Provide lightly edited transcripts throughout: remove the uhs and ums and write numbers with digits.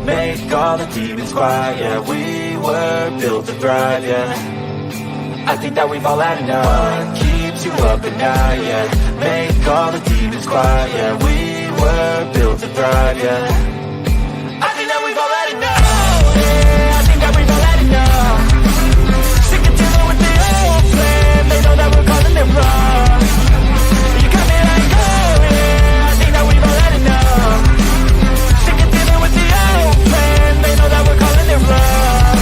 Make all the demons quiet, yeah. We were built to thrive, yeah. I think that we've all had enough. What keeps you up at night, yeah. Make all the demons quiet, yeah. We were built to thrive, yeah. I think that we've all had enough. Yeah, I think that we've all had enough. Sick of dealing with the old plan. They know that we're calling it wrong. You got me like, oh yeah, I think that we've all had enough. They know that we're calling it wrong.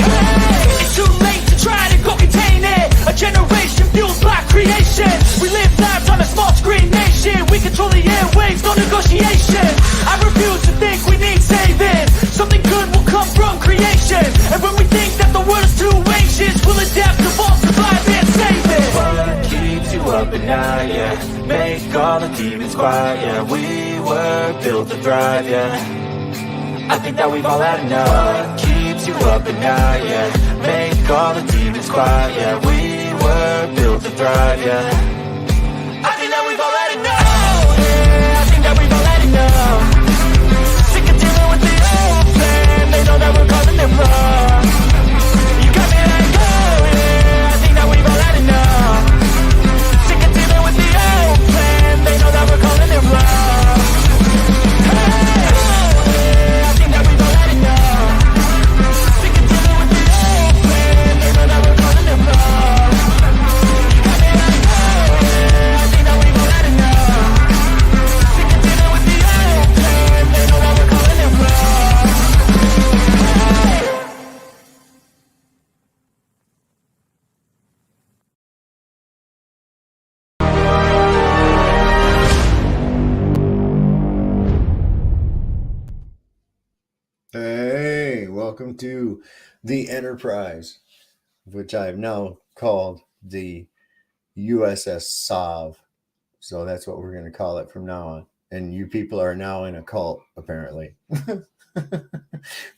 Hey, it's too late to try to go contain it. A generation fueled by creation. We live lives on a small screen nation. We control the airwaves, no negotiation. I refuse to think we need saving. Something good will come from creation. And when we think that the world is too anxious, we'll adapt, evolve, survive, and save it. What keeps you up at night, yeah. Make all the demons quiet, yeah. We were built to thrive, yeah. I think that we've all had enough. What keeps you up at night, yeah. Make all the demons quiet, yeah. We were built to thrive, yeah. I think that we've all had enough. Yeah, I think that we've all had enough. Sick of dealing with the old plan. They know that we're calling it wrong. You got me like, oh yeah, I think that we've all had enough. Sick of dealing with the old plan. They know that we're calling it wrong. Hey, welcome to the Enterprise, which I have now called the USS Sav. So that's what we're going to call it from now on. And you people are now in a cult, apparently.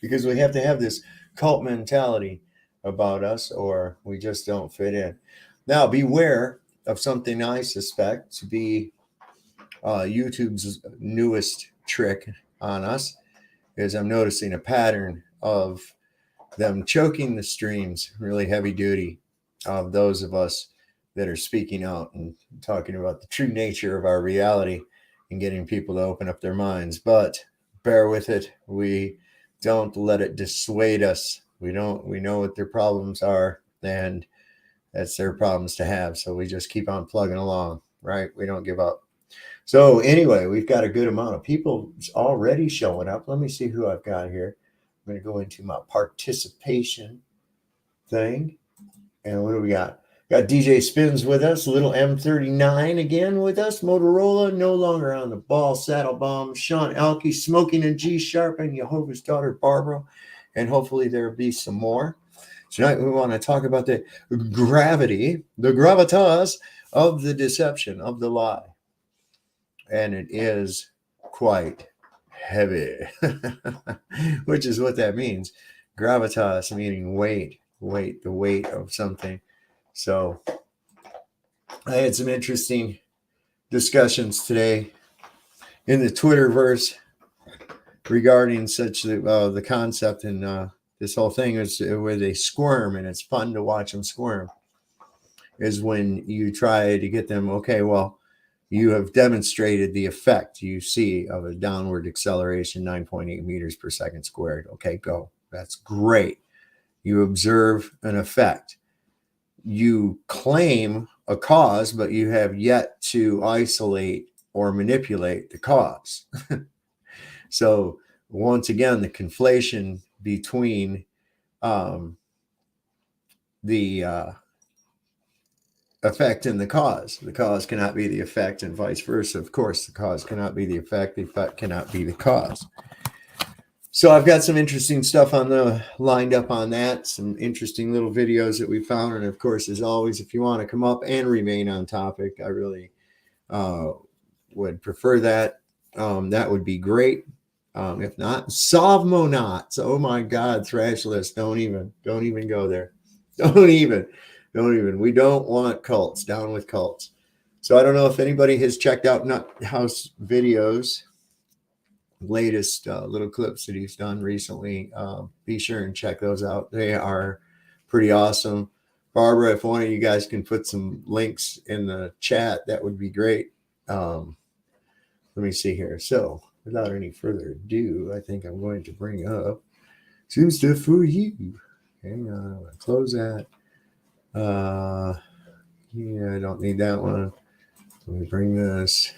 Because we have to have this cult mentality about us, or we just don't fit in. Now, beware of something I suspect to be YouTube's newest trick on us. Is I'm noticing a pattern of them choking the streams really heavy duty of those of us that are speaking out and talking about the true nature of our reality and getting people to open up their minds. But bear with it. We don't let it dissuade us. We know what their problems are, and that's their problems to have. So we just keep on plugging along, right? We don't give up. So anyway, we've got a good amount of people already showing up. Let me see who I've got here. I'm going to go into my participation thing. And what do we got? Got DJ Spins with us. Little M39 again with us. Motorola, no longer on the ball. Saddle Bomb. Sean Elke, Smoking a G-sharp, and Jehovah's Daughter Barbara. And hopefully there'll be some more. Tonight we want to talk about the gravity, the gravitas of the deception, of the lie. And it is quite heavy, which is what that means. Gravitas meaning weight, the weight of something. So I had some interesting discussions today in the Twitterverse regarding such the concept, and this whole thing is where they squirm, and it's fun to watch them squirm, is when you try to get them, okay, well, you have demonstrated the effect you see of a downward acceleration, 9.8 meters per second squared. Okay, go. That's great. You observe an effect. You claim a cause, but you have yet to isolate or manipulate the cause. So once again, the conflation between the effect and the cause. The cause cannot be the effect, and vice versa. Of course, the cause cannot be the effect cannot be the cause. So I've got some interesting stuff lined up on that, some interesting little videos that we found. And of course, as always, if you want to come up and remain on topic, I really would prefer that. That would be great. If not, Sovmonauts. Oh my God, Thrash List. Don't even go there. Don't even. We don't want cults. Down with cults. So I don't know if anybody has checked out Nut House videos, latest little clips that he's done recently. Be sure and check those out. They are pretty awesome. Barbara, if one of you guys can put some links in the chat, that would be great. Let me see here. So without any further ado, I think I'm going to bring up some stuff for you. Hang on, I'm going to close that. Yeah, I don't need that one. Let me bring this.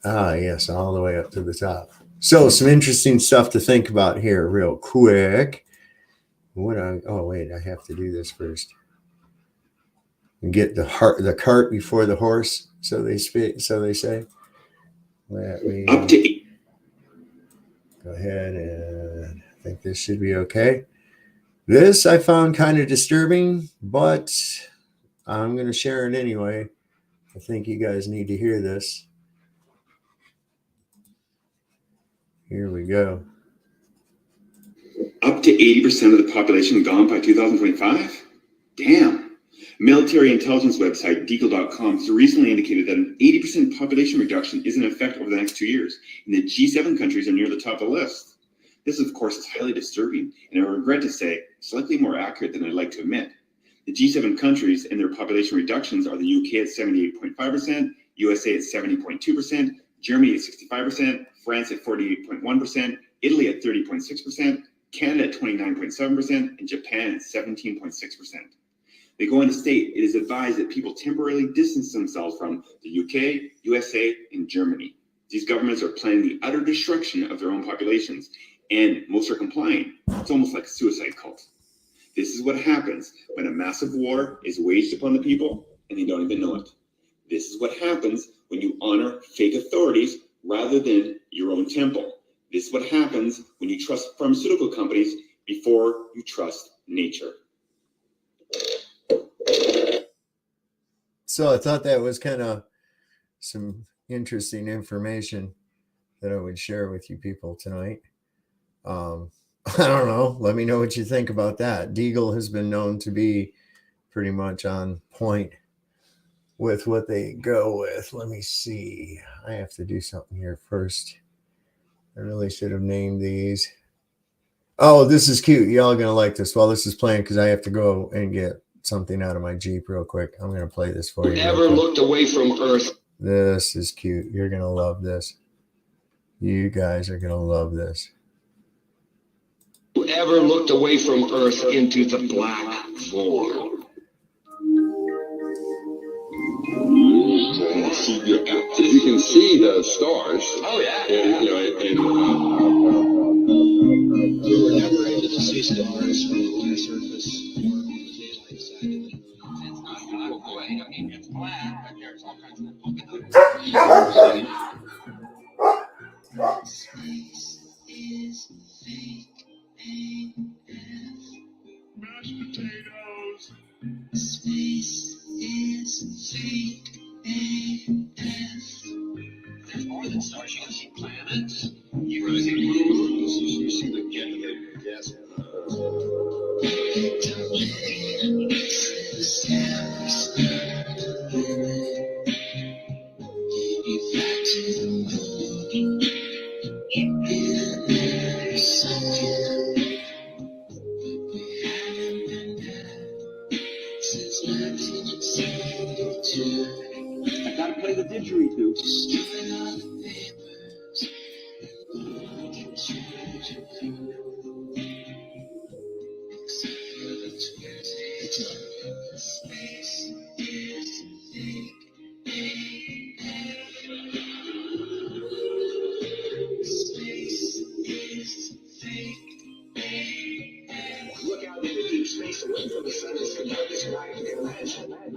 Yes, all the way up to the top. So some interesting stuff to think about here real quick. Oh, wait, I have to do this first. And get the cart before the horse, so they say. Let me go ahead, and I think this should be okay. This I found kind of disturbing, but I'm going to share it anyway. I think you guys need to hear this. Here we go. Up to 80% of the population gone by 2025? Damn. Military intelligence website Deconstructing has recently indicated that an 80% population reduction is in effect over the next 2 years, and the G7 countries are near the top of the list. This, of course, is highly disturbing, and I regret to say, slightly more accurate than I'd like to admit. The G7 countries and their population reductions are the UK at 78.5%, USA at 70.2%, Germany at 65%, France at 48.1%, Italy at 30.6%, Canada at 29.7%, and Japan at 17.6%. They go on to state it is advised that people temporarily distance themselves from the UK, USA, and Germany. These governments are planning the utter destruction of their own populations, and most are complying. It's almost like a suicide cult. This is what happens when a massive war is waged upon the people and they don't even know it. This is what happens when you honor fake authorities rather than your own temple. This is what happens when you trust pharmaceutical companies before you trust nature. So I thought that was kind of some interesting information that I would share with you people tonight. I don't know. Let me know what you think about that. Deagle has been known to be pretty much on point with what they go with. Let me see. I have to do something here first. I really should have named these. Oh, this is cute. Y'all going to like this while this is playing because I have to go and get something out of my Jeep real quick. I'm going to play this for you. Never looked away from Earth. This is cute. You're going to love this. You guys are going to love this. Whoever looked away from Earth into the black void. So you can see the stars. Oh yeah. And, we were never able to see stars from the lunar surface or on the daylight side of the moon. It's not black void. I mean, it's black, but there's all kinds of Space is fake AF. Mashed potatoes. Space is fake AF. There's more than stars. You can see planets. You can see moons. You see the gas. I gotta play the didgeridoo. Look out into deep space away from the sun. It's the darkest night you can imagine.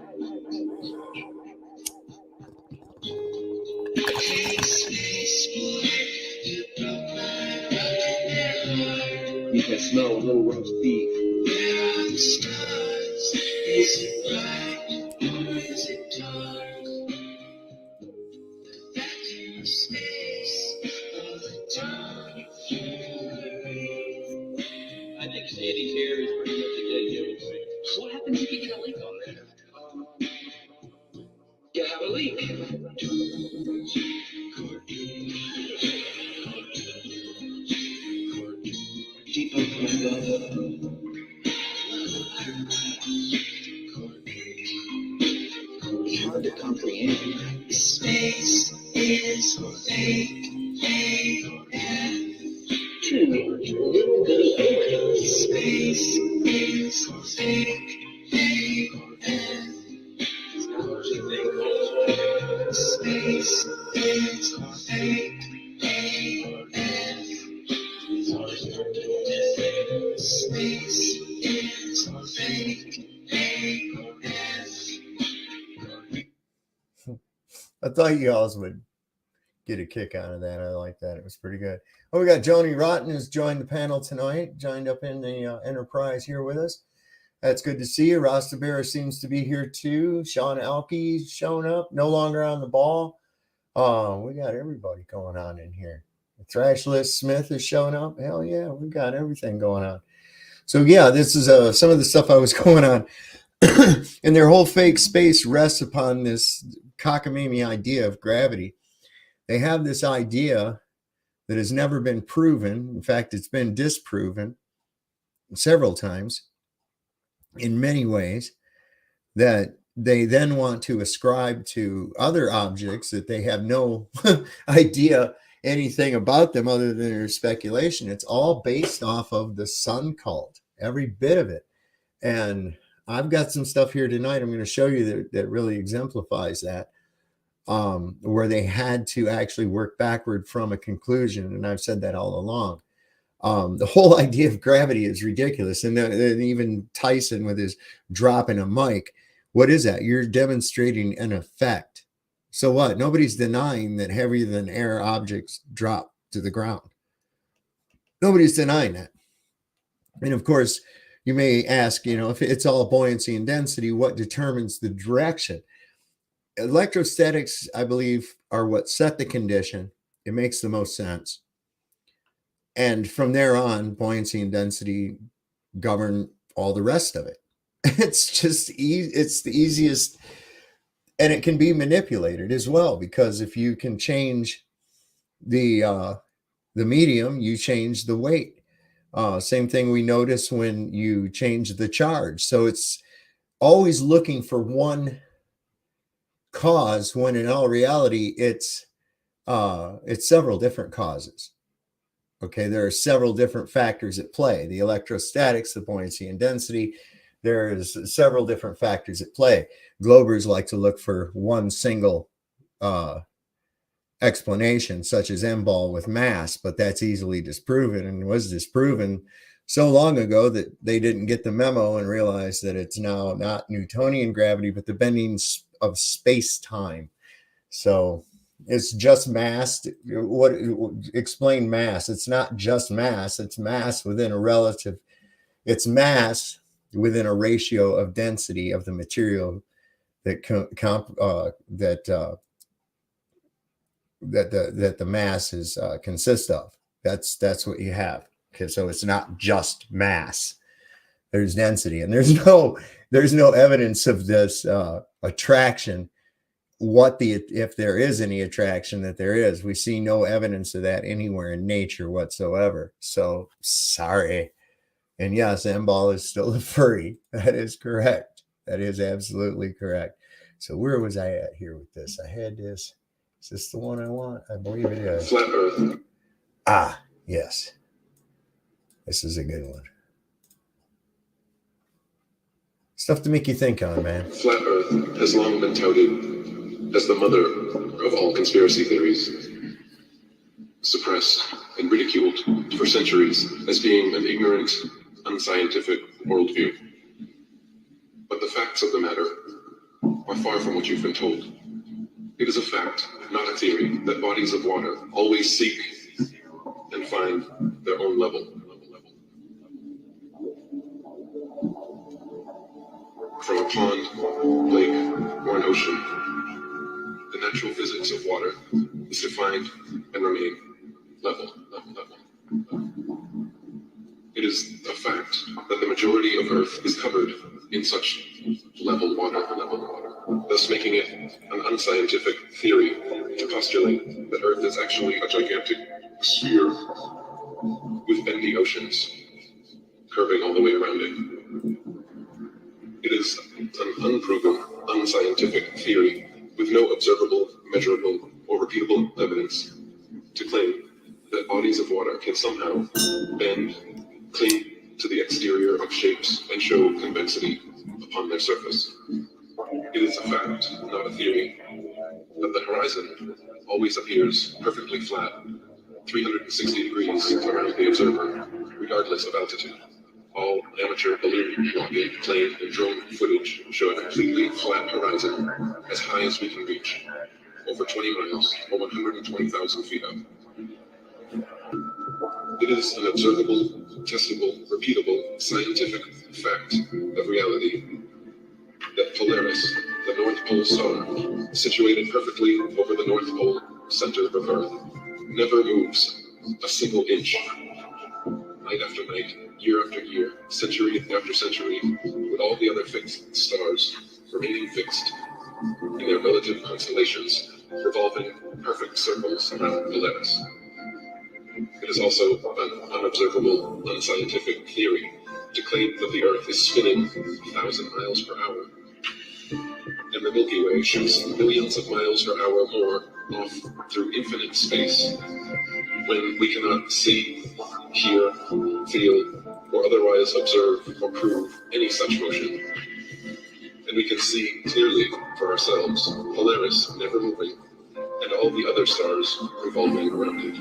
You can smell a little roast beef. Where are the stars? Is it bright or is it dark? Vacuum space of the dark fury. I think Sandy's hair is pretty much a dead human thing. What happens if you get a leak on there? You have a leak. Deep up my love. Hard to comprehend. Space is fake, Two little bitty aliens. space is fake, It's not what you think. space is fake, space is fake. I thought you all would get a kick out of that. I like that. It was pretty good. Oh, we got Joni Rotten who's joined the panel tonight, joined up in the Enterprise here with us. That's good to see you. Rasta Bear seems to be here too. Sean Alkey's shown up, no longer on the ball. We got everybody going on in here. The Thrash List Smith is showing up. Hell yeah, we got everything going on. So yeah, this is some of the stuff I was going on. And their whole fake space rests upon this cockamamie idea of gravity. They have this idea that has never been proven. In fact, it's been disproven several times in many ways, that they then want to ascribe to other objects that they have no idea anything about them other than their speculation. It's all based off of the sun cult, every bit of it. And I've got some stuff here tonight I'm going to show you that really exemplifies that, where they had to actually work backward from a conclusion. And I've said that all along. The whole idea of gravity is ridiculous. And even Tyson with his dropping a mic, what is that? You're demonstrating an effect. So what? Nobody's denying that heavier than air objects drop to the ground. Nobody's denying that. And of course, you may ask, if it's all buoyancy and density, what determines the direction? Electrostatics, I believe, are what set the condition. It makes the most sense. And from there on, buoyancy and density govern all the rest of it. It's just it's the easiest, and it can be manipulated as well, because if you can change the medium, you change the weight. Same thing we notice when you change the charge. So it's always looking for one cause, when in all reality it's several different causes. Okay, there are several different factors at play. The electrostatics, the buoyancy and density, there's several different factors at play. Globers like to look for one single explanation, such as M-ball with mass, but that's easily disproven, and was disproven so long ago that they didn't get the memo and realize that it's now not Newtonian gravity, but the bending of space-time. So it's just mass. What explain mass? It's not just mass. It's mass within a relative. It's mass within a ratio of density of the material that the masses consist of. That's what you have. Okay, so it's not just mass. There's density, and there's no evidence of this attraction. If there is any attraction, that there is. We see no evidence of that anywhere in nature whatsoever. So sorry. And yes, M-ball is still a furry. That is correct. That is absolutely correct. So where was I at here with this? I had this. Is this the one I want? I believe it is. Flat Earth. Ah, yes. This is a good one. Stuff to make you think on, man. Flat Earth has long been touted as the mother of all conspiracy theories, suppressed and ridiculed for centuries as being an ignorant, unscientific worldview. But the facts of the matter are far from what you've been told. It is a fact not a theory, that bodies of water always seek and find their own level. From a pond, lake, or an ocean, the natural physics of water is to find and remain level. It is a fact that the majority of Earth is covered in such level water, thus making it an unscientific theory to postulate that Earth is actually a gigantic sphere with bendy oceans curving all the way around it. It is an unproven, unscientific theory with no observable, measurable, or repeatable evidence to claim that bodies of water can somehow bend, cling to the exterior of shapes, and show convexity upon their surface. It is a fact, not a theory, that the horizon always appears perfectly flat, 360 degrees around the observer, regardless of altitude. All amateur balloon, rocket, plane, and drone footage show a completely flat horizon as high as we can reach, over 20 miles or 120,000 feet up. It is an observable, testable, repeatable, scientific fact of reality that Polaris, the North Pole star, situated perfectly over the North Pole center of Earth, never moves a single inch. Night after night, year after year, century after century, with all the other fixed stars remaining fixed in their relative constellations, revolving perfect circles around Polaris. It is also an unobservable, unscientific theory to claim that the Earth is spinning 1,000 miles per hour, and the Milky Way shoots millions of miles per hour more off through infinite space, when we cannot see, hear, feel, or otherwise observe or prove any such motion. And we can see clearly for ourselves Polaris never moving, and all the other stars revolving around it.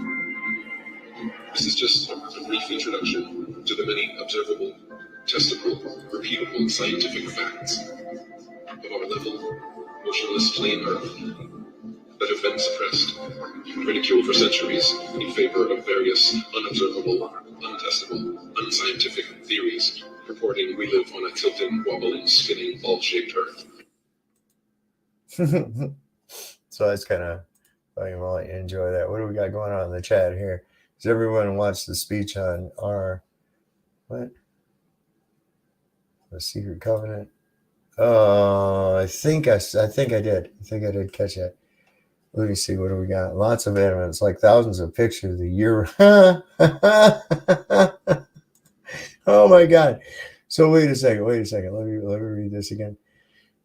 This is just a brief introduction to the many observable, testable, repeatable scientific facts of our level, motionless plain Earth that have been suppressed and ridiculed for centuries in favor of various unobservable, untestable, unscientific theories purporting we live on a tilting, wobbling, spinning, ball-shaped Earth. So that's kind of, I might enjoy that. What do we got going on in the chat here? Does everyone watch the speech on our, what? The Secret Covenant? Oh, I think I did. I think I did catch it. Let me see. What do we got? Lots of evidence, like thousands of pictures of the year. Oh my God. So wait a second. Let me read this again.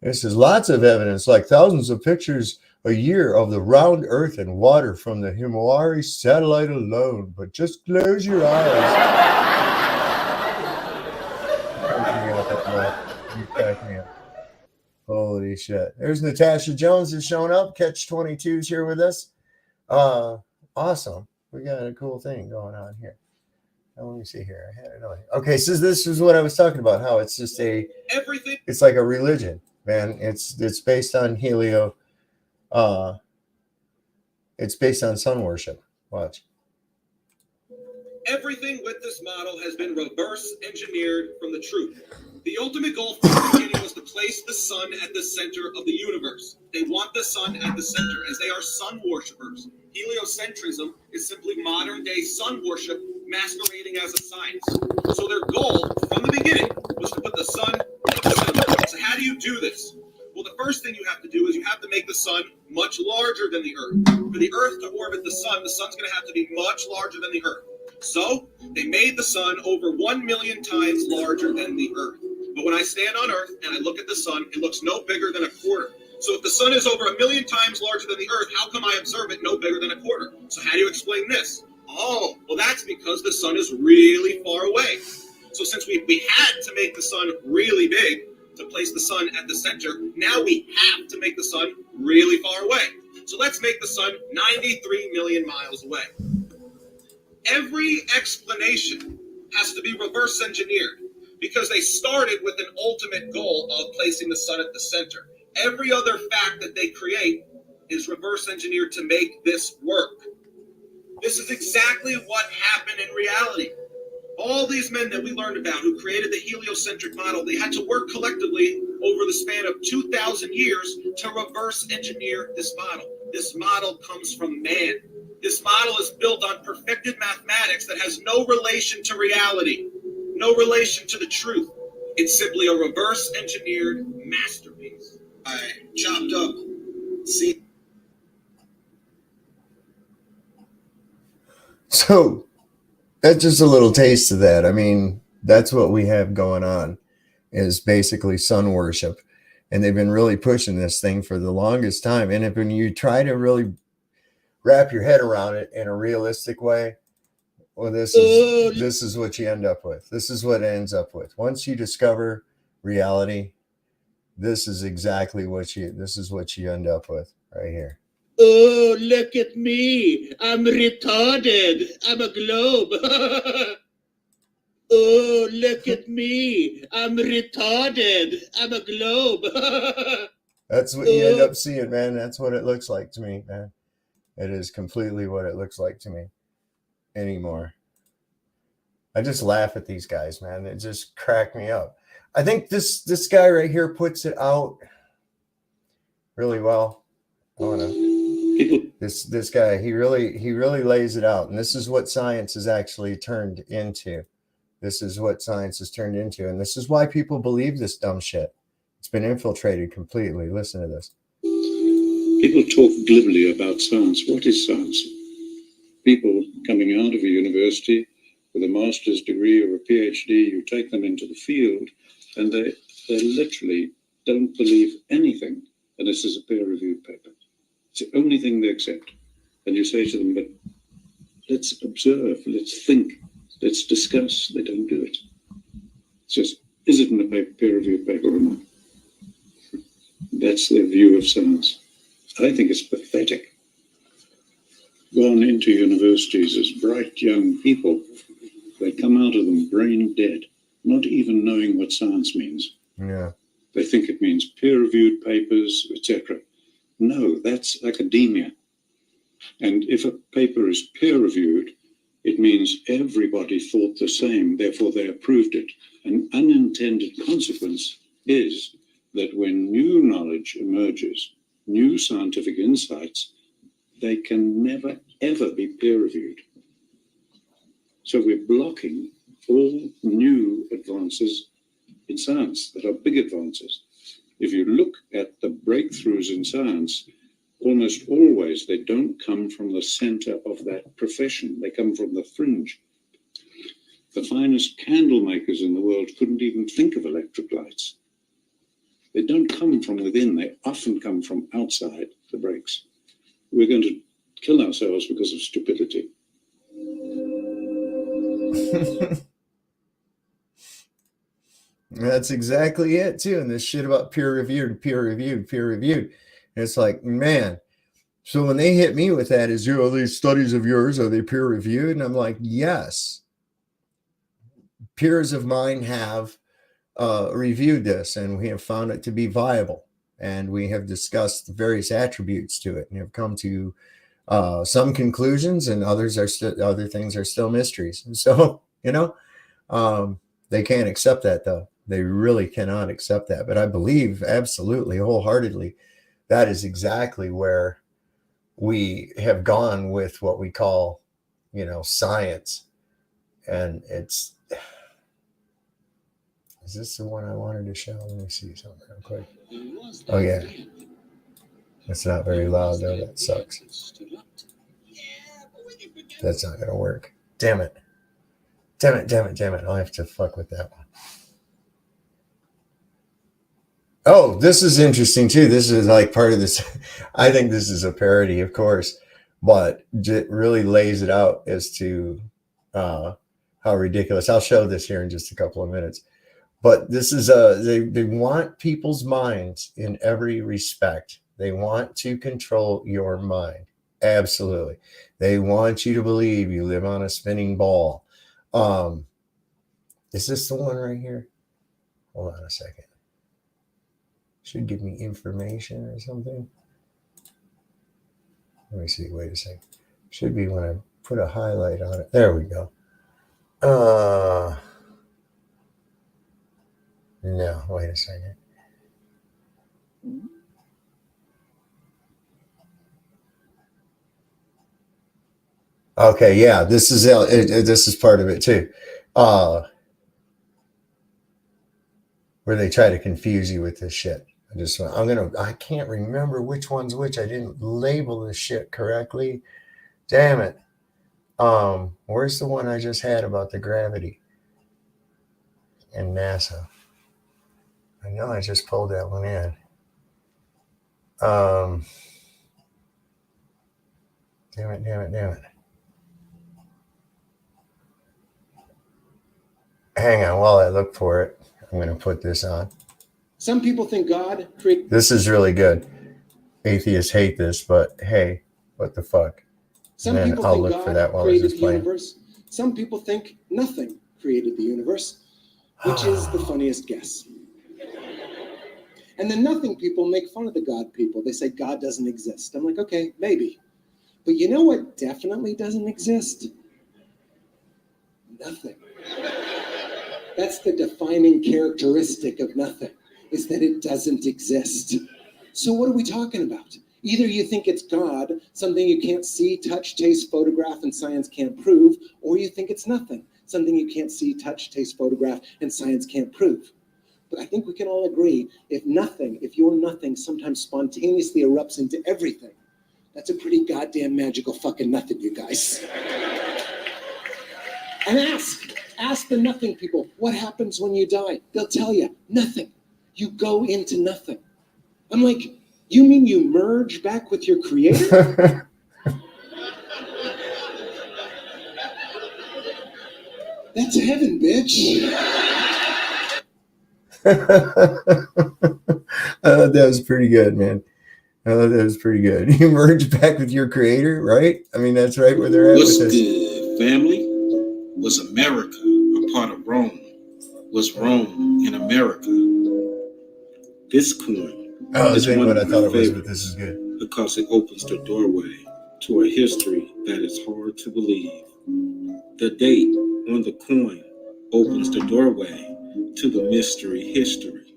This is lots of evidence, like thousands of pictures a year of the round earth and water from the Himawari satellite alone. But just close your eyes. You crack me up. Holy shit. There's Natasha Jones is showing up. Catch 22's here with us. Awesome. We got a cool thing going on here. Now, let me see here. I had it on. Okay, so this is what I was talking about, how it's just everything. It's like a religion, man. It's based on it's based on sun worship. Watch. Everything with this model has been reverse engineered from the truth. The ultimate goal from the beginning was to place the sun at the center of the universe. They want the sun at the center, as they are sun worshippers. Heliocentrism is simply modern-day sun worship masquerading as a science. So their goal from the beginning was to put the sun at the center. So how do you do this? Well, the first thing you have to do is you have to make the sun much larger than the Earth. For the Earth to orbit the sun's going to have to be much larger than the Earth. So they made the sun over 1 million times larger than the Earth. But when I stand on Earth and I look at the sun, it looks no bigger than a quarter. So if the sun is over 1 million times larger than the Earth, how come I observe it no bigger than a quarter? So how do you explain this? Oh, well, that's because the sun is really far away. So since we had to make the sun really big to place the sun at the center, now we have to make the sun really far away. So let's make the sun 93 million miles away. Every explanation has to be reverse engineered because they started with an ultimate goal of placing the sun at the center. Every other fact that they create is reverse engineered to make this work. This is exactly what happened in reality. All these men that we learned about who created the heliocentric model, they had to work collectively over the span of 2,000 years to reverse engineer this model. This model comes from man. This model is built on perfected mathematics that has no relation to reality, no relation to the truth. It's simply a reverse engineered masterpiece. I chopped up. See. So that's just a little taste of that. I mean, that's what we have going on, is basically sun worship. And they've been really pushing this thing for the longest time. And if when you try to really wrap your head around it in a realistic way, well, this is what you end up with. This is what it ends up with. Once you discover reality, this is exactly what you end up with right here. Oh, look at me. I'm retarded. I'm a globe. Oh, look at me. I'm retarded. I'm a globe. That's what you end up seeing, man. That's what it looks like to me, man. It is completely what it looks like to me anymore. I just laugh at these guys, man. It just crack me up. I think this guy right here puts it out really well. This guy, he really lays it out. And this is what science has actually turned into. This is what science has turned into. And this is why people believe this dumb shit. It's been infiltrated completely. Listen to this. People talk glibly about science. What is science? People coming out of a university with a master's degree or a PhD, you take them into the field, and they literally don't believe anything unless there's a peer-reviewed paper. It's the only thing they accept. And you say to them, but let's observe, let's think, let's discuss. They don't do it. It's just, is it in a peer-reviewed paper or not? That's their view of science. I think it's pathetic. Gone into universities as bright young people, they come out of them brain dead, not even knowing what science means. Yeah. They think it means peer-reviewed papers, etc. No, that's academia. And if a paper is peer-reviewed, it means everybody thought the same, therefore they approved it. An unintended consequence is that when new knowledge emerges, new scientific insights, they can never, ever be peer-reviewed. So we're blocking all new advances in science that are big advances. If you look at the breakthroughs in science, almost always they don't come from the center of that profession. They come from the fringe. The finest candle makers in the world couldn't even think of electric lights. They don't come from within. They often come from outside the breaks. We're going to kill ourselves because of stupidity. That's exactly it too. And this shit about peer-reviewed. And it's like, man. So when they hit me with that, is, these studies of yours, are they peer-reviewed? And I'm like, yes. Peers of mine have reviewed this, and we have found it to be viable. And we have discussed the various attributes to it and have come to some conclusions, and other things are still mysteries. So, they can't accept that, though. They really cannot accept that. But I believe absolutely, wholeheartedly, that is exactly where we have gone with what we call, science. And is this the one I wanted to show? Let me see something real quick. Oh, yeah. It's not very loud, though. That sucks. That's not going to work. Damn it. I'll have to fuck with that one. Oh, this is interesting, too. This is like part of this. I think this is a parody, of course, but it really lays it out as to how ridiculous. I'll show this here in just a couple of minutes. But this is they want people's minds in every respect. They want to control your mind. Absolutely. They want you to believe you live on a spinning ball. Is this the one right here? Hold on a second. Should give me information or something. Let me see. Wait a second. Should be when I put a highlight on it. There we go. No, wait a second. Okay, yeah, this is this is part of it too. Where they try to confuse you with this shit. I can't remember which one's which. I didn't label this shit correctly. Damn it. Where's the one I just had about the gravity and NASA? I know I just pulled that one in. Damn it. Hang on while I look for it. I'm going to put this on. Some people think God created. This is really good. Atheists hate this, but hey, what the fuck? Some and people I'll think look for God that while created it's the playing. universe. Some people think nothing created the universe, which is the funniest guess. And then nothing people make fun of the God people. They say God doesn't exist. I'm like, okay, maybe. But you know what definitely doesn't exist? Nothing. That's the defining characteristic of nothing, is that it doesn't exist. So what are we talking about? Either you think it's God, something you can't see, touch, taste, photograph, and science can't prove, or you think it's nothing, something you can't see, touch, taste, photograph, and science can't prove. But I think we can all agree, if your nothing sometimes spontaneously erupts into everything, that's a pretty goddamn magical fucking nothing, you guys. And ask the nothing people, what happens when you die? They'll tell you, nothing. You go into nothing. I'm like, you mean you merge back with your creator? That's heaven, bitch. That was pretty good, man. That was pretty good. You merge back with your creator, right? I mean, that's right where they're at. What's with this. good, family? Was America a part of Rome? Was Rome in America? This coin is one of my favorites, this is good. because it opens the doorway to a history that is hard to believe. The date on the coin opens the doorway to the mystery history.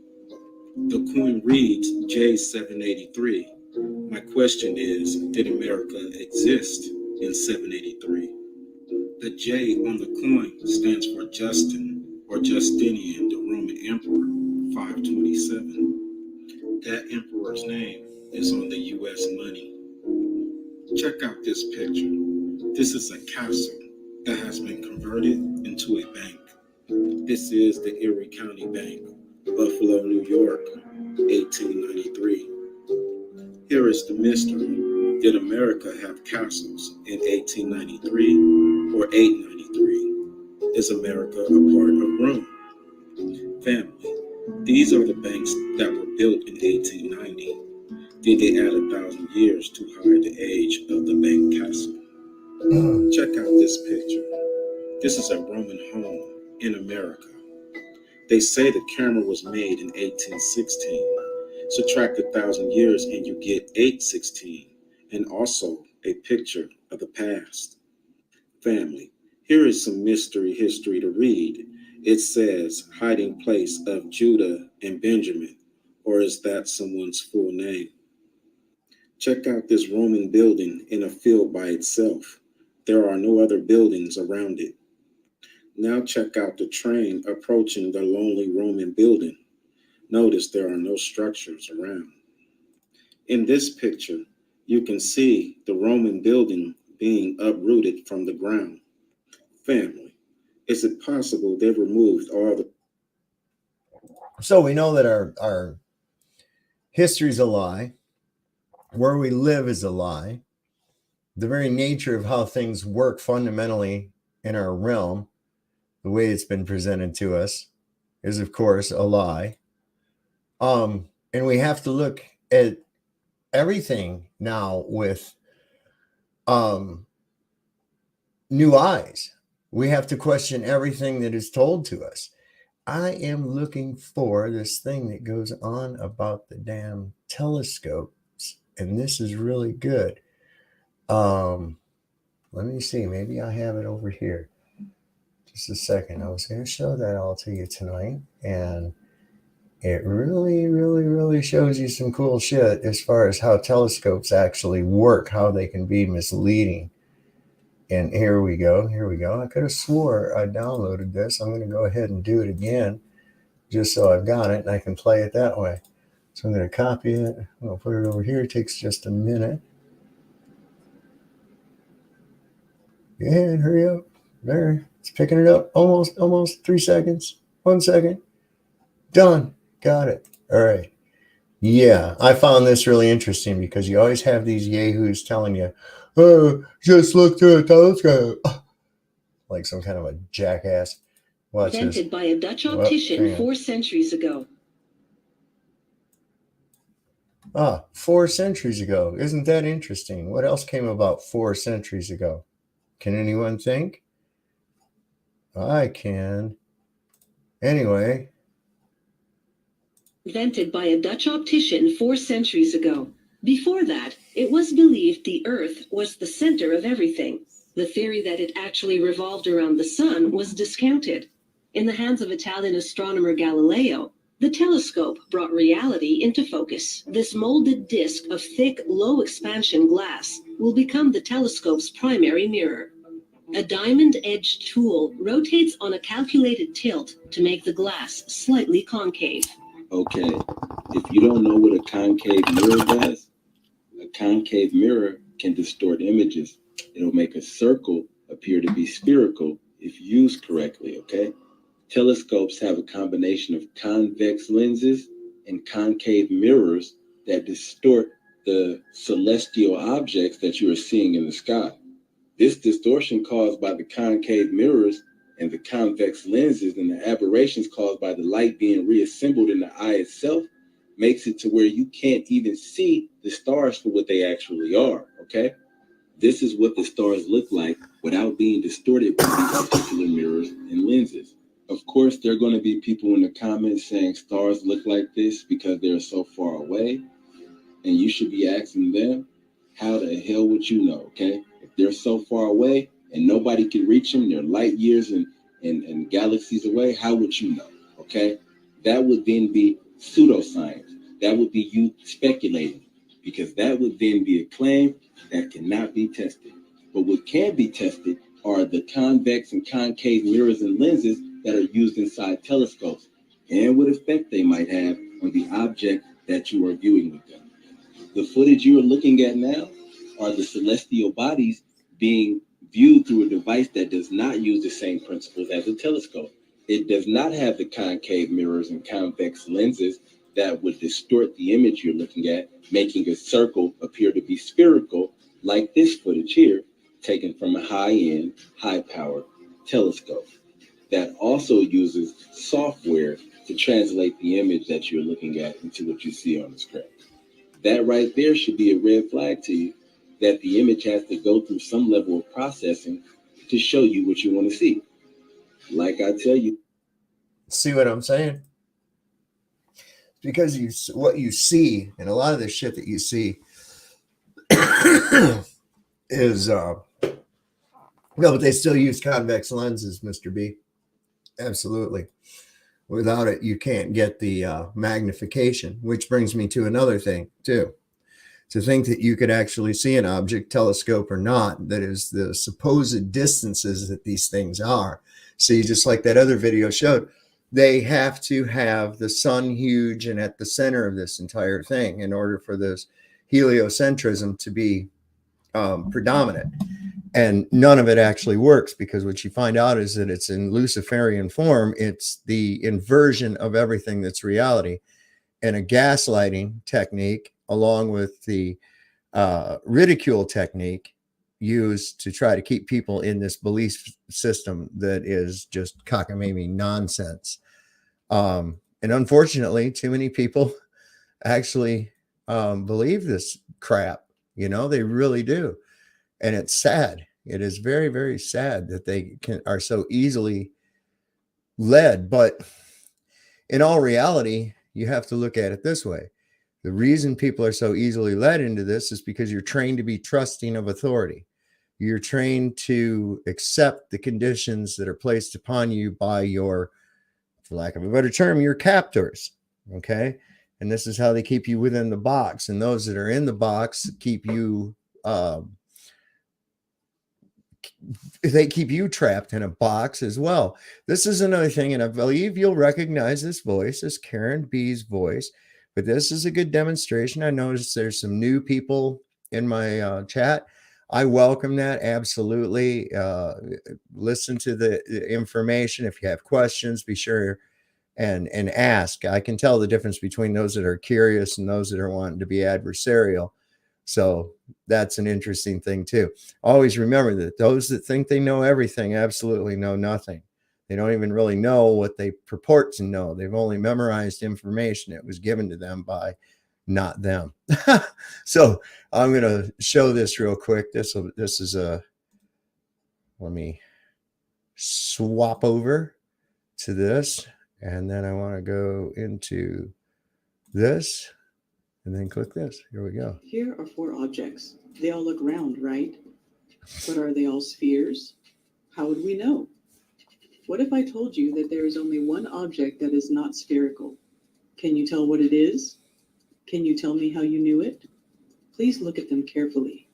The coin reads J783. My question is, did America exist in 783? The J on the coin stands for Justin or Justinian, the Roman Emperor, 527. That emperor's name is on the U.S. money. Check out this picture. This is a castle that has been converted into a bank. This is the Erie County Bank, Buffalo, New York, 1893. Here is the mystery. Did America have castles in 1893 or 893? Is America a part of Rome? Family, these are the banks that were built in 1890. Did they add 1,000 years to hide the age of the bank castle? Check out this picture. This is a Roman home in America. They say the camera was made in 1816. Subtract 1,000 years and you get 816, and also a picture of the past. Family, here is some mystery history to read. It says hiding place of Judah and Benjamin, or is that someone's full name? Check out this Roman building in a field by itself. There are no other buildings around it. Now check out the train approaching the lonely Roman building. Notice there are no structures around. In this picture, you can see the Roman building being uprooted from the ground. Family, is it possible they removed all the... So we know that our history is a lie. Where we live is a lie. The very nature of how things work fundamentally in our realm, the way it's been presented to us, is of course a lie. And we have to look at everything now with new eyes. We have to question everything that is told to us. I am looking for this thing that goes on about the damn telescopes, and this is really good. Let me see. Maybe I have it over here. Just a second. I was going to show that all to you tonight, and it really shows you some cool shit as far as how telescopes actually work, how they can be misleading. And here we go. I could have swore I downloaded this. I'm going to go ahead and do it again, just so I've got it and I can play it that way. So I'm going to copy it. I'm going to put it over here. It takes just a minute. Yeah, hurry up. There. It's picking it up. Almost 3 seconds. 1 second. Done. Got it. All right. Yeah, I found this really interesting because you always have these yahoos telling you, oh, just look through a telescope. Like some kind of a jackass. Watch Invented this. by a Dutch optician 4 centuries ago. 4 centuries ago. Isn't that interesting? What else came about 4 centuries ago? Can anyone think? I can. Anyway. Invented by a Dutch optician 4 centuries ago. Before that, it was believed the Earth was the center of everything. The theory that it actually revolved around the sun was discounted. In the hands of Italian astronomer Galileo, the telescope brought reality into focus. This molded disc of thick, low-expansion glass will become the telescope's primary mirror. A diamond-edged tool rotates on a calculated tilt to make the glass slightly concave. Okay, if you don't know what a concave mirror does, a concave mirror can distort images. It'll make a circle appear to be spherical if used correctly, okay? Telescopes have a combination of convex lenses and concave mirrors that distort the celestial objects that you are seeing in the sky. This distortion caused by the concave mirrors and the convex lenses and the aberrations caused by the light being reassembled in the eye itself makes it to where you can't even see the stars for what they actually are, okay? This is what the stars look like without being distorted by these particular mirrors and lenses. Of course, there are going to be people in the comments saying stars look like this because they're so far away, and you should be asking them, how the hell would you know, okay? If they're so far away and nobody can reach them, they're light years and galaxies away, how would you know, okay? That would then be pseudoscience. That would be you speculating, because that would then be a claim that cannot be tested. But what can be tested are the convex and concave mirrors and lenses that are used inside telescopes and what effect they might have on the object that you are viewing with them. The footage you are looking at now are the celestial bodies being viewed through a device that does not use the same principles as a telescope. It does not have the concave mirrors and convex lenses that would distort the image you're looking at, making a circle appear to be spherical, like this footage here, taken from a high-end, high-powered telescope that also uses software to translate the image that you're looking at into what you see on the screen. That right there should be a red flag to you, that the image has to go through some level of processing to show you what you want to see. Like I tell you. See what I'm saying? Because what you see, and a lot of the shit that you see is, no, but they still use convex lenses, Mr. B. Absolutely. Without it, you can't get the magnification, which brings me to another thing, too. To think that you could actually see an object, telescope or not, that is the supposed distances that these things are. See, just like that other video showed, they have to have the sun huge and at the center of this entire thing in order for this heliocentrism to be predominant. And none of it actually works, because what you find out is that it's in Luciferian form. It's the inversion of everything that's reality, and a gaslighting technique, along with the ridicule technique used to try to keep people in this belief system that is just cockamamie nonsense. And unfortunately, too many people actually believe this crap. You know, they really do. And it's sad. It is very, very sad that they are so easily led. But in all reality, you have to look at it this way. The reason people are so easily led into this is because you're trained to be trusting of authority. You're trained to accept the conditions that are placed upon you by your, for lack of a better term, your captors. Okay. And this is how they keep you within the box. And those that are in the box keep you, they keep you trapped in a box as well. This is another thing, and I believe you'll recognize this voice as Karen B's voice, but this is a good demonstration. I noticed there's some new people in my chat. I welcome that, absolutely. Listen to the information. If you have questions, be sure and ask. I can tell the difference between those that are curious and those that are wanting to be adversarial. So that's an interesting thing too. Always remember that those that think they know everything absolutely know nothing. They don't even really know what they purport to know. They've only memorized information that was given to them by not them. So I'm going to show this real quick. This is a, let me swap over to this, and then I want to go into this. And then click this. Here we go. Here are 4 objects. They all look round, right? But are they all spheres? How would we know? What if I told you that there is only one object that is not spherical? Can you tell what it is? Can you tell me how you knew it? Please look at them carefully.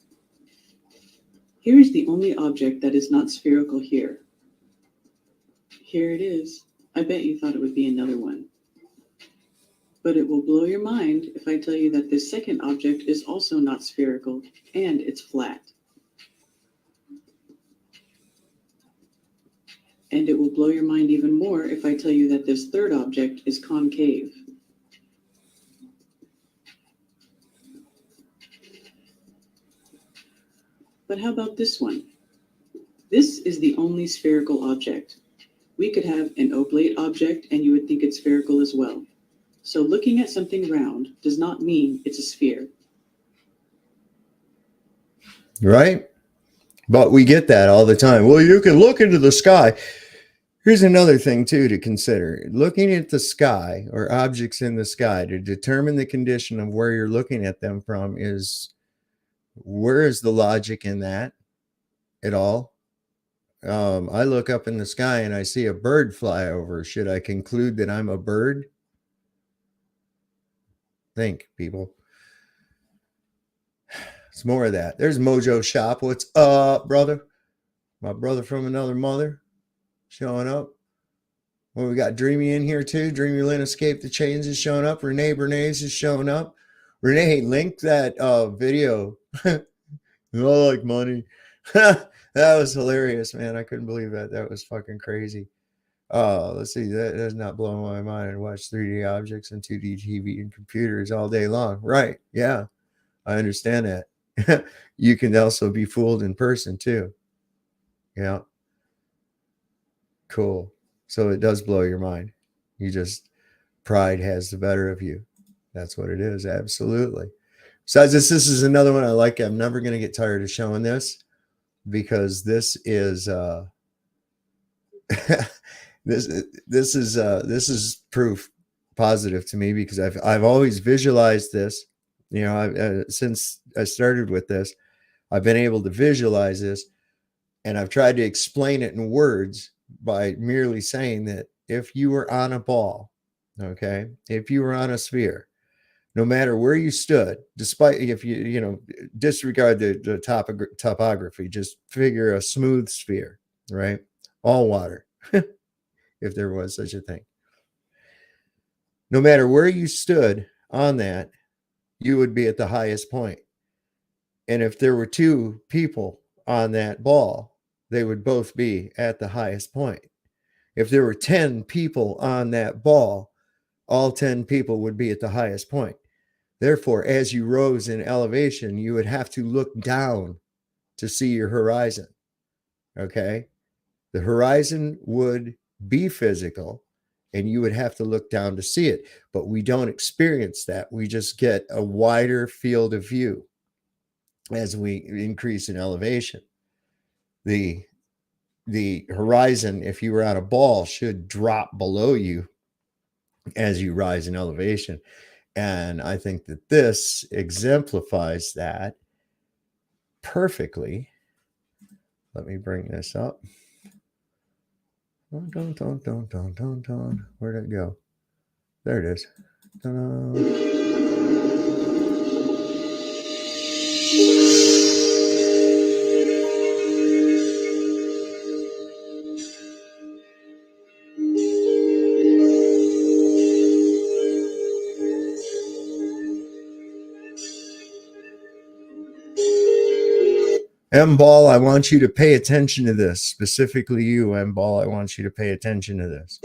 Here is the only object that is not spherical here. Here it is. I bet you thought it would be another one. But it will blow your mind if I tell you that this second object is also not spherical and it's flat. And it will blow your mind even more if I tell you that this third object is concave. But how about this one? This is the only spherical object. We could have an oblate object and you would think it's spherical as well. So looking at something round does not mean it's a sphere. Right? But we get that all the time. Well, you can look into the sky. Here's another thing, too, to consider. Looking at the sky or objects in the sky to determine the condition of where you're looking at them from is, where is the logic in that at all? I look up in the sky and I see a bird fly over. Should I conclude that I'm a bird? Think, people. It's more of that. There's Mojo Shop. What's up, brother? My brother from another mother showing up. Well, we got Dreamy in here too. Dreamy Lynn Escape the Chains is showing up. Renee Bernays is showing up. Renee, link that video. I like money. That was hilarious, man. I couldn't believe that. That was fucking crazy. Let's see. That does not blow my mind. I watch 3D objects and 2D TV and computers all day long. Right. Yeah. I understand that. You can also be fooled in person too. Yeah. Cool. So it does blow your mind. You just, pride has the better of you. That's what it is. Absolutely. Besides this is another one I like. I'm never going to get tired of showing this, because this is this is proof positive to me, because I've always visualized this. You know, since I started with this, I've been able to visualize this, and I've tried to explain it in words by merely saying that if you were on a ball, okay, if you were on a sphere, no matter where you stood, despite if you disregard the topography, just figure a smooth sphere, right? All water, if there was such a thing. No matter where you stood on that, you would be at the highest point. And if there were 2 people on that ball, they would both be at the highest point. If there were 10 people on that ball, all 10 people would be at the highest point. Therefore, as you rose in elevation, you would have to look down to see your horizon. Okay? The horizon would be physical, and you would have to look down to see it. But we don't experience that. We just get a wider field of view as we increase in elevation. The horizon, if you were on a ball, should drop below you as you rise in elevation. And I think that this exemplifies that perfectly. Let me bring this up. Where'd it go? There it is. M-Ball, I want you to pay attention to this. Specifically you, M-Ball, I want you to pay attention to this.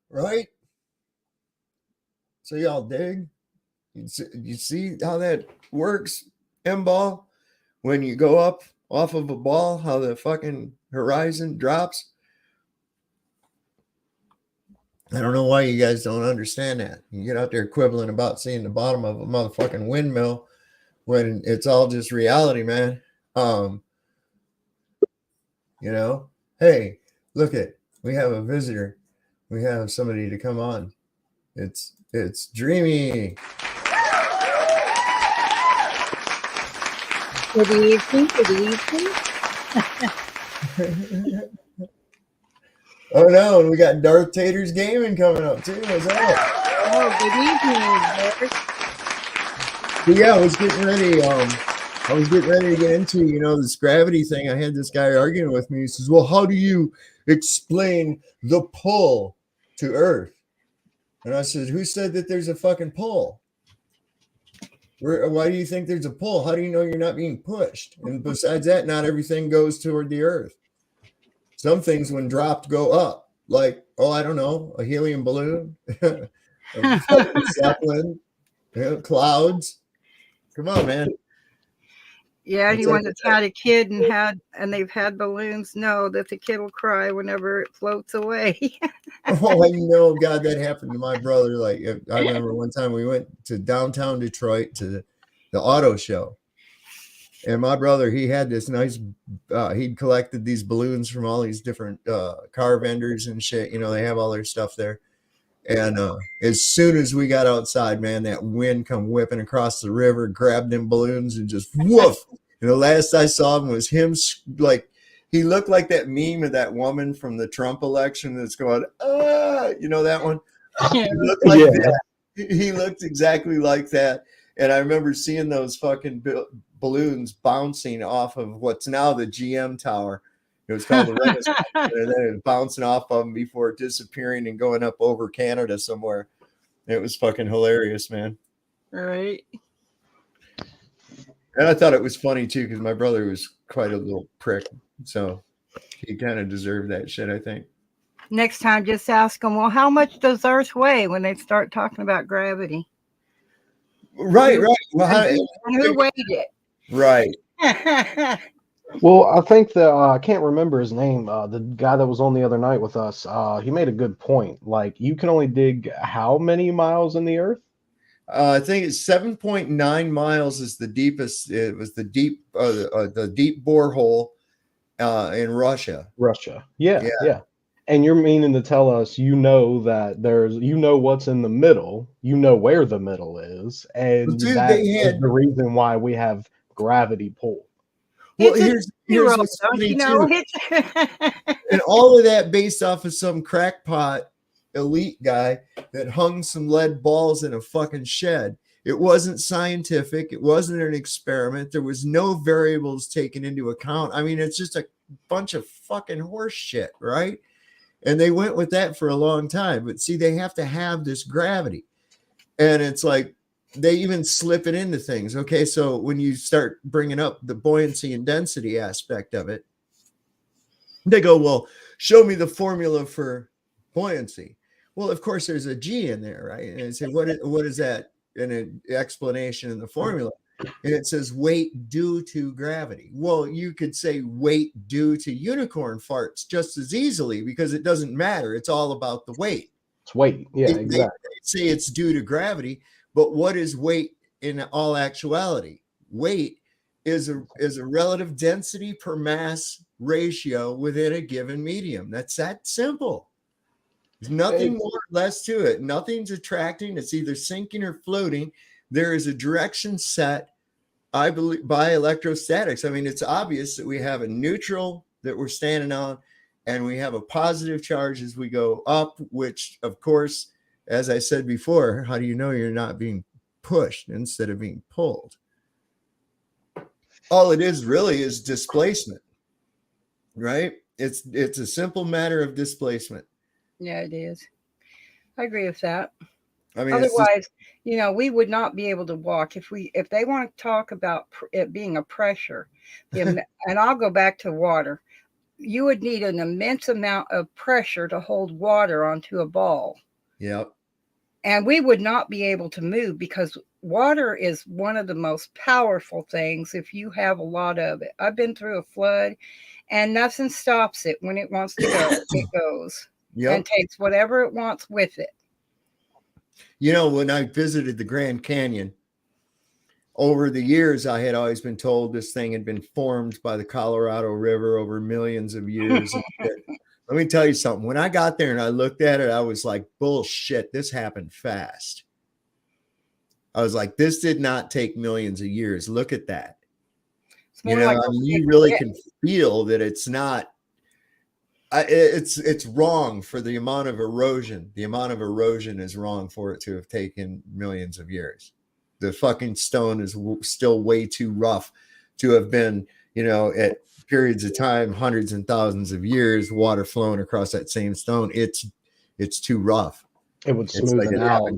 Right? So y'all dig? You see how that works, M-Ball? When you go up off of a ball, how the fucking horizon drops? I don't know why you guys don't understand that. You get out there quibbling about seeing the bottom of a motherfucking windmill when it's all just reality, man. You know, hey, look it, we have a visitor. We have somebody to come on. It's Dreamy. Good evening. Good evening. Oh no, and we got Darth Tater's Gaming coming up too. What's up? Oh, good evening, Derek. But yeah, I was getting ready to get into, this gravity thing. I had this guy arguing with me. He says, well, how do you explain the pull to Earth? And I said, who said that there's a fucking pull? Why do you think there's a pull? How do you know you're not being pushed? And besides that, not everything goes toward the Earth. Some things, when dropped, go up. Like, I don't know, a helium balloon, a fucking zeppelin, clouds. Come on, man. Yeah, anyone that's had a kid and they've had balloons know that the kid will cry whenever it floats away. Oh, I know, God, that happened to my brother. Like, I remember one time we went to downtown Detroit to the auto show, and my brother, he had this nice, he'd collected these balloons from all these different car vendors and shit. They have all their stuff there. And as soon as we got outside, man, that wind come whipping across the river, grabbed them balloons and just woof. And the last I saw him was him, like, he looked like that meme of that woman from the Trump election that's going, that one? He looked like that. He looked exactly like that. And I remember seeing those fucking balloons bouncing off of what's now the GM Tower. It was called the Renaissance, and then it was bouncing off of them before disappearing and going up over Canada somewhere. It was fucking hilarious, man. Right. And I thought it was funny too, because my brother was quite a little prick, so he kind of deserved that shit, I think. Next time, just ask them, well, how much does Earth weigh when they start talking about gravity? Right. Well, who weighed it? Right. Well, I think that I can't remember his name. The guy that was on the other night with us, he made a good point. Like, you can only dig how many miles in the Earth? I think it's 7.9 miles is the deepest. It was the deep borehole in Russia. Yeah. And you're meaning to tell us, that what's in the middle, where the middle is, and that is the reason why we have gravity pull. Well, here's what's funny too. And all of that based off of some crackpot elite guy that hung some lead balls in a fucking shed. It wasn't scientific. It wasn't an experiment. There was no variables taken into account. I mean, it's just a bunch of fucking horse shit, right? And they went with that for a long time. But see, they have to have this gravity. And it's like, they even slip it into things. Okay, so when you start bringing up the buoyancy and density aspect of it, they go, well, show me the formula for buoyancy. Well, of course, there's a G in there, right? And I say, what is that in an explanation in the formula? And it says weight due to gravity. Well, you could say weight due to unicorn farts just as easily, because it doesn't matter. It's all about the weight. It's weight. Yeah, exactly. They say it's due to gravity. But what is weight in all actuality? Weight is a relative density per mass ratio within a given medium. That's that simple. There's nothing more or less to it. Nothing's attracting. It's either sinking or floating. There is a direction set, I believe, by electrostatics. I mean, it's obvious that we have a neutral that we're standing on, and we have a positive charge as we go up, which, of course, as I said before, how do you know you're not being pushed instead of being pulled? All it is really is displacement, right? It's a simple matter of displacement. Yeah, it is. I agree with that. I mean, otherwise, we would not be able to walk if they want to talk about it being a pressure. And I'll go back to water. You would need an immense amount of pressure to hold water onto a ball. Yep. And we would not be able to move, because water is one of the most powerful things if you have a lot of it. I've been through a flood, and nothing stops it when it wants to go. It goes. and takes whatever it wants with it. You know, when I visited the Grand Canyon, over the years, I had always been told this thing had been formed by the Colorado River over millions of years. Let me tell you something. When I got there and I looked at it, I was like, bullshit, this happened fast. I was like, this did not take millions of years. Look at that. You know, I mean, you really can feel that it's not, it's wrong for the amount of erosion. The amount of erosion is wrong for it to have taken millions of years. The fucking stone is still way too rough to have been, you know, at periods of time, hundreds and thousands of years, water flowing across that same stone. It's too rough. It would smooth it out.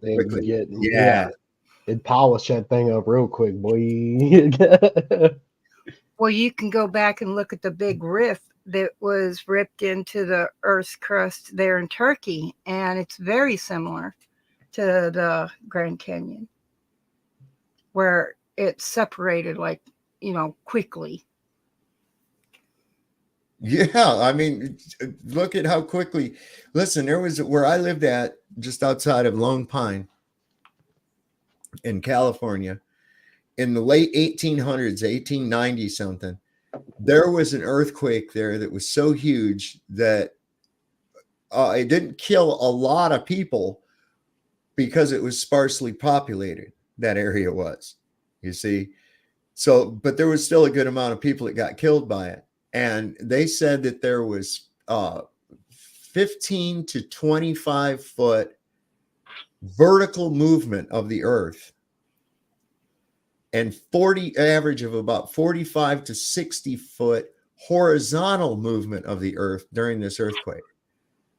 It'd polish that thing up real quick, boy. Well, you can go back and look at the big rift that was ripped into the Earth's crust there in Turkey, and it's very similar to the Grand Canyon, where it's separated, like, you know, quickly. Yeah, I mean, look at how quickly. Listen, there was where I lived at, just outside of Lone Pine in California, in the late 1800s, 1890 something. There was an earthquake there that was so huge that it didn't kill a lot of people because it was sparsely populated. That area was, you see. So, but there was still a good amount of people that got killed by it. And they said that there was 15 to 25 foot vertical movement of the earth and average of about 45 to 60 foot horizontal movement of the earth during this earthquake.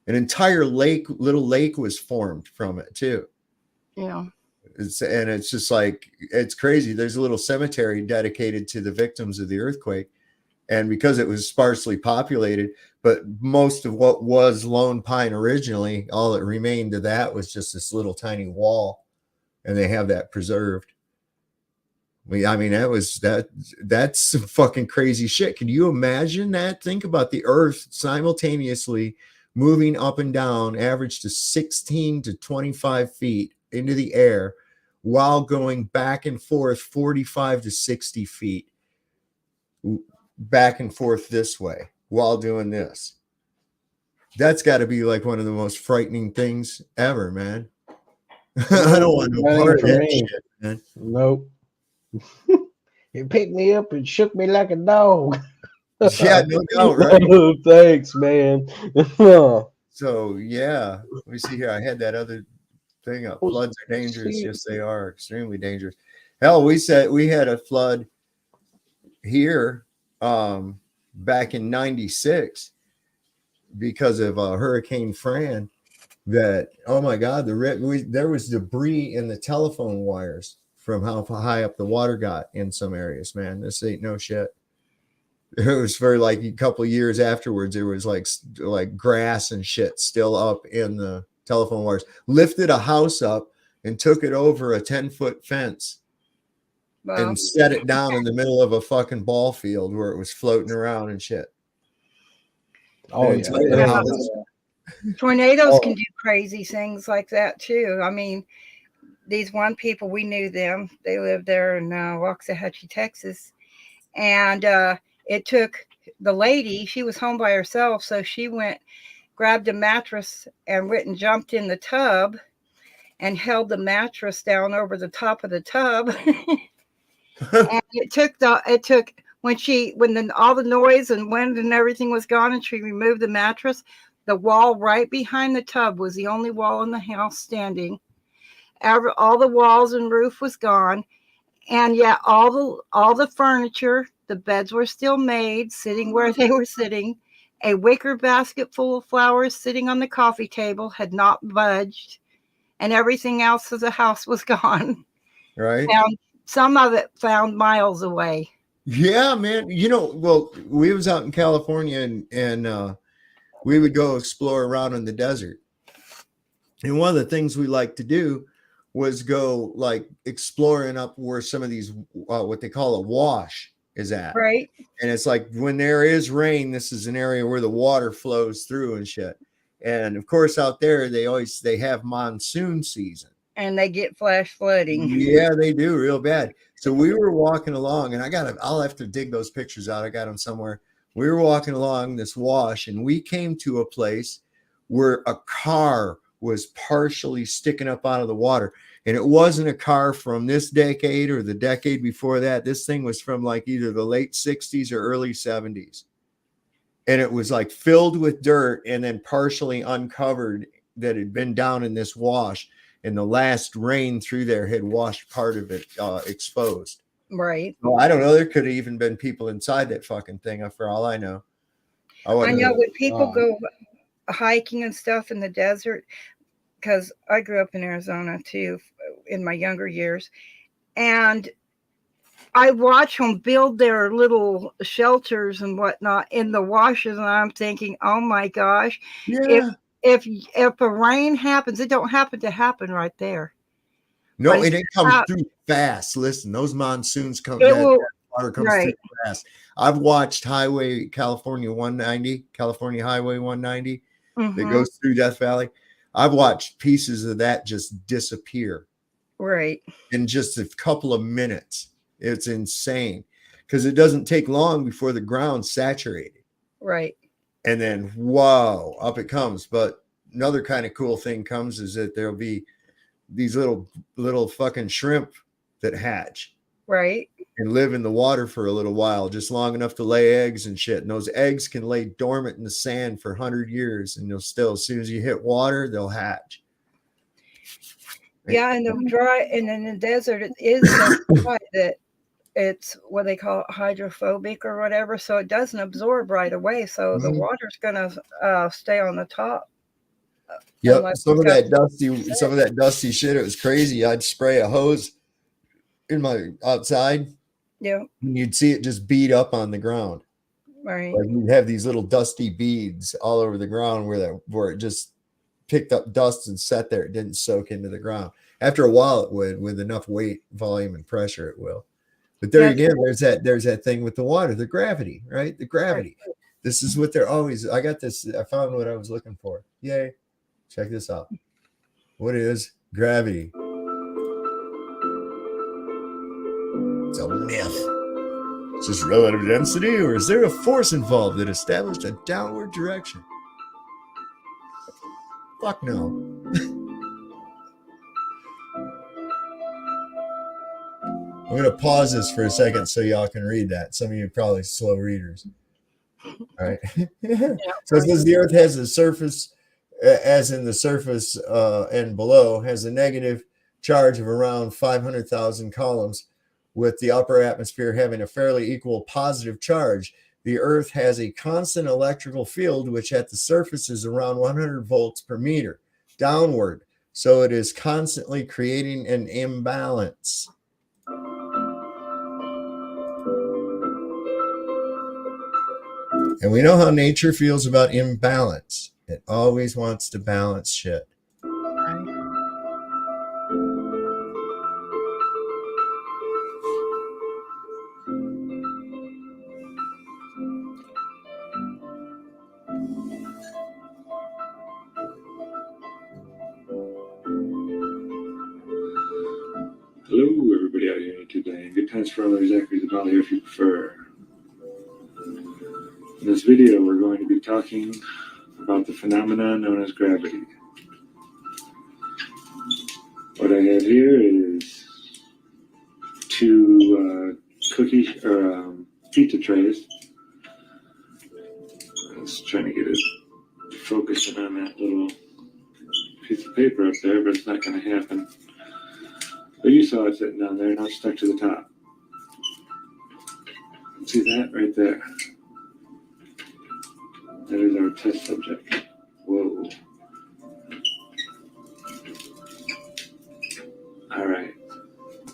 An entire little lake was formed from it too. Yeah. It's just like, it's crazy. There's a little cemetery dedicated to the victims of the earthquake. And because it was sparsely populated, but most of what was Lone Pine originally, all that remained of that was just this little tiny wall. And they have that preserved. I mean, that's some fucking crazy shit. Can you imagine that? Think about the earth simultaneously moving up and down, average to 16 to 25 feet into the air, while going back and forth 45 to 60 feet back and forth this way while doing this. That's got to be like one of the most frightening things ever, man. I don't want no part of that shit, man. Nope. He picked me up and shook me like a dog. Yeah, no doubt, right? Thanks, man. So yeah, let me see here. I had that other thing up. Floods are dangerous. Yes, they are extremely dangerous. Hell, we said we had a flood here back in '96 because of Hurricane Fran. That, oh my God, there was debris in the telephone wires from how high up the water got in some areas. Man, this ain't no shit. It was for like a couple of years afterwards. There was like grass and shit still up in the telephone wires. Lifted a house up and took it over a 10-foot fence. Wow. And set it down in the middle of a fucking ball field where it was floating around and shit. Oh, yeah. Tornadoes can do crazy things like that too. I mean, these one people, we knew them. They lived there in Waxahachie, Texas. And it took the lady, she was home by herself. So she grabbed a mattress and went and jumped in the tub and held the mattress down over the top of the tub. And it took when all the noise and wind and everything was gone and she removed the mattress, the wall right behind the tub was the only wall in the house standing. All the walls and roof was gone. And yet all the furniture, the beds were still made, sitting where they were sitting. A wicker basket full of flowers sitting on the coffee table had not budged. And everything else of the house was gone. Right. Some of it found miles away. Yeah, man. You know, well, we was out in California and we would go explore around in the desert. And one of the things we like to do was go like exploring up where some of these, what they call a wash is at. Right. And it's like when there is rain, this is an area where the water flows through and shit. And of course, out there, they have monsoon season. And they get flash flooding. Yeah, they do real bad. So we were walking along, and I'll have to dig those pictures out. I got them somewhere. We were walking along this wash, and we came to a place where a car was partially sticking up out of the water. And it wasn't a car from this decade or the decade before that. This thing was from like either the late 60s or early 70s. And it was like filled with dirt and then partially uncovered that had been down in this wash. And the last rain through there had washed part of it exposed. Right. Well, I don't know. There could have even been people inside that fucking thing, for all I know. I know when people go hiking and stuff in the desert, because I grew up in Arizona too in my younger years, and I watch them build their little shelters and whatnot in the washes, and I'm thinking, oh my gosh, yeah. If a rain happens, it don't happen right there. No, it comes through fast. Listen, those monsoons come. Water comes through fast. I've watched California Highway 190 that goes through Death Valley. I've watched pieces of that just disappear. Right. In just a couple of minutes. It's insane because it doesn't take long before the ground's saturated. Right. And then, whoa, up it comes. But another kind of cool thing comes is that there'll be these little fucking shrimp that hatch. Right. And live in the water for a little while, just long enough to lay eggs and shit. And those eggs can lay dormant in the sand for 100 years. And as soon as you hit water, they'll hatch. Yeah, and in the desert, it is so dry that it's what they call hydrophobic or whatever, so it doesn't absorb right away. So the water's gonna stay on the top. Yep, some of that dusty shit. It was crazy. I'd spray a hose in my outside. Yeah, and you'd see it just bead up on the ground. Right. Like you'd have these little dusty beads all over the ground where it just picked up dust and sat there. It didn't soak into the ground. After a while, it would, with enough weight, volume, and pressure, it will. But there again, there's that thing with the water, the gravity, right? The gravity. Right. This is what they're always. I got this. I found what I was looking for. Yay! Check this out. What is gravity? It's a myth. Is this relative density, or is there a force involved that established a downward direction? Fuck no. I'm going to pause this for a second so y'all can read that. Some of you are probably slow readers. All right. So it says the Earth has a surface, as in the surface and below, has a negative charge of around 500,000 coulombs, with the upper atmosphere having a fairly equal positive charge. The Earth has a constant electrical field, which at the surface is around 100 volts per meter downward. So it is constantly creating an imbalance. And we know how nature feels about imbalance. It always wants to balance shit. Hello, everybody out here in YouTube land. Good times for others, Zachary's about here if you prefer. In this video, we're going to be talking about the phenomenon known as gravity. What I have here is two pizza trays. I was trying to get it focusing on that little piece of paper up there, but it's not going to happen. But you saw it sitting down there, now it's stuck to the top. See that right there? That is our test subject. Whoa. All right.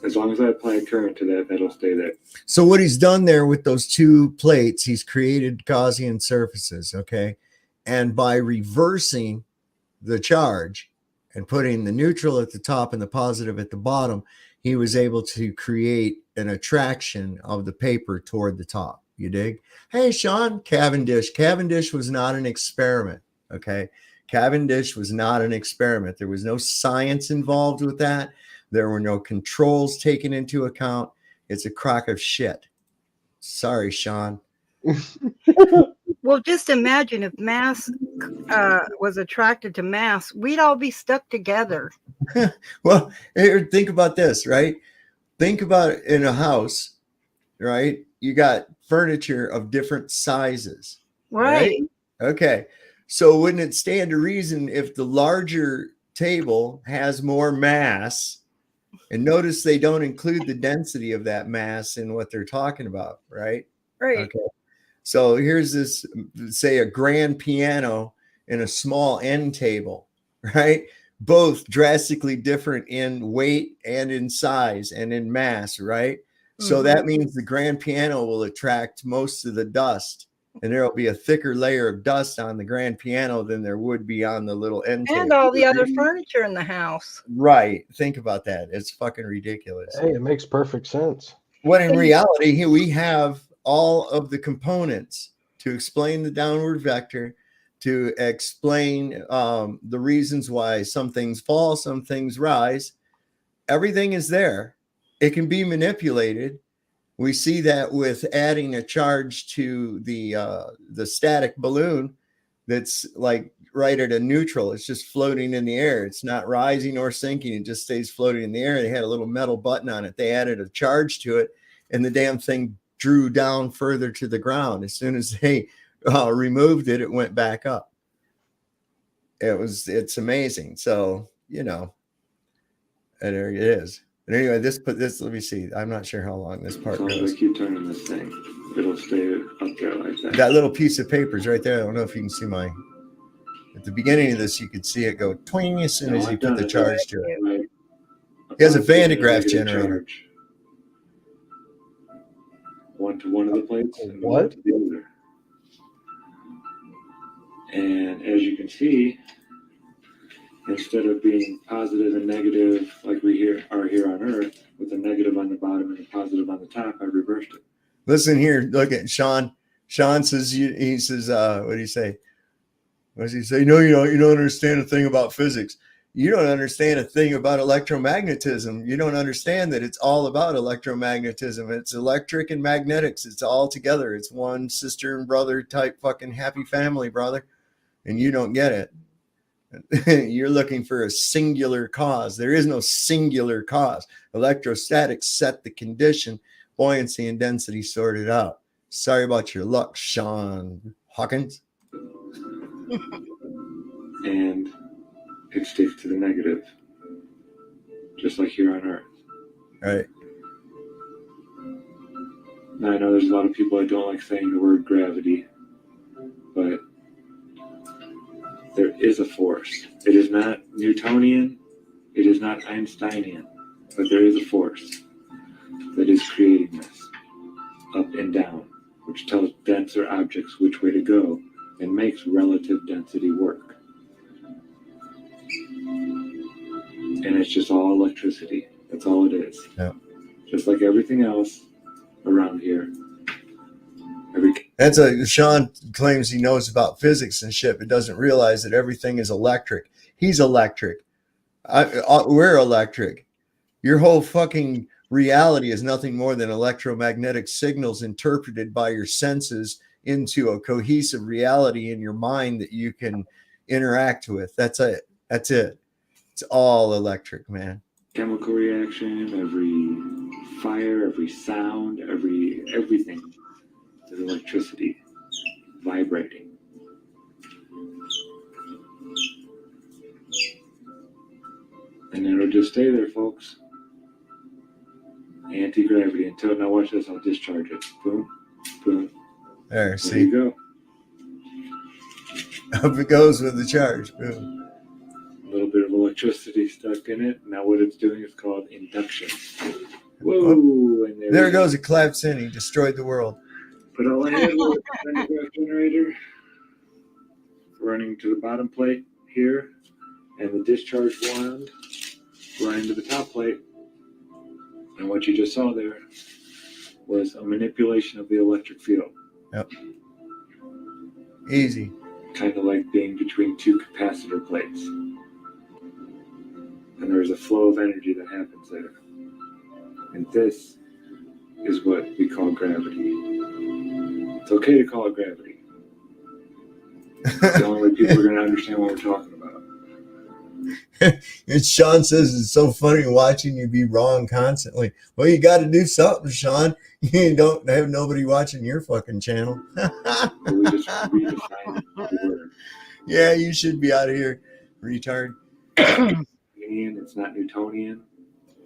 As long as I apply a current to that, that'll stay there. So what he's done there with those two plates, he's created Gaussian surfaces, okay? And by reversing the charge and putting the neutral at the top and the positive at the bottom, he was able to create an attraction of the paper toward the top. You dig? Hey, Sean, Cavendish. Cavendish was not an experiment, okay? Cavendish was not an experiment. There was no science involved with that. There were no controls taken into account. It's a crock of shit. Sorry, Sean. Well, just imagine if mass was attracted to mass, we'd all be stuck together. Well, here, think about this, right? Think about it in a house, right? You got furniture of different sizes, right? Okay. So wouldn't it stand to reason if the larger table has more mass, and notice they don't include the density of that mass in what they're talking about, right? Right. Okay. So here's this, say, a grand piano and a small end table, right? Both drastically different in weight and in size and in mass, right? So that means the grand piano will attract most of the dust, and there will be a thicker layer of dust on the grand piano than there would be on the little end table. And all the other furniture in the house. Right. Think about that. It's fucking ridiculous. Hey, it makes perfect sense. When in reality, here we have all of the components to explain the downward vector, to explain the reasons why some things fall, some things rise. Everything is there. It can be manipulated. We see that with adding a charge to the static balloon that's like right at a neutral. It's just floating in the air. It's not rising or sinking. It just stays floating in the air. They had a little metal button on it. They added a charge to it, and the damn thing drew down further to the ground. As soon as they removed it, it went back up. It's amazing. So, you know, and there it is. But anyway, this, let me see. I'm not sure how long this part goes. As long as I keep turning this thing, it'll stay up there like that. That little piece of paper is right there. I don't know if you can see at the beginning of this, you could see it go twing as soon as you put the charge to it. He has a Van de Graaff generator. One to one of the plates and What? one to the other. And as you can see, instead of being positive and negative like we are here on Earth, with a negative on the bottom and a positive on the top, I reversed it. Listen here, look at Sean. Sean says, he says, what do you say? What does he say? No, you don't understand a thing about physics. You don't understand a thing about electromagnetism. You don't understand that it's all about electromagnetism. It's electric and magnetics. It's all together. It's one sister and brother type fucking happy family, brother. And you don't get it. You're looking for a singular cause. There is no singular cause. Electrostatics set the condition, buoyancy and density sorted out. Sorry about your luck, Sean Hawkins. And it sticks to the negative, just like here on Earth. Right. Now, I know there's a lot of people that don't like saying the word gravity, but there is a force. It is not Newtonian, it is not Einsteinian, but there is a force that is creating this up and down, which tells denser objects which way to go and makes relative density work. And it's just all electricity. That's all it is. Yeah. Just like everything else around here. Sean claims he knows about physics and shit, but doesn't realize that everything is electric. He's electric. We're electric. Your whole fucking reality is nothing more than electromagnetic signals interpreted by your senses into a cohesive reality in your mind that you can interact with. That's it. It's all electric, man. Chemical reaction, every fire, every sound, everything is electricity vibrating. And it'll just stay there, folks. Anti-gravity until, now watch this, I'll discharge it. Boom, boom. There, see? There you go. Up it goes with the charge. Boom. A little bit of electricity stuck in it. Now what it's doing is called induction. Whoa! And there goes. It collapsed in. He destroyed the world. But all I had was a Van de Graaff generator running to the bottom plate here, and the discharge wand running to the top plate. And what you just saw there was a manipulation of the electric field. Yep. Easy. kind of like being between two capacitor plates. And there's a flow of energy that happens there. And this is what we call gravity. It's okay to call it gravity. It's the only way people are going to understand what we're talking about. And Sean says it's so funny watching you be wrong constantly. Well, you got to do something, Sean. You don't have nobody watching your fucking channel. We just redefine the word. Yeah, you should be out of here, retard. It's not Newtonian.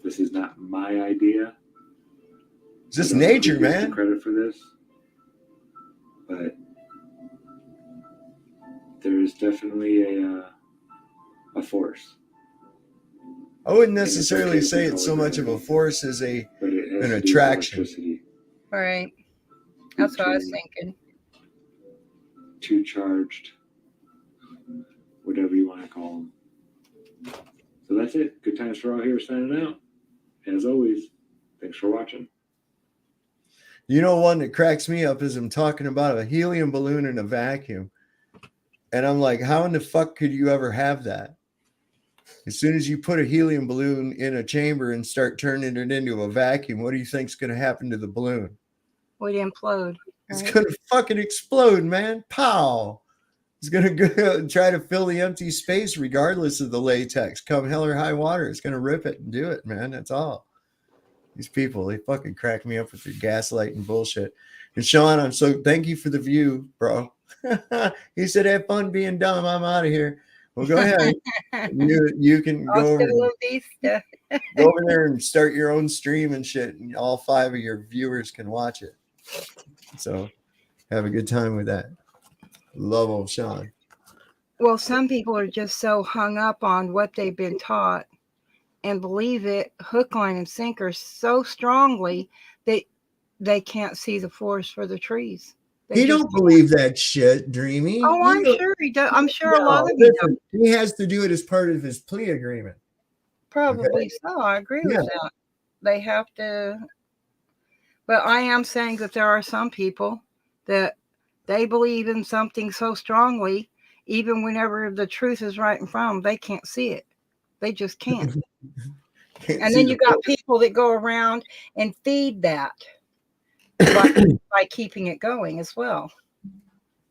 This is not my idea. It's just nature, man. Credit for this, but there is definitely a force. I wouldn't necessarily say it's so much of a force as an attraction. Right. That's what I was thinking. Two charged, whatever you want to call them. So that's it. Good Times for All here signing out. As always, thanks for watching. You know, one that cracks me up is I'm talking about a helium balloon in a vacuum. And I'm like, how in the fuck could you ever have that? As soon as you put a helium balloon in a chamber and start turning it into a vacuum, what do you think's going to happen to the balloon? Would implode. Right? It's going to fucking explode, man. Pow. It's going to go try to fill the empty space regardless of the latex. Come hell or high water, it's going to rip it and do it, man. That's all. These people, they fucking crack me up with their gaslighting bullshit. And Sean, thank you for the view, bro. He said, have fun being dumb. I'm out of here. Well, go ahead. You can go over there and start your own stream and shit. And all 5 of your viewers can watch it. So have a good time with that. Love old Sean. Well, some people are just so hung up on what they've been taught and believe it hook, line, and sinker so strongly that they can't see the forest for the trees. He don't believe that shit, Dreamy. Oh, I'm sure he does. I'm sure a lot of you don't. He has to do it as part of his plea agreement. Probably so. I agree with that. They have to. But I am saying that there are some people that they believe in something so strongly, even whenever the truth is right in front of them, they can't see it. They just can't. And then you got people that go around and feed that by keeping it going as well.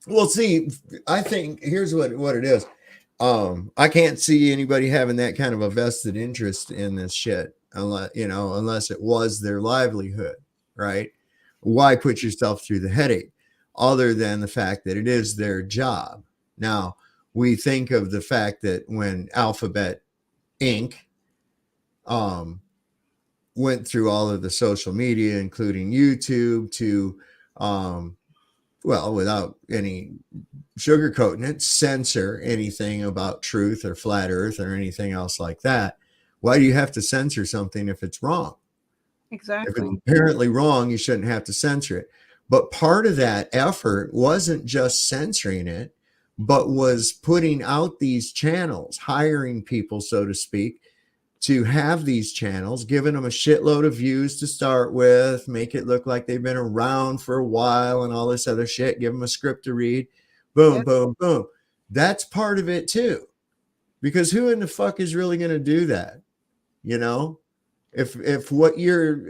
Well, see, I think here's what it is. I can't see anybody having that kind of a vested interest in this shit unless it was their livelihood, right? Why put yourself through the headache other than the fact that it is their job? Now, we think of the fact that when Alphabet Inc. Went through all of the social media, including YouTube, to without any sugarcoating it, censor anything about truth or flat earth or anything else like that. Why do you have to censor something if it's wrong? Exactly. If it's apparently wrong, you shouldn't have to censor it. But part of that effort wasn't just censoring it, but was putting out these channels, hiring people, so to speak, to have these channels, giving them a shitload of views to start with, make it look like they've been around for a while and all this other shit, give them a script to read, boom, boom, boom. That's part of it too. Because who in the fuck is really going to do that? You know, if what you're,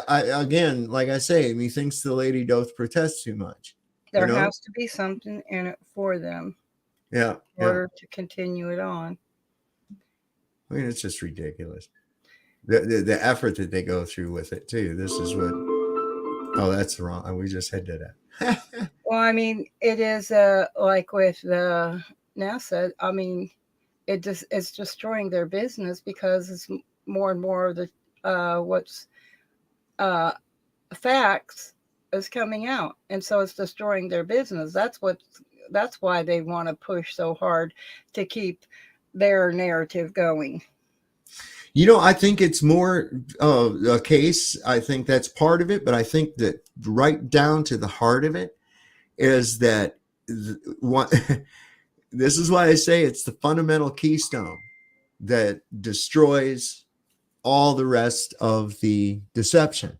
again, like I say, methinks the lady doth protest too much. There has to be something in it for them. Yeah. In order to continue it on. I mean, it's just ridiculous. The effort that they go through with it too. This is what. Oh, that's wrong. We just had that. Well, I mean, it is like with the NASA. I mean, it's destroying their business because it's more and more of the facts is coming out, and so it's destroying their business. That's why they want to push so hard to keep their narrative going. You know, I think it's more a case. I think that's part of it, but I think that right down to the heart of it is that this is why I say it's the fundamental keystone that destroys all the rest of the deception.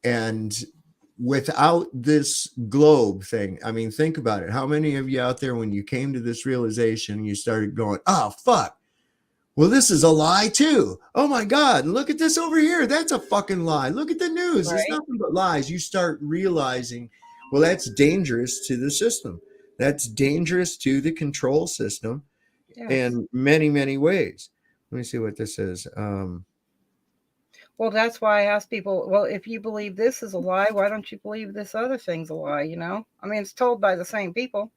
And without this globe thing, I mean, think about it. How many of you out there, when you came to this realization, you started going, oh, fuck. Well, this is a lie too. Oh my God, look at this over here. That's a fucking lie. Look at the news. There's nothing but lies. You start realizing, well, that's dangerous to the system. That's dangerous to the control system in many, many ways. Let me see what this is. Well, that's why I ask people, well, if you believe this is a lie, why don't you believe this other thing's a lie, you know? I mean, it's told by the same people.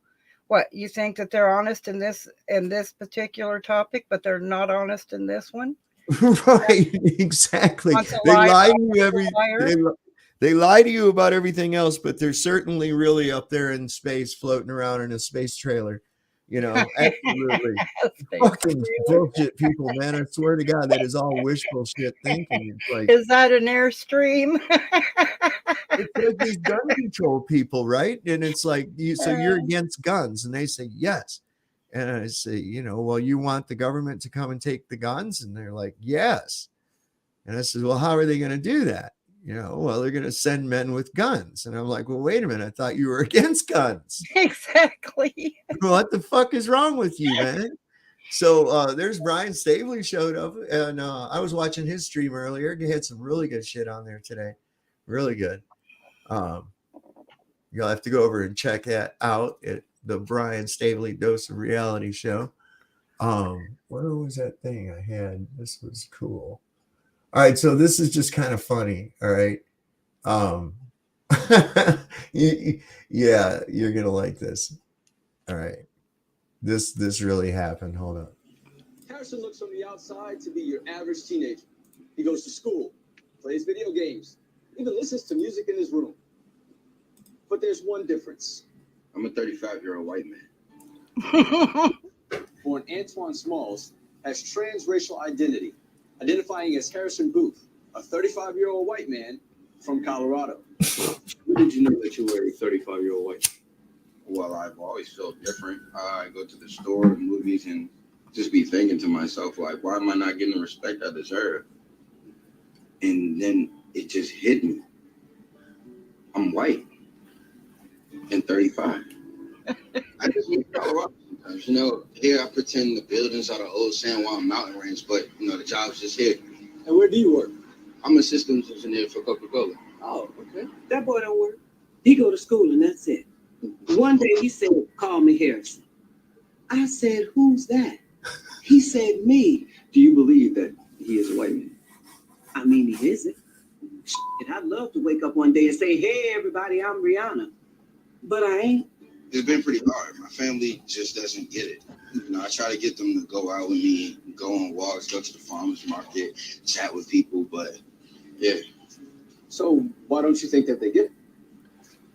What, you think that they're honest in this particular topic, but they're not honest in this one? Right, exactly. They lie to you they lie to you about everything else, but they're certainly really up there in space, floating around in a space trailer. You know, absolutely. Fucking bullshit people, man. I swear to God, that is all wishful shit thinking. It's like, is that an Airstream? It's like these gun control people, right? And it's like, so you're against guns, and they say yes. And I say, you know, well, you want the government to come and take the guns? And they're like, yes. And I said, well, how are they going to do that? You know, well, they're going to send men with guns. And I'm like, well, wait a minute. I thought you were against guns. Exactly. What the fuck is wrong with you, man? So there's Brian Staveley showed up, and I was watching his stream earlier. He had some really good shit on there today. Really good. You'll have to go over and check that out at the Brian Staveley Dose of Reality show. Where was that thing I had? This was cool. All right, so this is just kind of funny. All right. Yeah, you're gonna like this. All right. This really happened. Hold on. Harrison looks from the outside to be your average teenager. He goes to school, plays video games, even listens to music in his room. But there's one difference. I'm a 35-year-old white man. Born Antoine Smalls has transracial identity, identifying as Harrison Booth, a 35-year-old white man from Colorado. When did you know that you were a 35-year-old white man? Well, I've always felt different. I go to the store and movies and just be thinking to myself, like, why am I not getting the respect I deserve? And then it just hit me. I'm white and 35. I just move to Colorado sometimes. You know, here I pretend the buildings are the old San Juan mountain range, but, you know, the job's just here. And where do you work? I'm a systems engineer for Coca-Cola. Oh, okay. That boy don't work. He go to school and that's it. One day he said, call me Harrison. I said, who's that? He said, me. Do you believe that he is a white man? I mean, he isn't. Shit, I'd love to wake up one day and say, hey, everybody, I'm Rihanna. But I ain't. It's been pretty hard. My family just doesn't get it. You know, I try to get them to go out with me, go on walks, go to the farmer's market, chat with people, but yeah. So why don't you think that they get it?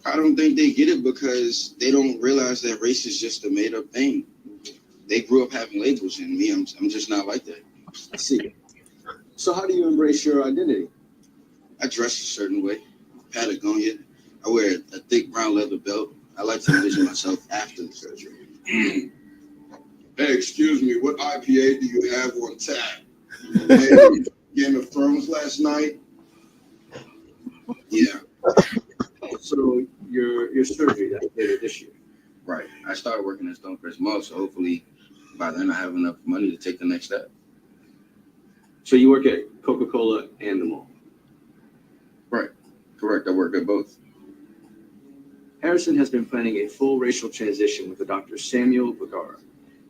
I don't think they get it because they don't realize that race is just a made-up thing. They grew up having labels, and me, I'm just not like that. I see. So how do you embrace your identity? I dress a certain way. Patagonia. I wear a thick brown leather belt. I like to envision myself after the surgery. Hey, excuse me, what IPA do you have on tap? Hey, Game of Thrones last night? Yeah. So your surgery that's later this year. Right. I started working at Stonecrest Mall, so hopefully by then I have enough money to take the next step. So you work at Coca-Cola and the mall? Right. Correct. I work at both. Harrison has been planning a full racial transition with the Dr. Samuel Vergara,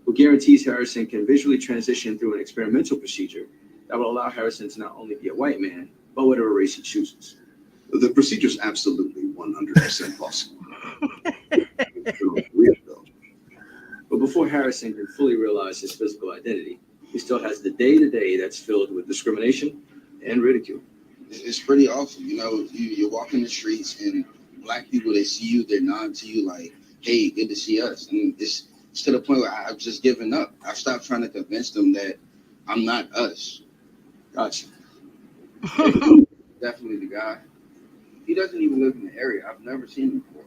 who guarantees Harrison can visually transition through an experimental procedure that will allow Harrison to not only be a white man, but whatever race he chooses. The procedure is absolutely 100% possible. But before Harrison can fully realize his physical identity, he still has the day-to-day that's filled with discrimination and ridicule. It's pretty awful. You know, you walk in the streets and Black people, they see you, they nod to you like, hey, good to see us. And it's to the point where I've just given up. I've stopped trying to convince them that I'm not us. Gotcha. Definitely the guy. He doesn't even live in the area. I've never seen him before.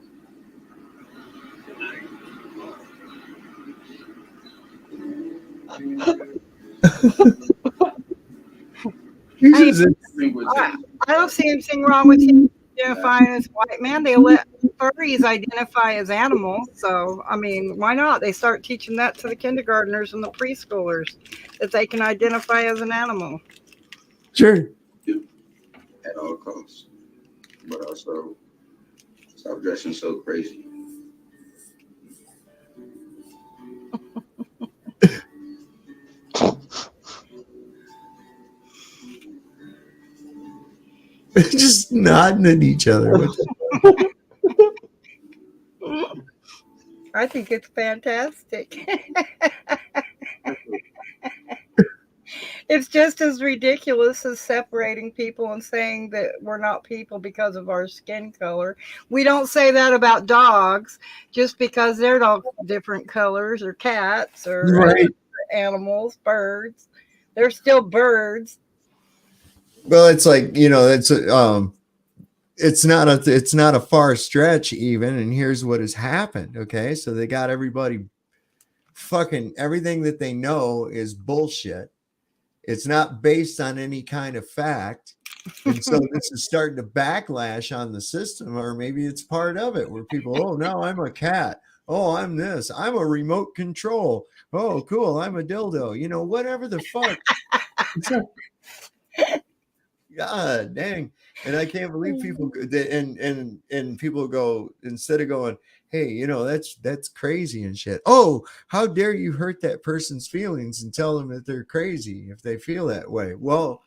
I don't see anything wrong with him identifying as white man. They let furries identify as animals. So, I mean, why not? They start teaching that to the kindergartners and the preschoolers, that they can identify as an animal. Sure. At all costs. But also, stop dressing so crazy. Just nodding at each other. I think it's fantastic. It's just as ridiculous as separating people and saying that we're not people because of our skin color. We don't say that about dogs just because they're all different colors, or cats, or right. animals, birds. They're still birds. Well, it's like, you know, it's not a far stretch even, and here's what has happened. Okay, so they got everybody fucking, everything that they know is bullshit. It's not based on any kind of fact. And so this is starting to backlash on the system, or maybe it's part of it where people, oh, no, I'm a cat. Oh, I'm this. I'm a remote control. Oh, cool. I'm a dildo. You know, whatever the fuck. God dang. And I can't believe people and people go, instead of going, hey, you know, that's crazy and shit. Oh, how dare you hurt that person's feelings and tell them that they're crazy if they feel that way? Well,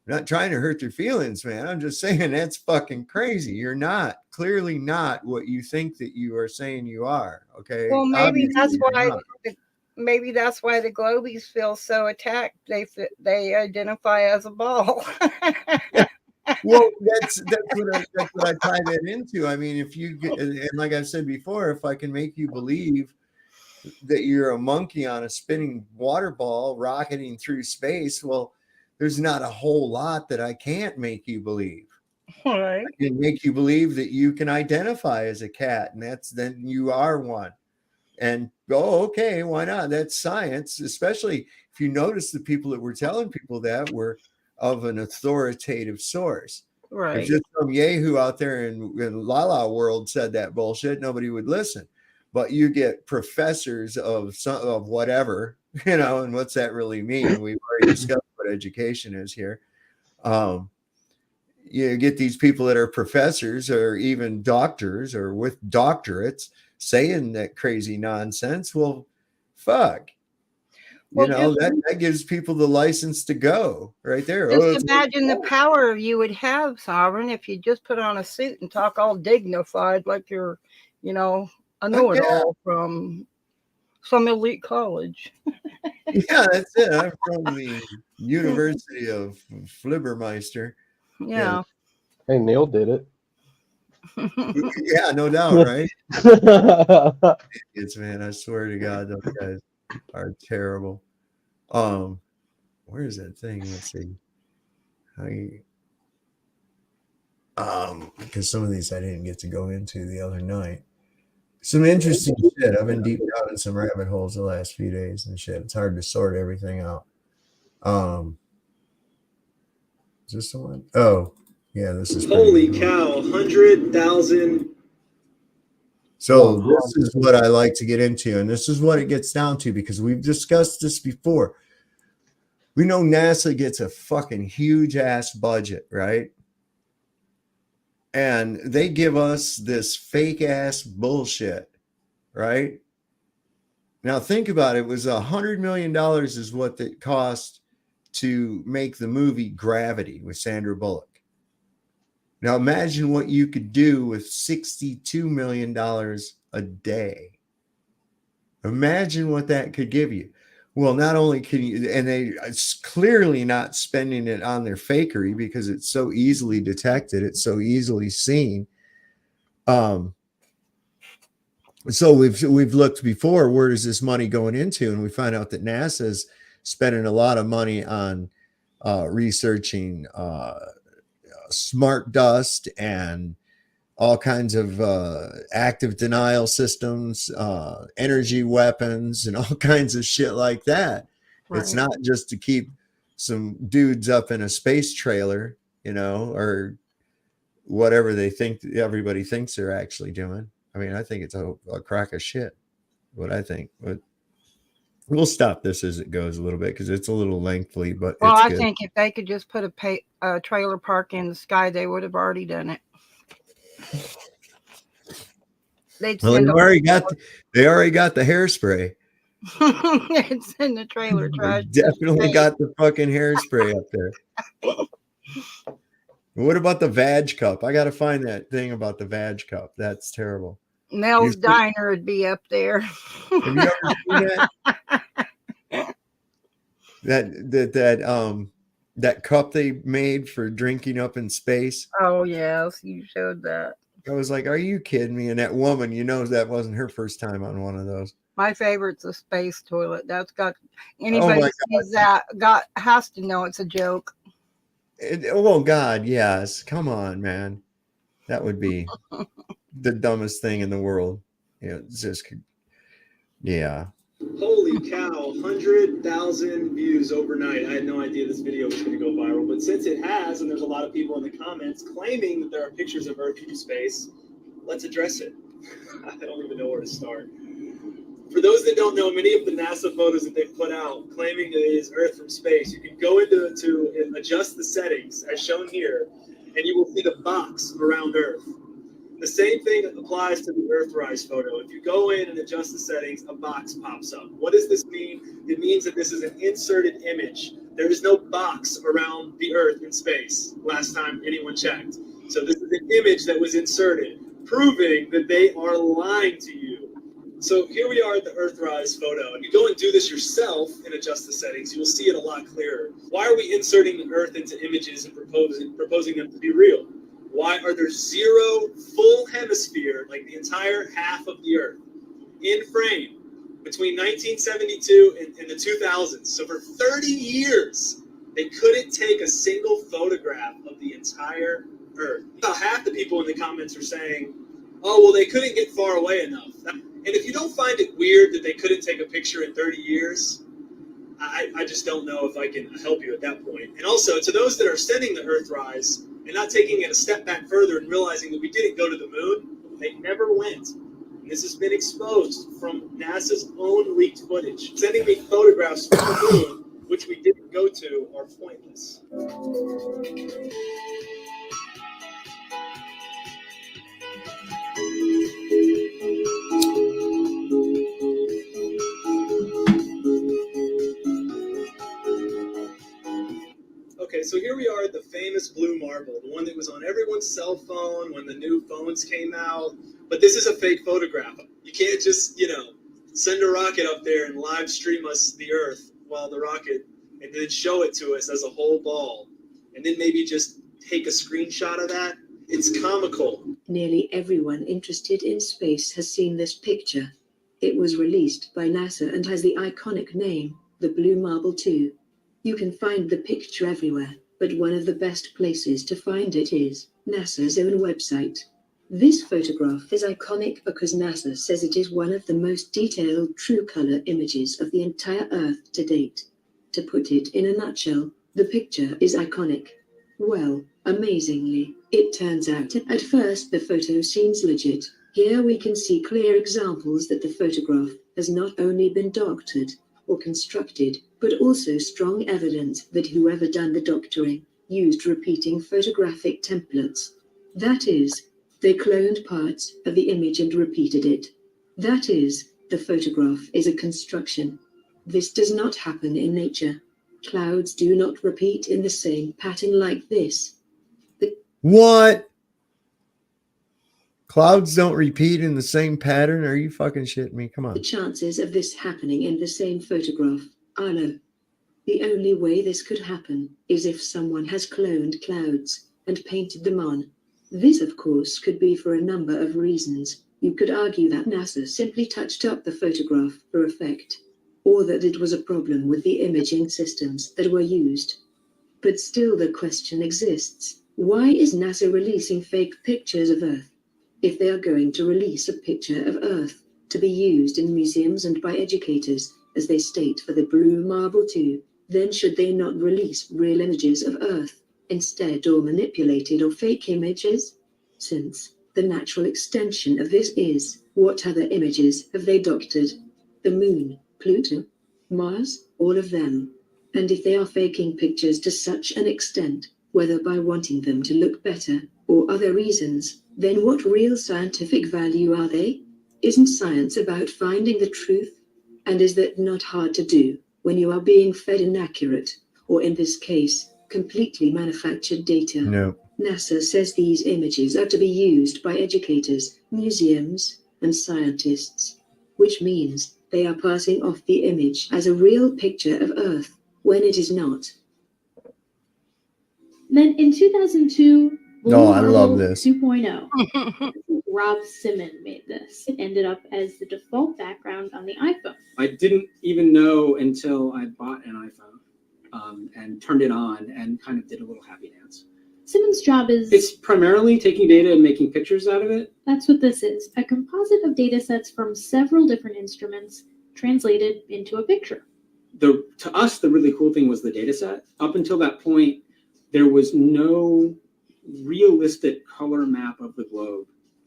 I'm not trying to hurt their feelings, man. I'm just saying that's fucking crazy. You're clearly not what you think that you are saying you are. Okay. Well, maybe Obviously, that's why the Globies feel so attacked. They identify as a ball. Well, that's what I tie that into. I mean, if you get, and like I've said before, if I can make you believe that you're a monkey on a spinning water ball rocketing through space, well, there's not a whole lot that I can't make you believe. All right. I can make you believe that you can identify as a cat, and then you are one. And okay, why not? That's science, especially if you notice the people that were telling people that were of an authoritative source. Right. If just some yahoo out there in La La world said that bullshit, nobody would listen. But you get professors of whatever, you know, and what's that really mean? We've already discussed what education is here. You get these people that are professors or even doctors or with doctorates saying that crazy nonsense. Well, fuck. You know, that gives people the license to go right there. Just imagine the power you would have, Sovereign, if you just put on a suit and talk all dignified like you're, you know, a know-it-all from some elite college. Yeah, that's it. I'm from the University of Flibbermeister. Yeah. Hey, Neil did it. Yeah, no doubt, right? It's, man, I swear to God, those guys are terrible. Where is that thing? Let's see. Because some of these I didn't get to go into the other night. Some interesting shit. I've been deep down in some rabbit holes the last few days and shit. It's hard to sort everything out. Is this the one? Oh, yeah, this is holy cow, 100,000. So this is what I like to get into, and this is what it gets down to, because we've discussed this before. We know NASA gets a fucking huge ass budget, right? And they give us this fake ass bullshit, right? Now think about it. It was $100 million is what it cost to make the movie Gravity with Sandra Bullock. Now imagine what you could do with $62 million a day. Imagine what that could give you. Well, not only can you, and it's clearly not spending it on their fakery because it's so easily detected, it's so easily seen. So we've looked before, where is this money going into? And we find out that NASA is spending a lot of money on researching smart dust and all kinds of active denial systems, energy weapons, and all kinds of shit like that. Right. It's not just to keep some dudes up in a space trailer, you know, or whatever they think everybody thinks they're actually doing. I mean, I think it's a crock of shit, what I think. But we'll stop this as it goes a little bit because it's a little lengthy, but Well, it's I good. think if they could just put a trailer park in the sky, they would have already done it. They'd Well, send they already got the hairspray. They'd send the trailer trash. Definitely got the fucking hairspray up there. What about the Vag cup? I got to find that thing about the Vag cup. That's terrible. Mel's Diner would be up there. Have you ever seen that? That cup they made for drinking up in space? Oh yes, you showed that. I was like, are you kidding me? And that woman, that wasn't her first time on one of those. My favorite's a space toilet. That's got anybody sees that has to know it's a joke. Oh God, yes. Come on, man. That would be the dumbest thing in the world. It's just, yeah. Holy cow, 100,000 views overnight. I had no idea this video was going to go viral, but since it has, and there's a lot of people in the comments claiming that there are pictures of Earth from space, let's address it. I don't even know where to start. For those that don't know, many of the NASA photos that they've put out claiming that it is Earth from space, you can go into to adjust the settings as shown here, and you will see the box around Earth. The same thing applies to the Earthrise photo. If you go in and adjust the settings, a box pops up. What does this mean? It means that this is an inserted image. There is no box around the Earth in space, last time anyone checked. So this is an image that was inserted, proving that they are lying to you. So here we are at the Earthrise photo. If you go and do this yourself and adjust the settings, you will see it a lot clearer. Why are we inserting the Earth into images and proposing them to be real? Why are there 0 full hemisphere, like the entire half of the Earth, in frame between 1972 and the 2000s? So for 30 years, they couldn't take a single photograph of the entire Earth. About half the people in the comments are saying, oh, well, they couldn't get far away enough. And if you don't find it weird that they couldn't take a picture in 30 years, I just don't know if I can help you at that point. And also, to those that are sending the Earthrise and not taking it a step back further and realizing that we didn't go to the moon, they never went. And this has been exposed from NASA's own leaked footage. Sending me photographs from the moon, which we didn't go to, are pointless. Okay, so here we are at the famous blue marble, the one that was on everyone's cell phone when the new phones came out. But this is a fake photograph. You can't just, send a rocket up there and live stream us the Earth while the rocket, and then show it to us as a whole ball, and then maybe just take a screenshot of that. It's comical. Nearly everyone interested in space has seen this picture. It was released by NASA and has the iconic name, the Blue Marble 2. You can find the picture everywhere, but one of the best places to find it is NASA's own website. This photograph is iconic because NASA says it is one of the most detailed true color images of the entire Earth to date. To put it in a nutshell, the picture is iconic. Well, amazingly, it turns out at first the photo seems legit. Here we can see clear examples that the photograph has not only been doctored or constructed, but also strong evidence that whoever done the doctoring used repeating photographic templates. That is, they cloned parts of the image and repeated it. That is, the photograph is a construction. This does not happen in nature. Clouds do not repeat in the same pattern like this. What? Clouds don't repeat in the same pattern? Are you fucking shitting me? Come on. The chances of this happening in the same photograph are low. The only way this could happen is if someone has cloned clouds and painted them on. This, of course, could be for a number of reasons. You could argue that NASA simply touched up the photograph for effect, or that it was a problem with the imaging systems that were used. But still the question exists. Why is NASA releasing fake pictures of Earth? If they are going to release a picture of Earth to be used in museums and by educators, as they state for the Blue Marble 2, then should they not release real images of Earth? instead, or manipulated or fake images? Since the natural extension of this is, what other images have they doctored? The moon, Pluto, Mars, all of them. And if they are faking pictures to such an extent, whether by wanting them to look better or other reasons, then what real scientific value are they? Isn't science about finding the truth? And is that not hard to do when you are being fed inaccurate, or in this case, completely manufactured data? No. NASA says these images are to be used by educators, museums, and scientists, which means they are passing off the image as a real picture of Earth when it is not. Then in 2002, No, I love Marble this. 2.0. Rob Simon made this. It ended up as the default background on the iPhone. I didn't even know until I bought an iPhone and turned it on and kind of did a little happy dance. Simon's job is... It's primarily taking data and making pictures out of it. That's what this is. A composite of data sets from several different instruments translated into a picture. To us, the really cool thing was the data set. Up until that point, there was no realistic color map of the globe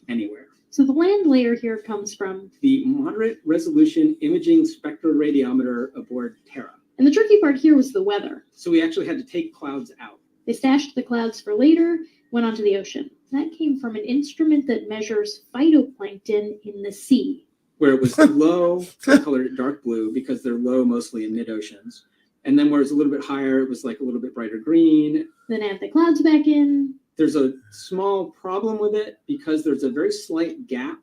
anywhere. So the land layer here comes from the moderate resolution imaging spectroradiometer aboard Terra. And the tricky part here was the weather. So we actually had to take clouds out. They stashed the clouds for later, went onto the ocean. That came from an instrument that measures phytoplankton in the sea. Where it was low, I colored it dark blue because they're low mostly in mid-oceans. And then where it's a little bit higher, it was like a little bit brighter green. Then add the clouds back in. There's a small problem with it because there's a very slight gap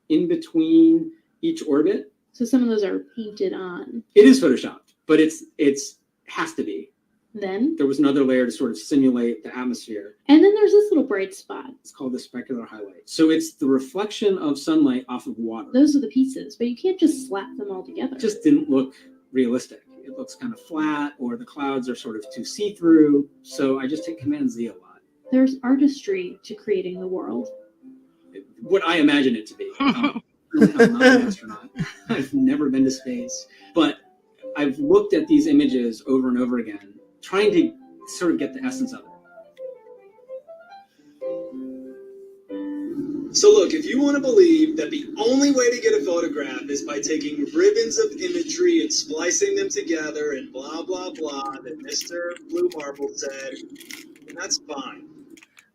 in between each orbit. So some of those are painted on. It is photoshopped, but it's has to be. Then there was another layer to sort of simulate the atmosphere. And then there's this little bright spot. It's called the specular highlight. So it's the reflection of sunlight off of water. Those are the pieces, but you can't just slap them all together. It just didn't look realistic. It looks kind of flat, or the clouds are sort of too see-through. So I just hit Command Z a lot. There's artistry to creating the world. What I imagine it to be. I'm not an astronaut. I've never been to space. But I've looked at these images over and over again, trying to sort of get the essence of it. So look, if you want to believe that the only way to get a photograph is by taking ribbons of imagery and splicing them together and blah, blah, blah, that Mr. Blue Marble said, then that's fine.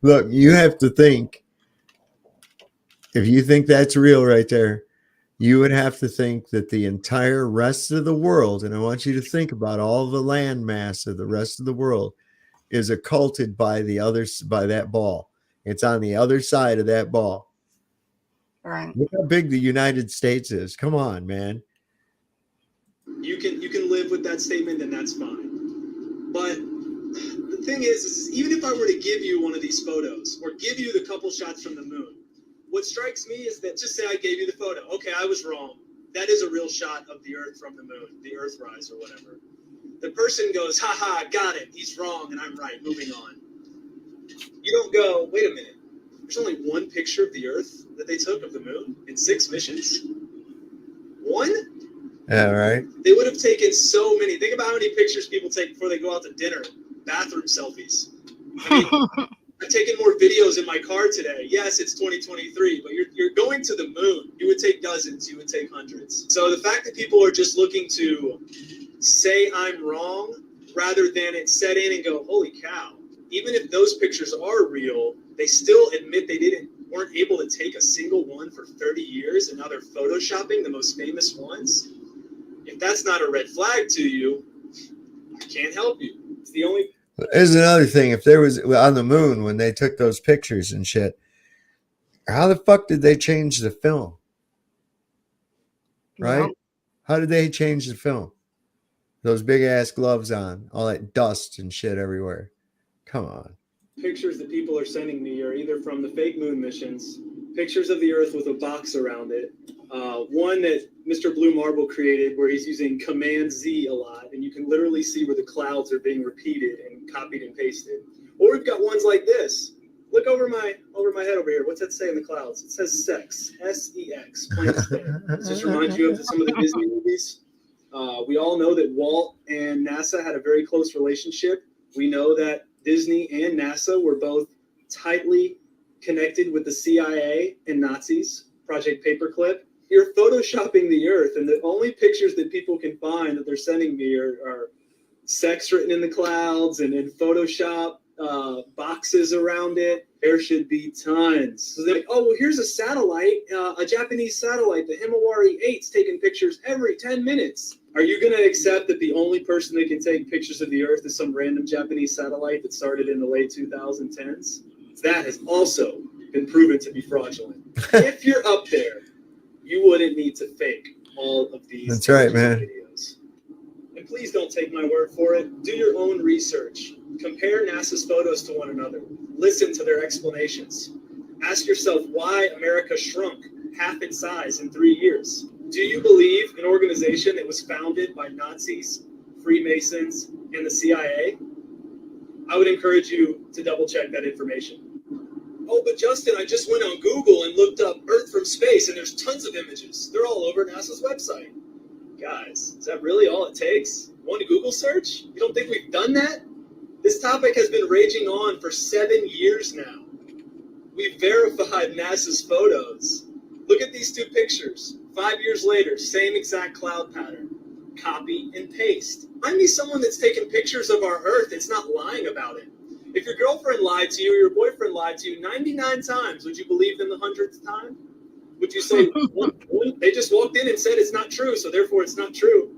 Look, you have to think, if you think that's real right there, you would have to think that the entire rest of the world, and I want you to think about all the land mass of the rest of the world, is occulted by that ball. It's on the other side of that ball. Right. Look how big the United States is. Come on, man. You can live with that statement, and that's fine. But the thing is even if I were to give you one of these photos or give you the couple shots from the moon, what strikes me is that, just say I gave you the photo. Okay, I was wrong. That is a real shot of the Earth from the moon, the Earthrise or whatever. The person goes, haha, got it. He's wrong and I'm right. Moving on. You don't go, wait a minute. There's only one picture of the Earth that they took of the moon in 6 missions. One? Yeah, right. They would have taken so many. Think about how many pictures people take before they go out to dinner. Bathroom selfies. I mean, I've taken more videos in my car today. Yes, it's 2023, but you're going to the moon. You would take dozens. You would take hundreds. So the fact that people are just looking to say I'm wrong rather than it set in and go, holy cow. Even if those pictures are real, they still admit they weren't able to take a single one for 30 years, and now they're photoshopping the most famous ones. If that's not a red flag to you, I can't help you. It's the only... There's another thing. If there was on the moon when they took those pictures and shit, how the fuck did they change the film? Right? No. How did they change the film? Those big ass gloves on, all that dust and shit everywhere. Come on. Pictures that people are sending me are either from the fake moon missions, pictures of the Earth with a box around it, one that Mr. Blue Marble created where he's using Command Z a lot, and you can literally see where the clouds are being repeated and copied and pasted. Or we've got ones like this. Look over my head over here. What's that say in the clouds? It says sex, S-E-X. Plain as day. Does this remind you of some of the Disney movies? We all know that Walt and NASA had a very close relationship. We know that Disney and NASA were both tightly connected with the CIA and Nazis, Project Paperclip. You're photoshopping the Earth, and the only pictures that people can find that they're sending me are sex written in the clouds and Photoshop boxes around it. There should be tons. So they're like, oh, well, here's a satellite, a Japanese satellite, the Himawari 8's taking pictures every 10 minutes. Are you going to accept that the only person that can take pictures of the Earth is some random Japanese satellite that started in the late 2010s? That has also been proven to be fraudulent. If you're up there, you wouldn't need to fake all of these. That's right, man. Videos. And please don't take my word for it. Do your own research. Compare NASA's photos to one another. Listen to their explanations. Ask yourself why America shrunk half its size in 3 years. Do you believe an organization that was founded by Nazis, Freemasons, and the CIA? I would encourage you to double check that information. Oh, but Justin, I just went on Google and looked up Earth from space, and there's tons of images. They're all over NASA's website. Guys, is that really all it takes? One Google search? You don't think we've done that? This topic has been raging on for 7 years now. We've verified NASA's photos. Look at these two pictures. 5 years later, same exact cloud pattern. Copy and paste. Find me someone that's taken pictures of our Earth that's not lying about it. If your girlfriend lied to you or your boyfriend lied to you 99 times, would you believe them the 100th time? Would you say, well, they just walked in and said it's not true, so therefore it's not true?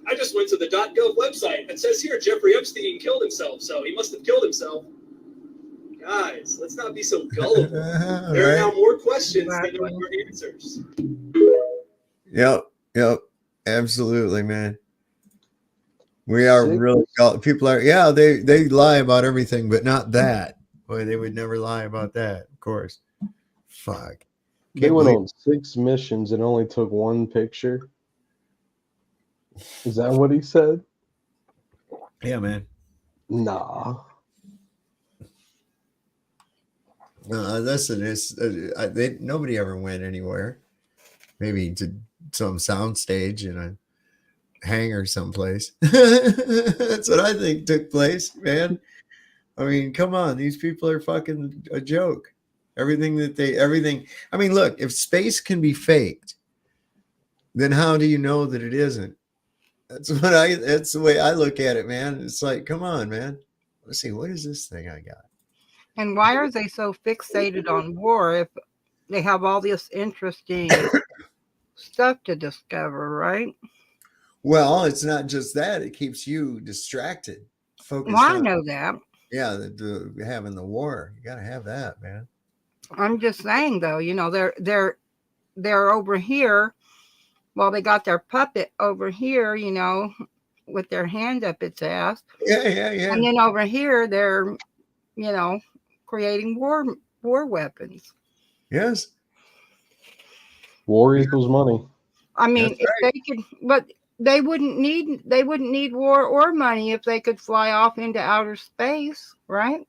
I just went to the .gov website. It says here Jeffrey Epstein killed himself, so he must have killed himself. Guys, let's not be so gullible. There are now more questions than there are answers. Yep, absolutely, man. We are really people are they lie about everything, but not that. Boy, they would never lie about that, of course. Fuck. They went on 6 missions and only took 1 picture. Is that what he said? Yeah, man. Nah. Listen, it's nobody ever went anywhere. Maybe to some soundstage in a hangar someplace. That's what I think took place, man. I mean, come on, these people are fucking a joke. Everything. I mean, look, if space can be faked, then how do you know that it isn't? That's the way I look at it, man. It's like, come on, man. Let's see, what is this thing I got? And why are they so fixated on war if they have all this interesting stuff to discover, right? Well, it's not just that. It keeps you distracted. Focused I know that. Yeah, having the war. You got to have that, man. I'm just saying, though, you know, they're over here. Well, they got their puppet over here, you know, with their hand up its ass. Yeah. And then over here, they're, you know, creating war weapons. Yes. War equals money. I mean, if they could, but they wouldn't need war or money if they could fly off into outer space, right?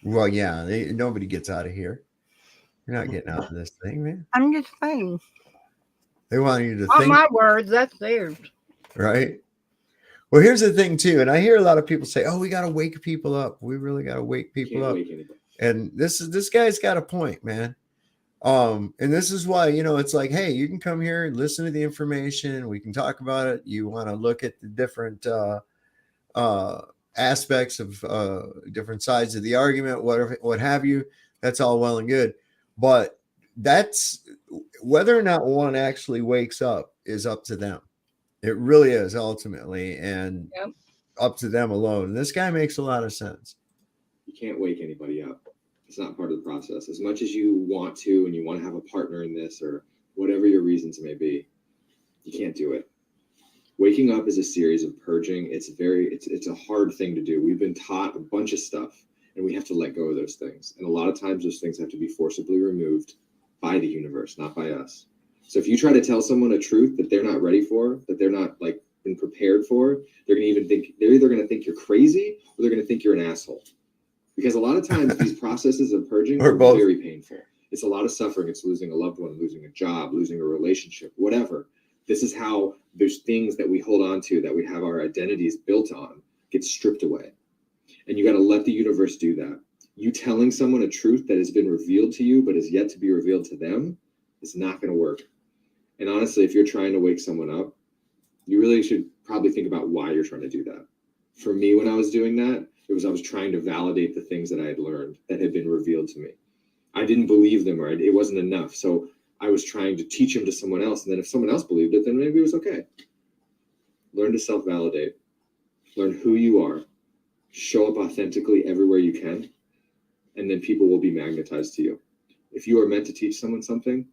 Well, yeah, nobody gets out of here. You're not getting out of this thing, man. I'm just saying. They want you to Not think. my words, that's theirs. Right. Well, here's the thing too, and I hear a lot of people say, "Oh, we got to wake people up. We really got to wake people up." And this guy's got a point, man. And this is why, you know, it's like, hey, you can come here and listen to the information. We can talk about it. You want to look at the different aspects of different sides of the argument, what have you. That's all well and good, but that's whether or not one actually wakes up is up to them. It really is ultimately, and up to them alone. And this guy makes a lot of sense. You can't wake anybody up. It's not part of the process. As much as you want to, and you want to have a partner in this, or whatever your reasons may be, you can't do it. Waking up is a series of purging. It's a hard thing to do. We've been taught a bunch of stuff, and we have to let go of those things. And a lot of times those things have to be forcibly removed by the universe, not by us. So if you try to tell someone a truth that they're not ready for, that they're not like been prepared for, they're either going to think you're crazy, or they're going to think you're an asshole. Because a lot of times these processes of purging are very painful. It's a lot of suffering. It's losing a loved one, losing a job, losing a relationship, whatever. This is how those things that we hold on to, that we have our identities built on, get stripped away. And you got to let the universe do that. You telling someone a truth that has been revealed to you but is yet to be revealed to them is not going to work. And honestly, if you're trying to wake someone up, you really should probably think about why you're trying to do that. For me, when I was doing that, I was trying to validate the things that I had learned that had been revealed to me. I didn't believe them, or it wasn't enough. So I was trying to teach them to someone else. And then if someone else believed it, then maybe it was okay. Learn to self-validate. Learn who you are. Show up authentically everywhere you can. And then people will be magnetized to you. If you are meant to teach someone something,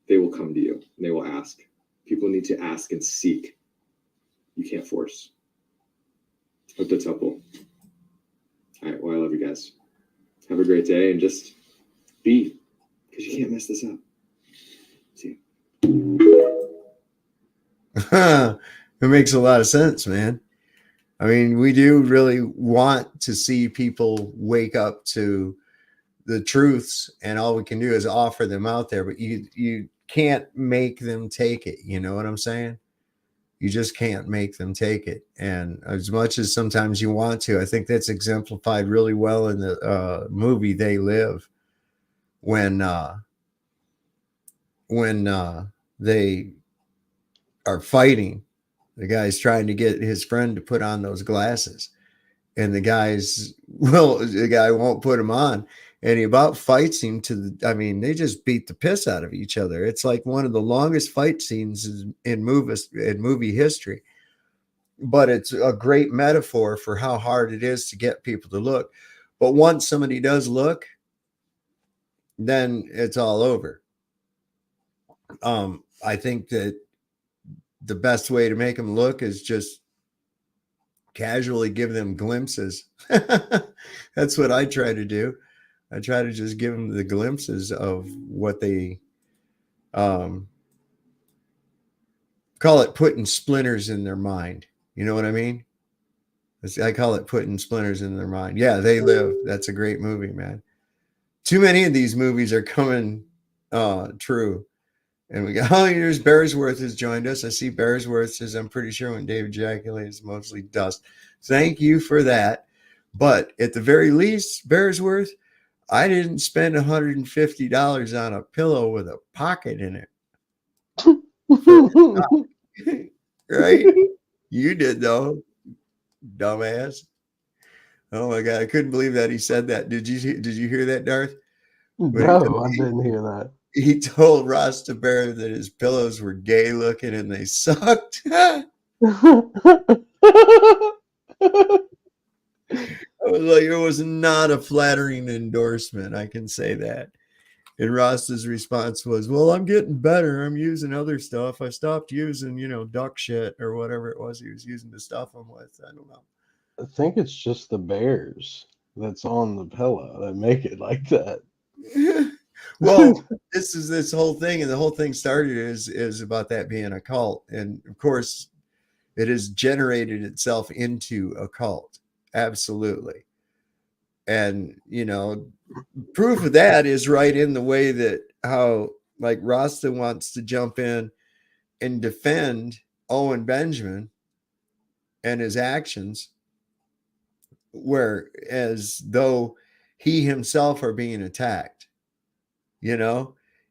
they will come to you and they will ask. People need to ask and seek. You can't force. Hope that's helpful. All right, well, I love you guys. Have a great day and just be, because you can't mess this up. See you. It makes a lot of sense, man. I mean, we do really want to see people wake up to the truths, and all we can do is offer them out there, but you can't make them take it. You know what I'm saying? You just can't make them take it. And as much as sometimes you want to, I think that's exemplified really well in the movie They Live, when they are fighting. The guy's trying to get his friend to put on those glasses, and the guy won't put them on, and he about fights him they just beat the piss out of each other. It's like one of the longest fight scenes in movie history, but it's a great metaphor for how hard it is to get people to look. But once somebody does look, then it's all over. I think that the best way to make them look is just casually give them glimpses. That's what I try to do. I try to just give them the glimpses of what they call it putting splinters in their mind. You know what I mean? I call it putting splinters in their mind. Yeah, They Live. That's a great movie, man. Too many of these movies are coming true. And we got, here's Bearsworth has joined us. I see Bearsworth says, I'm pretty sure when Dave ejaculates, mostly dust. Thank you for that. But at the very least, Bearsworth, I didn't spend $150 on a pillow with a pocket in it. Right? You did, though, dumbass. Oh my God, I couldn't believe that he said that. Did you hear that, Darth? No, I didn't hear that. He told Rasta Bear that his pillows were gay looking and they sucked. I was like, it was not a flattering endorsement. I can say that. And Rasta's response was, well, I'm getting better. I'm using other stuff. I stopped using, duck shit or whatever it was he was using to stuff them with. I don't know. I think it's just the bears that's on the pillow that make it like that. Well, this whole thing, and the whole thing started is about that being a cult. And of course, it has generated itself into a cult. Absolutely. And, proof of that is right in the way that how like Rasta wants to jump in and defend Owen Benjamin and his actions, whereas though he himself are being attacked.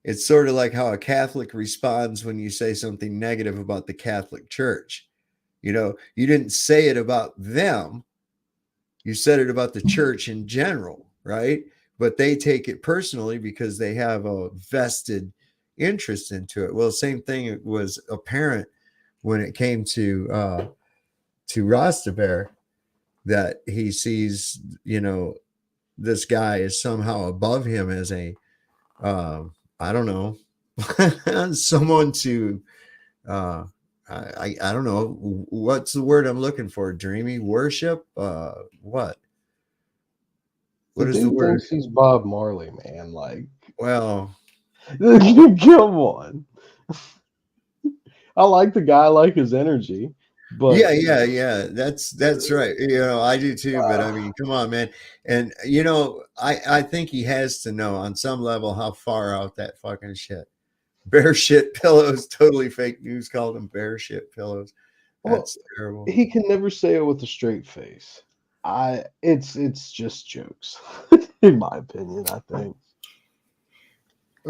It's sort of like how a Catholic responds when you say something negative about the Catholic Church. You didn't say it about them. You said it about the church in general, right? But they take it personally because they have a vested interest into it. Well, same thing was apparent when it came to Rasta Bear, that he sees, this guy is somehow above him as a I don't know, someone to, I don't know, what's the word I'm looking for? Dreamy worship? What is the word? Thinks he's Bob Marley, man. Like, well, come on. I like the guy, I like his energy. But yeah. That's right. I do too. But I mean, come on, man. And I think he has to know on some level how far out that fucking shit. Bear shit pillows, totally fake news. Called them bear shit pillows. That's terrible. He can never say it with a straight face. It's just jokes, in my opinion. I think.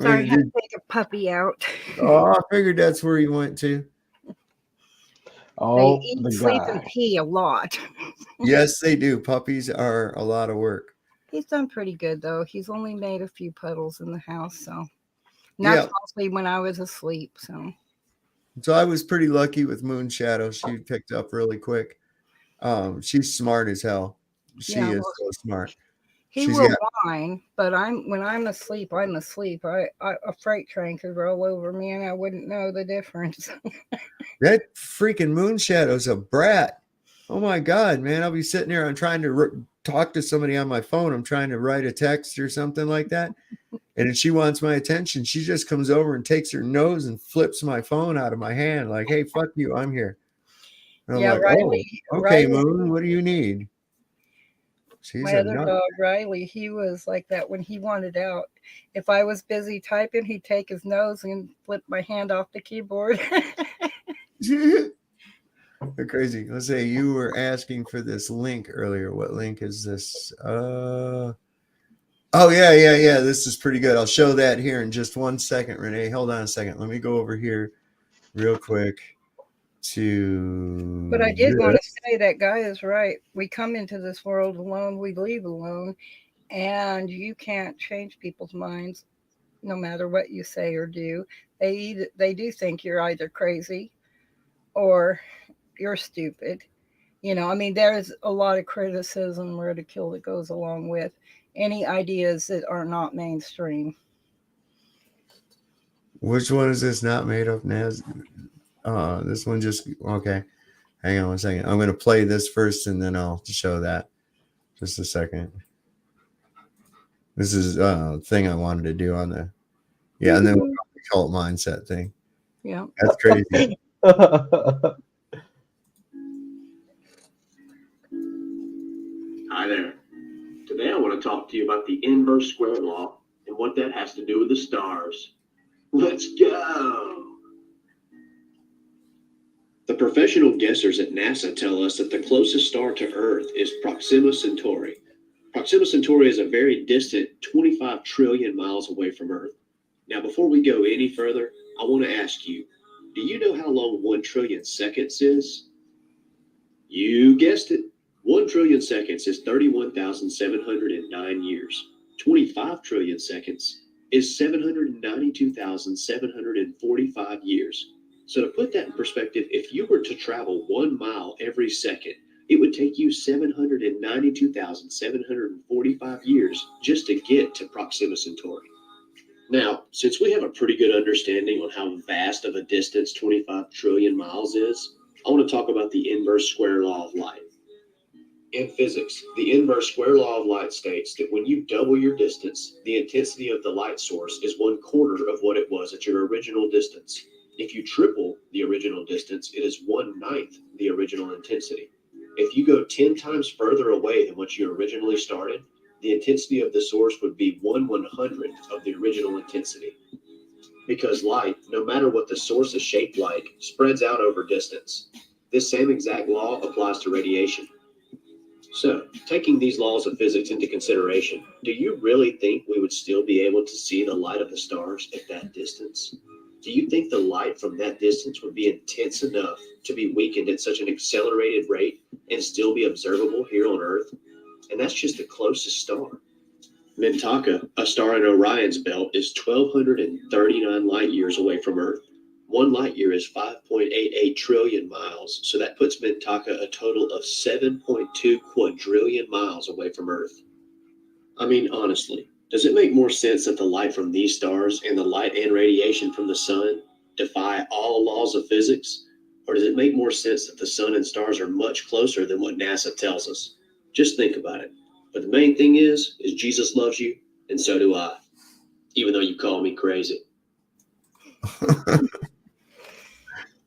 Sorry, I had to take a puppy out. Oh, I figured that's where you went to. Oh, they eat, the sleep, and guy. pee a lot. Yes, they do. Puppies are a lot of work. He's done pretty good though. He's only made a few puddles in the house, so and that's mostly when I was asleep. So I was pretty lucky with Moon Shadow. She picked up really quick. She's smart as hell. She is so smart. He will whine, but when I'm asleep, I'm asleep. A freight train could roll over me and I wouldn't know the difference. That freaking Moon Shadow's a brat. Oh my God, man. I'll be sitting there. I'm trying to talk to somebody on my phone. I'm trying to write a text or something like that. And if she wants my attention, she just comes over and takes her nose and flips my phone out of my hand. Like, hey, fuck you. I'm here. And I'm like, Riley, oh, okay, Riley, Moon, what do you need? She's my other dog, Riley, he was like that when he wanted out. If I was busy typing, he'd take his nose and flip my hand off the keyboard. They're crazy. Let's say you were asking for this link earlier. What link is this? Oh, yeah. This is pretty good. I'll show that here in just 1 second, Renee. Hold on a second. Let me go over here real quick to. But I did want to say that guy is right. We come into this world alone, we leave alone, and you can't change people's minds no matter what you say or do. They do think you're either crazy or you're stupid. There's a lot of criticism, ridicule that goes along with any ideas that are not mainstream. Which one is this not made of, Naz? This one just, okay. Hang on 1 second. I'm going to play this first and then I'll show that. Just a second. This is a thing I wanted to do on the, and then we'll go the cult mindset thing. Yeah. That's crazy. Hi there. Today I want to talk to you about the inverse square law and what that has to do with the stars. Let's go! The professional guessers at NASA tell us that the closest star to Earth is Proxima Centauri. Proxima Centauri is a very distant 25 trillion miles away from Earth. Now, before we go any further, I want to ask you, do you know how long 1 trillion seconds is? You guessed it. 1 trillion seconds is 31,709 years. 25 trillion seconds is 792,745 years. So to put that in perspective, if you were to travel 1 mile every second, it would take you 792,745 years just to get to Proxima Centauri. Now, since we have a pretty good understanding on how vast of a distance 25 trillion miles is, I want to talk about the inverse square law of light. In physics, the inverse square law of light states that when you double your distance, the intensity of the light source is 1/4 of what it was at your original distance. If you triple the original distance, it is 1/9 the original intensity. If you go 10 times further away than what you originally started, the intensity of the source would be 1/100th of the original intensity. Because light, no matter what the source is shaped like, spreads out over distance. This same exact law applies to radiation. So, taking these laws of physics into consideration, do you really think we would still be able to see the light of the stars at that distance? Do you think the light from that distance would be intense enough to be weakened at such an accelerated rate and still be observable here on Earth? And that's just the closest star. Mintaka, a star in Orion's belt, is 1,239 light years away from Earth. 1 light year is 5.88 trillion miles, so that puts Mintaka a total of 7.2 quadrillion miles away from Earth. I mean, honestly, does it make more sense that the light from these stars and the light and radiation from the sun defy all laws of physics? Or does it make more sense that the sun and stars are much closer than what NASA tells us? Just think about it. But the main thing is Jesus loves you, and so do I, even though you call me crazy.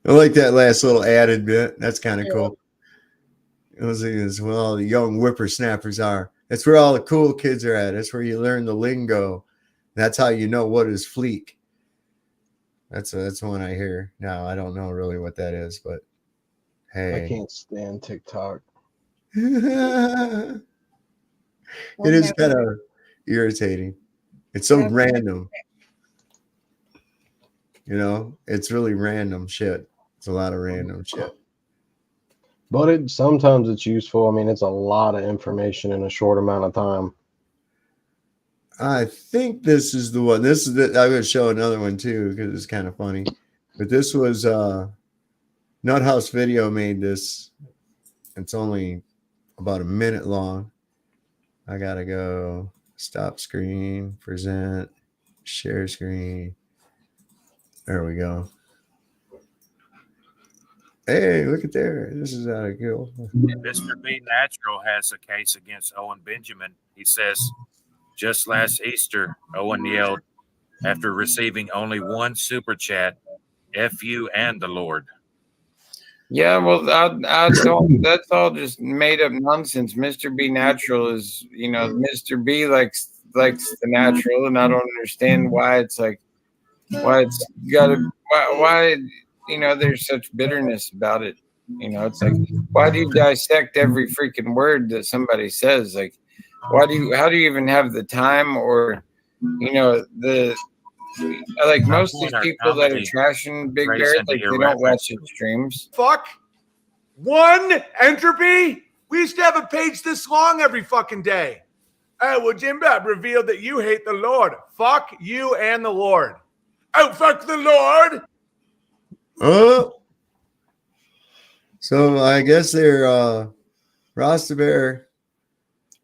I like that last little added bit. That's kind of cool. It was where all the young whippersnappers are. That's where all the cool kids are at. That's where you learn the lingo. That's how you know what is fleek. That's one I hear. Now, I don't know really what that is, but hey. I can't stand TikTok. It is kind of irritating. It's so random. You know, it's really random shit. It's a lot of random shit. But sometimes it's useful. I mean, it's a lot of information in a short amount of time. I think this is the one. This is I'm going to show another one too because it's kind of funny. But this was Nuthouse Video made this. It's only about a minute long. I gotta go stop screen, present, share screen. There we go. Hey, look at there. This is out of cool. Mr. B Natural has a case against Owen Benjamin. He says, just last Easter, Owen yelled, after receiving only one super chat, F you and the Lord. Yeah, well, I don't. That's all just made up nonsense. Mr. B Natural is, you know, Mr. B likes the natural, and I don't understand why it's like, why it's got to, why you know, there's such bitterness about it. You know, it's like, why do you dissect every freaking word that somebody says? Like, how do you even have the time, or, you know, like most of these people that are trashing Big Bear, like they don't watch his streams. Fuck. One entropy? We used to have a page this long every fucking day. Well, Jim Bob revealed that you hate the Lord. Fuck you and the Lord. Oh, fuck the Lord. Oh. So I guess they're Rasta Bear.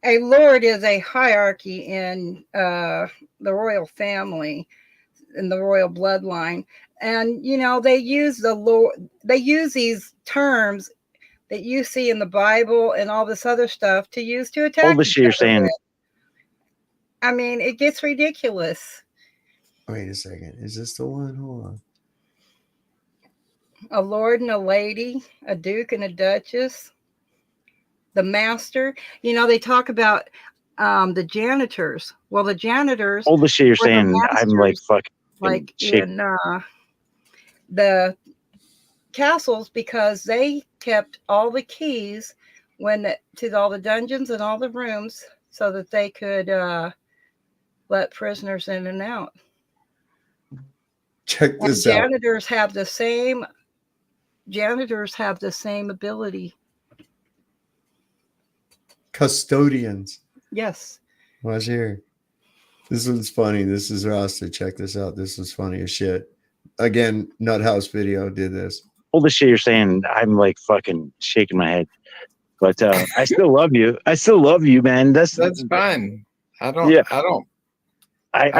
A lord is a hierarchy in the royal family, in the royal bloodline, and you know they use the lord. They use these terms that you see in the Bible and all this other stuff to use to attack. All the shit you're saying. I mean, it gets ridiculous. Wait a second. Is this the one? Hold on. A lord and a lady, a duke and a duchess, the master. You know, they talk about the janitors. Well, the janitors. All the shit you're saying, I'm like fucking like in the castles, because they kept all the keys to all the dungeons and all the rooms so that they could let prisoners in and out. Check this out. Janitors have the same ability. Custodians. Yes. Watch here. This one's funny. This is Rasta. Check this out. This is funny as shit. Again, Nuthouse Video did this. All the shit you're saying, I'm like fucking shaking my head. But I still love you. I still love you, man. That's fine. I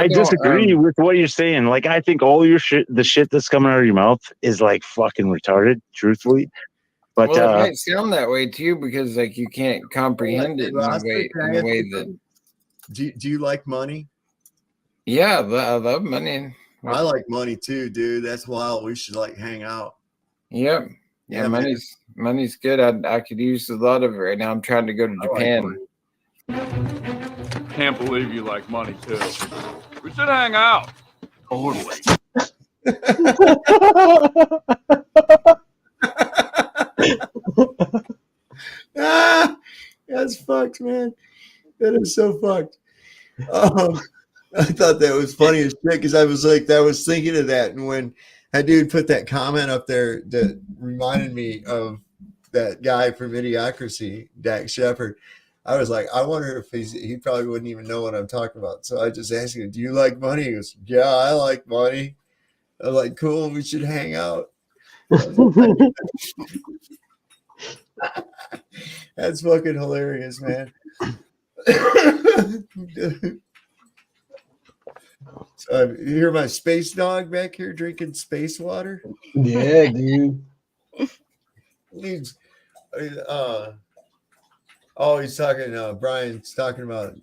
disagree with what you're saying. Like, I think all your shit, the shit that's coming out of your mouth is like fucking retarded, truthfully. But well, it might sound that way too, because like you can't comprehend it in a way that. Do you like money? Yeah, I love money. I like money too, dude. That's wild. We should like hang out. Yep. Yeah, money's good. I could use a lot of it right now. I'm trying to go to Japan. Can't believe you like money too. We should hang out. Totally. That's fucked, man. That is so fucked. I thought that was funny as shit because I was thinking of that, and when that dude put that comment up there that reminded me of that guy from Idiocracy, Dax Shepard. I was like, I wonder if he probably wouldn't even know what I'm talking about. So I just asked him, do you like money? He goes, yeah, I like money. I was like, cool, we should hang out. That's fucking hilarious, man. So you hear my space dog back here drinking space water? Yeah, dude. He's talking. Brian's talking about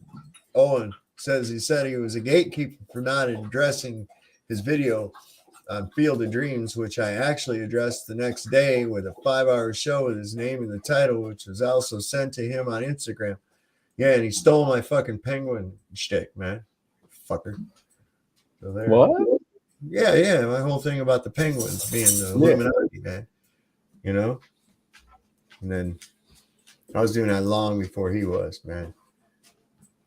Owen. He said he was a gatekeeper for not addressing his video on Field of Dreams, which I actually addressed the next day with a 5-hour show with his name in the title, which was also sent to him on Instagram. Yeah, and he stole my fucking penguin shtick, man. Fucker. So there. What? Yeah. My whole thing about the penguins being the Illuminati, man. You know? And then I was doing that long before he was, man.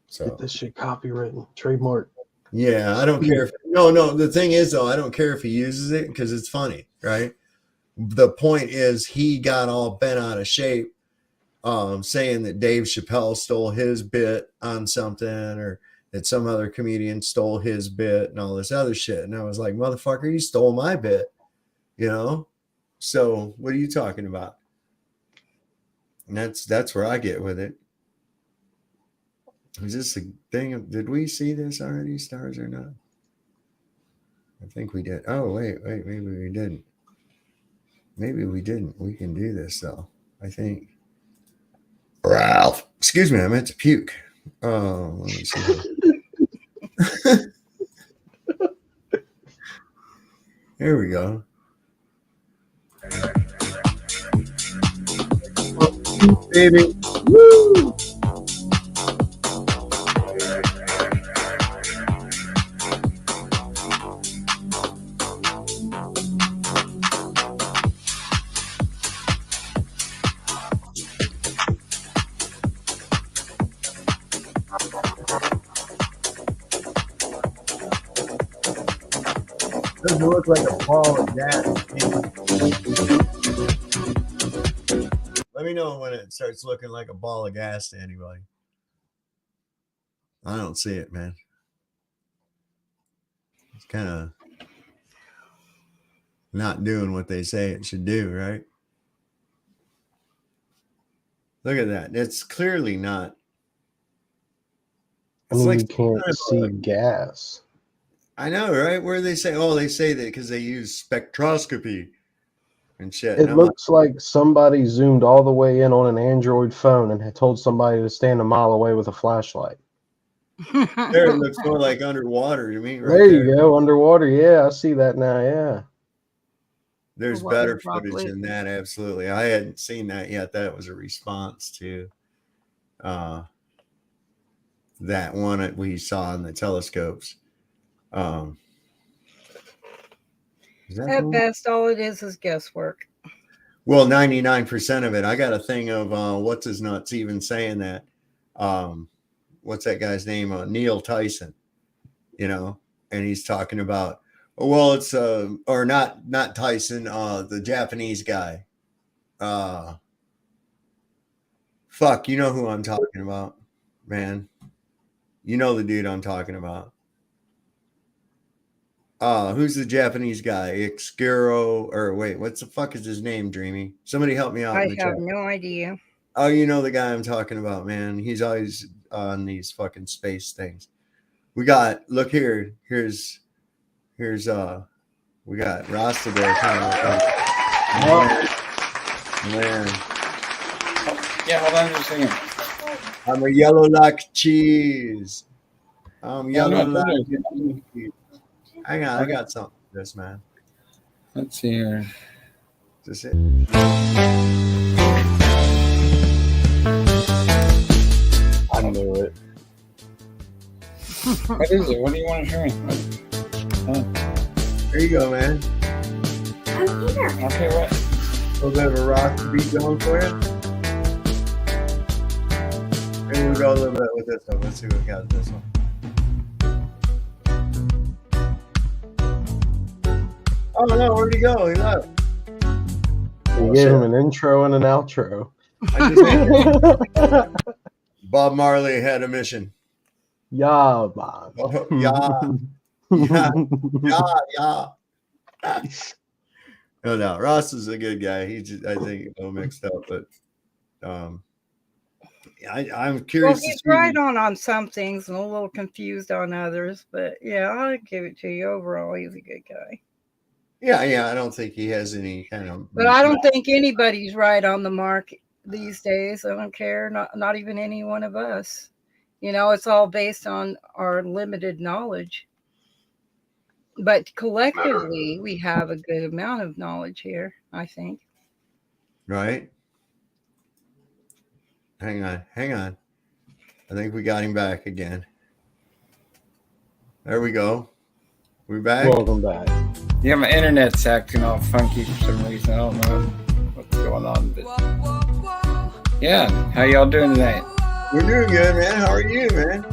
So Get this shit copywritten, trademark. Yeah, I don't care. No. The thing is, though, I don't care if he uses it because it's funny, right? The point is, he got all bent out of shape, saying that Dave Chappelle stole his bit on something, or that some other comedian stole his bit, and all this other shit. And I was like, motherfucker, you stole my bit, you know? So what are you talking about? And that's where I get with it. Is this a thing? Did we see this already, stars, or not? I think we did. Oh, wait, maybe we didn't. Maybe we didn't. We can do this, though, I think. Ralph. Excuse me, I meant to puke. Oh, let me see. Here we go. Baby. Woo! Doesn't look like a ball of gas. Let me know when it starts looking like a ball of gas to anybody. I don't see it, man. It's kind of not doing what they say it should do, right? Look at that. It's clearly not. I mean, you can't see gas. I know, right? Where they say, they say that because they use spectroscopy and shit. It looks like somebody zoomed all the way in on an Android phone and had told somebody to stand a mile away with a flashlight. There it looks more like underwater to me. Right there you go, underwater. Yeah, I see that now. Yeah. There's better footage than that. Absolutely. I hadn't seen that yet. That was a response to that one that we saw in the telescopes. At best, all it is guesswork. Well, 99% of it. I got a thing of what's his nuts even saying that. What's that guy's name? Neil Tyson, and he's talking about, it's or not Tyson, the Japanese guy. Fuck, you know who I'm talking about, man. You know the dude I'm talking about. Who's the Japanese guy? Ixgiro, or wait, what's the fuck is his name, Dreamy? Somebody help me out. I have no idea. Oh, you know the guy I'm talking about, man. He's always on these fucking space things. We got, look here. Here's we got Rasta there. Man. Yeah, hold on just a second. I'm a yellow like cheese. I'm yellow like cheese. Hang on, I got something for this, man. Let's see here. Is this it? I knew it. What is it? What do you want to show me? There you go, man. I'm here. Okay, what? A little bit of a rock beat going for you. Maybe we'll go a little bit with this one. Let's see what we got with this one. Oh no, where'd he go? He left. You gave him an intro and an outro. Bob Marley had a mission. Yeah, man. Yeah. No doubt. Ross is a good guy. He just, I think, a little mixed up, but I'm curious. Well, he's right on some things and a little confused on others, but yeah, I'll give it to you. Overall, he's a good guy. Yeah, I don't think he has any kind of. But I don't think anybody's right on the mark these days. I don't care, not even any one of us. It's all based on our limited knowledge. But collectively, we have a good amount of knowledge here, I think. Right? Hang on. I think we got him back again. There we go. We back? Welcome back. Yeah, my internet's acting all funky for some reason. I don't know what's going on. But Yeah, how y'all doing tonight? We're doing good, man. How are you, man?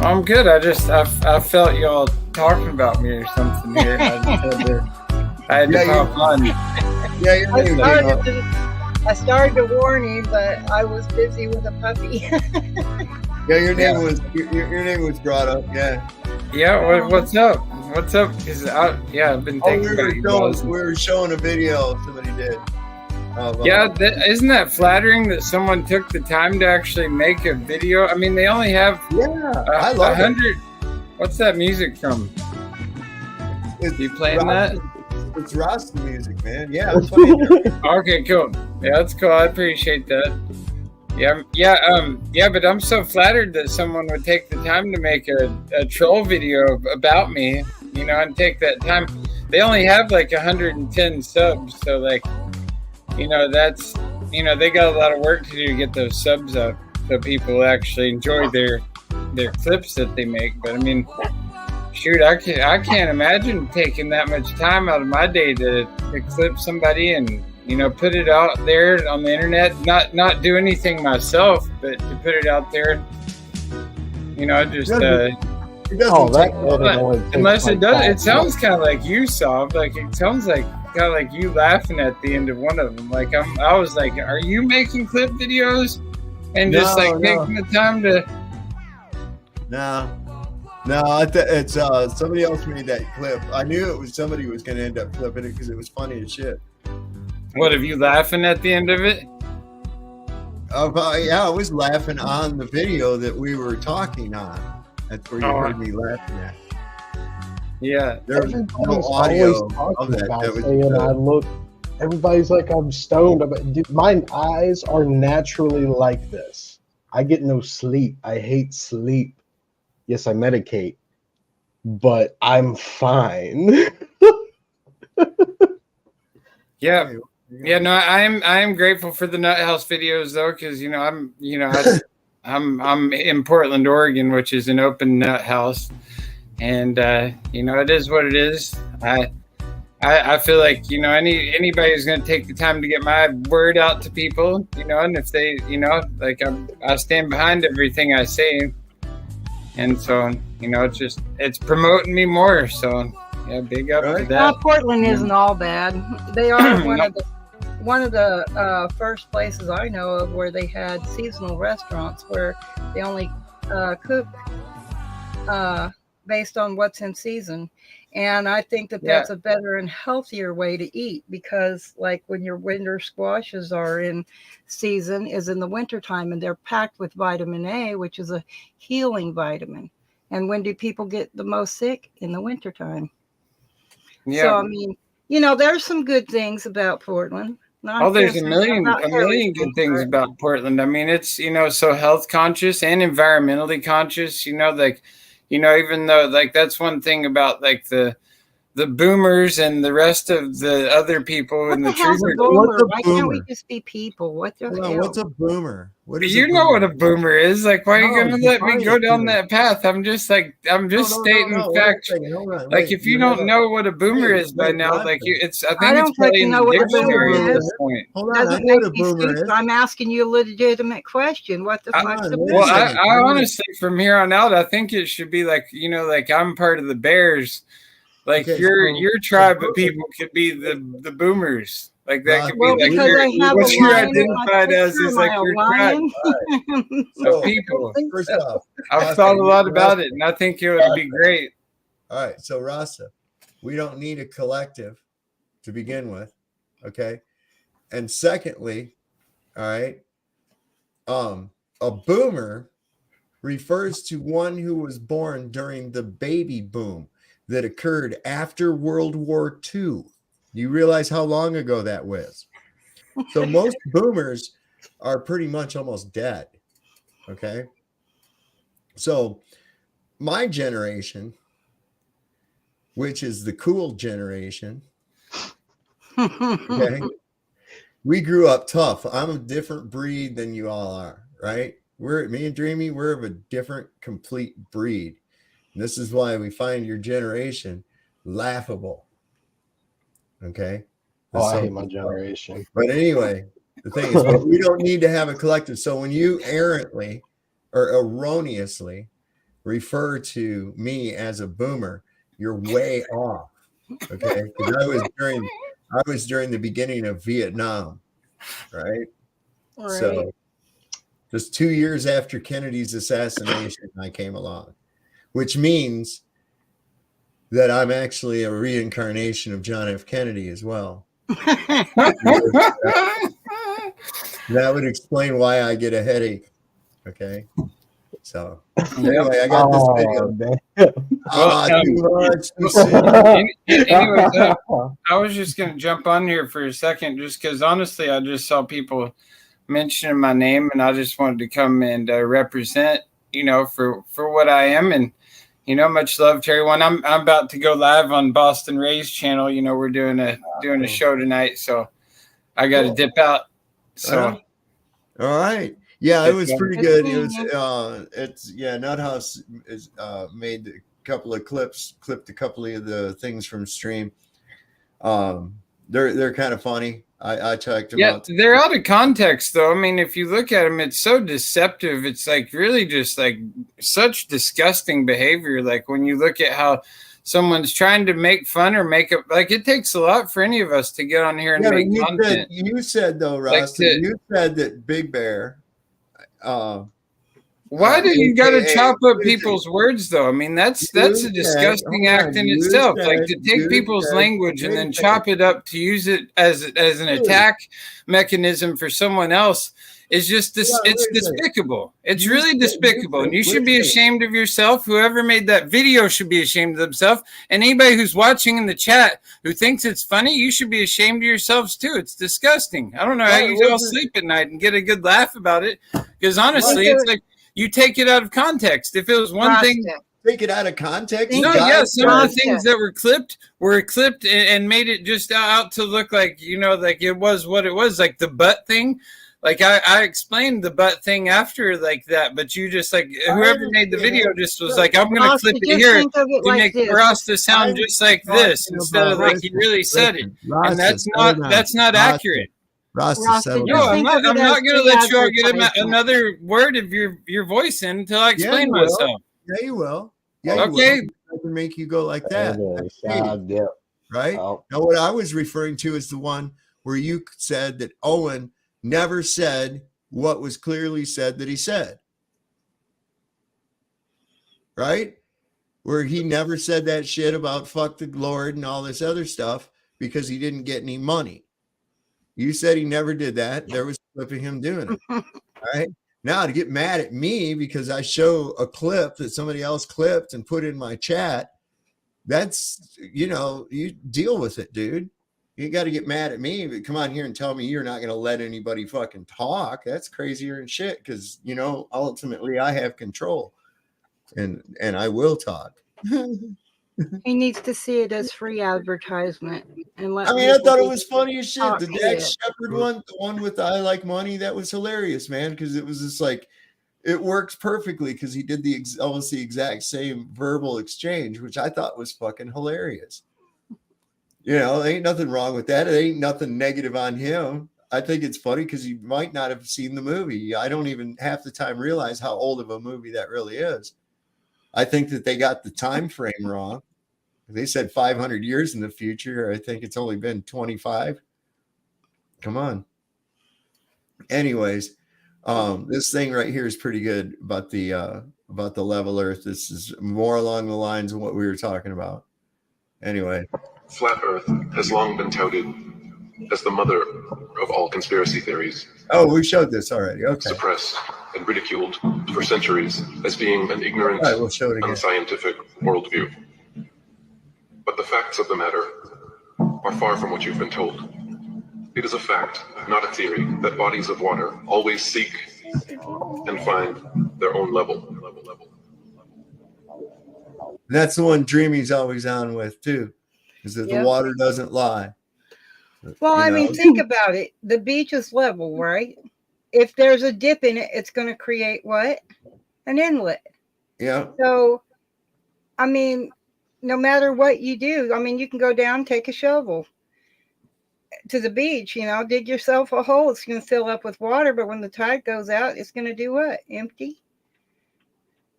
I'm good. I felt y'all talking about me or something here. I had to pop on. Yeah, you're I started to warn him, but I was busy with a puppy. Yeah, your name was brought up. Yeah. Yeah. What's up? What's up? Because I've been thinking about you guys. We were showing a video somebody did. Isn't that flattering that someone took the time to actually make a video? I mean, they only have I love 100. What's that music from? You playing that? It's Rasta music, man. Yeah, I'm playing it. Okay, cool. Yeah, that's cool. I appreciate that. Yeah, but I'm so flattered that someone would take the time to make a troll video about me, and take that time. They only have like 110 subs, so like, that's, they got a lot of work to do to get those subs up so people actually enjoy their clips that they make. But I mean, shoot, I can't imagine taking that much time out of my day to clip somebody and put it out there on the internet. Not do anything myself, but to put it out there. Just unless it does. It sounds kind of like you, Sob. Like it sounds like kind of like you laughing at the end of one of them. Like I was like, are you making clip videos and just taking the time to? No, it's somebody else made that clip. I knew it was somebody who was going to end up clipping it because it was funny as shit. What, are you laughing at the end of it? Yeah, I was laughing on the video that we were talking on. That's where you heard me laughing at. Yeah, there's no audio of that. Everybody's like, I'm stoned. Dude, my eyes are naturally like this. I get no sleep. I hate sleep. Yes, I medicate, but I'm fine. Yeah. No, I'm grateful for the Nut House videos though, because I'm in Portland, Oregon, which is an open nut house, and it is what it is. I feel like anybody who's going to take the time to get my word out to people, and if they I stand behind everything I say. And so, it's promoting me more. So, yeah, big up to that. Portland isn't all bad. They are one of the first places I know of where they had seasonal restaurants where they only cook based on what's in season. And I think that's a better and healthier way to eat, because like when your winter squashes are in season is in the wintertime, and they're packed with vitamin A, which is a healing vitamin. And when do people get the most sick? In the wintertime. Yeah. So, I mean, there's some good things about Portland. There's a million good things about Portland. I mean, it's, so health conscious and environmentally conscious, even though like that's one thing about like the boomers and the rest of the other people in the truth. Why can't we just be people? What the hell? What's a boomer? What is what a boomer is? Like, why are you gonna let me go down that path? I'm just stating fact. Like, if you don't know what a boomer is by now, like I think it's probably in the dictionary at this point. Doesn't make me stupid. I'm asking you a legitimate question. What the fuck's a boomer? Well, I honestly, from here on out, I think it should be like like I'm part of the Bears. Like your tribe of people could be the boomers. Like that could be like what you're identified as is like your tribe of people. First off, I've thought a lot about it, and I think it would be great. All right, so Rasta, we don't need a collective to begin with, okay? And secondly, all right, a boomer refers to one who was born during the baby boom that occurred after World War II. You realize how long ago that was? So most boomers are pretty much almost dead. Okay. So my generation, which is the cool generation, okay, we grew up tough. I'm a different breed than you all are, right? Me and Dreamy, we're of a different, complete breed. And this is why we find your generation laughable. Okay. I hate my generation. But anyway, The thing is, but we don't need to have a collective. So when you errantly or erroneously refer to me as a boomer, you're way off. Okay, because I was during the beginning of Vietnam, right? So just 2 years after Kennedy's assassination, I came along, which means that I'm actually a reincarnation of John F. Kennedy as well. That would explain why I get a headache. Okay. So anyway, I got this video. Anyways, I was just going to jump on here for a second, just because honestly, I just saw people mentioning my name, and I just wanted to come and represent, for what I am. And much love to everyone. I'm about to go live on Boston Ray's channel. We're doing a show tonight, so I got to dip out. So, all right, yeah, it was pretty good. It was Nuthouse is made a couple of clipped a couple of the things from stream. They're kind of funny. I checked them out. They're out of context, though. I mean, if you look at them, it's so deceptive. It's like really just like such disgusting behavior. Like when you look at how someone's trying to make fun or make it, like it takes a lot for any of us to get on here and make content. You said though, Ross, you said that Big Bear. Why do you got to chop up people's words, though? I mean, that's a disgusting act in itself. Like to take people's language and then chop it up to use it as an attack mechanism for someone else is just it's despicable. It's really despicable, and you should be ashamed of yourself. Whoever made that video should be ashamed of themselves, and anybody who's watching in the chat who thinks it's funny, you should be ashamed of yourselves too. It's disgusting. I don't know how you all sleep at night and get a good laugh about it, because honestly, it's like. You take it out of context. If it was one thing, take it out of context. No, some of the things that were clipped and made it just out to look like like it was what it was, like the butt thing. Like I explained the butt thing after like that, but you just like whoever made the video just was like, I'm gonna clip it here to make Rasta sound just like this instead of like he really said it, and that's not accurate. No, I'm not going to let you all get another word of your voice in until I explain myself. Yeah, you will. Yeah, okay. You will. I can make you go like that. Right? Now, what I was referring to is the one where you said that Owen never said what was clearly said that he said. Right? Where he never said that shit about fuck the Lord and all this other stuff because he didn't get any money. You said he never did that. There was a clip of him doing it. All right. Now to get mad at me because I show a clip that somebody else clipped and put in my chat, that's, you deal with it, dude. You got to get mad at me, but come on here and tell me you're not going to let anybody fucking talk. That's crazier than shit because, ultimately I have control and I will talk. He needs to see it as free advertisement. And I thought it was funny as shit. The Dax Shepard one, the one with the I like money, that was hilarious, man, because it was just like, it works perfectly because he did almost the exact same verbal exchange, which I thought was fucking hilarious. There ain't nothing wrong with that. It ain't nothing negative on him. I think it's funny because he might not have seen the movie. I don't even half the time realize how old of a movie that really is. I think that they got the time frame wrong. They said 500 years in the future. I think it's only been 25. Come on. Anyways, this thing right here is pretty good about the level Earth. This is more along the lines of what we were talking about. Anyway, flat Earth has long been touted as the mother of all conspiracy theories. Oh, we showed this already. Okay. Suppressed and ridiculed for centuries as being an ignorant, we'll show it again. Unscientific worldview. But the facts of the matter are far from what you've been told. It is a fact, not a theory, that bodies of water always seek and find their own level. That's the one Dreamy's always on with too, is that the water doesn't lie. Well, think about it. The beach is level, right? If there's a dip in it, it's going to create what? An inlet. Yeah. So, no matter what you do, you can go down, take a shovel. to the beach, dig yourself a hole. It's going to fill up with water, but when the tide goes out, it's going to do what? Empty,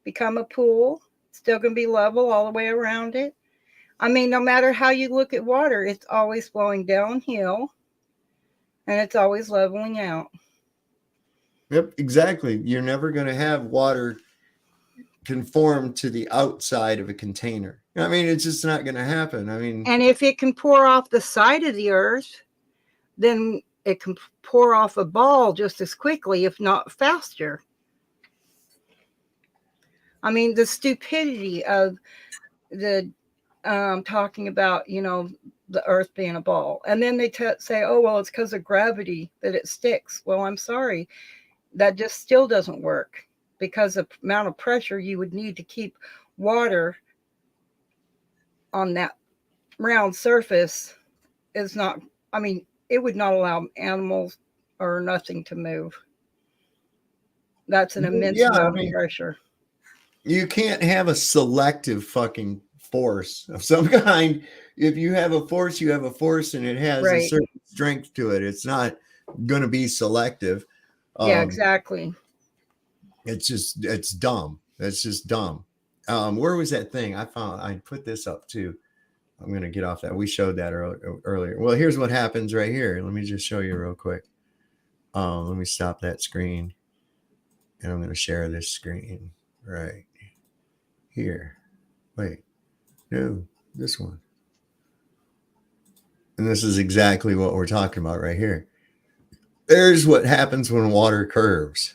become a pool. Still going to be level all the way around it. I mean, no matter how you look at water, it's always flowing downhill and it's always leveling out. Yep, exactly. You're never going to have water conform to the outside of a container. I mean, it's just not going to happen. I mean, and if it can pour off the side of the earth, then it can pour off a ball just as quickly, if not faster. I mean, the stupidity of the talking about, the earth being a ball. And then they say, oh, well, it's because of gravity that it sticks. Well, I'm sorry. That just still doesn't work, because the amount of pressure you would need to keep water on that round surface is not, I mean, it would not allow animals or nothing to move. That's an immense amount of pressure. You can't have a selective fucking force of some kind. If you have a force, you have a force, and it has a certain strength to it. It's not going to be selective. Yeah, exactly. It's dumb. That's just dumb. Where was that thing? I put this up too. I'm going to get off that. We showed that earlier. Well, here's what happens right here. Let me just show you real quick. Let me stop that screen. And I'm going to share this screen right here. Wait, no, this one. And this is exactly what we're talking about right here. There's what happens when water curves.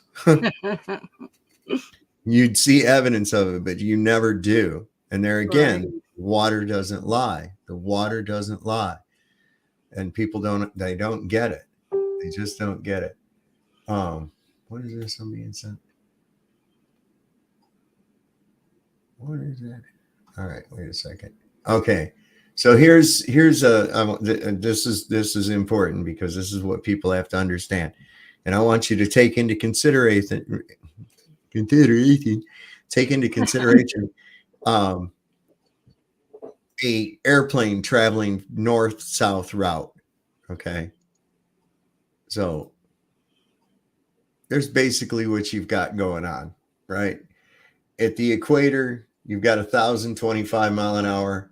You'd see evidence of it, but you never do. And there again, water doesn't lie. The water doesn't lie. And people don't get it. They just don't get it. What is this I'm being sent? What is that? All right, wait a second. Okay. So here's this is important, because this is what people have to understand. And I want you to take into consideration a airplane traveling north-south route. Okay. So there's basically what you've got going on, right? At the equator, you've got 1,025 mile an hour.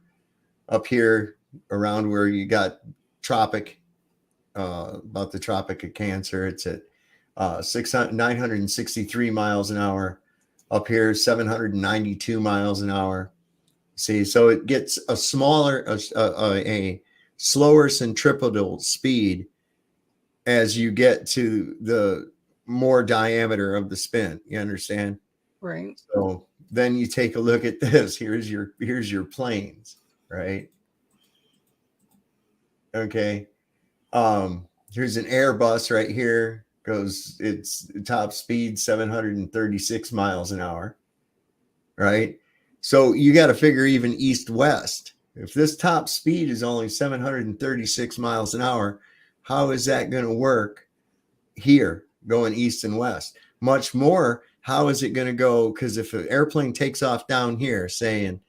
Up here around where you got about the Tropic of Cancer, it's at 963 miles an hour. Up here, 792 miles an hour. See, so it gets a slower centripetal speed as you get to the more diameter of the spin. You understand? Right. So then you take a look at this. Here's your planes, right? Okay. Here's an Airbus right here. Its top speed 736 miles an hour, right? So you got to figure even east-west. If this top speed is only 736 miles an hour, how is that going to work here going east and west? Much more, how is it going to go? Because if an airplane takes off down here, say in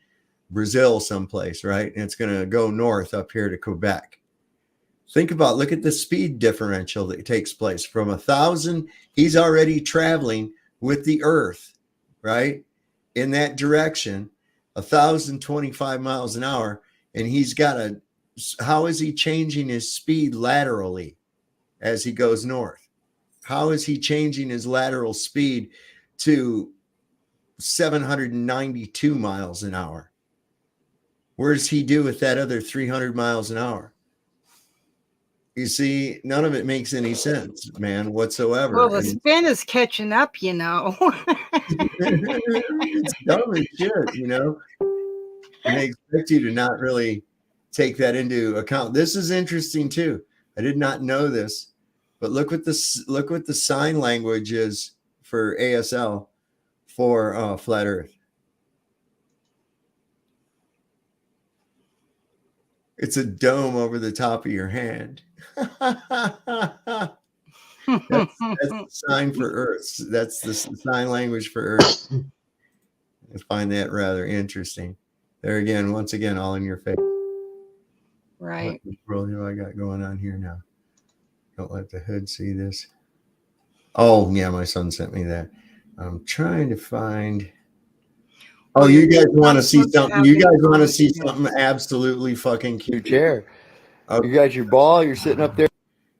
Brazil someplace, right, and it's going to go north up here to Quebec. Look at the speed differential that takes place. From 1,000, he's already traveling with the Earth, right, in that direction, 1,025 miles an hour, and how is he changing his speed laterally as he goes north? How is he changing his lateral speed to 792 miles an hour? Where does he do with that other 300 miles an hour? You see, none of it makes any sense, man, whatsoever. Well, the spin is catching up, It's dumb as shit, And they expect you to not really take that into account. This is interesting too. I did not know this, but look what the sign language is for ASL for flat Earth. It's a dome over the top of your hand. That's the sign for Earth. That's the sign language for Earth. I find that rather interesting. There again, once again, all in your face. Right. What world do I got going on here now? Don't let the hood see this. Oh, yeah, my son sent me that. I'm trying to find. Oh, you guys want to see something? You guys want to see something absolutely fucking cute? Chair. You got your ball. You're sitting up there.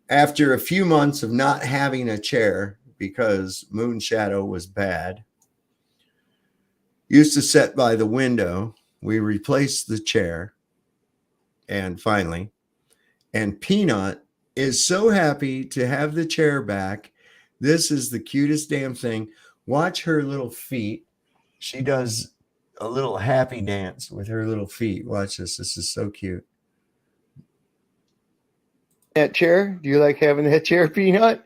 After a few months of not having a chair because moon shadow was bad, used to sit by the window. We replaced the chair, and finally, and Peanut is so happy to have the chair back. This is the cutest damn thing. Watch her little feet. She does a little happy dance with her little feet. Watch this. This is so cute. That chair? Do you like having that chair, Peanut?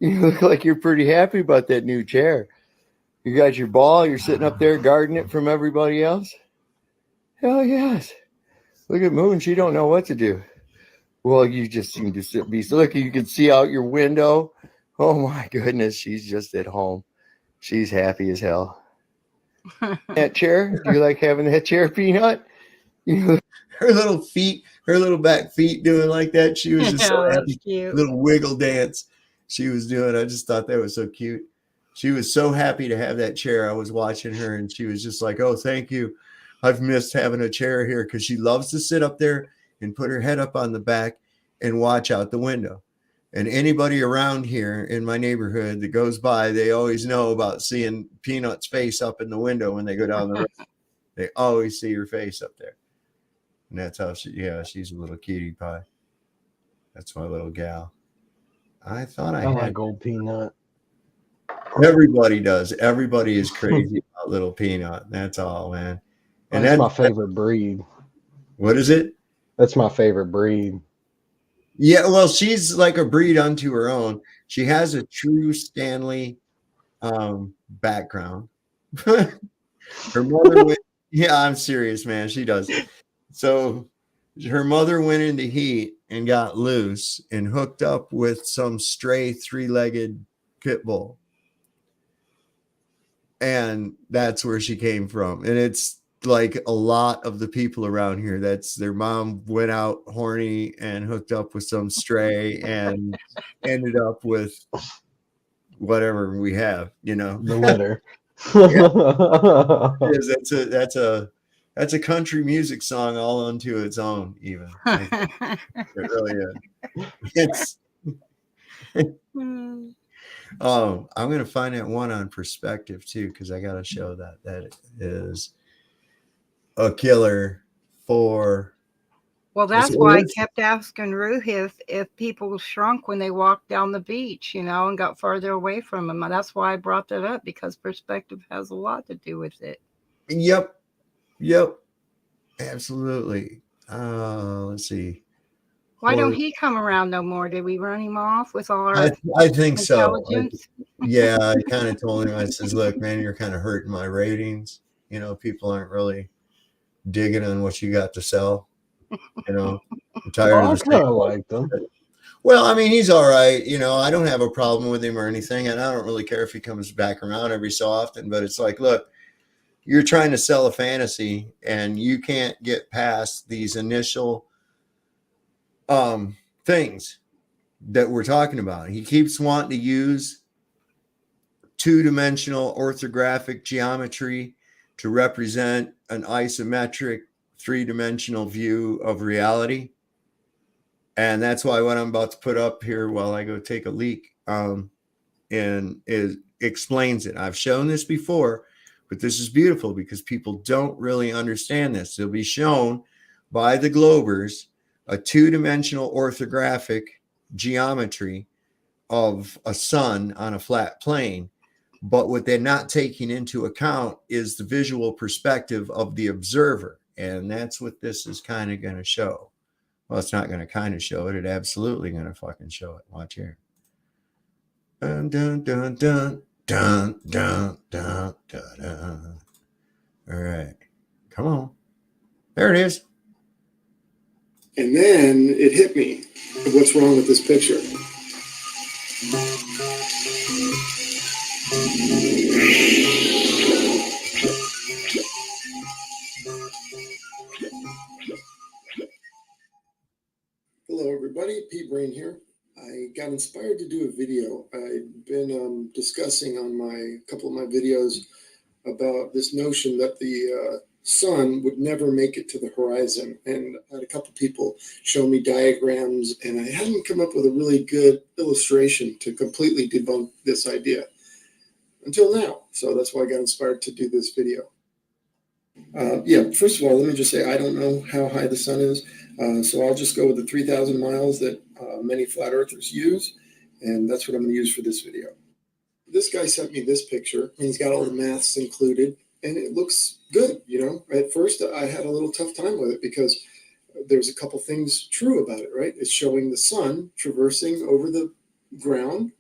You look like you're pretty happy about that new chair. You got your ball. You're sitting up there guarding it from everybody else. Hell yes. Look at Moon. She don't know what to do. Well, you just seem to be. Look, you can see out your window. Oh my goodness. She's just at home. She's happy as hell. That chair? Do you like having that chair, Peanut? Her little feet, her little back feet doing like that. She was just so happy. Cute. Little wiggle dance she was doing. I just thought that was so cute. She was so happy to have that chair. I was watching her and she was just like, oh, thank you. I've missed having a chair here, because she loves to sit up there and put her head up on the back and watch out the window. And anybody around here in my neighborhood that goes by, they always know about seeing Peanut's face up in the window when they go down the road. They always see her face up there. And that's how she's a little cutie pie. That's my little gal. I thought I had like old Peanut. Everybody does. Everybody is crazy about little Peanut. That's all, man. And that's my favorite breed. What is it? That's my favorite breed. Yeah, well, she's like a breed unto her own. She has a true Stanley background. Her mother went, yeah, I'm serious, man. She does. So her mother went into heat and got loose and hooked up with some stray 3-legged pit bull. And that's where she came from. And it's like a lot of the people around here, that's their mom went out horny and hooked up with some stray and ended up with whatever we have, the litter. That's a country music song all unto its own, even. It really is. I'm going to find that one on perspective too, because I got to show that it is a killer for. Well, that's why I kept asking Ruth if people shrunk when they walked down the beach, and got farther away from them. And that's why I brought that up, because perspective has a lot to do with it. Yep. Absolutely. Let's see. Why don't he come around no more? Did we run him off with all our I think so. Yeah, I kind of told him, I says, look, man, you're kind of hurting my ratings. People aren't really digging on what you got to sell. I'm tired of the kind of like them. Well, I mean, he's all right. I don't have a problem with him or anything. And I don't really care if he comes back around every so often. But it's like, look, you're trying to sell a fantasy and you can't get past these initial things that we're talking about. He keeps wanting to use 2-dimensional orthographic geometry to represent an isometric 3-dimensional view of reality. And that's why what I'm about to put up here while I go take a leak and it explains it. I've shown this before, but this is beautiful because people don't really understand this. They'll be shown by the Globers a 2-dimensional orthographic geometry of a sun on a flat plane. But what they're not taking into account is the visual perspective of the observer. And that's what this is kind of going to show. Well, it's not going to kind of show it. It's absolutely going to fucking show it. Watch here. Dun, dun, dun, dun, dun, dun, dun, dun, dun. All right. Come on. There it is. And then it hit me. What's wrong with this picture? everybody, Pete Brain here. I got inspired to do a video. I've been discussing on a couple of my videos about this notion that the sun would never make it to the horizon. And I had a couple people show me diagrams, and I hadn't come up with a really good illustration to completely debunk this idea until now. So that's why I got inspired to do this video. Yeah, first of all, let me just say I don't know how high the sun is. So I'll just go with the 3,000 miles that many flat earthers use. And that's what I'm going to use for this video. This guy sent me this picture, and he's got all the maths included, and it looks good. You know, at first I had a little tough time with it because there's a couple things true about it, right? It's showing the sun traversing over the ground,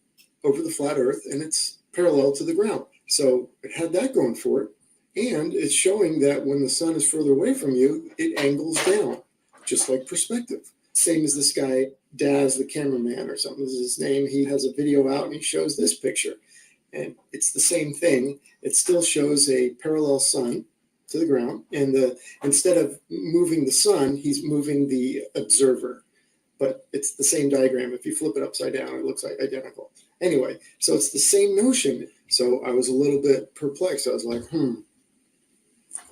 over the flat earth, and it's parallel to the ground. So it had that going for it. And it's showing that when the sun is further away from you, it angles down, just like perspective. Same as this guy, Daz, the cameraman or something is his name. He has a video out and he shows this picture. And it's the same thing. It still shows a parallel sun to the ground. And instead of moving the sun, he's moving the observer. But it's the same diagram. If you flip it upside down, it looks like identical. Anyway, so it's the same notion. So I was a little bit perplexed. I was like,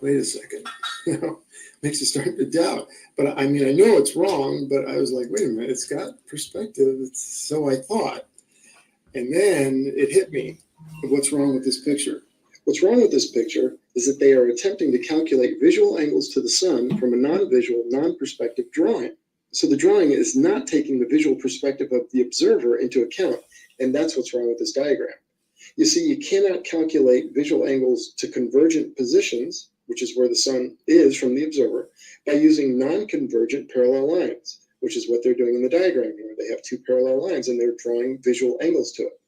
wait a second, you know, makes you start to doubt. But I mean, I know it's wrong, but I was like, wait a minute, it's got perspective. So I thought. And then it hit me of what's wrong with this picture. What's wrong with this picture is that they are attempting to calculate visual angles to the sun from a non-visual, non-perspective drawing. So the drawing is not taking the visual perspective of the observer into account. And that's what's wrong with this diagram. You see, you cannot calculate visual angles to convergent positions, which is where the sun is from the observer, by using non-convergent parallel lines, which is what they're doing in the diagram here. They have two parallel lines and they're drawing visual angles to it.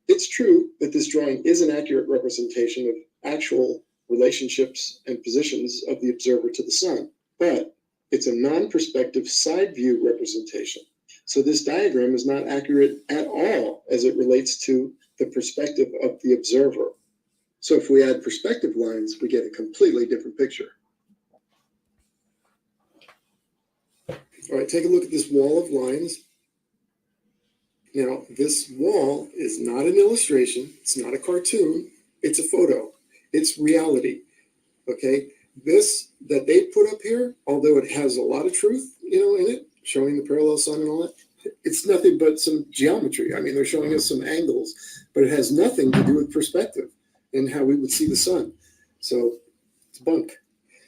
It's true that this drawing is an accurate representation of actual relationships and positions of the observer to the sun, but it's a non-perspective side view representation. So this diagram is not accurate at all as it relates to the perspective of the observer. So if we add perspective lines, we get a completely different picture. All right, take a look at this wall of lines. Now, this wall is not an illustration. It's not a cartoon. It's a photo. It's reality, okay? This that they put up here, although it has a lot of truth, you know, in it, showing the parallel sun and all that, it's nothing but some geometry. I mean, they're showing us some angles, but it has nothing to do with perspective and how we would see the sun. So it's bunk.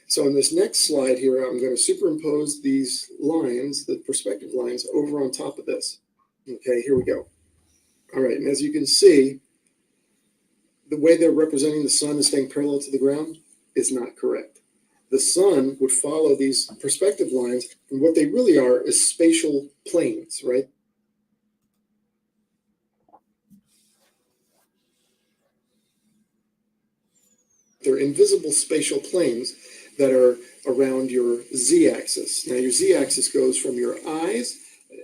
So in this next slide here, I'm going to superimpose these lines, the perspective lines, over on top of this. Okay, here we go. All right, and as you can see, the way they're representing the sun as staying parallel to the ground is not correct. The sun would follow these perspective lines, and what they really are is spatial planes, right? They're invisible spatial planes that are around your z-axis. Now, your z-axis goes from your eyes,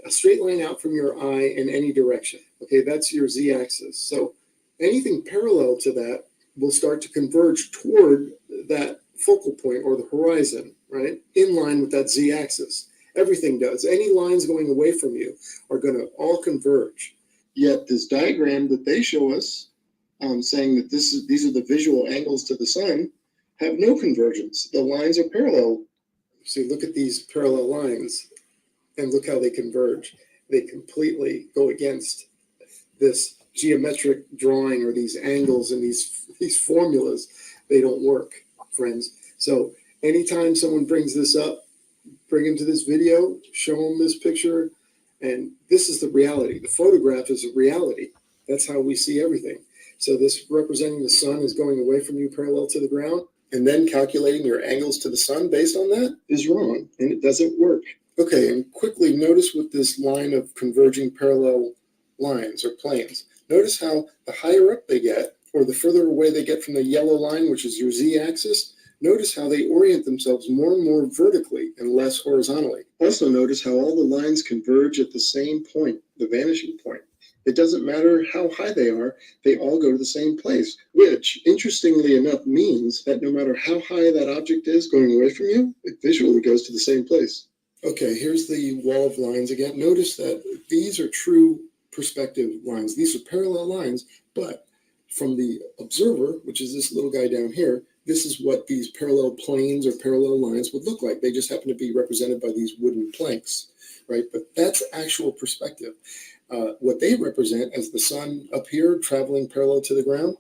a straight line out from your eye in any direction. Okay, that's your z-axis. So anything parallel to that will start to converge toward that focal point or the horizon, right? In line with that z-axis. Everything does. Any lines going away from you are going to all converge. Yet this diagram that they show us, saying that these are the visual angles to the sun, have no convergence. The lines are parallel. So look at these parallel lines and look how they converge. They completely go against this geometric drawing or these angles and these formulas. They don't work, friends. So anytime someone brings this up, bring them to this video, show them this picture, and this is the reality. The photograph is a reality. That's how we see everything. So this representing the sun is going away from you parallel to the ground, and then calculating your angles to the sun based on that is wrong, and it doesn't work. Okay, and quickly notice with this line of converging parallel lines or planes, notice how the higher up they get, or the further away they get from the yellow line, which is your z-axis, notice how they orient themselves more and more vertically and less horizontally. Also notice how all the lines converge at the same point, the vanishing point. It doesn't matter how high they all go to the same place, which, interestingly enough, means that no matter how high that object is going away from you, it visually goes to the same place. Okay, here's the wall of lines again. Notice that these are true perspective lines. These are parallel lines, but from the observer, which is this little guy down here, this is what these parallel planes or parallel lines would look like. They just happen to be represented by these wooden planks, right? But that's actual perspective. What they represent as the sun up here traveling parallel to the ground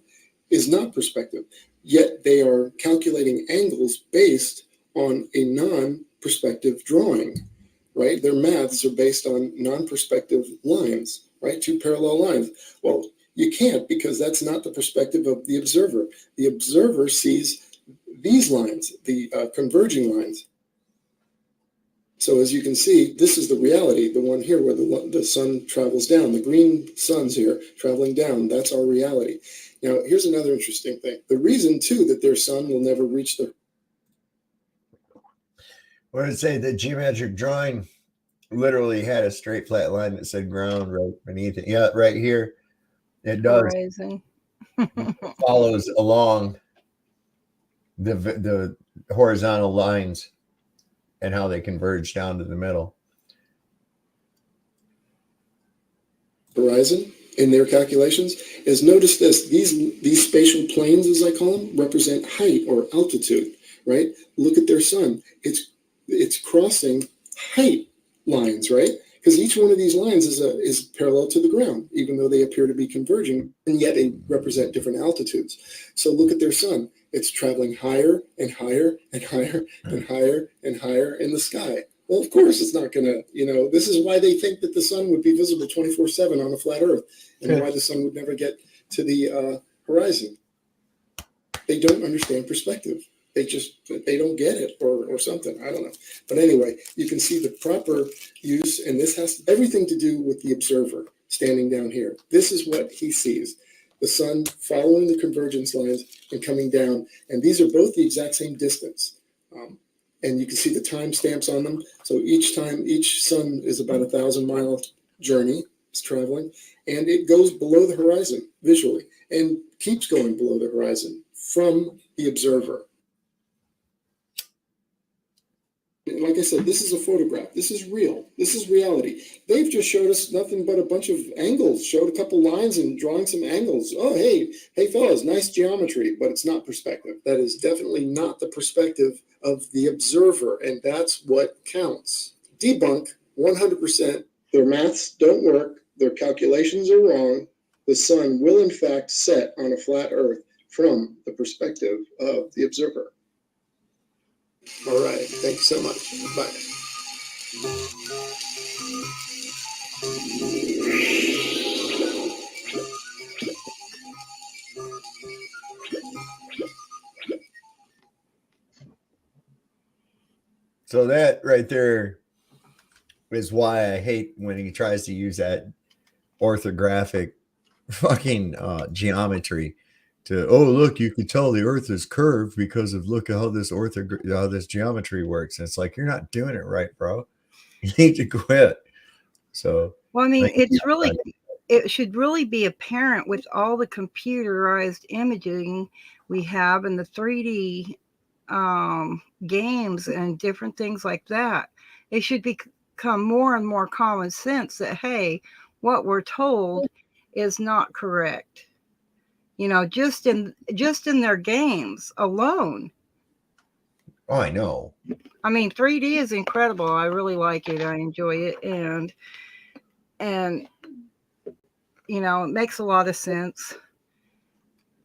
is not perspective. Yet they are calculating angles based on a non-perspective drawing, right? Their maths are based on non-perspective lines, right? Two parallel lines. Well, you can't, because that's not the perspective of the observer. The observer sees these lines, the converging lines. So as you can see, this is the reality, the one here where the sun travels down. The green sun's here traveling down. That's our reality. Now, here's another interesting thing. The reason, too, that their sun will never reach the... What did it say? The geometric drawing literally had a straight flat line that said ground right beneath it. Yeah, right here. It does. Horizon. Follows along the horizontal lines and how they converge down to the middle. Horizon in their calculations is, notice this, these spatial planes, as I call them, represent height or altitude, right? Look at their sun. It's crossing height lines, right? Because each one of these lines is parallel to the ground, even though they appear to be converging, and yet they represent different altitudes. So look at their sun. It's traveling higher and higher and higher and higher and higher in the sky. Well, of course, it's not going to, this is why they think that the sun would be visible 24/7 on a flat Earth, and why the sun would never get to the horizon. They don't understand perspective. They don't get it or something. I don't know. But anyway, you can see the proper use, and this has everything to do with the observer standing down here. This is what he sees. The sun following the convergence lines and coming down. And these are both the exact same distance. And you can see the time stamps on them. So each sun is about 1,000-mile journey. It's traveling. And it goes below the horizon visually and keeps going below the horizon from the observer. Like I said, this is a photograph. This is real. This is reality. They've just showed us nothing but a bunch of angles, showed a couple lines and drawing some angles. Oh, hey, fellas, nice geometry, but it's not perspective. That is definitely not the perspective of the observer, and that's what counts. Debunk 100%. Their maths don't work. Their calculations are wrong. The sun will, in fact, set on a flat Earth from the perspective of the observer. All right. Thank you so much. Bye. So that right there is why I hate when he tries to use that orthographic fucking geometry to, oh, look, you can tell the earth is curved because of look at how this how this geometry works. And it's like, you're not doing it right, bro. You need to quit. So, well, I mean, it should really be apparent with all the computerized imaging we have and the 3D games and different things like that. It should become more and more common sense that, hey, what we're told is not correct. Just in their games alone. Oh, I know. I mean, 3D is incredible. I really like it. I enjoy it, and it makes a lot of sense.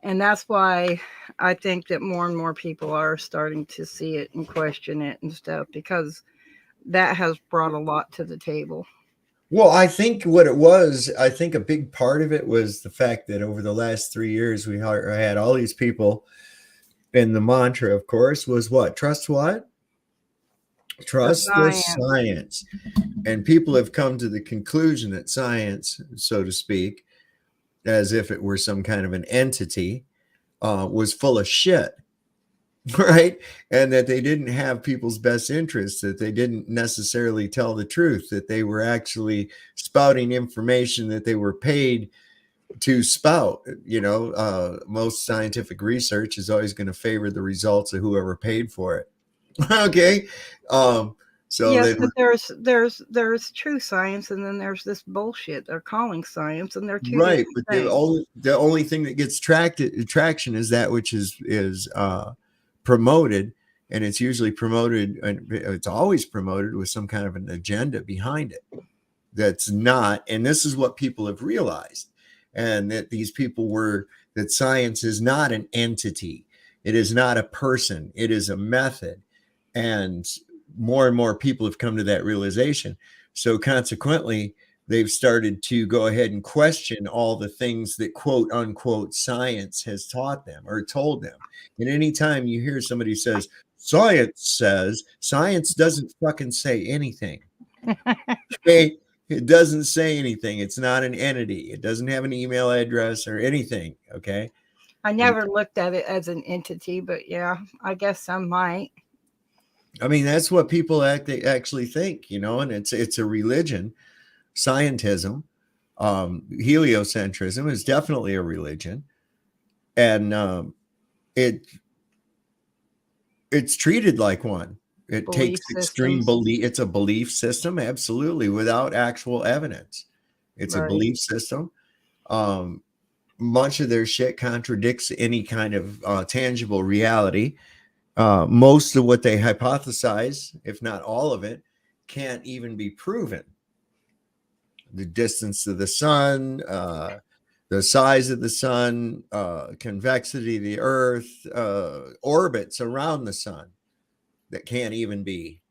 And that's why I think that more and more people are starting to see it and question it and stuff, because that has brought a lot to the table. Well, I think what it was, I think a big part of it was the fact that over the last 3 years, we had all these people, and the mantra, of course, was what? Trust what? Trust the science. And people have come to the conclusion that science, so to speak, as if it were some kind of an entity, was full of shit. Right. And that they didn't have people's best interests, that they didn't necessarily tell the truth, that they were actually spouting information that they were paid to spout. Most scientific research is always going to favor the results of whoever paid for it. Okay. So yes, but there's true science, and then there's this bullshit they're calling science, and they're two right, different but things. the only thing that gets traction is that which is promoted, and it's usually promoted, and it's always promoted with some kind of an agenda behind it. That's not, and this is what people have realized, and that these people that science is not an entity, it is not a person, it is a method, and more people have come to that realization. So consequently, they've started to go ahead and question all the things that quote unquote science has taught them or told them. And anytime you hear somebody says science doesn't fucking say anything. Okay, it doesn't say anything. It's not an entity. It doesn't have an email address or anything. Okay, I never looked at it as an entity, but yeah, I guess some might. I mean, that's what people actually think, and it's a religion. Scientism, heliocentrism is definitely a religion, and it's treated like one. It Belief takes extreme systems. belief. It's a belief system, absolutely, without actual evidence. It's a Right. belief system. Much of their shit contradicts any kind of tangible reality. Most of what they hypothesize, if not all of it, can't even be proven. The distance to the sun, the size of the sun, convexity of the earth, orbits around the sun that can't even be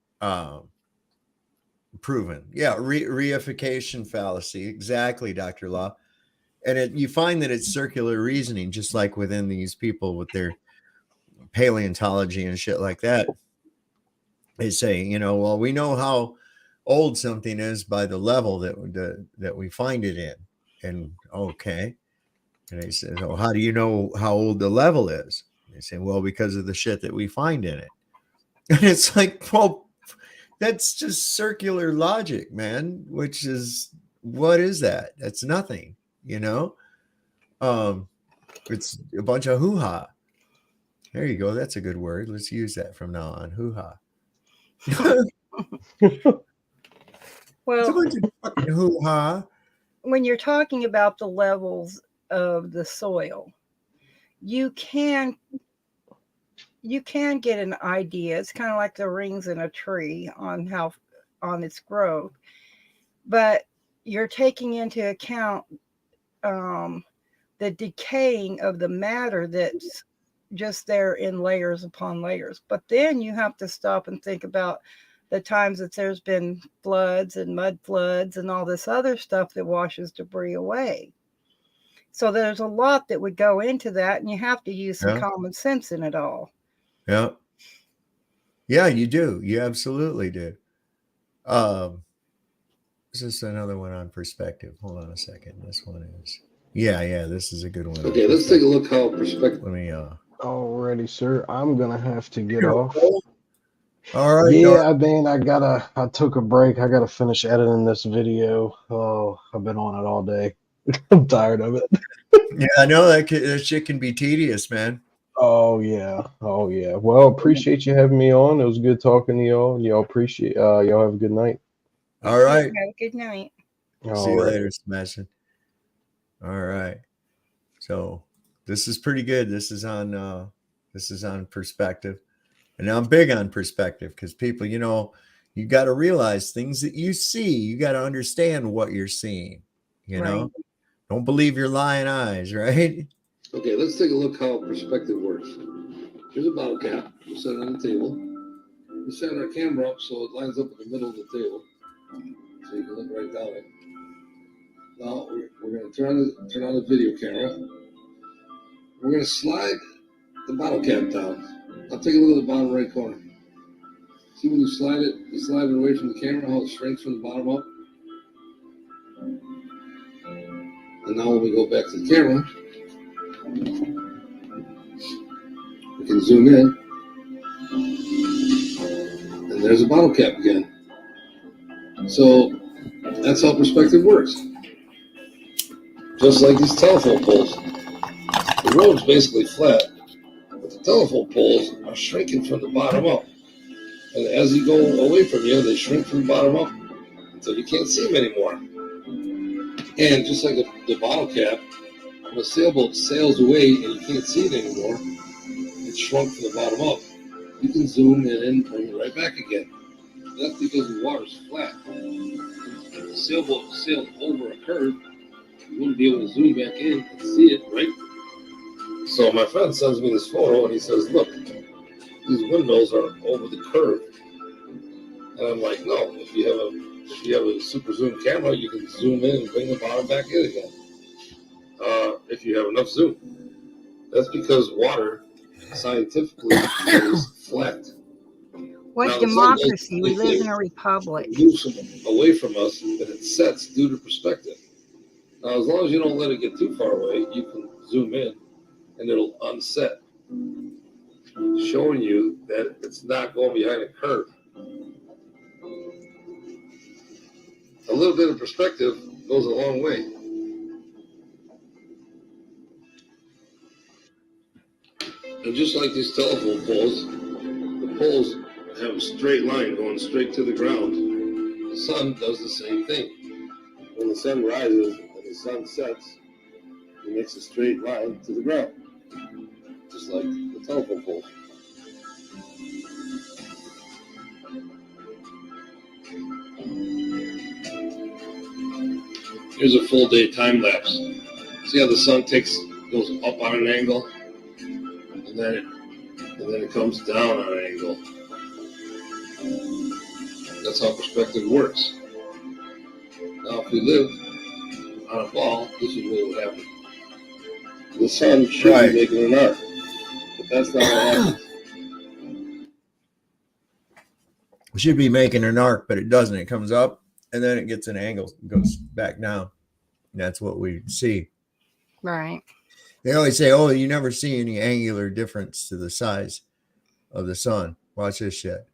proven. Yeah, reification fallacy. Exactly, Dr. Law. And you find that it's circular reasoning, just like within these people with their paleontology and shit like that. They say, well, we know how old something is by the level that we find it in. And okay. And I said, oh, how do you know how old the level is? They say, well, because of the shit that we find in it. And it's like, well, that's just circular logic, man, which is, what is that? That's nothing, it's a bunch of hoo-ha. There you go. That's a good word. Let's use that from now on. Hoo-ha. Well, it's a bunch of fucking hoo-ha. When you're talking about the levels of the soil, you can get an idea. It's kind of like the rings in a tree on its growth, but you're taking into account the decaying of the matter that's just there in layers upon layers. But then you have to stop and think about the times that there's been floods and mud floods and all this other stuff that washes debris away. So there's a lot that would go into that, and you have to use some common sense in it all. Yeah. Yeah, you do. You absolutely do. Is this another one on perspective? Hold on a second. This one is. Yeah, this is a good one. Okay, let's take a look how perspective. Let me Alrighty, sir. I'm gonna have to get off. All right. Yeah, man, I took a break. I gotta finish editing this video. Oh, I've been on it all day. I'm tired of it. Yeah, I know that shit can be tedious, man. Oh yeah. Well, appreciate you having me on. It was good talking to y'all. Y'all appreciate y'all have a good night. All right. Have a good night. See you later, Smashing. All right. So this is pretty good. This is on perspective. And I'm big on perspective because people, you got to realize things that you see, you got to understand what you're seeing, Right. Don't believe your lying eyes, right? Okay, let's take a look how perspective works. Here's a bottle cap. We set it on the table. We set our camera up so it lines up in the middle of the table, so you can look right down it. Now we're going to turn on the video camera. We're going to slide the bottle cap down. I'll take a look at the bottom right corner. See when you slide it away from the camera, how it shrinks from the bottom up. And now when we go back to the camera, we can zoom in. And there's a bottle cap again. So that's how perspective works. Just like these telephone poles. The road's basically flat, but the telephone poles are shrinking from the bottom up. And as you go away from you, they shrink from the bottom up until you can't see them anymore. And just like the bottle cap, when a sailboat sails away and you can't see it anymore, it's shrunk from the bottom up. You can zoom in and bring it right back again. That's because the water's flat. If the sailboat sailed over a curve, you wouldn't be able to zoom back in and see it, right? So my friend sends me this photo and he says, look, these windmills are over the curve. And I'm like, no, if you have a super zoom camera, you can zoom in and bring the bottom back in again. If you have enough zoom. That's because water scientifically is flat. What Now, democracy? We live in a republic. It moves away from us and it sets due to perspective. Now, as long as you don't let it get too far away, you can zoom in and it'll unset, showing you that it's not going behind a curve. A little bit of perspective goes a long way. And just like these telephone poles, the poles have a straight line going straight to the ground. The sun does the same thing. When the sun rises and the sun sets, it makes a straight line to the ground, just like the telephone pole. Here's a full day time lapse. See how the sun goes up on an angle, and then it comes down on an angle. That's how perspective works. Now, if we live on a ball, this is what would happen. The sun should be making an arc, but that's not what happens. It should be making an arc, but it doesn't. It comes up and then it gets an angle, goes back down. And that's what we see. Right. They always say, oh, you never see any angular difference to the size of the sun. Watch this shit.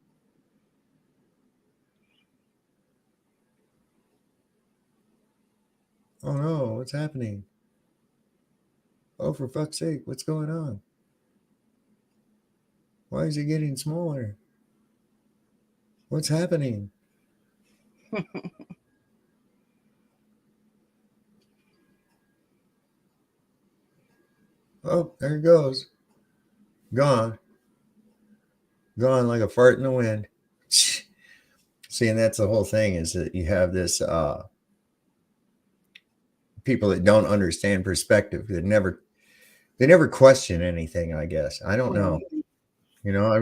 Oh no, what's happening? Oh, for fuck's sake, what's going on? Why is it getting smaller? What's happening? Oh, there it goes. Gone. Gone like a fart in the wind. See, and that's the whole thing, is that you have this people that don't understand perspective, that they never question anything, I guess. I don't know. You know,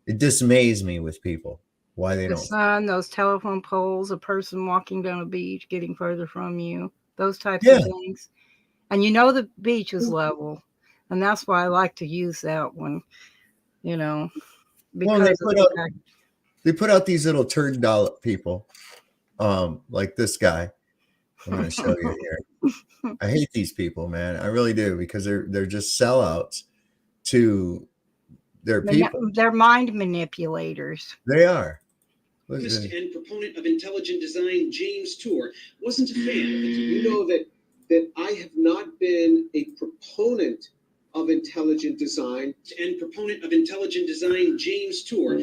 it dismays me with people why they The don't. sun, those telephone poles, a person walking down a beach, getting further from you, those types of things. And you know the beach is level. And that's why I like to use that one, you know. Well, they put out these little turd dollop people, like this guy. I'm going to show you here. I hate these people, man. I really do, because they're just sellouts to their people. They're mind manipulators. They are. And proponent of intelligent design, James Tour, wasn't a fan of it. You know that I have not been a proponent of intelligent design. And proponent of intelligent design, James Tour.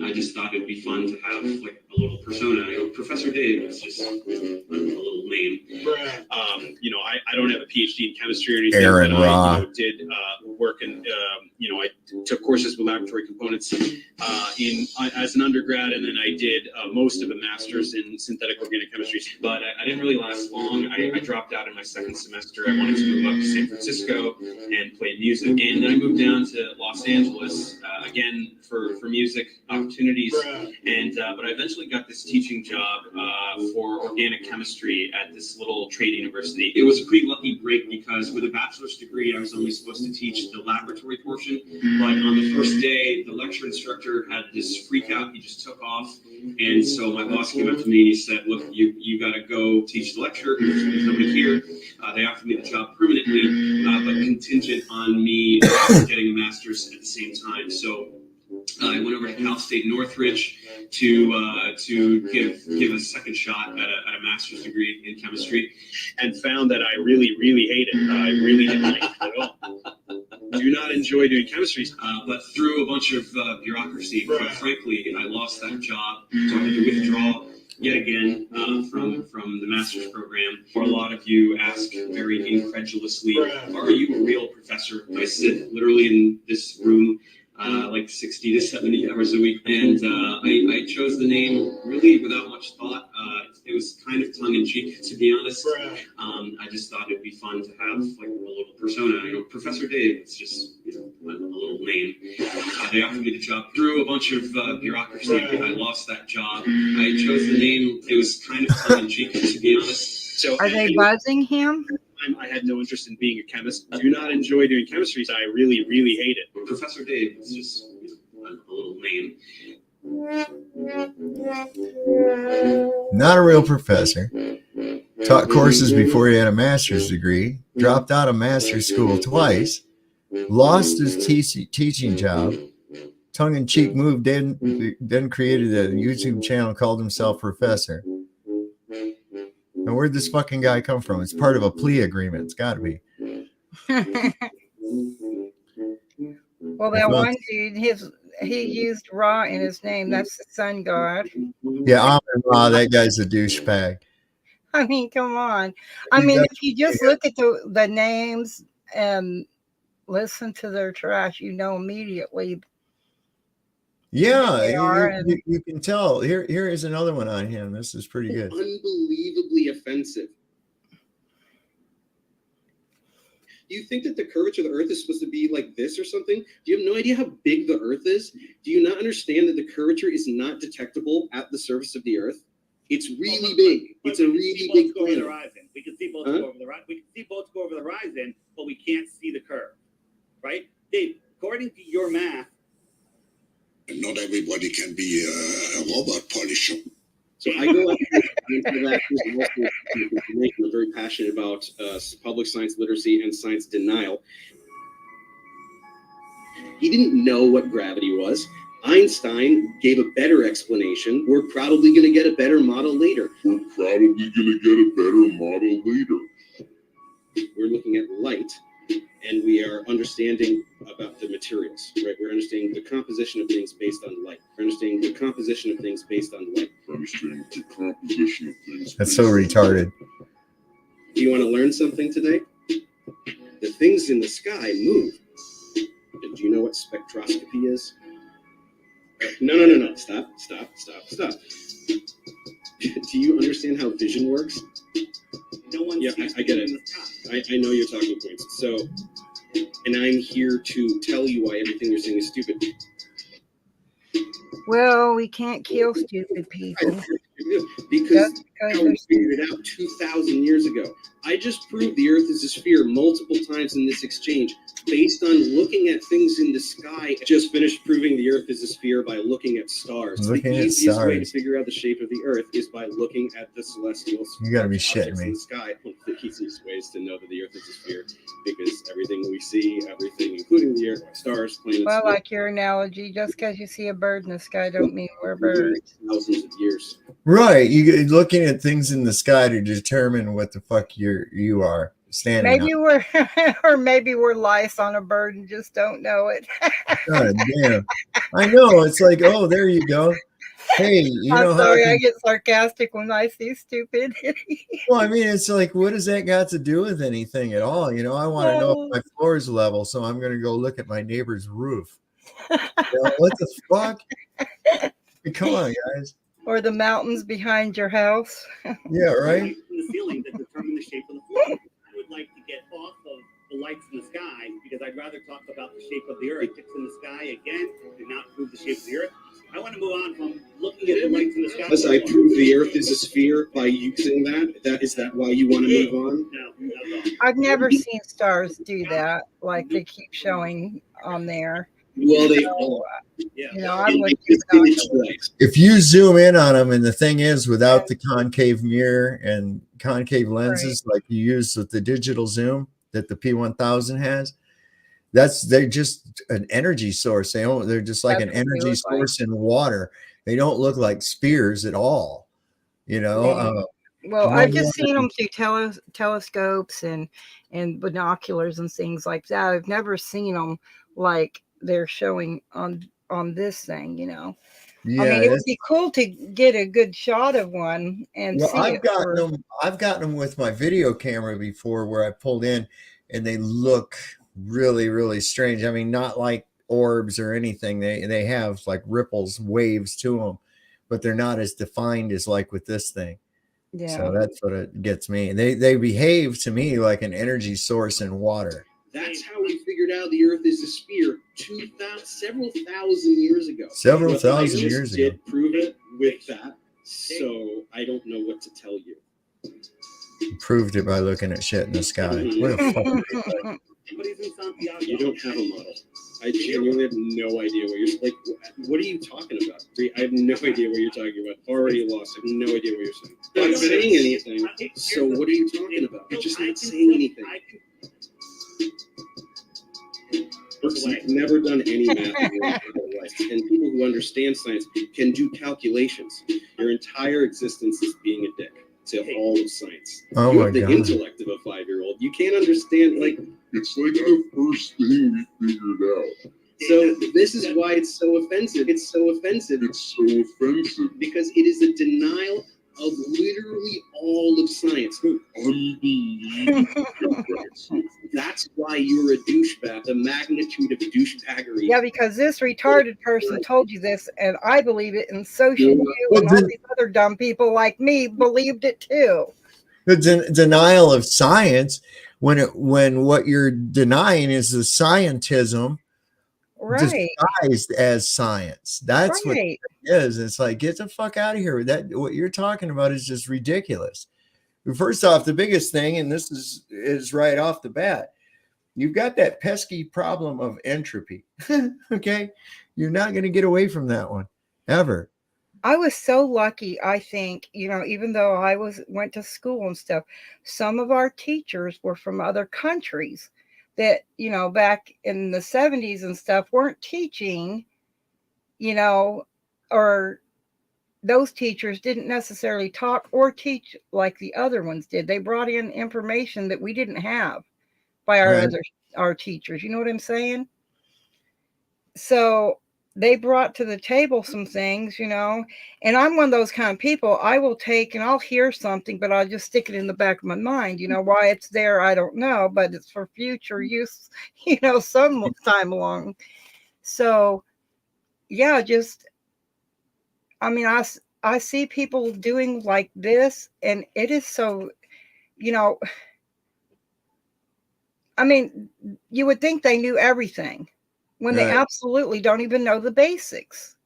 I just thought it'd be fun to have like a little persona. You know, Professor Dave is just a little name. You know, I don't have a PhD in chemistry or anything. Aaron but Ra. I did work in, you know, I took courses with laboratory components as an undergrad, and then I did most of a master's in synthetic organic chemistry. But I didn't really last long. I dropped out in my second semester. I wanted to move up to San Francisco and play music, and then I moved down to Los Angeles again for music opportunities. And but I eventually got this teaching job for organic chemistry at this little trade university. It was a pretty lucky break, because with a bachelor's degree, I was only supposed to teach the laboratory portion. But on the first day, the lecture instructor had this freak out. He just took off. And so my boss came up to me and he said, look, you got to go teach the lecture. There's nobody here. They offered me the job permanently, but contingent on me getting a master's at the same time. So I went over to Cal State Northridge to give a second shot at a master's degree in chemistry, and found that I really hate it. I really didn't like it at all. Do not enjoy doing chemistry, but through a bunch of bureaucracy, quite frankly, I lost that job. So I had to withdraw yet again from the master's program. For a lot of you ask very incredulously, are you a real professor? I sit literally in this room like 60 to 70 hours a week, and I chose the name really without much thought. It was kind of tongue-in-cheek, to be honest. I just thought it'd be fun to have like a little persona, Professor Dave. It's just a little name. They offered me the job through a bunch of bureaucracy. I lost that job. I chose the name. It was kind of tongue-in-cheek, to be honest. So Are they buzzing him? I had no interest in being a chemist. Do not enjoy doing chemistry. So I really hate it. Professor Dave. It's just a little name. Not a real professor. Taught courses before he had a master's degree. Dropped out of master's school twice. Lost his teaching job. Tongue-in-cheek move. Then created a YouTube channel, called himself Professor. And where'd this fucking guy come from? It's part of a plea agreement. It's got to be. Well, that one dude, he used Ra in his name. That's the sun god. Yeah, Amen Ra, that guy's a douchebag. I mean, come on. I mean, if you just look at the names and listen to their trash, you know immediately. Yeah, you can tell. Here is another one on him. This is pretty good. Unbelievably offensive. Do you think that the curvature of the Earth is supposed to be like this or something? Do you have no idea how big the Earth is? Do you not understand that the curvature is not detectable at the surface of the Earth? It's really big. It's a really big planet. We can see boats go over the horizon. We can see boats go over the horizon, but we can't see the curve, right? Dave, according to your math, not everybody can be a robot polisher. So I go into that information. I'm very passionate about public science literacy and science denial. He didn't know what gravity was. Einstein gave a better explanation. We're probably going to get a better model later. We're looking at light, and we are understanding about the materials, right? We're understanding the composition of things based on light. We're understanding the composition of things based on light. That's so retarded. Do you want to learn something today? The things in the sky move. And do you know what spectroscopy is? No. Stop. Do you understand how vision works? no one sees I get it. I know your talking points. So, and I'm here to tell you why everything you're saying is stupid. Well, we can't kill stupid people. Because we figured it out 2,000 years ago. I just proved the Earth is a sphere multiple times in this exchange based on looking at things in the sky. I just finished proving the Earth is a sphere by looking at stars. The easiest way to figure out the shape of the Earth is by looking at the celestial You gotta be shitting me. in the sky. One of the easiest ways to know that the Earth is a sphere, because everything we see, everything, including the Earth, stars, planets. Well, like your analogy, just because you see a bird in the sky don't mean we're birds. Thousands of years. Right, you're looking at things in the sky to determine what the fuck you are standing Maybe on. we're, or maybe we're lice on a bird and just don't know it. God damn. I know, it's like, oh, there you go. Hey, you know I'm how sorry, I get sarcastic when I see stupid. well, I mean, it's like, what does that got to do with anything at all? You know, I want to know if my floor is level, so I'm going to go look at my neighbor's roof. You know, what the fuck? Come on, guys. Or the mountains behind your house. Yeah, right. From the ceiling that determine the shape of the floor. I would like to get off of the lights in the sky because I'd rather talk about the shape of the Earth. Lights in the sky again did not prove the shape of the Earth. I want to move on from looking at the lights in the sky. As I prove the Earth is a sphere by using that. Is that why you want to move on? No. I've never seen stars do that, like they keep showing on there. Well, they all. You know, I would do that. If you zoom in on them, and the thing is, without the concave mirror and concave lenses like you use with the digital zoom that the P1000 has, they're just an energy source. They're just like an energy source in water. They don't look like spheres at all. You know. Well, I've just seen them through telescopes and binoculars and things like that. I've never seen them like they're showing on this thing. You know. Yeah, I mean, it would be cool to get a good shot of one and see I've it. I've gotten them with my video camera before, where I pulled in, and they look really, really strange. I mean, not like orbs or anything. They have like ripples, waves to them, but they're not as defined as like with this thing. Yeah. So that's what it gets me. They behave to me like an energy source in water. That's how we figured out the Earth is a sphere several thousand years ago. Several thousand years ago. I did prove it with that, so I don't know what to tell you. Proved it by looking at shit in the sky. What a fucking You don't have a model. I genuinely have no idea what you're like. What are you talking about? I have no idea what you're talking about. Already lost. I have no idea what you're saying. I'm not saying anything. So what are you talking about? You're just not saying anything. I've never done any math in your life, and people who understand science can do calculations. Your entire existence is being a dick to all of science. Oh you my have the God. intellect of a 5-year-old. You can't understand, like, it's like the first thing we figured out. So this is why it's so offensive. It's so offensive. It's so offensive because it is a denial of literally all of science. Unbelievable. That's why you're a douchebag. The magnitude of douchebaggery. Yeah, because this retarded person told you this, and I believe it, and so should you, and all these other dumb people like me believed it too. The denial of science, when what you're denying is the scientism disguised as science. That's what it is. It's like, get the fuck out of here. That what you're talking about is just ridiculous. First off, the biggest thing, and this is right off the bat, you've got that pesky problem of entropy. Okay, you're not going to get away from that one ever. I was so lucky, I think, even though I went to school and stuff, some of our teachers were from other countries that, back in the 70s and stuff weren't teaching, or those teachers didn't necessarily talk or teach like the other ones did. They brought in information that we didn't have by our teachers. You know what I'm saying? So they brought to the table some things, and I'm one of those kind of people. I will take and I'll hear something, but I'll just stick it in the back of my mind. Why it's there, I don't know, but it's for future use, some time along. So, yeah, I see people doing like this, and it is so, you would think they knew everything when they absolutely don't even know the basics.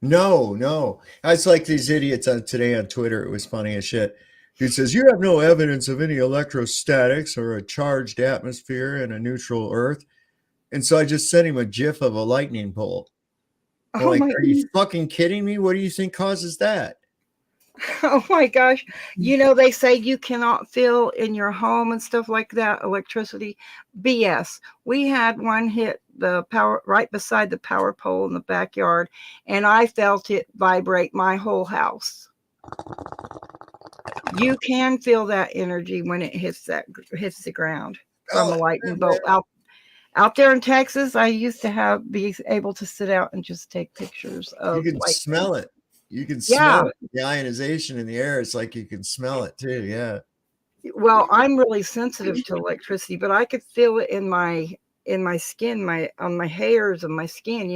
No. It's like these idiots today on Twitter. It was funny as shit. He says, you have no evidence of any electrostatics or a charged atmosphere and a neutral Earth. And so I just sent him a GIF of a lightning bolt. I'm like, are you fucking kidding me? What do you think causes that? Oh my gosh. They say you cannot feel in your home and stuff like that, electricity. BS. We had one hit the power right beside the power pole in the backyard, and I felt it vibrate my whole house. You can feel that energy when it hits the ground from a lightning bolt. Out there in Texas, I used to be able to sit out and just take pictures of. You can smell it. You can smell it. The ionization in the air. It's like you can smell it too. Yeah. Well, I'm really sensitive to electricity, but I could feel it in my skin, on my hairs of my skin.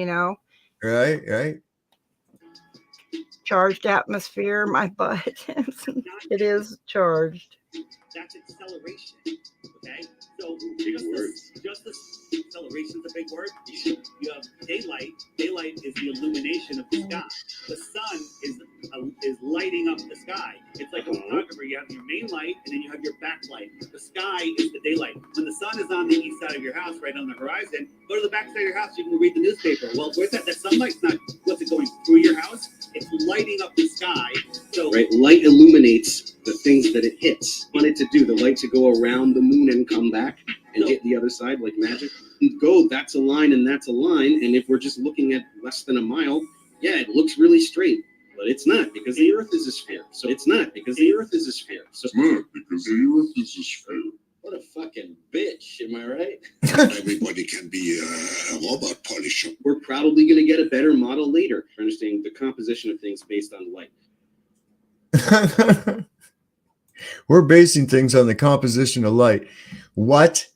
Right. Charged atmosphere, my butt. It is charged. That's acceleration. Okay. So just the acceleration is a big word. You have daylight. Daylight is the illumination of the sky. The sun is lighting up the sky. It's like a photographer. You have your main light, and then you have your backlight. The sky is the daylight. When the sun is on the east side of your house, right on the horizon, go to the back side of your house. You can read the newspaper. Well, where's that? That sunlight's not. What's it going through your house? It's lighting up the sky. So light illuminates the things that it hits. Want it to do the light to go around the moon and come back and hit the other side like magic. That's a line and that's a line. And if we're just looking at less than a mile, Yeah, it looks really straight, but it's not because the Earth is a sphere. So it's not because the Earth is a sphere. So It's not because the Earth is a sphere. what a fucking bitch, am I right? Not everybody can be a robot polisher. We're probably going to get a better model later for understanding the composition of things based on light. We're basing things on the composition of light. What?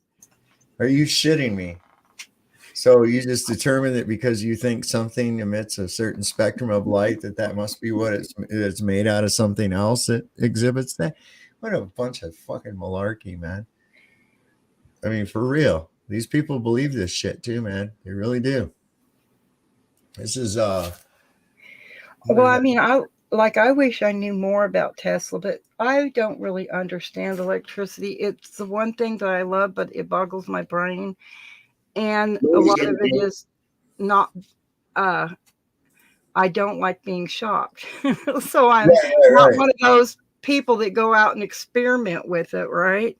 Are you shitting me? So you just determine that because you think something emits a certain spectrum of light, that must be what it's made out of something else that exhibits that? What a bunch of fucking malarkey, man. I mean, for real. These people believe this shit too, man. They really do. This is well, I mean, I wish I knew more about Tesla, but I don't really understand electricity. It's the one thing that I love, but it boggles my brain. And a lot of it is not, I don't like being shocked. So I'm not one of those people that go out and experiment with it, right?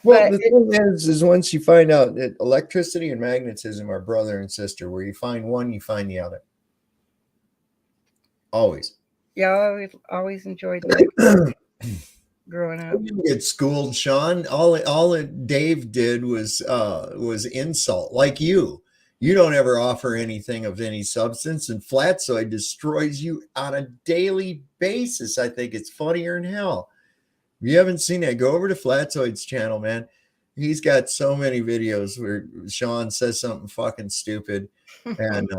Well, the thing is once you find out that electricity and magnetism are brother and sister, where you find one, you find the other. Always. Yeah, I always enjoyed that. Growing up, I didn't get schooled, Sean. All that Dave did was insult. Like you don't ever offer anything of any substance, and Flatsoid destroys you on a daily basis. I think it's funnier than hell. If you haven't seen that, go over to Flatsoid's channel, man. He's got so many videos where Sean says something fucking stupid, and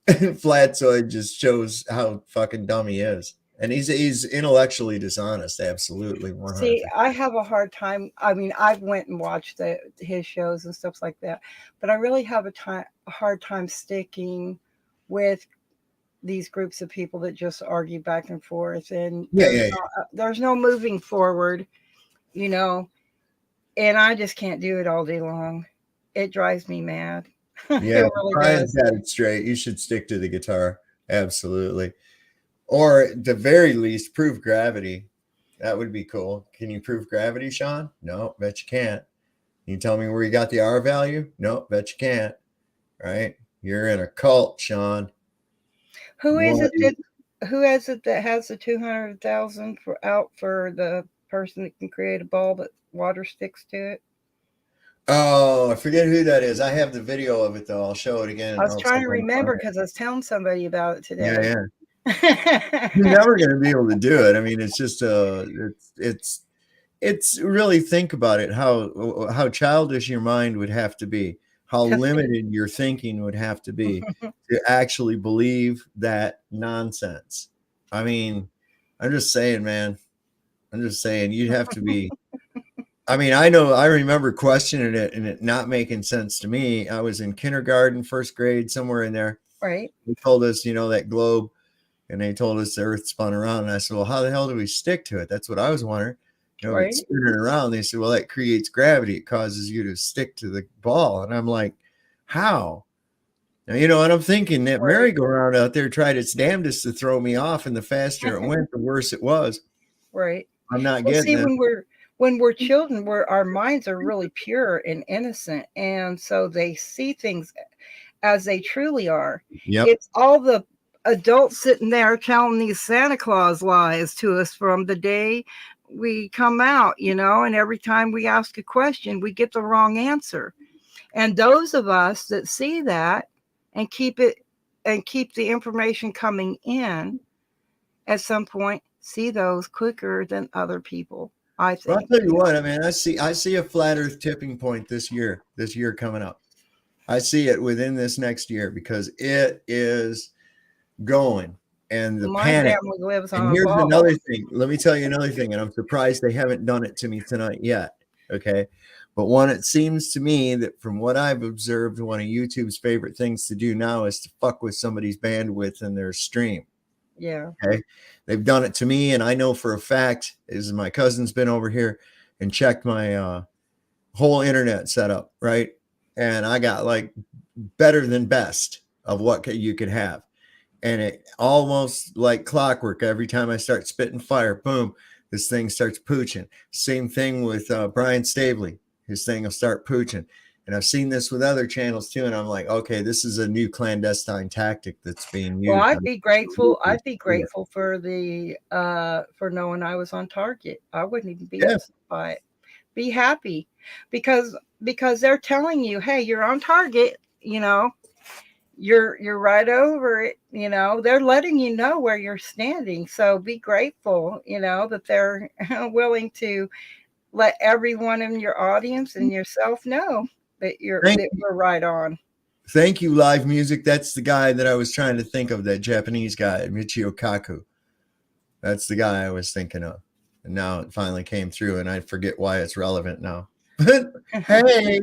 Flatsoid just shows how fucking dumb he is. And he's intellectually dishonest, absolutely. 100%. See, I have a hard time. I mean, I've went and watched his shows and stuff like that, but I really have a hard time sticking with these groups of people that just argue back and forth, and there's no moving forward, you know. And I just can't do it all day long. It drives me mad. Yeah, it really Brian's does. got it straight. You should stick to the guitar, absolutely. Or at the very least, prove gravity. That would be cool. Can you prove gravity, Sean? No, bet you can't. Can you tell me where you got the R value? No, bet you can't. Right? You're in a cult, Sean. Who is it that has the 200,000 for the person that can create a ball that water sticks to it? Oh, I forget who that is. I have the video of it though. I'll show it again. I was trying to remember because I was telling somebody about it today. Yeah. You're never going to be able to do it. I mean, it's just it's really, think about it, how childish your mind would have to be, how limited your thinking would have to be to actually believe that nonsense. I mean, I'm just saying, man. I'm just saying you'd have to be. I mean, I remember questioning it and it not making sense to me. I was in kindergarten, first grade, somewhere in there. Right. They told us, that globe. And they told us the earth spun around. And I said, well, how the hell do we stick to it? That's what I was wondering. Right. It's spinning around. They said, well, that creates gravity. It causes you to stick to the ball. And I'm like, how? Now, and I'm thinking that merry-go-round out there tried its damnedest to throw me off. And the faster it went, the worse it was. Right. I'm not getting it. When we're children, our minds are really pure and innocent. And so they see things as they truly are. Yep. It's all the adults sitting there telling these Santa Claus lies to us from the day we come out, and every time we ask a question, we get the wrong answer. And those of us that see that and keep the information coming in at some point see those quicker than other people, I think. Well, I'll tell you what, I mean, I see a flat earth tipping point this year coming up. I see it within this next year because it is going, and the panic. And here's another thing. Let me tell you another thing, and I'm surprised they haven't done it to me tonight yet. Okay. But it seems to me that from what I've observed, one of YouTube's favorite things to do now is to fuck with somebody's bandwidth in their stream. Yeah. Okay. They've done it to me, and I know for a fact is my cousin's been over here and checked my whole internet setup, right? And I got like better than best of what you could have. And it almost like clockwork. Every time I start spitting fire, boom, this thing starts pooching. Same thing with Brian Stabley. His thing will start pooching. And I've seen this with other channels too, and I'm like, okay, this is a new clandestine tactic that's being used. Well, I'd be grateful. I'd be grateful for the for knowing I was on target. I wouldn't even be upset by it. Be happy because they're telling you, hey, you're on target. You know, you're right over it. You know, they're letting you know where you're standing. So be grateful. You know that they're willing to let everyone in your audience and yourself know that we're right on. Thank you, Live Music. That's the guy that I was trying to think of, that Japanese guy, Michio Kaku. That's the guy I was thinking of. And now it finally came through, and I forget why it's relevant now. But hey,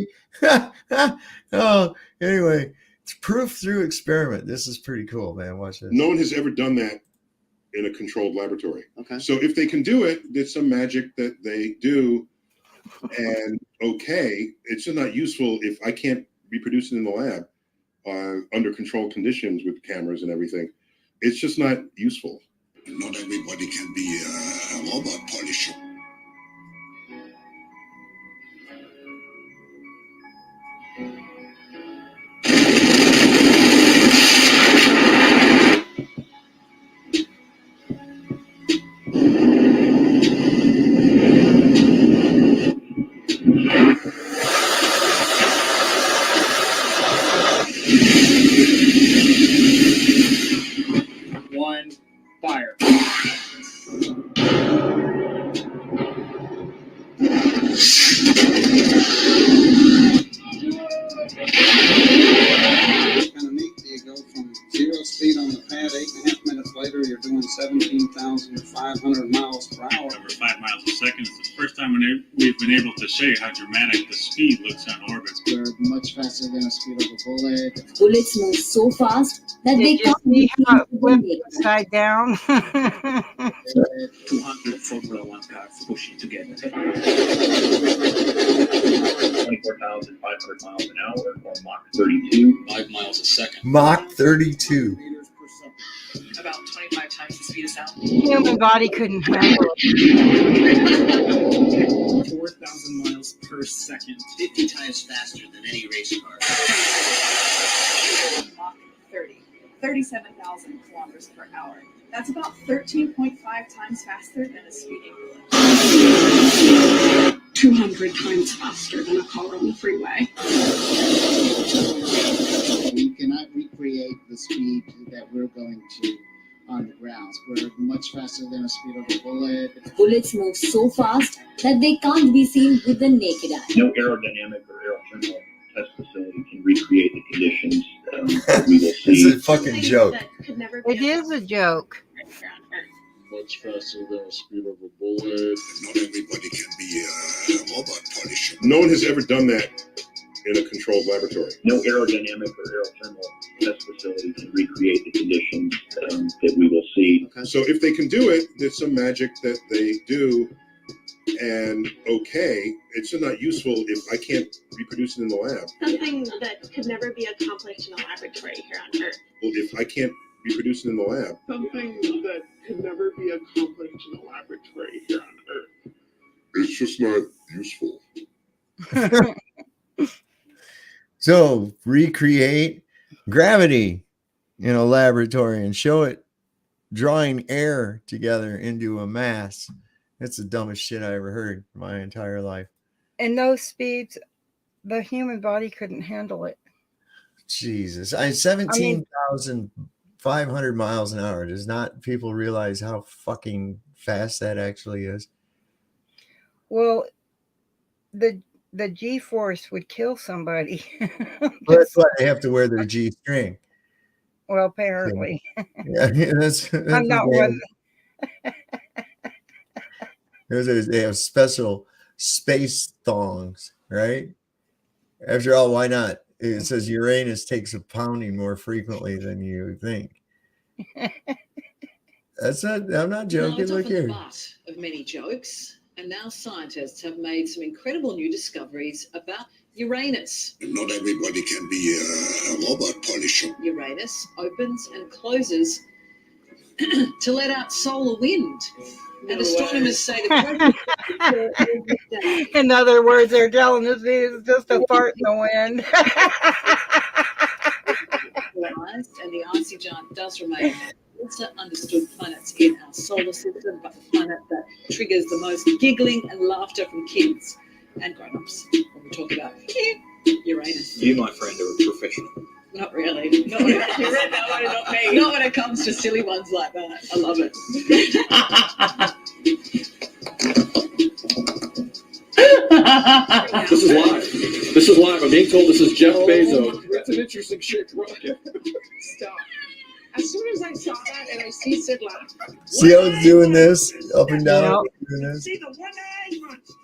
oh, anyway, it's proof through experiment. This is pretty cool, man. Watch this. No one has ever done that in a controlled laboratory. Okay. So if they can do it, there's some magic that they do. And okay, it's just not useful if I can't reproduce it in the lab under controlled conditions with cameras and everything. It's just not useful. Not everybody can be a robot polisher. One, fire. Kind of neat. You go from 0 speed on the pad, 8.5 minutes later, you're doing 17,500 miles per hour. Over 5 miles a second. It's the first time we've been able to show you how dramatic the speed looks on orbit. We're much faster than the speed of a bullet. Bullets move so fast that they can't see how it flipped upside down. 200 Formula One cars pushing together. 24,500 miles an hour, or Mach 32. 5 miles a second. Mach 32. About 25 times the speed of sound. Human body couldn't handle it. 4,000 miles per second. 50 times faster than any race car. Mach 30. 37,000 kilometers per hour. That's about 13.5 times faster than a speeding bullet. 200 times faster than a car on the freeway. You cannot recreate the speed that we're going to on the ground. We're much faster than the speed of a bullet. Bullets move so fast that they can't be seen with the naked eye. No aerodynamic or aerothermal test facility can recreate the conditions that we will see. It's a fucking joke. It is a joke. Much faster than the speed of a bullet. Not everybody can be a robot polisher. No one has ever done that in a controlled laboratory. No aerodynamic or aerothermal test facility can recreate the conditions that we will see. So if they can do it, there's some magic that they do. And okay, it's just not useful if I can't reproduce it in the lab. Something that could never be accomplished in a laboratory here on Earth. Well, if I can't reproduce it in the lab. Something that could never be accomplished in a laboratory here on Earth. It's just not useful. So recreate gravity in a laboratory and show it drawing air together into a mass. That's the dumbest shit I ever heard in my entire life. And those speeds, the human body couldn't handle it. Jesus. 17,500 miles an hour. Does not people realize how fucking fast that actually is? Well, the G-force would kill somebody. That's why they have to wear their G-string. Well, apparently. Yeah, that's I'm not one. They have special space thongs, right? After all, why not? It says Uranus takes a pounding more frequently than you think. I'm not joking. It's Look often the here. butt of many jokes. And now scientists have made some incredible new discoveries about Uranus. Not everybody can be a robot polisher. Uranus opens and closes to let out solar wind. And astronomers say the In other words, they're telling us it's just a fart in the wind. and the icy giant does remain also understood planets in our solar system, but the planet that triggers the most giggling and laughter from kids and grown-ups when we talk about Uranus. You, my friend, are a professional. Not really. Not when it comes to silly ones like that. I love it. This is live. This is live. I'm being told this is Jeff Bezos. That's an interesting shaped rocket. Stop. As soon as I saw that and I see Sid laugh. See how it's doing this up and down? See the one-eyed monster.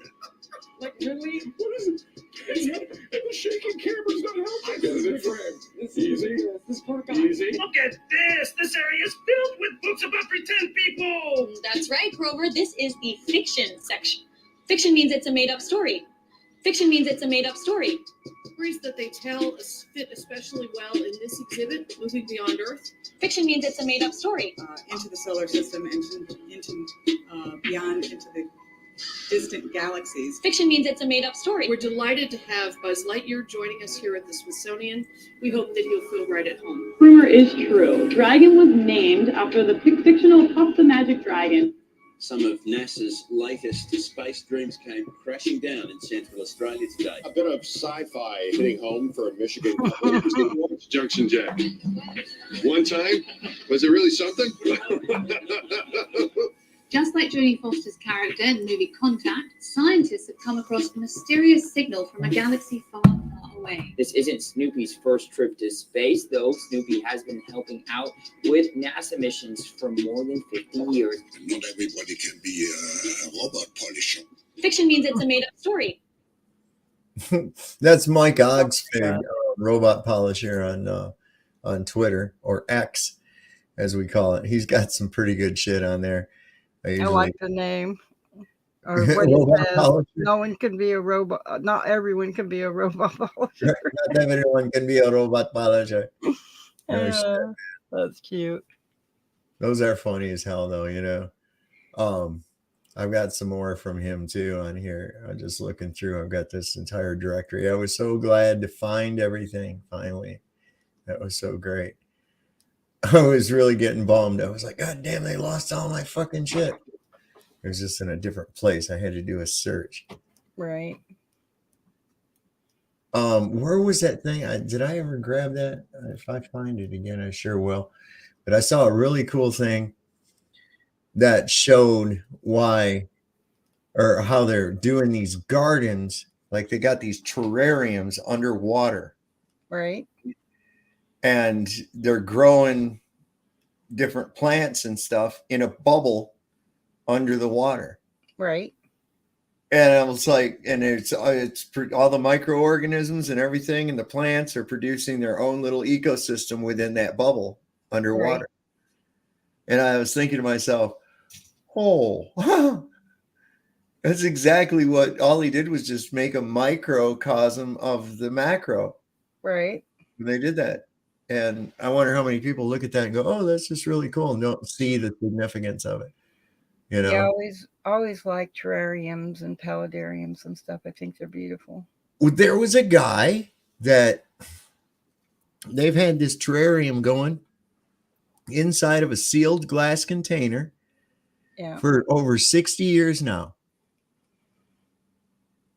Like, really? What is it? The shaking camera's not helping. Get it in frame. It's easy. This poor guy. Easy. Look at this. This area is filled with books about pretend people. That's right, Grover. This is the fiction section. Fiction means it's a made-up story. Fiction means it's a made-up story. Stories that they tell fit especially well in this exhibit, Moving Beyond Earth. Fiction means it's a made-up story. Into the solar system, into beyond, into the distant galaxies. Fiction means it's a made-up story. We're delighted to have Buzz Lightyear joining us here at the Smithsonian. We hope that he'll feel right at home. Rumor is true. Dragon was named after the fictional Puff the Magic Dragon. Some of NASA's latest space dreams came crashing down in Central Australia today. A bit of sci-fi hitting home for a Michigan couple. Junction Jack. One time, was it really something? Just like Jodie Foster's character in the movie Contact, scientists have come across a mysterious signal from a galaxy far, far away. This isn't Snoopy's first trip to space, though. Snoopy has been helping out with NASA missions for more than 50 years. Not everybody can be a robot polisher. Fiction means it's a made-up story. That's Mike Oxford, robot polisher on Twitter, or X, as we call it. He's got some pretty good shit on there. I like the name. Or what he says, no one can be a robot. Not everyone can be a robot polisher. Not everyone can be a robot polisher. No, that's cute. Those are funny as hell, though. You know, I've got some more from him too on here. I'm just looking through. I've got this entire directory. I was so glad to find everything finally. That was so great. I was really getting bummed. I was like, God damn, they lost all my fucking shit. It was just in a different place. I had to do a search. Right. Where was that thing? Did I ever grab that? If I find it again, I sure will. But I saw a really cool thing that showed why, or how they're doing these gardens. Like they got these terrariums underwater. Right. And they're growing different plants and stuff in a bubble under the water. Right. And I was like, and it's all the microorganisms and everything, and the plants are producing their own little ecosystem within that bubble underwater. Right. And I was thinking to myself, oh, that's exactly what all he did was just make a microcosm of the macro. Right. And they did that. And I wonder how many people look at that and go, oh, that's just really cool, and don't see the significance of it. You know, yeah, always like terrariums and paludariums and stuff. I think they're beautiful. Well, there was a guy that they've had this terrarium going inside of a sealed glass container for over 60 years now.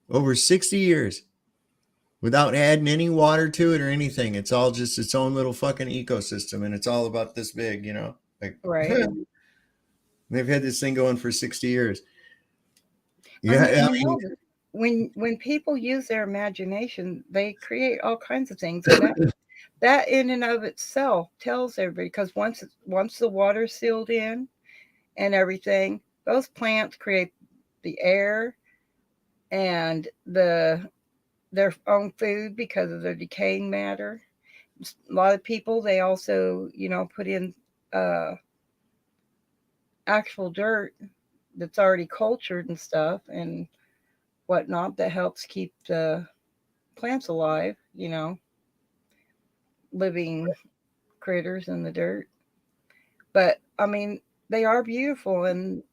Over 60 years. Without adding any water to it or anything. It's all just its own little fucking ecosystem, and it's all about this big, you know. Like, right. They've had this thing going for 60 years. Yeah. When people use their imagination, they create all kinds of things. And that in and of itself tells everybody, because once the water's sealed in and everything, those plants create the air and their own food because of their decaying matter. A lot of people, they also, put in actual dirt that's already cultured and stuff and whatnot that helps keep the plants alive, living critters in the dirt. But I mean, they are beautiful, and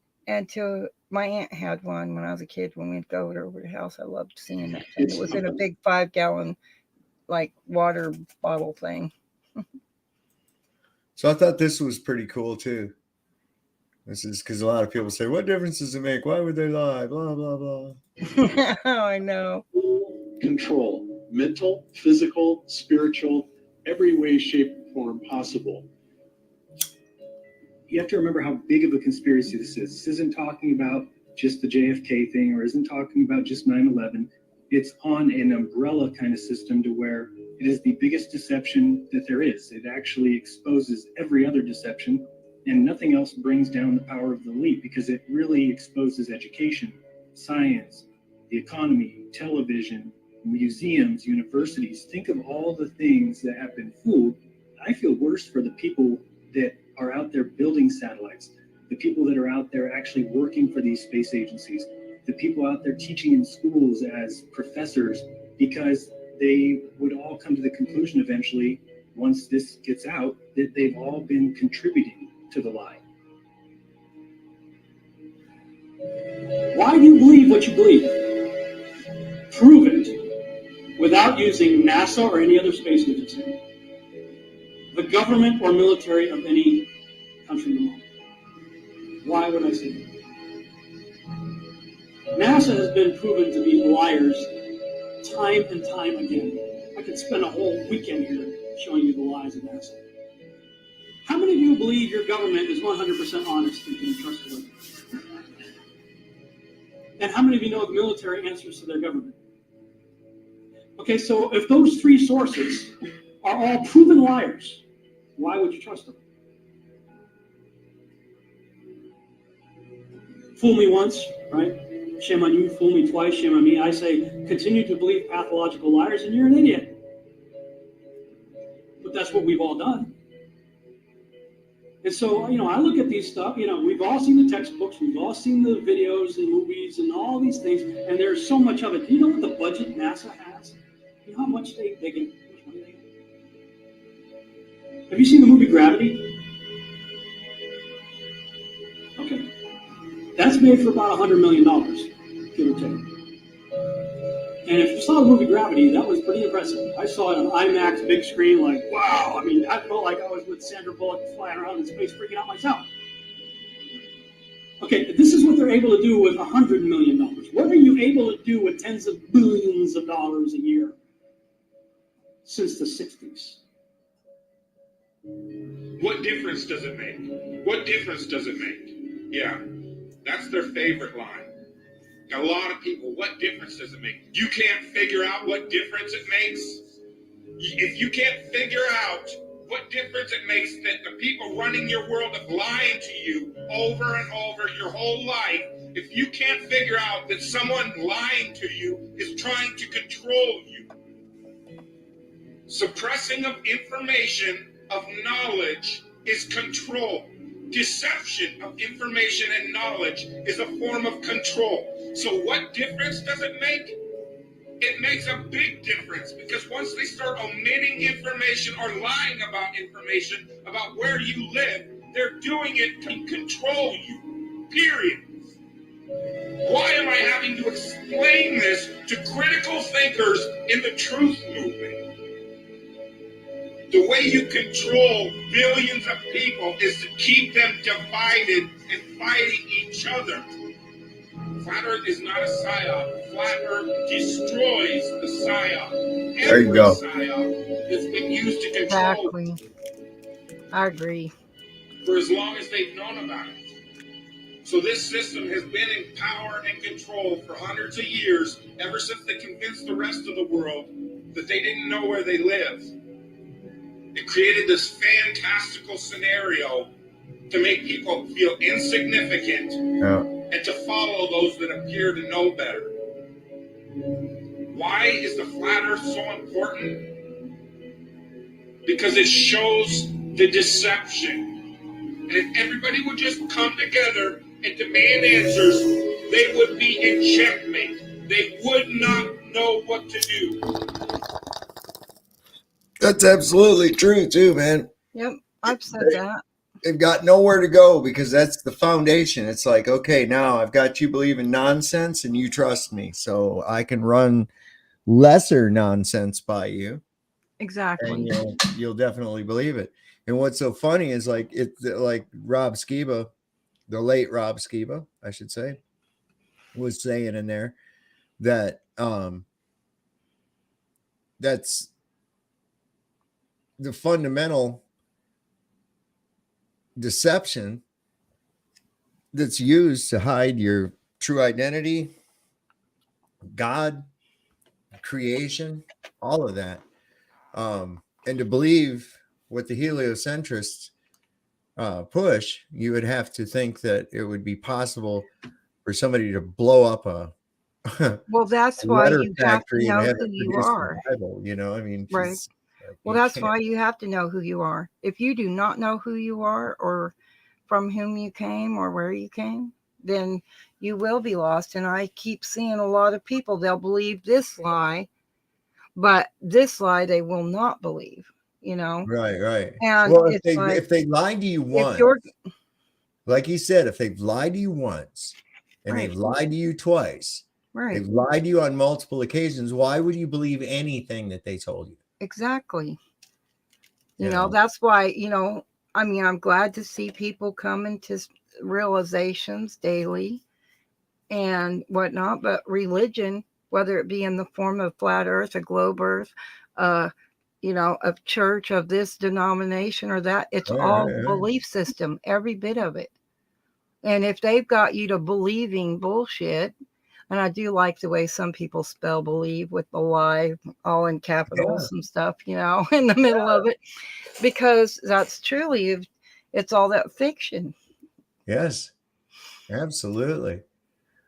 to my aunt had one when I was a kid. When we'd go over to her house, I loved seeing that thing. It was in a big 5-gallon like water bottle thing. So I thought this was pretty cool too. This is because a lot of people say, "What difference does it make? Why would they lie?" Blah blah blah. I know. Control, mental, physical, spiritual, every way, shape, or form possible. You have to remember how big of a conspiracy this is. This isn't talking about just the JFK thing, or isn't talking about just 9/11. It's on an umbrella kind of system to where it is the biggest deception that there is. It actually exposes every other deception, and nothing else brings down the power of the elite, because it really exposes education, science, the economy, television, museums, universities. Think of all the things that have been fooled. I feel worse for the people that are out there building satellites, the people that are out there actually working for these space agencies, the people out there teaching in schools as professors, because they would all come to the conclusion eventually, once this gets out, that they've all been contributing to the lie. Why do you believe what you believe? Prove it without using NASA or any other space agency, the government or military of any country in the world. Why would I say that? NASA has been proven to be liars time and time again. I could spend a whole weekend here showing you the lies of NASA. How many of you believe your government is 100% honest and can be trustworthy? And how many of you know the military answers to their government? Okay, so if those three sources are all proven liars, why would you trust them? Fool me once, right? Shame on you. Fool me twice, shame on me. I say, continue to believe pathological liars and you're an idiot. But that's what we've all done. And so, I look at these stuff, we've all seen the textbooks, we've all seen the videos and movies and all these things, and there's so much of it. Do you know what the budget NASA has? You know how much they get? How much money they get? Have you seen the movie Gravity? Okay. That's made for about $100 million, give or take. And if you saw the movie Gravity, that was pretty impressive. I saw it on IMAX, big screen, like, wow. I mean, I felt like I was with Sandra Bullock flying around in space, freaking out myself. Okay, this is what they're able to do with $100 million. What are you able to do with tens of billions of dollars a year since the 60s? What difference does it make? What difference does it make? Yeah, that's their favorite line. A lot of people, what difference does it make? You can't figure out what difference it makes? If you can't figure out what difference it makes that the people running your world have lied to you over and over your whole life, if you can't figure out that someone lying to you is trying to control you, suppressing of information, of knowledge, is control. Deception of information and knowledge is a form of control. So what difference does it make? It makes a big difference, because once they start omitting information or lying about information about where you live, they're doing it to control you, period. Why am I having to explain this to critical thinkers in the truth movement? The way you control billions of people is to keep them divided and fighting each other. Flat Earth is not a psyop. Flat Earth destroys the psyop. There you go. Psyop has been used to control. Exactly. I agree. For as long as they've known about it. So this system has been in power and control for hundreds of years, ever since they convinced the rest of the world that they didn't know where they lived. It created this fantastical scenario to make people feel insignificant and to follow those that appear to know better. Why is the flat earth so important? Because it shows the deception. And if everybody would just come together and demand answers, they would be in checkmate. They would not know what to do. That's absolutely true too, man. Yep, I've said that. they've got nowhere to go because that's the foundation. It's like, okay, now I've got you believing nonsense and you trust me, so I can run lesser nonsense by you. Exactly. And you'll definitely believe it. And what's so funny is like Rob Skiba, the late Rob Skiba, I should say, was saying in there that that's the fundamental deception that's used to hide your true identity, God, creation, all of that. And to believe what the heliocentrists push, you would have to think that it would be possible for somebody to blow up a well, that's a why letter you have to factory and know have who it you produce are. the Bible, you know, I mean, Right. just, Well, you that's can't. why you have to know who you are. If you do not know who you are or from whom you came or where you came, then you will be lost. And I keep seeing a lot of people, they'll believe this lie, but this lie they will not believe, you know? Right. And Well, it's like, if they lied to you if once, you're like he said, if they've lied to you once and right, they've lied to you twice, right, they've lied to you on multiple occasions, why would you believe anything that they told you? exactly. You You know, know? that's why, you know, I mean, I'm glad to see people come into realizations daily and whatnot, but religion, whether it be in the form of flat earth, a globe earth, you know, a church of this denomination or that, it's all Right. belief system, every bit of it. And if they've got you to believing bullshit, and I do like the way some people spell believe with the lie all in capitals and stuff, you know, in the middle of it, because that's truly, it's all that fiction. Yes, absolutely.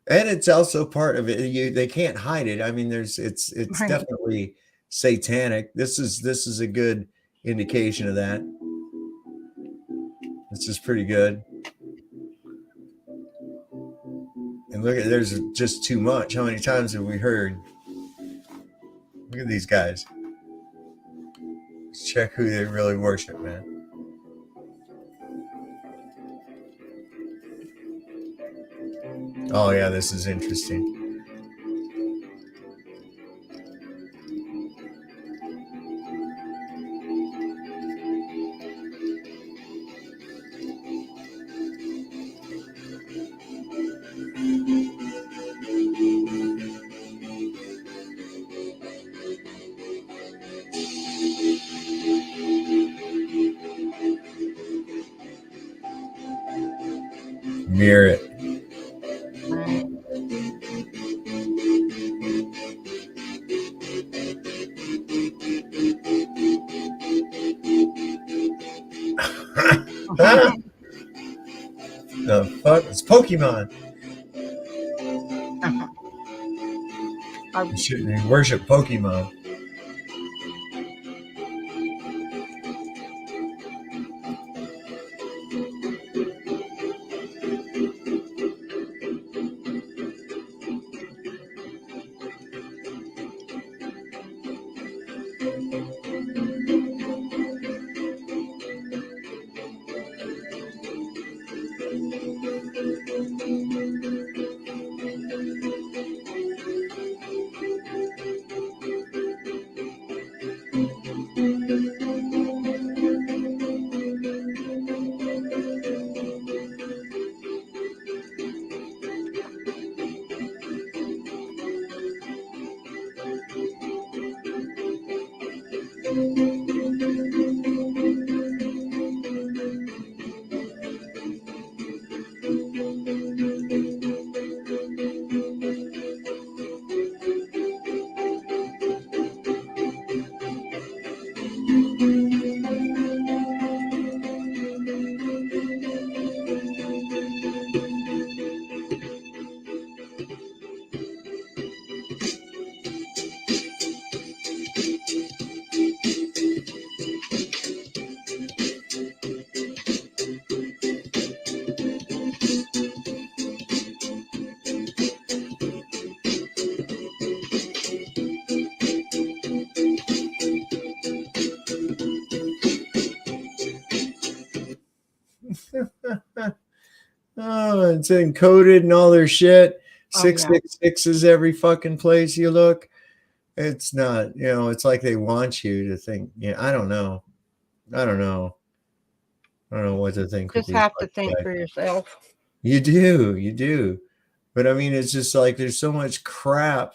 And it's also part of it. They can't hide it. I mean, it's Right. definitely satanic. This is a good indication of that. This is pretty good. And look at, there's just too much. How many times have we heard? Look at these guys. Let's check who they really worship, man. Oh yeah, this is interesting. Mirror it. Right. The fuck? It's Pokemon. You shouldn't worship Pokemon. Oh, it's encoded and all their shit. Oh, 666 every fucking place you look. It's not, it's like they want you to think. Yeah, I don't know. I don't know what to think with Just these have to fucking think guys. for yourself. You do. But I mean, it's just like there's so much crap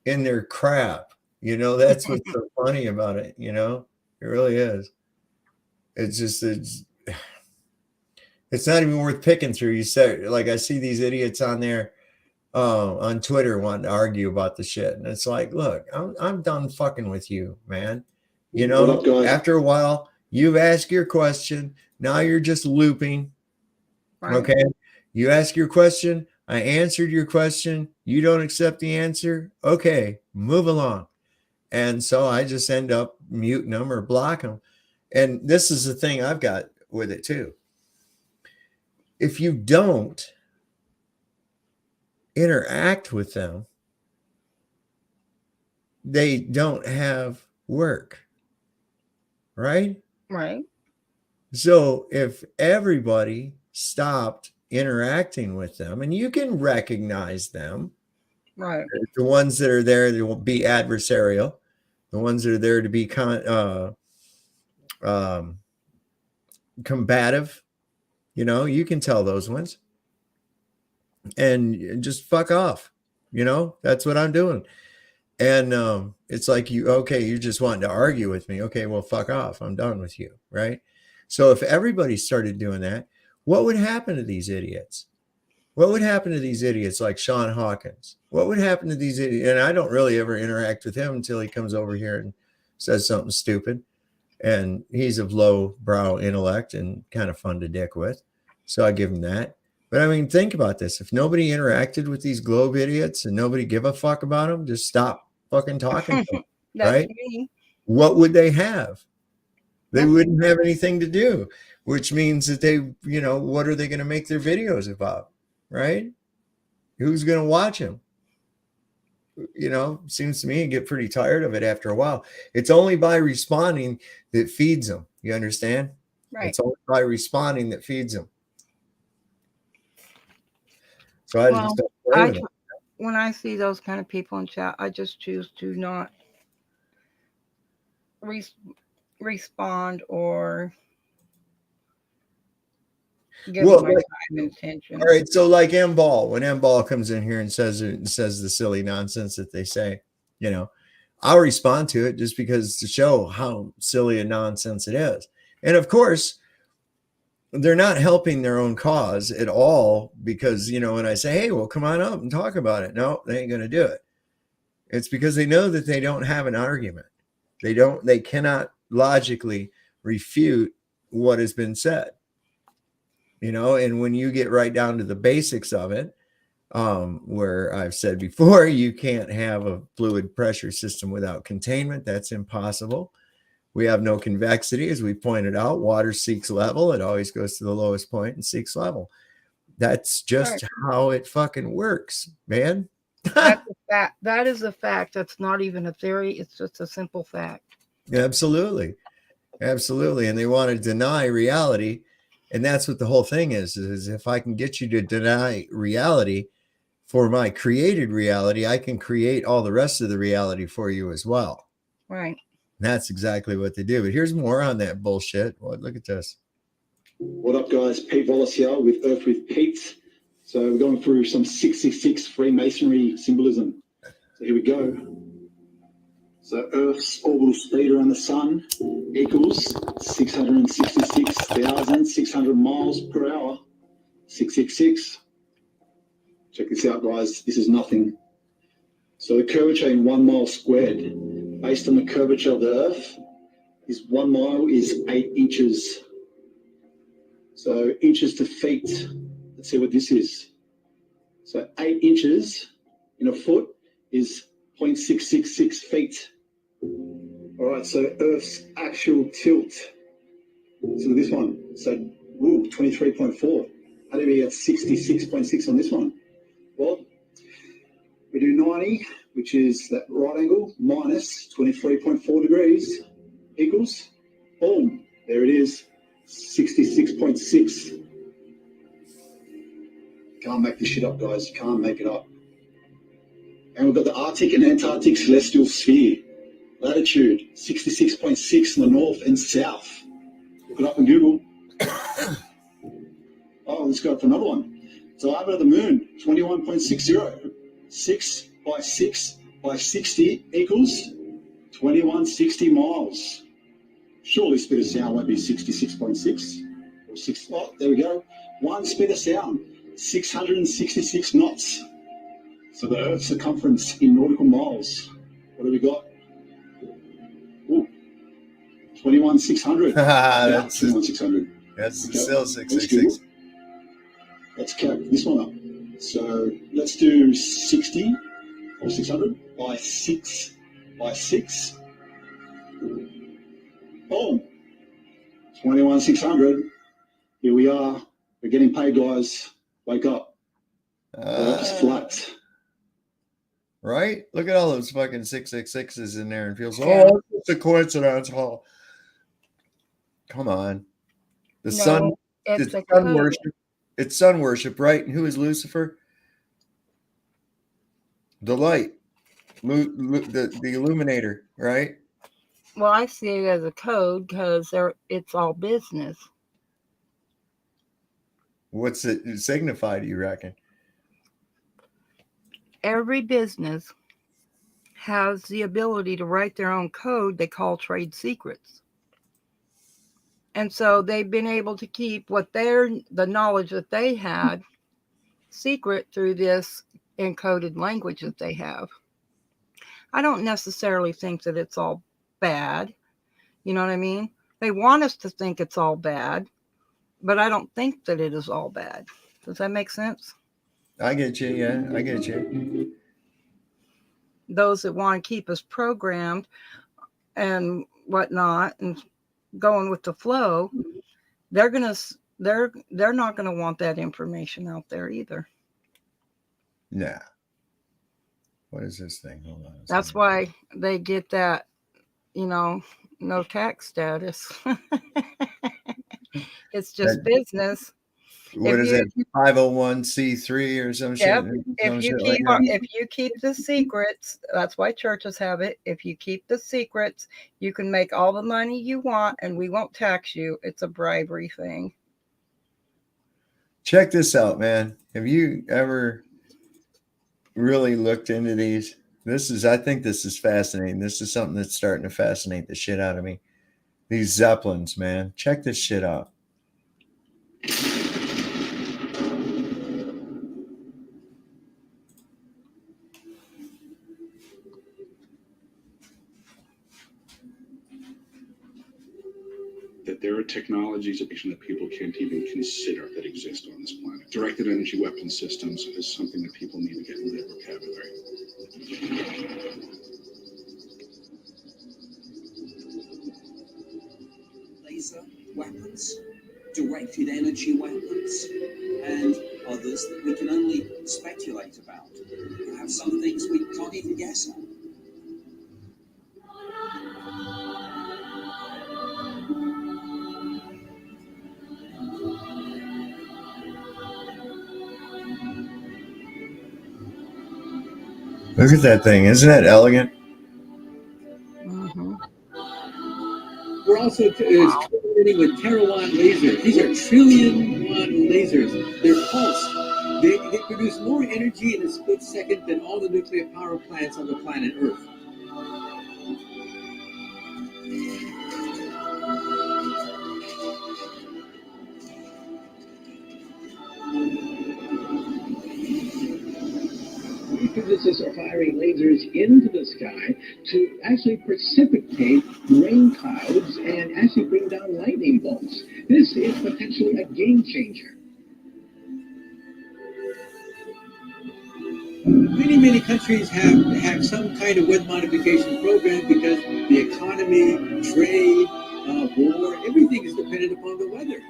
in their crap. That's what's so funny about it. It really is. It's just it's not even worth picking through. You said, like, I see these idiots on there on Twitter wanting to argue about the shit, and it's like, look, I'm done fucking with you, man. What up, guys? After a while, you've asked your question. Now you're just looping. Right. Okay. You ask your question. I answered your question. You don't accept the answer. Okay, move along. And so I just end up muting them or blocking them. And this is the thing I've got with it too. If you don't interact with them, they don't have work. Right? Right. So if everybody stopped interacting with them, and you can recognize them, right? The ones that are there to be adversarial, the ones that are there to be combative, you can tell those ones, and just fuck off. That's what I'm doing. And it's like, you're just wanting to argue with me. Okay, well, fuck off. I'm done with you, right? So if everybody started doing that, what would happen to these idiots? What would happen to these idiots like Sean Hawkins? What would happen to these idiots? And I don't really ever interact with him until he comes over here and says something stupid. And he's of low brow intellect and kind of fun to dick with. So I give him that. But I mean, think about this. If nobody interacted with these globe idiots and nobody give a fuck about them, just stop fucking talking to them, right? Me. What would they have? They wouldn't have anything to do, which means that they, what are they going to make their videos about, right? Who's going to watch them? Seems to me you get pretty tired of it after a while. It's only by responding that feeds them. You understand? Right. It's only by responding that feeds them. So when I see those kind of people in chat, I just choose to not respond or give my time and attention. All right, so like M Ball, when M Ball comes in here and says the silly nonsense that they say, I'll respond to it just because to show how silly and nonsense it is. And of course, they're not helping their own cause at all because, when I say, hey, well, come on up and talk about it. No, they ain't going to do it. It's because they know that they don't have an argument. They cannot logically refute what has been said. And when you get right down to the basics of it, where I've said before, you can't have a fluid pressure system without containment. That's impossible. We have no convexity, as we pointed out. Water seeks level. It always goes to the lowest point and seeks level. That's just how it fucking works, man. That's a fact. That is a fact. That's not even a theory. It's just a simple fact. Absolutely. And they want to deny reality. And that's what the whole thing is if I can get you to deny reality for my created reality, I can create all the rest of the reality for you as well. Right. And that's exactly what they do. But here's more on that bullshit. Well, look at this. What up, guys? Pete Wallace here with Earth with Pete. So we're going through some 666 Freemasonry symbolism. So here we go. So Earth's orbital speed around the sun equals 666,600 miles per hour. 666. Check this out, guys. This is nothing. So the curvature in 1 mile squared, based on the curvature of the Earth, is 1 mile is 8 inches. So inches to feet. Let's see what this is. So 8 inches in a foot is 0.666 feet. All right, so Earth's actual tilt. So this one, so 23.4. How do we get 66.6 on this one? Well, we do 90, which is that right angle, minus 23.4 degrees equals, boom, there it is, 66.6. Can't make this shit up, guys. You can't make it up. And we've got the Arctic and Antarctic celestial sphere. Latitude 66.6 in the north and south. Look it up on Google. Oh, let's go for another one. Diameter of the moon, 21.60. 6 by 6 by 60 equals 2160 miles. Surely speed of sound won't be 66.6 or 6. Oh, there we go. One speed of sound, 666 knots. So the Earth's circumference in nautical miles. What do we got? Ooh, 21,600. That's 21,600. That's Okay. still 666. Let's calculate this one up. So let's do 60 or 600 by 6 by 6. Boom. 21,600. Here we are. We're getting paid, guys. Wake up. Earth's flat. Right? Look at all those fucking 666s in there and feels, Yeah. oh, it's a coincidence. Oh. Come on. The No, sun, it's it's a sun code. worship. It's sun worship, right? And who is Lucifer? The light, the illuminator, right? Well, I see it as a code because it's all business. What's it signify, do you reckon? Every business has the ability to write their own code they call trade secrets. And so they've been able to keep the knowledge that they had secret through this encoded language that they have. I don't necessarily think that it's all bad. You know what I mean? They want us to think it's all bad, but I don't think that it is all bad. Does that make sense? I get you. Yeah, I get you. Those that want to keep us programmed and whatnot and going with the flow, they're not gonna want that information out there either. Nah. What is this thing? Hold on. That's why they get that, no tax status. It's just business. What is it? 501c3 or some Yep. shit? If you keep the secrets, that's why churches have it. If you keep the secrets, you can make all the money you want and we won't tax you. It's a bribery thing. Check this out, man. Have you ever really looked into these? I think this is fascinating. This is something that's starting to fascinate the shit out of me. These Zeppelins, man. Check this shit out. That there are technologies that people can't even consider that exist on this planet. Directed energy weapon systems is something that people need to get in their vocabulary. Laser weapons, directed energy weapons, and others that we can only speculate about. You have some things we can't even guess at. Look at that thing. Isn't that elegant? Mm-hmm. We're also collaborating with terawatt lasers. These are trillion-watt lasers. They're pulsed. They produce more energy in a split second than all the nuclear power plants on the planet Earth. Physicists are firing lasers into the sky to actually precipitate rain clouds and actually bring down lightning bolts. This is potentially a game changer. Many countries have some kind of weather modification program because the economy, trade, war, everything is dependent upon the weather.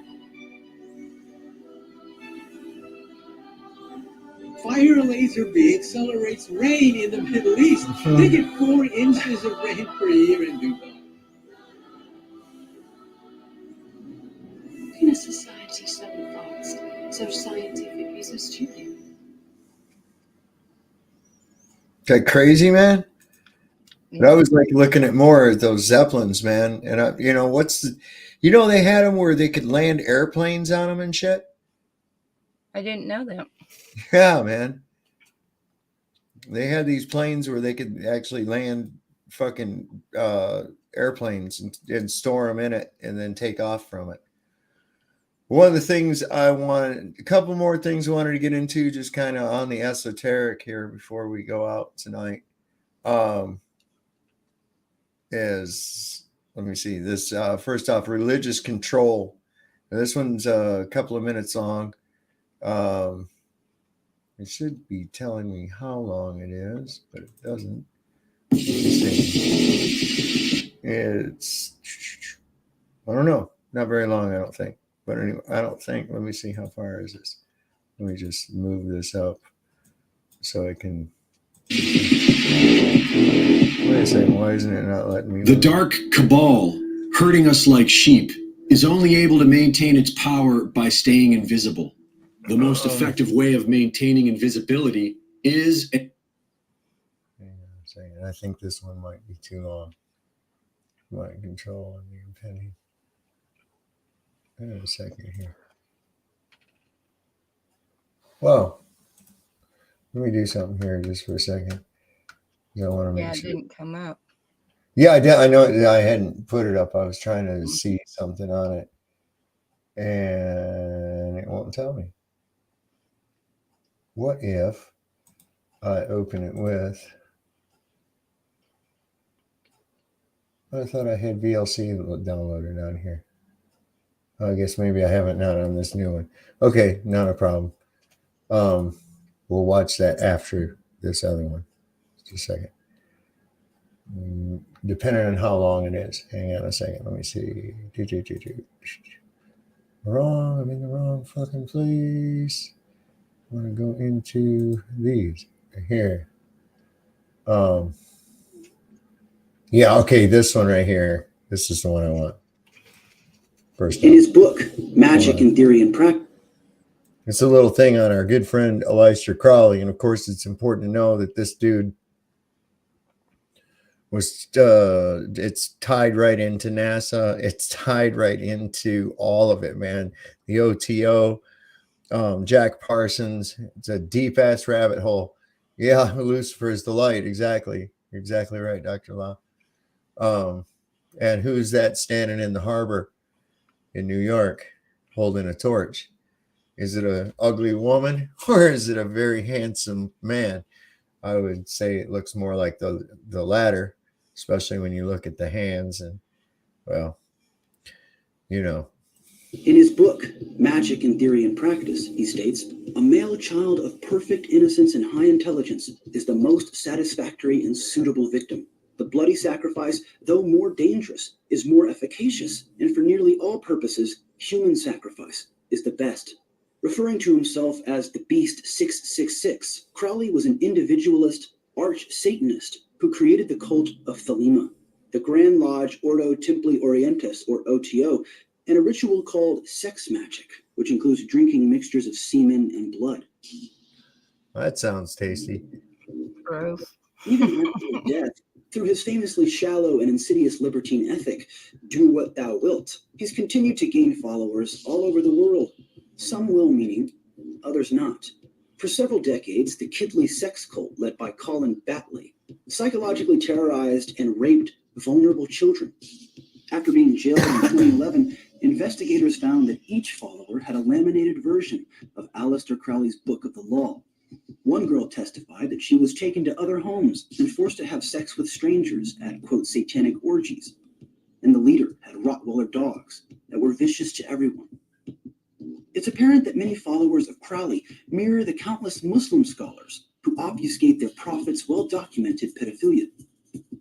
Fire a laser beam accelerates rain in the Middle East. They get 4 inches of rain per year in Dubai. In a society so advanced, so scientifically be so stupid? That crazy, man. And I was like looking at more of those Zeppelins, man. And I, you know, they had them where they could land airplanes on them and shit. I didn't know that. Yeah, man. They had these planes where they could actually land fucking airplanes and store them in it and then take off from it. One of the things a couple more things I wanted to get into, just kind of on the esoteric here before we go out tonight, is, let me see, this first off, religious control. Now, this one's a couple of minutes long. It should be telling me how long it is, but it doesn't. Let me see. It's, I don't know, not very long, I don't think. But anyway, I don't think, let me see, how far is this? Let me just move this up so I can. Wait a second, why isn't it not letting me? The dark cabal, herding us like sheep, is only able to maintain its power by staying invisible. The most effective way of maintaining invisibility is. Hang on a second, I think this one might be too long. Mind control and the impending. Hang on a second here. Well, let me do something here just for a second. I want to make sure. It didn't come up. Yeah, I did. I know I hadn't put it up. I was trying to see something on it, and it won't tell me. What if I open it with? I thought I had VLC downloaded on here. I guess maybe I haven't, not on this new one. Okay, not a problem. We'll watch that after this other one. Just a second. Depending on how long it is. Hang on a second. Let me see. Wrong. I'm in the wrong fucking place. I want to go into these here. Yeah, okay, this one right here. This is the one I want. First in his book, Magic in Theory and Practice. It's a little thing on our good friend Aleister Crowley. And of course, it's important to know that this dude was, it's tied right into NASA. It's tied right into all of it, man. The OTO, Jack Parsons. It's a deep ass rabbit hole. Yeah, Lucifer is the light. Exactly. You're exactly right, Dr. Lau. And who's that standing in the harbor in New York holding a torch? Is it an ugly woman or is it a very handsome man? I would say it looks more like the latter, especially when you look at the hands and, well, you know. In his book, Magic in Theory and Practice, he states, a male child of perfect innocence and high intelligence is the most satisfactory and suitable victim. The bloody sacrifice, though more dangerous, is more efficacious, and for nearly all purposes, human sacrifice is the best. Referring to himself as the Beast 666, Crowley was an individualist, arch-Satanist who created the cult of Thelema, the Grand Lodge Ordo Templi Orientis, or OTO, and a ritual called sex magic, which includes drinking mixtures of semen and blood. That sounds tasty. Gross. Even after death, through his famously shallow and insidious libertine ethic, do what thou wilt, he's continued to gain followers all over the world. Some well-meaning, others not. For several decades, the Kidley sex cult, led by Colin Batley, psychologically terrorized and raped vulnerable children. After being jailed in 2011, investigators found that each follower had a laminated version of Aleister Crowley's Book of the Law. One girl testified that she was taken to other homes and forced to have sex with strangers at, quote, satanic orgies. And the leader had Rottweiler dogs that were vicious to everyone. It's apparent that many followers of Crowley mirror the countless Muslim scholars who obfuscate their prophet's well-documented pedophilia.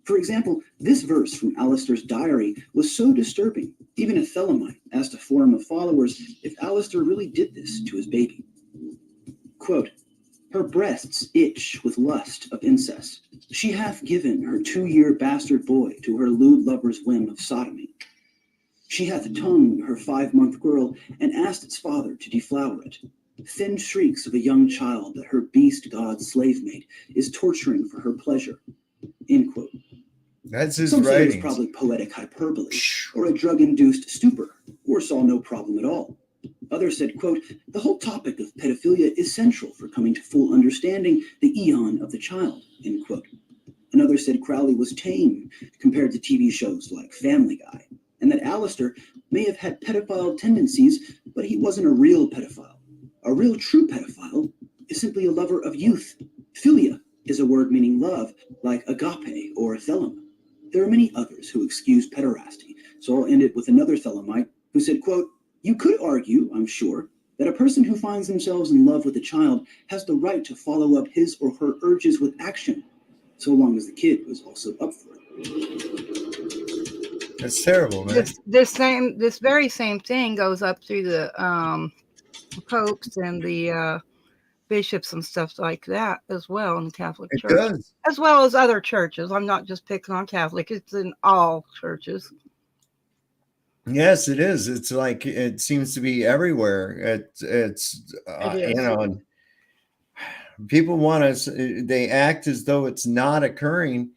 For example, this verse from Aleister's diary was so disturbing, even a Thelemite asked a forum of followers if Aleister really did this to his baby. Quote, her breasts itch with lust of incest. She hath given her 2-year bastard boy to her lewd lover's whim of sodomy. She hath tongued her 5-month girl and asked its father to deflower it. Thin shrieks of a young child that her beast god slave mate is torturing for her pleasure. End quote. That's his Some say it was writings. probably poetic hyperbole or a drug-induced stupor, or saw no problem at all. Others said, quote, the whole topic of pedophilia is central for coming to full understanding the eon of the child, end quote. Another said Crowley was tame compared to TV shows like Family Guy, and that Alistair may have had pedophile tendencies, but he wasn't a real pedophile. A real true pedophile is simply a lover of youth. Philia is a word meaning love, like agape or thelem. There are many others who excuse pederasty, so I'll end it with another Thelemite who said, quote, you could argue, I'm sure, that a person who finds themselves in love with a child has the right to follow up his or her urges with action, so long as the kid was also up for it. That's terrible, man. This very same thing goes up through the popes and the bishops and stuff like that as well in the Catholic It Church, does. as well as other churches. I'm not just picking on Catholic; it's in all churches. Yes, it is. It's like it seems to be everywhere. It's you know, and people want us. They act as though it's not occurring,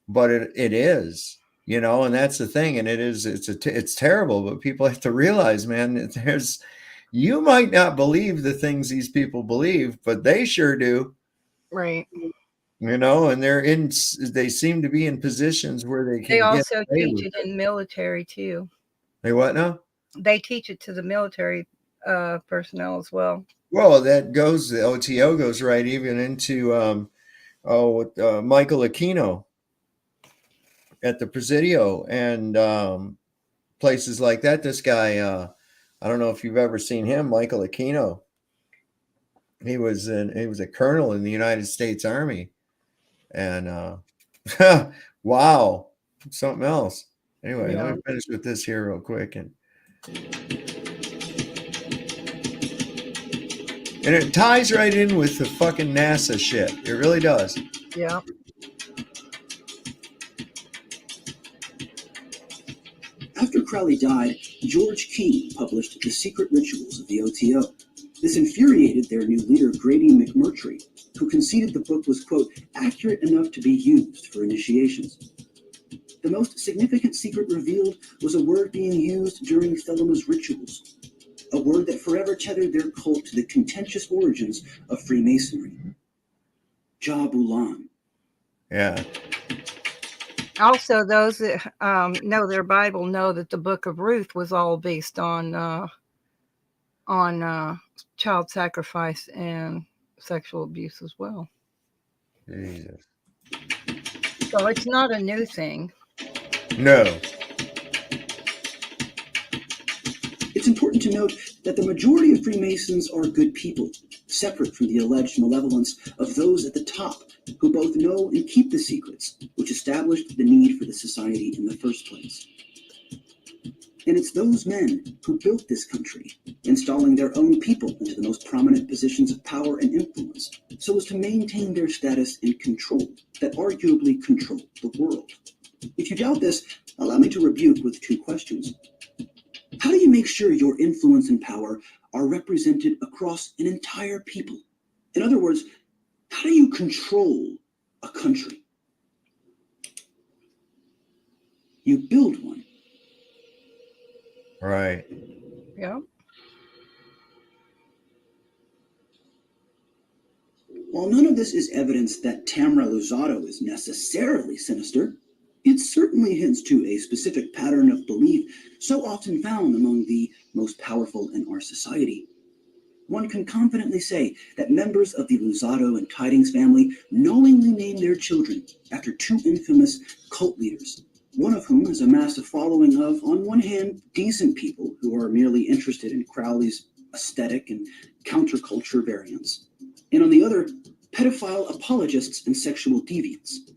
but it is. You know, and that's the thing. And it is. It's terrible. But people have to realize, man, that there's. You might not believe the things these people believe, but they sure do. Right. You know, and they seem to be in positions where they can. They also teach it in military too. They what now? They teach it to the military personnel as well. Well, that goes. The OTO goes right even into Michael Aquino at the Presidio and places like that. This guy. I don't know if you've ever seen him, Michael Aquino. He was a colonel in the United States Army, and wow, something else. Anyway, let me finish with this here real quick, and it ties right in with the fucking NASA shit. It really does. Yeah. After Crowley died, George King published The Secret Rituals of the OTO. This infuriated their new leader, Grady McMurtry, who conceded the book was, quote, accurate enough to be used for initiations. The most significant secret revealed was a word being used during Thelema's rituals, a word that forever tethered their cult to the contentious origins of Freemasonry. Jabulan. Yeah. Also, those that know their Bible know that the Book of Ruth was all based on child sacrifice and sexual abuse as well. Jesus. So it's not a new thing. No. It's important to note that the majority of Freemasons are good people, separate from the alleged malevolence of those at the top who both know and keep the secrets, which established the need for the society in the first place. And it's those men who built this country, installing their own people into the most prominent positions of power and influence, so as to maintain their status and control that arguably control the world. If you doubt this, allow me to rebuke with two questions. How do you make sure your influence and power are represented across an entire people? In other words, how do you control a country? You build one. Right. Yeah. While none of this is evidence that Tamara Luzzatto is necessarily sinister, it certainly hints to a specific pattern of belief so often found among the most powerful in our society. One can confidently say that members of the Luzzatto and Tidings family knowingly named their children after two infamous cult leaders, one of whom has amassed a following of, on one hand, decent people who are merely interested in Crowley's aesthetic and counterculture variants, and on the other, pedophile apologists and sexual deviants.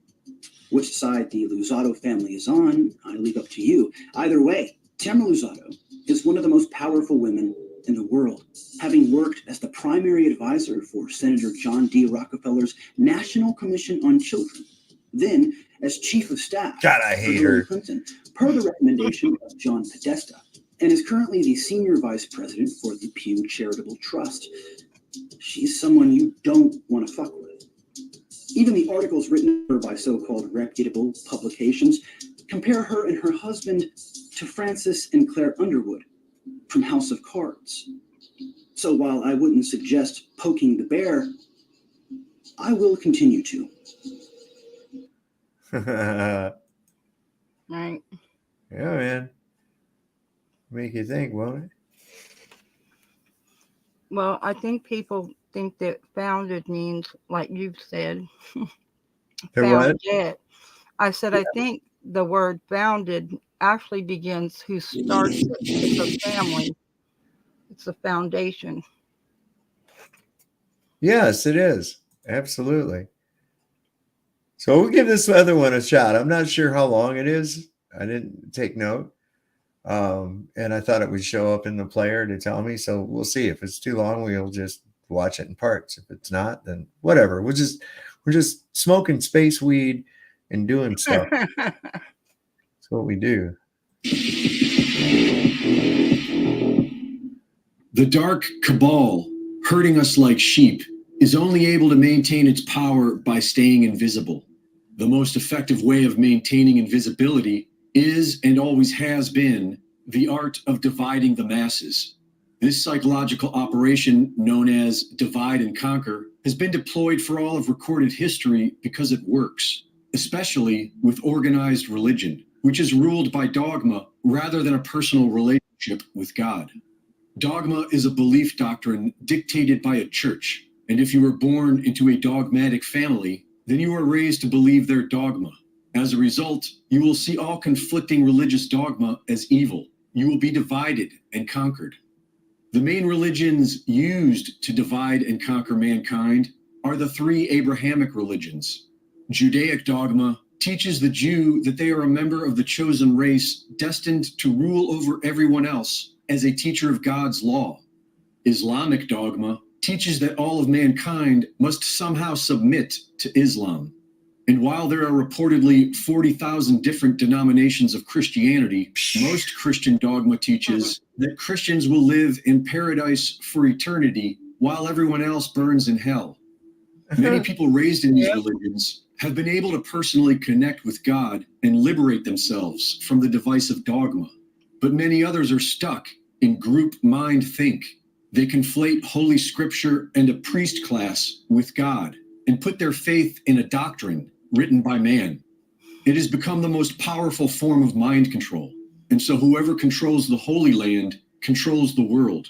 Which side the Luzzatto family is on, I leave up to you. Either way, Tamara Luzzatto is one of the most powerful women in the world, having worked as the primary advisor for Senator John D. Rockefeller's National Commission on Children, then as chief of staff God, I hate for Hillary her. Clinton, per the recommendation of John Podesta, and is currently the senior vice president for the Pew Charitable Trust. She's someone you don't want to fuck with. Even the articles written by so-called reputable publications compare her and her husband to Francis and Claire Underwood from House of Cards. So while I wouldn't suggest poking the bear, I will continue to. Right. Yeah, man. Make you think, won't it? Well, I think people think that founded means, like you've said, The found what? dead. I said, I think the word founded actually begins who starts it. It's a family. It's a foundation. Yes, it is. Absolutely. So we'll give this other one a shot. I'm not sure how long it is. I didn't take note. And I thought it would show up in the player to tell me. So we'll see. If it's too long, we'll just watch it in parts. If it's not, then whatever. We're just smoking space weed and doing stuff. That's what we do. The dark cabal, herding us like sheep, is only able to maintain its power by staying invisible. The most effective way of maintaining invisibility is, and always has been, the art of dividing the masses. This psychological operation, known as divide and conquer, has been deployed for all of recorded history because it works, especially with organized religion, which is ruled by dogma rather than a personal relationship with God. Dogma is a belief doctrine dictated by a church, and if you were born into a dogmatic family, then you are raised to believe their dogma. As a result, you will see all conflicting religious dogma as evil. You will be divided and conquered. The main religions used to divide and conquer mankind are the three Abrahamic religions. Judaic dogma teaches the Jew that they are a member of the chosen race destined to rule over everyone else as a teacher of God's law. Islamic dogma teaches that all of mankind must somehow submit to Islam. And while there are reportedly 40,000 different denominations of Christianity, most Christian dogma teaches that Christians will live in paradise for eternity while everyone else burns in hell. Many people raised in these religions have been able to personally connect with God and liberate themselves from the device of dogma. But many others are stuck in group mind think. They conflate Holy Scripture and a priest class with God and put their faith in a doctrine written by man. It has become the most powerful form of mind control. And so whoever controls the Holy Land controls the world.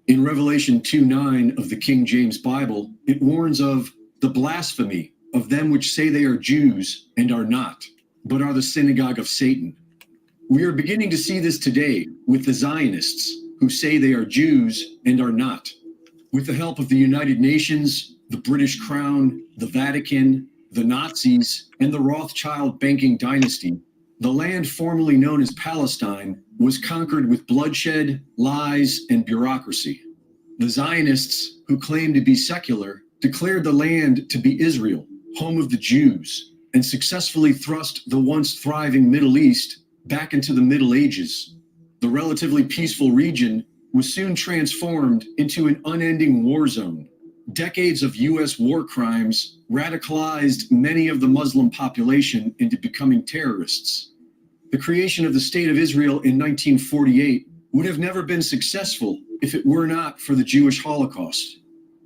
In Revelation 2:9 of the King James Bible, it warns of the blasphemy of them which say they are Jews and are not, but are the synagogue of Satan. We are beginning to see this today with the Zionists who say they are Jews and are not. With the help of the United Nations, the British Crown, the Vatican, the Nazis, and the Rothschild banking dynasty, the land formerly known as Palestine was conquered with bloodshed, lies, and bureaucracy. The Zionists, who claimed to be secular, declared the land to be Israel, home of the Jews, and successfully thrust the once thriving Middle East back into the Middle Ages. The relatively peaceful region was soon transformed into an unending war zone. Decades of U.S. war crimes radicalized many of the Muslim population into becoming terrorists. The creation of the State of Israel in 1948 would have never been successful if it were not for the Jewish Holocaust.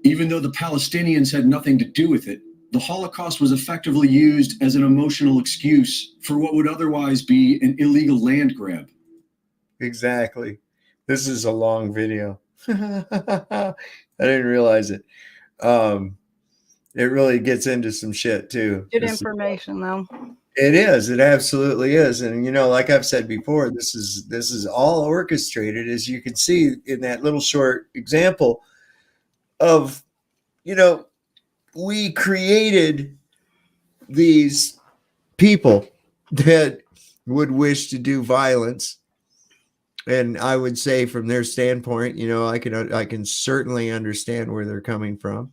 Even though the Palestinians had nothing to do with it, the Holocaust was effectively used as an emotional excuse for what would otherwise be an illegal land grab. Exactly. This is a long video. I didn't realize it. It really gets into some shit too. Good information, though. It is. It absolutely is. And you know, like I've said before, this is all orchestrated, as you can see in that little short example of, you know, we created these people that would wish to do violence. And I would say from their standpoint, you know, I can certainly understand where they're coming from.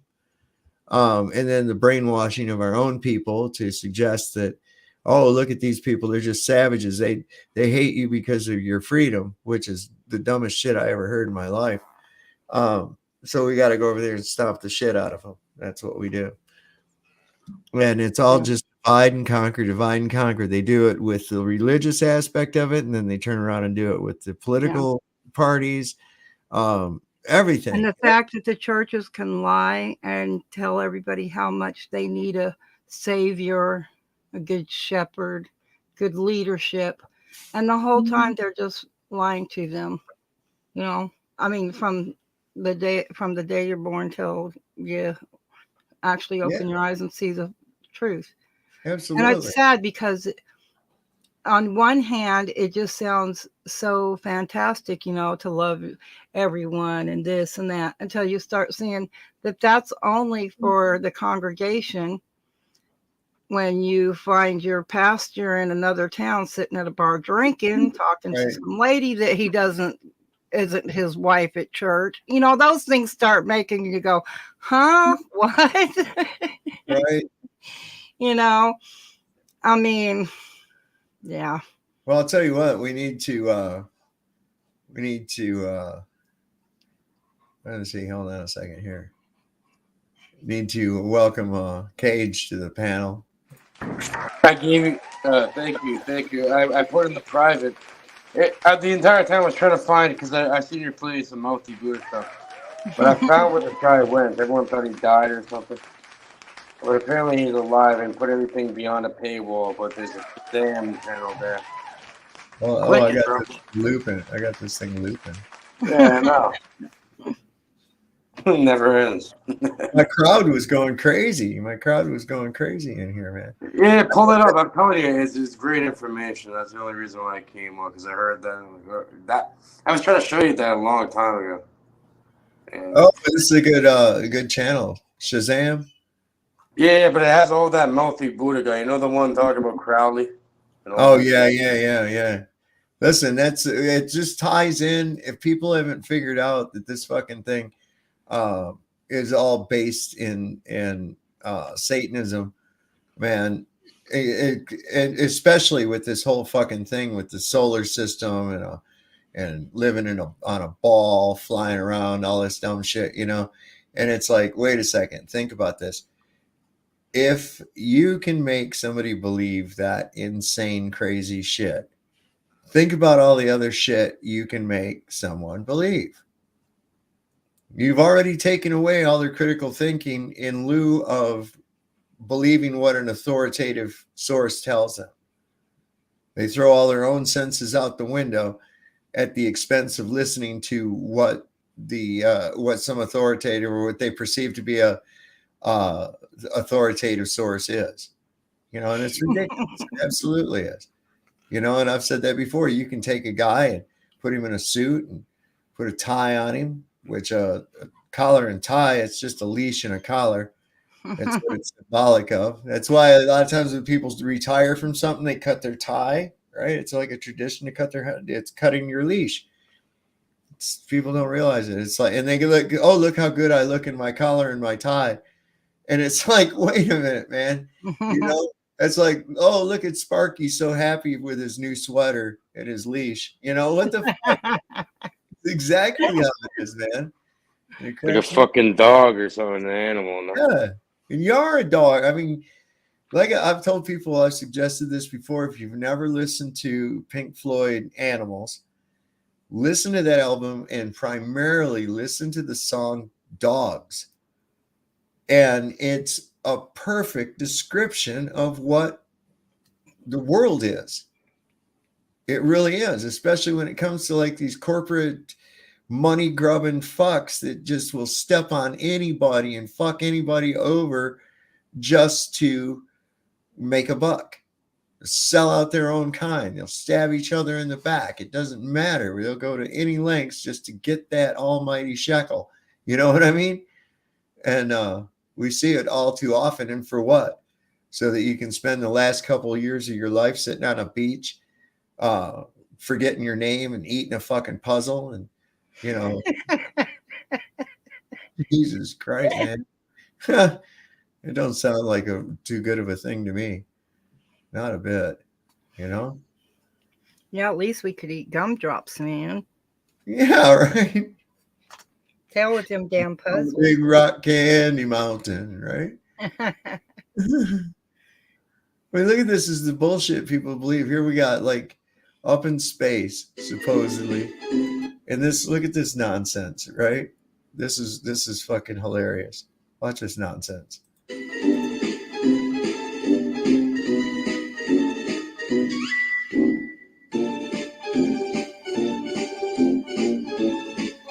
And then the brainwashing of our own people to suggest that, oh, look at these people, they're just savages. They hate you because of your freedom, which is the dumbest shit I ever heard in my life. So we got to go over there and stomp the shit out of them. That's what we do. And it's all just divide and conquer, divide and conquer. They do it with the religious aspect of it, and then they turn around and do it with the political parties, everything. And the fact that the churches can lie and tell everybody how much they need a savior, a good shepherd, good leadership, and the whole time they're just lying to them. You know, I mean, from the day you're born till you actually open your eyes and see the truth. Absolutely. And it's sad because on one hand, it just sounds so fantastic, you know, to love everyone and this and that, until you start seeing that that's only for the congregation. When you find your pastor in another town sitting at a bar drinking, talking to some lady that he isn't his wife at church, you know, those things start making you go, huh? What? Right. You know, I mean, yeah. Well, I'll tell you what, we need to let's see, hold on a second here. Need to welcome Cage to the panel. I gave you, thank you. I put in the private. The entire time I was trying to find it because I seen your play some multi-good stuff. But I found where the guy went. Everyone thought he died or something. But apparently he's alive and put everything beyond a paywall, but there's a damn channel there. Oh, I got this looping. I got this thing looping. Yeah, I know. It never ends. My crowd was going crazy. In here, man. Yeah, pull it up. I'm telling you, it's great information. That's the only reason why I came on, because I heard that. I was trying to show you that a long time ago. And This is a good channel. Shazam. Yeah, but it has all that multi-Buddha guy. You know the one talking about Crowley? Oh, yeah. Listen, it just ties in. If people haven't figured out that this fucking thing is all based in Satanism, man, and especially with this whole fucking thing with the solar system and living on a ball, flying around, all this dumb shit, you know. And it's like, wait a second, think about this. If you can make somebody believe that insane, crazy shit, think about all the other shit you can make someone believe. You've already taken away all their critical thinking in lieu of believing what an authoritative source tells them. They throw all their own senses out the window at the expense of listening to what some authoritative or what they perceive to be a authoritative source is. You know, and it's ridiculous. It absolutely is. You know, and I've said that before. You can take a guy and put him in a suit and put a tie on him, which a collar and tie, it's just a leash and a collar. That's what it's symbolic of. That's why a lot of times when people retire from something, they cut their tie, right? It's like a tradition to cut their head. It's cutting your leash. People don't realize it. It's like, and they go like, oh, look how good I look in my collar and my tie. And it's like, wait a minute, man. You know, it's like, oh, look at Sparky so happy with his new sweater and his leash. You know, what the fuck? Exactly how it is, man. like a fucking dog or something, an animal. No? Yeah, and you're a dog. I mean, like I've told people, I've suggested this before. If you've never listened to Pink Floyd Animals, listen to that album and primarily listen to the song Dogs. And it's a perfect description of what the world is. It really is, especially when it comes to like these corporate money grubbing fucks that just will step on anybody and fuck anybody over just to make a buck, sell out their own kind. They'll stab each other in the back. It doesn't matter. They'll go to any lengths just to get that almighty shekel. You know what I mean? And we see it all too often. And for what? So that you can spend the last couple of years of your life sitting on a beach, forgetting your name and eating a fucking puzzle. And, you know, Jesus Christ, man. It don't sound like too good of a thing to me. Not a bit, you know? Yeah, at least we could eat gumdrops, man. Yeah, right. Hell with them damn On puzzles. the big rock candy mountain, right? I mean, look at this. Is the bullshit people believe. Here we got like up in space, supposedly. And this, look at this nonsense, right? This is fucking hilarious. Watch this nonsense.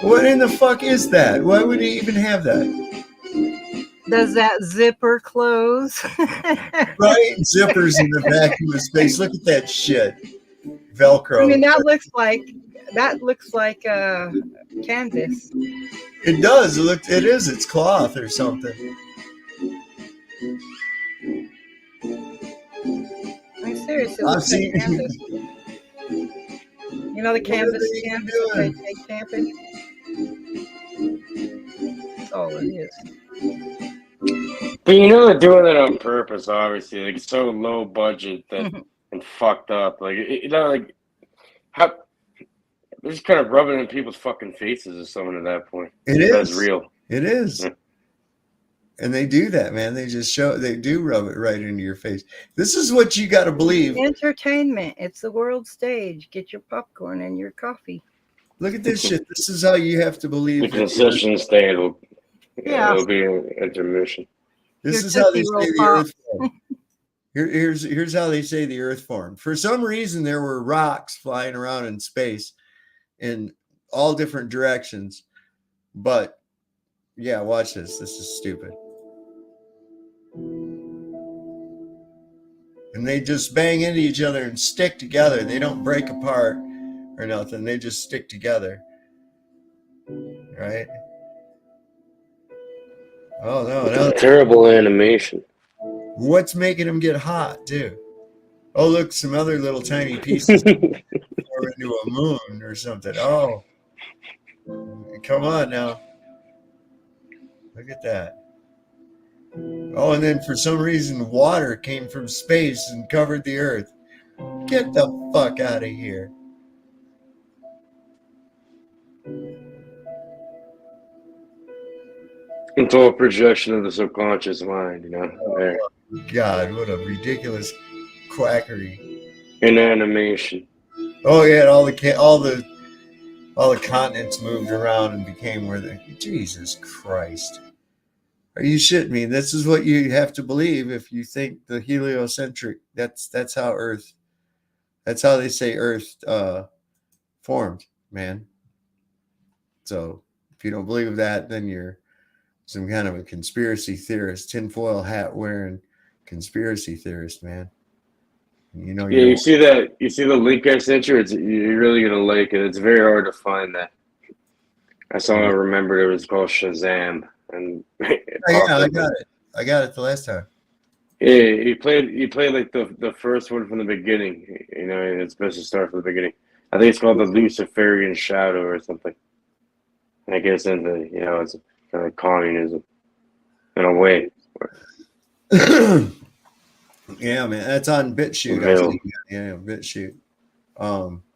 What in the fuck is that? Why would he even have that? Does that zipper close? Right? Zippers in the vacuum of space. Look at that shit. Velcro. I mean, that looks like canvas. It does. It is. It's cloth or something. I'm serious. It I've looks like seen- canvas. You know the canvas that they take camping? That's all it is. But you know they're doing it on purpose, obviously. Like, it's so low budget that and fucked up. Like, you know, like how they're just kind of rubbing it in people's fucking faces or something at that point. That's real. It is. Yeah. And they do that, man. They do rub it right into your face. This is what you got to believe. Entertainment. It's the world stage. Get your popcorn and your coffee. Look at this shit. This is how you have to believe. The concession stand will Yeah. it'll be an intermission. This is how they say the earth formed. Here's how they say the earth formed. For some reason, there were rocks flying around in space in all different directions. But yeah, watch this. This is stupid. And they just bang into each other and stick together. They don't break apart or nothing. They just stick together. Right? Oh, no. Terrible animation. What's making them get hot, too? Oh, look, some other little tiny pieces or into a moon or something. Oh, come on now. Look at that. Oh, and then for some reason, water came from space and covered the earth. Get the fuck out of here. It's all a projection of the subconscious mind, you know. There. God, what a ridiculous quackery. In animation. Oh yeah, and all the continents moved around and became where they. Jesus Christ. Are you shitting me? This is what you have to believe if you think the heliocentric. That's how Earth. That's how they say Earth formed, man. So if you don't believe that, then you're some kind of a conspiracy theorist, tinfoil hat wearing conspiracy theorist, man. You know. Yeah, you see the link I sent you. You're really gonna like it. It's very hard to find that. I remembered it was called Shazam, and yeah, I got it the last time. Yeah, he played like the first one from the beginning. You know, it's supposed to start from the beginning. I think it's called the Luciferian Shadow or something. And I guess into it's kind of communism in a way. Yeah, man, that's on BitChute. Yeah, BitChute.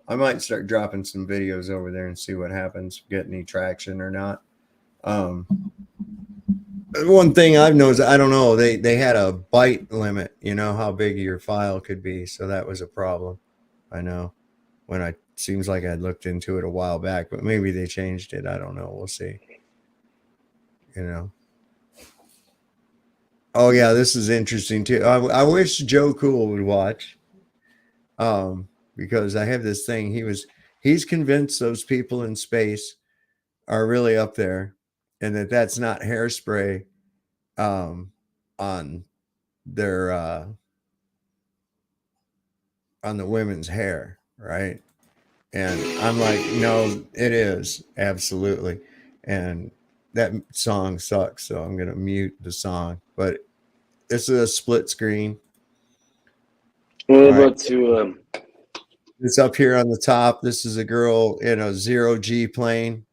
I might start dropping some videos over there and see what happens, get any traction or not. One thing I've noticed, I don't know, they had a byte limit, you know, how big your file could be. So that was a problem. I know seems like I'd looked into it a while back, but maybe they changed it. I don't know. We'll see. You know. Oh yeah, this is interesting too. I wish Joe Cool would watch. Because I have this thing. He's convinced those people in space are really up there, and that's not hairspray on their on the women's hair, right? And I'm like, no, it is absolutely. And that song sucks, so I'm gonna mute the song. But this is a split screen. What about to It's up here on the top. This is a girl in a 0G plane,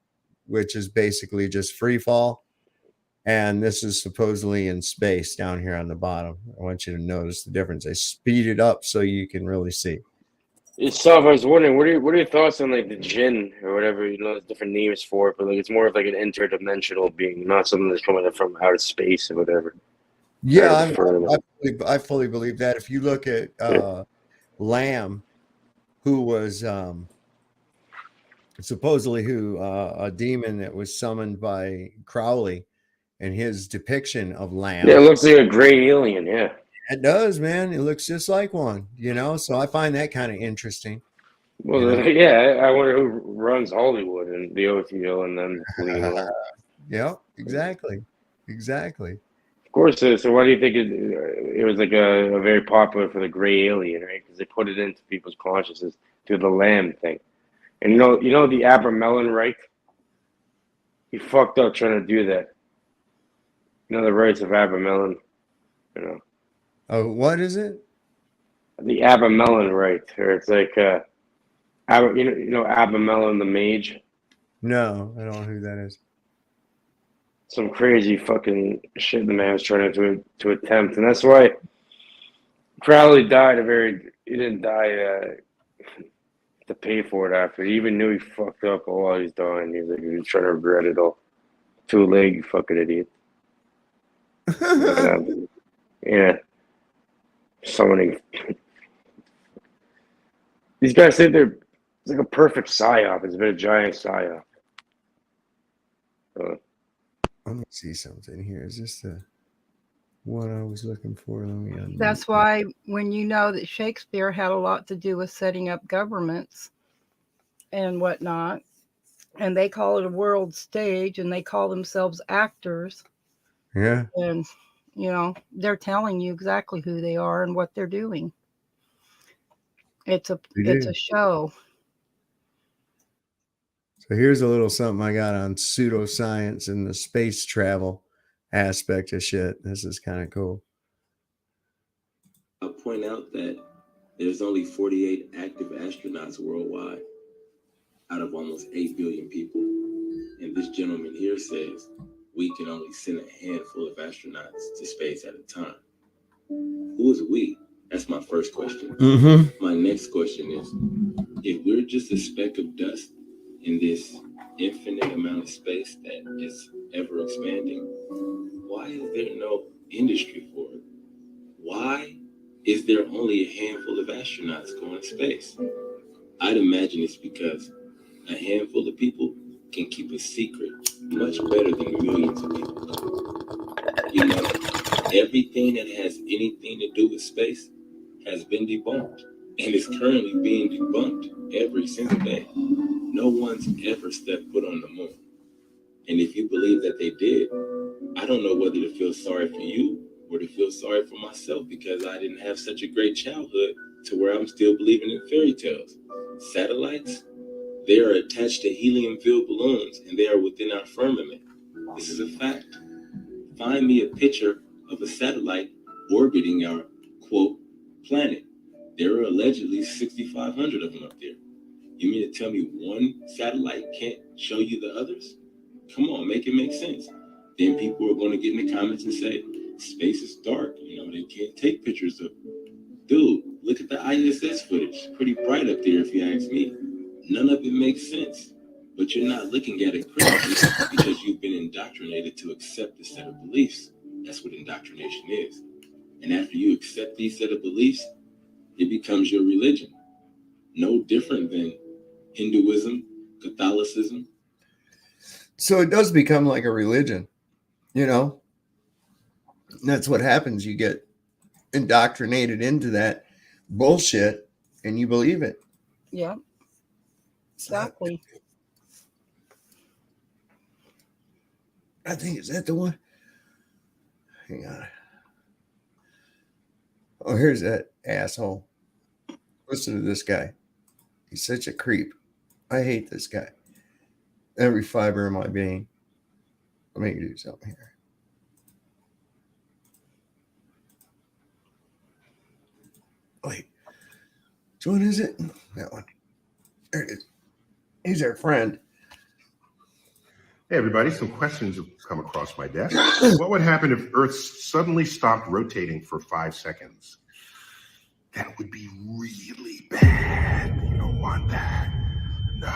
which is basically just free fall. And this is supposedly in space down here on the bottom. I want you to notice the difference. I speed it up so you can really see. Itself, I was wondering, what are your thoughts on like the jinn or whatever? You know, there's different names for it, but like it's more of like an interdimensional being, not something that's coming from outer space or whatever. Yeah, I fully believe that. If you look at Lamb, who was supposedly a demon that was summoned by Crowley, and his depiction of Lamb. Yeah, it looks like a gray alien. Yeah, it does, man. It looks just like one. You know, so I find that kind of interesting. Well, you know? yeah, I wonder who runs Hollywood and the OTO and then Lean. Yeah, exactly. Of course. So why do you think it was like a very popular for the gray alien, right? Because they put it into people's consciousness through the Lamb thing. And you know the Abramelin right? He fucked up trying to do that. You know the rights of Abramelin, you know. Oh, what is it? The Abramelin right, or it's like you know Abramelin the mage. No, I don't know who that is. Some crazy fucking shit the man was trying to attempt, and that's why Crowley died he didn't die to pay for it after. He even knew he fucked up while he's dying. He was trying to regret it all. Too late, you fucking idiot. Yeah. Summoning. These guys say it's like a perfect psyop. It's been a giant psyop. Let me see something here. Is this the one I was looking for? That's why when you know that Shakespeare had a lot to do with setting up governments and whatnot, and they call it a world stage, and they call themselves actors. Yeah. And, you know, they're telling you exactly who they are and what they're doing. It's a show. So here's a little something I got on pseudoscience and the space travel aspect of shit. This is kind of cool. I'll point out that there's only 48 active astronauts worldwide out of almost 8 billion people. And this gentleman here says we can only send a handful of astronauts to space at a time. Who is we? That's my first question. Mm-hmm. My next question is, if we're just a speck of dust in this infinite amount of space that is ever expanding, why is there no industry for it? Why is there only a handful of astronauts going to space? I'd imagine it's because a handful of people can keep a secret much better than millions of people. You know, everything that has anything to do with space has been debunked and is currently being debunked every single day. No one's ever stepped foot on the moon. And if you believe that they did, I don't know whether to feel sorry for you or to feel sorry for myself, because I didn't have such a great childhood to where I'm still believing in fairy tales. Satellites, they are attached to helium-filled balloons and they are within our firmament. This is a fact. Find me a picture of a satellite orbiting our, quote, planet. There are allegedly 6,500 of them up there. You mean to tell me one satellite can't show you the others? Come on, make it make sense. Then people are going to get in the comments and say, space is dark. You know, they can't take pictures of. Dude, look at the ISS footage. Pretty bright up there if you ask me. None of it makes sense. But you're not looking at it critically because you've been indoctrinated to accept a set of beliefs. That's what indoctrination is. And after you accept these set of beliefs, it becomes your religion. No different than Hinduism, Catholicism. So it does become like a religion, you know? And that's what happens. You get indoctrinated into that bullshit and you believe it. Yeah. Exactly. I think, is that the one? Hang on. Oh, here's that asshole. Listen to this guy. He's such a creep. I hate this guy. Every fiber of my being. Let me do something here. Wait. Which one is it? That one. There it is. He's our friend. Hey, everybody. Some questions have come across my desk. What would happen if Earth suddenly stopped rotating for 5 seconds? that would be really bad. You don't want that. No.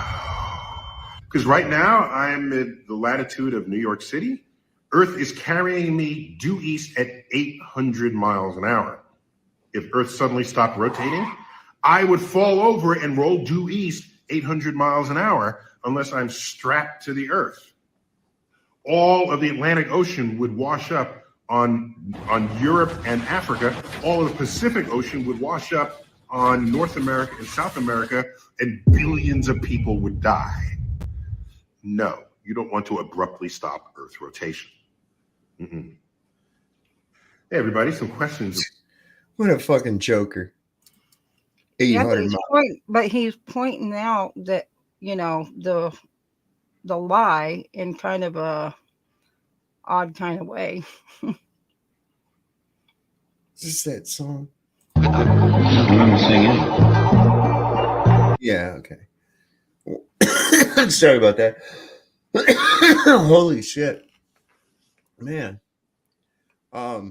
Because right now, I'm at the latitude of New York City. Earth is carrying me due east at 800 miles an hour. If Earth suddenly stopped rotating, I would fall over and roll due east 800 miles an hour unless I'm strapped to the Earth. All of the Atlantic Ocean would wash up on Europe and Africa. All of the Pacific Ocean would wash up on North America and South America, and billions of people would die. No, you don't want to abruptly stop Earth rotation. Mm-mm. Hey, everybody, some questions. What a fucking joker. 800 miles. But he's pointing out that, you know, the lie in kind of a odd kind of way. Is this that song? Singing. Yeah, okay. Sorry about that. Holy shit. Man. Yeah,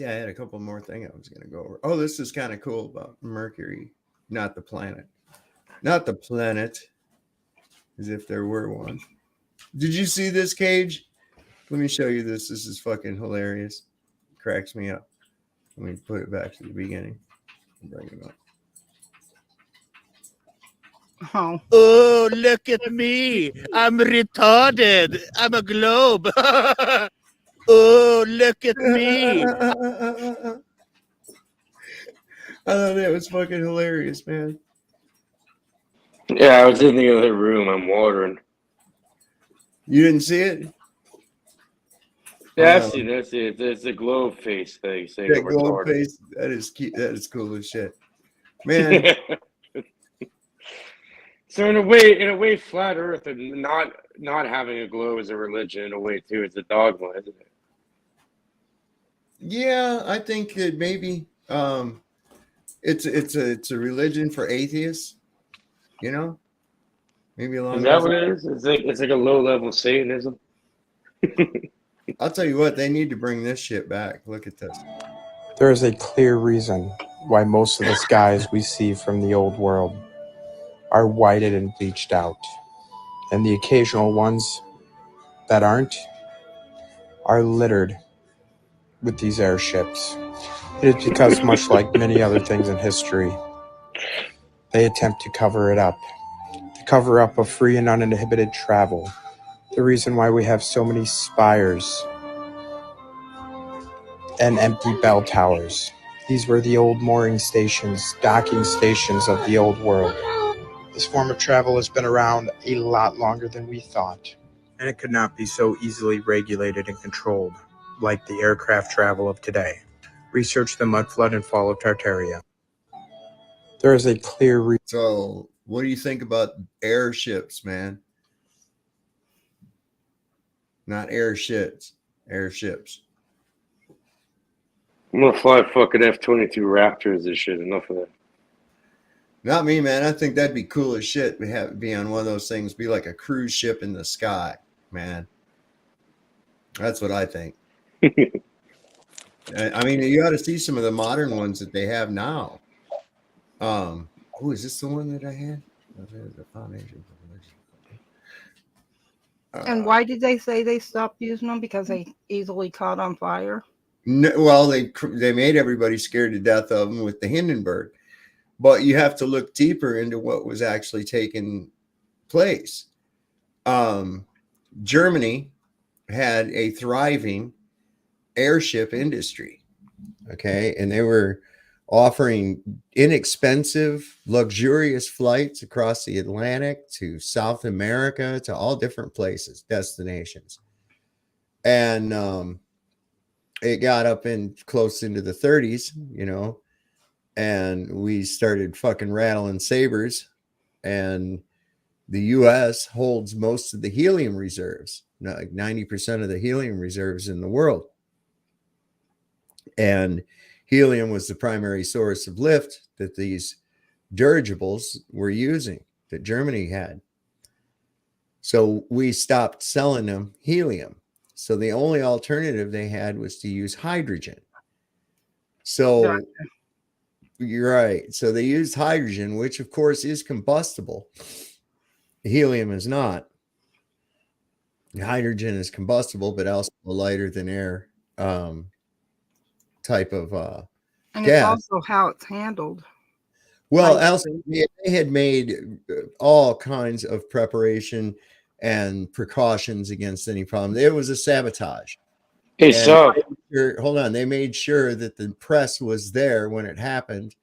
I had a couple more things I was going to go over. Oh, this is kind of cool about Mercury, not the planet. Not the planet, as if there were one. Did you see this, Cage? Let me show you this. This is fucking hilarious. It cracks me up. Let me put it back to the beginning. Bring it up. Oh, look at me. I'm retarded. I'm a globe. Oh, look at me. I thought that was fucking hilarious, man. Yeah, I was in the other room. I'm watering. You didn't see it? Yeah, I see it. It's a globe face thing. Saying that globe face, that is cute. That is cool as shit. Man. So in a way, flat Earth and not having a globe is a religion in a way too. It's a dogma, isn't it? Yeah, I think that maybe it's a religion for atheists. You know, maybe along. Is that what it is? It's like a low level Satanism. I'll tell you what, they need to bring this shit back. Look at this. There is a clear reason why most of the skies we see from the old world are whited and bleached out, and the occasional ones that aren't are littered with these airships. It is because, much like many other things in history, they attempt to cover it up. The cover up of free and uninhibited travel. The reason why we have so many spires and empty bell towers. These were the old mooring stations, docking stations of the old world. This form of travel has been around a lot longer than we thought, and it could not be so easily regulated and controlled like the aircraft travel of today. Research the mud flood and fall of Tartaria. There is a clear So, what do you think about airships, man? Not airships, airships. I'm gonna fly fucking F-22 Raptors and shit. Enough of that. Not me, man. I think that'd be cool as shit. We have be on one of those things, be like a cruise ship in the sky, man. That's what I think. I mean, you got to see some of the modern ones that they have now. Oh, is this the one that I had? The foundation. And why did they say they stopped using them? Because they easily caught on fire? No, well, they made everybody scared to death of them with the Hindenburg. But you have to look deeper into what was actually taking place. Germany had a thriving airship industry, okay? And they were offering inexpensive, luxurious flights across the Atlantic to South America, to all different places, destinations. And it got up in close into the 30s, you know, and we started fucking rattling sabers, and the U.S. holds most of the helium reserves, like 90% of the helium reserves in the world. And helium was the primary source of lift that these dirigibles were using, that Germany had. So we stopped selling them helium. So the only alternative they had was to use hydrogen. So you're right. So they used hydrogen, which of course is combustible. Helium is not. Hydrogen is combustible, but also lighter than air type of and gas. it's also how it's handled. Well, they had made all kinds of preparation and precautions against any problem. It was a sabotage. Hey, so hold on. They made sure that the press was there when it happened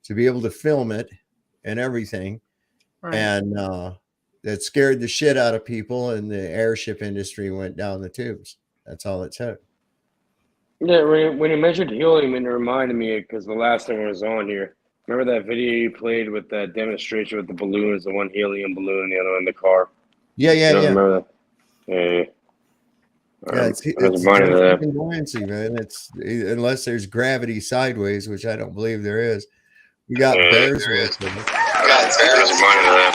to be able to film it and everything. Right. And that scared the shit out of people, and the airship industry went down the tubes. That's all it took. Yeah, when you mentioned helium, it reminded me because the last time I was on here, remember that video you played with that demonstration with the balloons, the one helium balloon, the other one in the car? Yeah. Remember that? Yeah. Yeah, I was reminded of that. buoyancy, man. It's unless there's gravity sideways, which I don't believe there is. We got bears with it. I was reminded of that.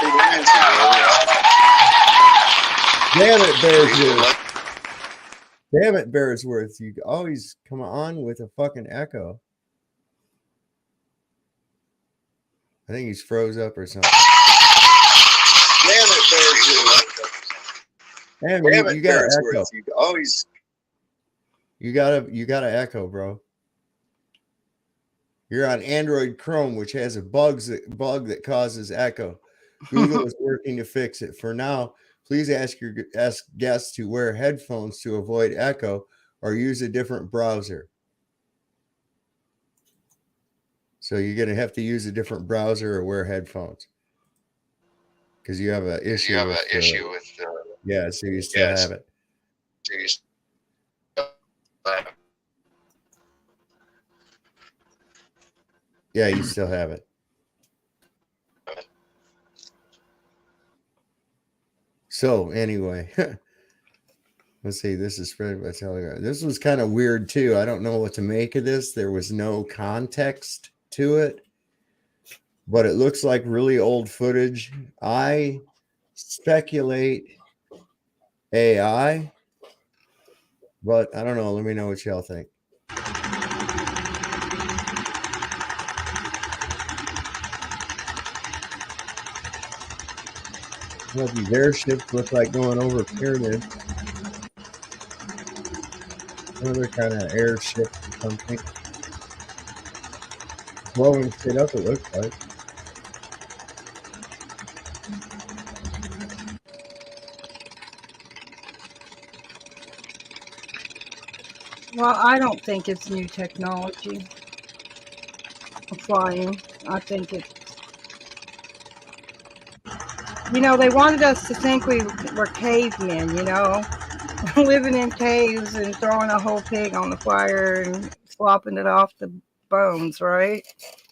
Damn it, Bearsworth. Damn it, Bearsworth. You always come on with a fucking echo. I think he's froze up or something. Damn it, Bearsworth. Damn, you got an echo. You always. You gotta echo, bro. You're on Android Chrome, which has a bug that causes echo. Google is working to fix it. For now, please ask guests to wear headphones to avoid echo or use a different browser. So you're going to have to use a different browser or wear headphones because you have an issue. Yeah, so you still have it. Yeah, you still have it. So anyway, let's see. This is spread by Telegram. This was kind of weird too. I don't know what to make of this. There was no context to it, but it looks like really old footage. I speculate AI, but I don't know. Let me know what y'all think. Well, these airships look like going over pyramids. Another kind of airship or something. Blowing shit up, it looks like. Well, I don't think it's new technology. Flying. I think it's. They wanted us to think we were cavemen, living in caves and throwing a whole pig on the fire and slopping it off the bones, right?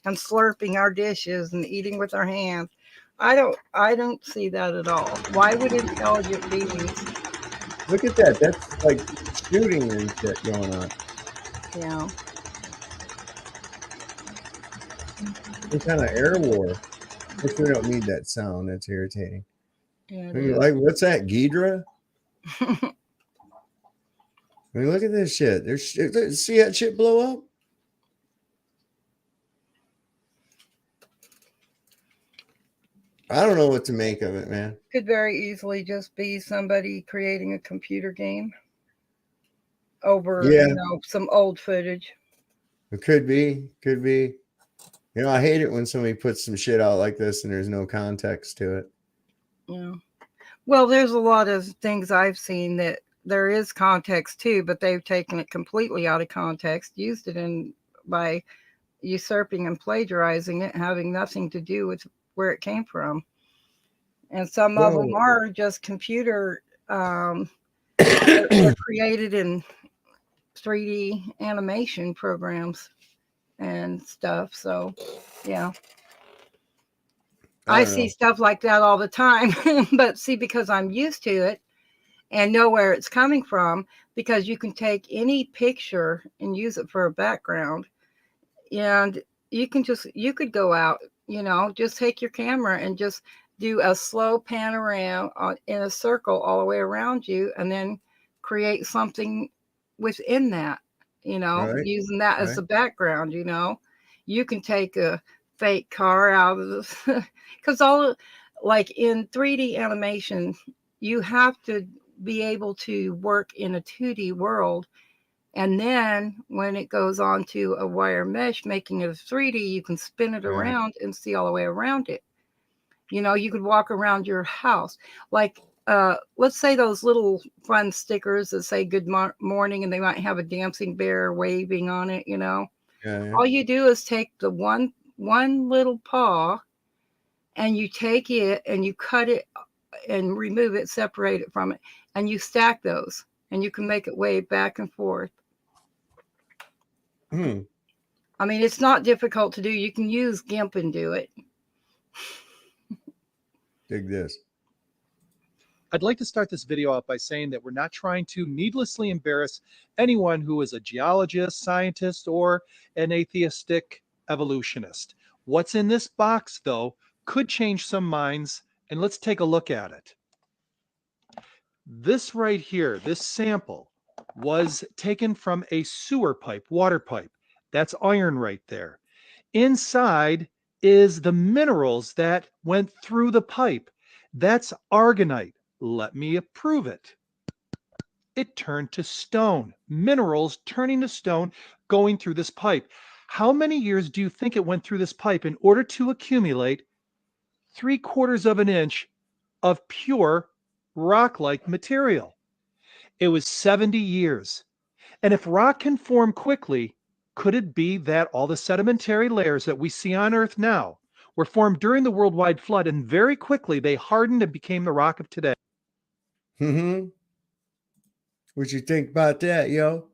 And slurping our dishes and eating with our hands. I don't see that at all. Why would intelligent beings? Look at that. That's like shooting and shit going on. Yeah. Some kind of air war. Which we don't need that sound. That's irritating. Yeah, like, what's that, Ghidra? I mean, look at this shit. See that shit blow up? I don't know what to make of it, man. Could very easily just be somebody creating a computer game over, some old footage. It could be. I hate it when somebody puts some shit out like this and there's no context to it. Yeah. Well, there's a lot of things I've seen that there is context to, but they've taken it completely out of context, used it by usurping and plagiarizing it, having nothing to do with where it came from. And some of them are just computer they're created in 3D animation programs and stuff. So, yeah. I see stuff like that all the time, but see, because I'm used to it and know where it's coming from, because you can take any picture and use it for a background, and you could go out, just take your camera and just do a slow panorama in a circle all the way around you, and then create something within that. you know, Right. using that as Right. the background, you know. You can take a fake car out of this because like in 3D animation, you have to be able to work in a 2D world. And then when it goes on to a wire mesh, making it a 3D, you can spin it around and see all the way around it. You know, you could walk around your house. Like, let's say those little fun stickers that say good morning, and they might have a dancing bear waving on it, you know. All you do is take the one little paw, and you take it and you cut it and remove it, separate it from it, and you stack those, and you can make it wave back and forth. I mean, it's not difficult to do. You can use GIMP and do it. Dig this. I'd like to start this video off by saying that we're not trying to needlessly embarrass anyone who is a geologist, scientist, or an atheistic evolutionist. What's in this box, though, could change some minds, and let's take a look at it. This right here, this sample, was taken from a sewer pipe, water pipe. That's iron right there. Inside is the minerals that went through the pipe. That's argonite. Let me approve it. It turned to stone. Minerals turning to stone going through this pipe. How many years do you think it went through this pipe in order to accumulate 3/4 of an inch of pure rock-like material? It was 70 years. And if rock can form quickly, could it be that all the sedimentary layers that we see on Earth now were formed during the worldwide flood, and very quickly they hardened and became the rock of today? What you think about that, yo?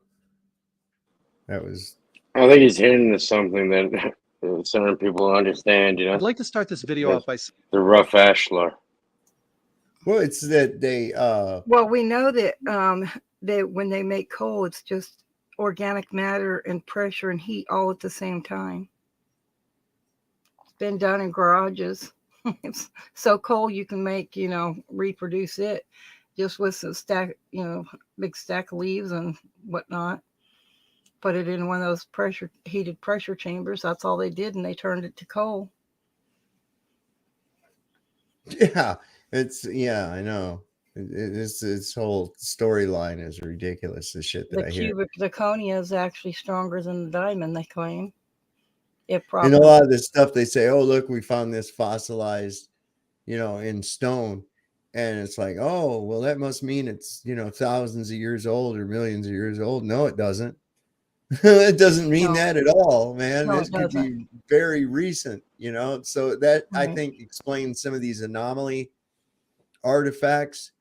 That was. I think he's hitting into something that certain people understand, you know. I'd like to start this video off by the rough ashlar. Well, it's that they. Well, we know that that when they make coal, it's just organic matter and pressure and heat all at the same time. It's been done in garages. It's so coal you can make, you know, reproduce it just with a stack, you know, big stack of leaves and whatnot. Put it in one of those heated pressure chambers. That's all they did, and they turned it to coal. Yeah, I know. Its whole storyline is ridiculous. The shit that I hear. The cubic zirconia is actually stronger than the diamond, they claim. And a lot of this stuff they say, oh, look, we found this fossilized, you know, in stone. And it's like, oh, well, that must mean it's, you know, thousands of years old or millions of years old. No, it doesn't. It doesn't mean that at all, man. No, this could be very recent, you know. So that I think explains some of these anomaly artifacts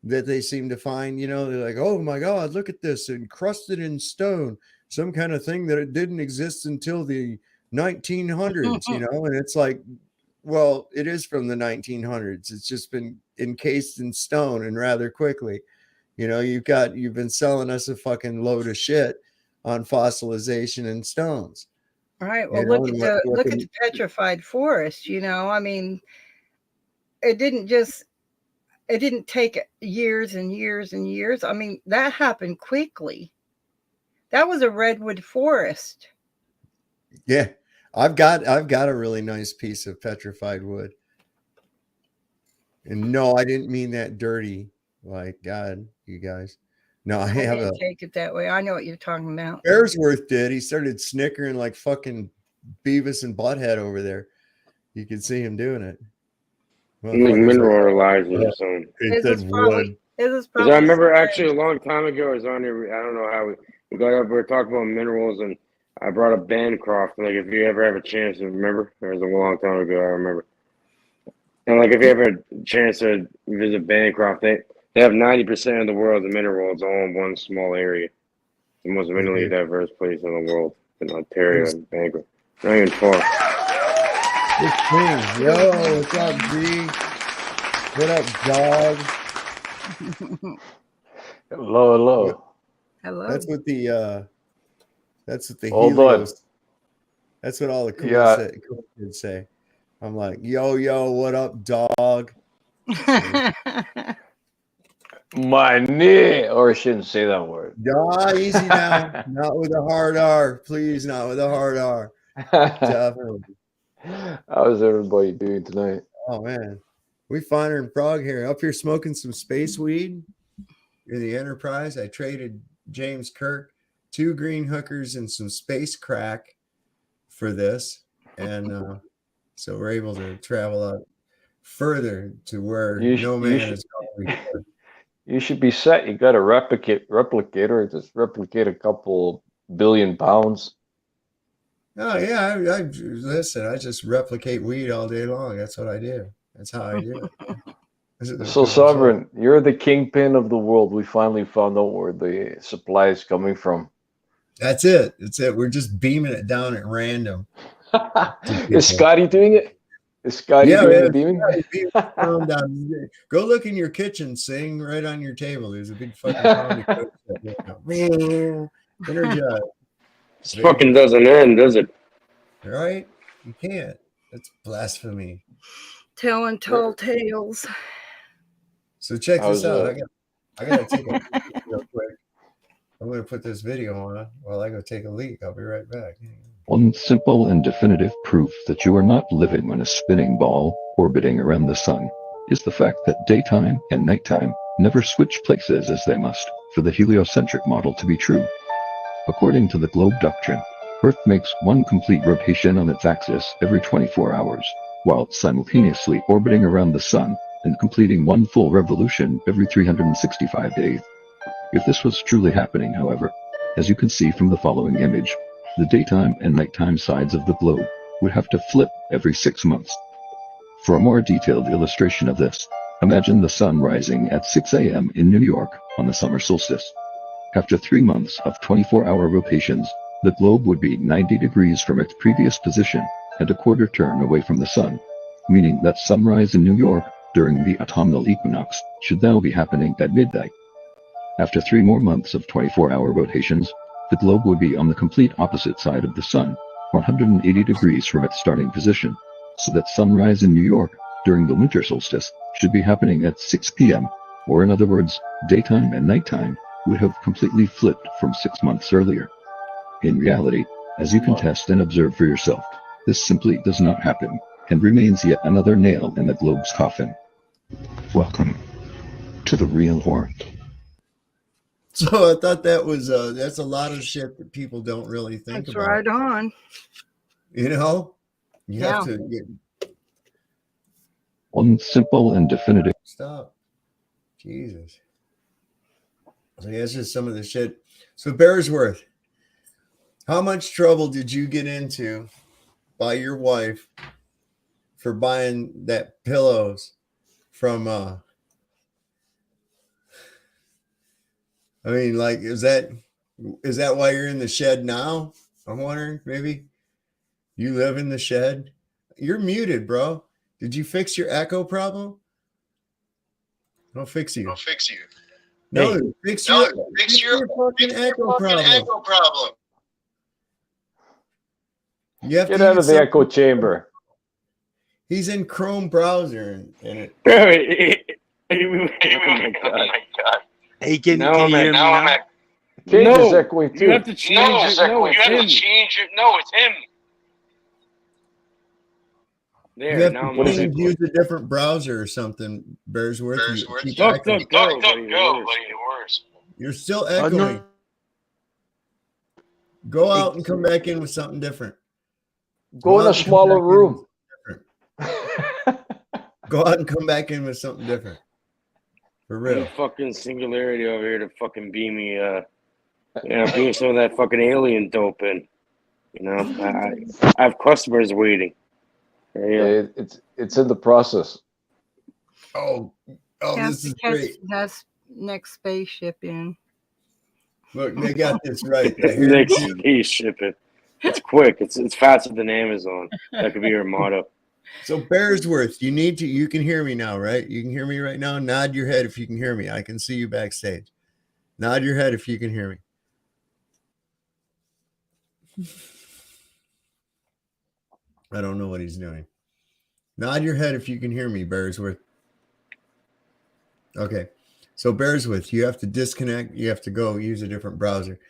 that they seem to find. You know, they're like, oh my God, look at this, encrusted in stone, some kind of thing that it didn't exist until the 1900s, you know. And it's like, well, it is from the 1900s. It's just been encased in stone and rather quickly. You know, you've been selling us a fucking load of shit on fossilization and stones. All right. Well, look at the petrified forest. You know, I mean, it didn't take years and years and years. I mean, that happened quickly. That was a redwood forest. Yeah, I've got a really nice piece of petrified wood. And no, I didn't mean that dirty. Like, God, you guys. No, I didn't take it that way. I know what you're talking about. Bearsworth did. He started snickering like fucking Beavis and Butthead over there. You could see him doing it. Mineralizing or something. He said wood. Because I remember actually a long time ago, I was on here. I don't know how we got up. We were talking about minerals, and I brought up Bancroft. Like, if you ever have a chance to remember, it was a long time ago. I remember. And like, if you ever had a chance to visit Bancroft, they have 90% of the world's minerals all in one small area. The most minerally diverse place in the world, in Ontario and Bancroft. Not even far. Yo, what's up, B? What up, dog? Hello. Hello. That's what the Hold Helios. on. That's what all the cool kids say. I'm like, yo, what up, dog? Money, or I shouldn't say that word. Easy now. Not with a hard R. Please, not with a hard R. Definitely. How's everybody doing tonight? Oh, man. We find her in Prague here. Up here smoking some space weed. You're the Enterprise. I traded James Kirk 2 green hookers and some space crack for this. And so we're able to travel out further to where no man is going before. You should be set. You got a replicator. Just replicate a couple billion pounds. Oh, yeah. I listen, I just replicate weed all day long. That's what I do. That's how I do it. So, Sovereign, you're the kingpin of the world. We finally found out where the supply is coming from. That's it. That's it. We're just beaming it down at random. Is Scotty doing it? Is Scotty doing the beaming? Go look in your kitchen, Sing, right on your table. There's a big fucking pound of coke. Energize. This fucking doesn't end, does it? Right? You can't. That's blasphemy. Telling tall tales. So check this out. I gotta take a leak real quick. I'm gonna put this video on while I go take a leak. I'll be right back. One simple and definitive proof that you are not living on a spinning ball orbiting around the sun is the fact that daytime and nighttime never switch places as they must for the heliocentric model to be true. According to the globe doctrine, Earth makes one complete rotation on its axis every 24 hours, while simultaneously orbiting around the sun and completing one full revolution every 365 days. If this was truly happening, however, as you can see from the following image, the daytime and nighttime sides of the globe would have to flip every 6 months. For a more detailed illustration of this, imagine the sun rising at 6 a.m. in New York on the summer solstice. After 3 months of 24-hour rotations, the globe would be 90 degrees from its previous position and a quarter turn away from the sun, meaning that sunrise in New York during the autumnal equinox should now be happening at midnight. After 3 more months of 24-hour rotations, the globe would be on the complete opposite side of the sun, 180 degrees from its starting position, so that sunrise in New York during the winter solstice should be happening at 6 p.m., or in other words, daytime and nighttime would have completely flipped from 6 months earlier. In reality, as you can test and observe for yourself, this simply does not happen and remains yet another nail in the globe's coffin. Welcome to the real world. So I thought that was that's a lot of shit that people don't really think That's about. right on. You know, you have to get... One simple and definitive. Stop. Jesus. So yeah, it's just some of the shit. So Bearsworth, how much trouble did you get into by your wife for buying that pillows from I mean, like, is that why you're in the shed now? I'm wondering, maybe you live in the shed. You're muted, bro. Did you fix your echo problem? I'll fix you. No, Hey. fix your fucking echo problem. You have Get to out of use the something- echo chamber. He's in Chrome browser and it. Oh my God. Hey, can you I'm hear me now? Cage is echoing too. You have to change it. No, it's him. No, it's him. There, You have now I'm to on. use a different browser or something, Bearsworth. DuckDuckGo, buddy, it works. You're still echoing. No. Go out and come back in with something different. Go in a smaller room. Go out and come back in with something different. For real. Fucking Singularity over here to fucking beam me, beam some of that fucking alien dope in. You know, I have customers waiting. Yeah, it's in the process. Oh, this is great. That's next spaceship in. Look, they got this right. Next spaceship in. It's quick. It's faster than Amazon. That could be your motto. So Bearsworth, you can hear me now, right? You can hear me right now. Nod your head if you can hear me. I can see you backstage. Nod your head if you can hear me. I don't know what he's doing. Nod your head if you can hear me, Bearsworth. Okay. So bears with you. Have to disconnect. You have to go use a different browser.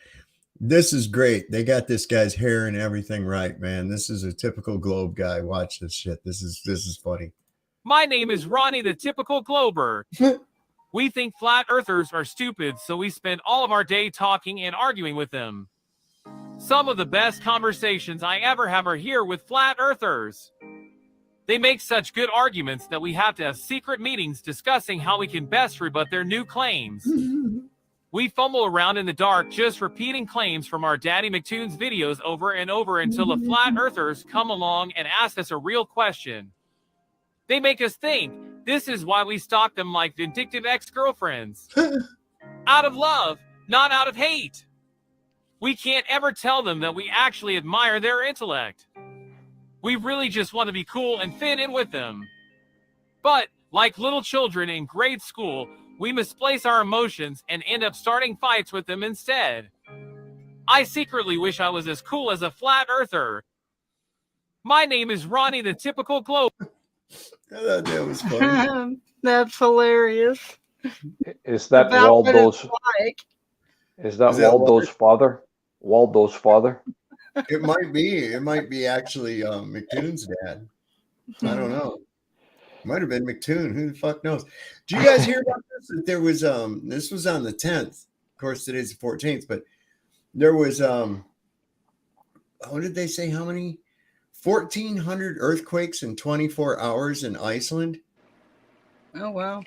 This is great. They got this guy's hair and everything right, man. This is a typical globe guy. Watch this shit. This is funny. My name is Ronnie, the typical glober. We think flat earthers are stupid, so we spend all of our day talking and arguing with them. Some of the best conversations I ever have are here with flat earthers. They make such good arguments that we have to have secret meetings discussing how we can best rebut their new claims. We fumble around in the dark just repeating claims from our Daddy McToon's videos over and over until the flat earthers come along and ask us a real question. They make us think. This is why we stalk them like vindictive ex-girlfriends. Out of love, not out of hate. We can't ever tell them that we actually admire their intellect. We really just want to be cool and fit in with them. But, like little children in grade school, we misplace our emotions and end up starting fights with them instead. I secretly wish I was as cool as a flat earther. My name is Ronnie, the typical globe. I thought that was funny. That's hilarious. Is that About what Waldo's? it's like. Is that Is that Waldo's father? Waldo's father? It might be. It might be actually McToon's dad. I don't know. Might have been McToon. Who the fuck knows? Did you guys hear about this? That there was this was on the 10th. Of course, today's the 14th, but there was what did they say? How many? 1,400 earthquakes in 24 hours in Iceland. Oh wow.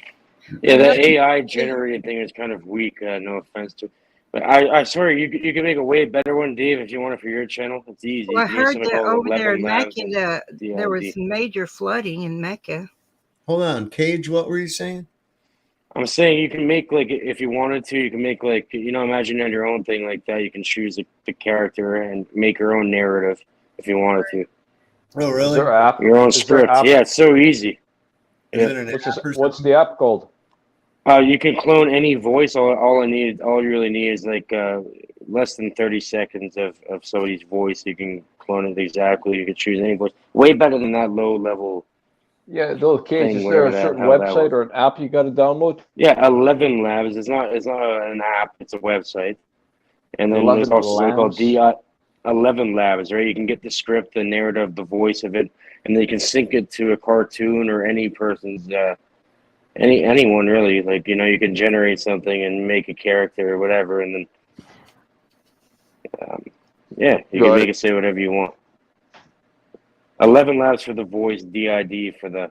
Yeah, the AI generated thing is kind of weak. No offense to, but I swear you can make a way better one, Dave, if you want it for your channel. It's easy. Well, I You have heard something that called over there in 11 Labs Mecca, and there was DID. major flooding in Mecca. Hold on, Cage. What were you saying? I'm saying you can make, like, if you wanted to, you can make, like, imagine on your own thing like that. You can choose the character and make your own narrative if you wanted to. Oh, really? Is there an app? Your own Is there script. app? Yeah, it's so easy. Is it an What's, app or what's the app called? You can clone any voice. All you really need is like less than 30 seconds of somebody's voice. You can clone it exactly. You can choose any voice. Way better than that low level. Yeah, those Cage. Thing, Is there a whatever certain how that website works. or an app you got to download? Yeah, 11 Labs. It's not an app. It's a website. And then 11 there's also something called Labs? 11 Labs, right? You can get the script, the narrative, the voice of it, and then you can sync it to a cartoon or any person's, anyone really. Like, you can generate something and make a character or whatever, and then, yeah, you can make it say whatever you want. 11 Labs for the voice, DID for the.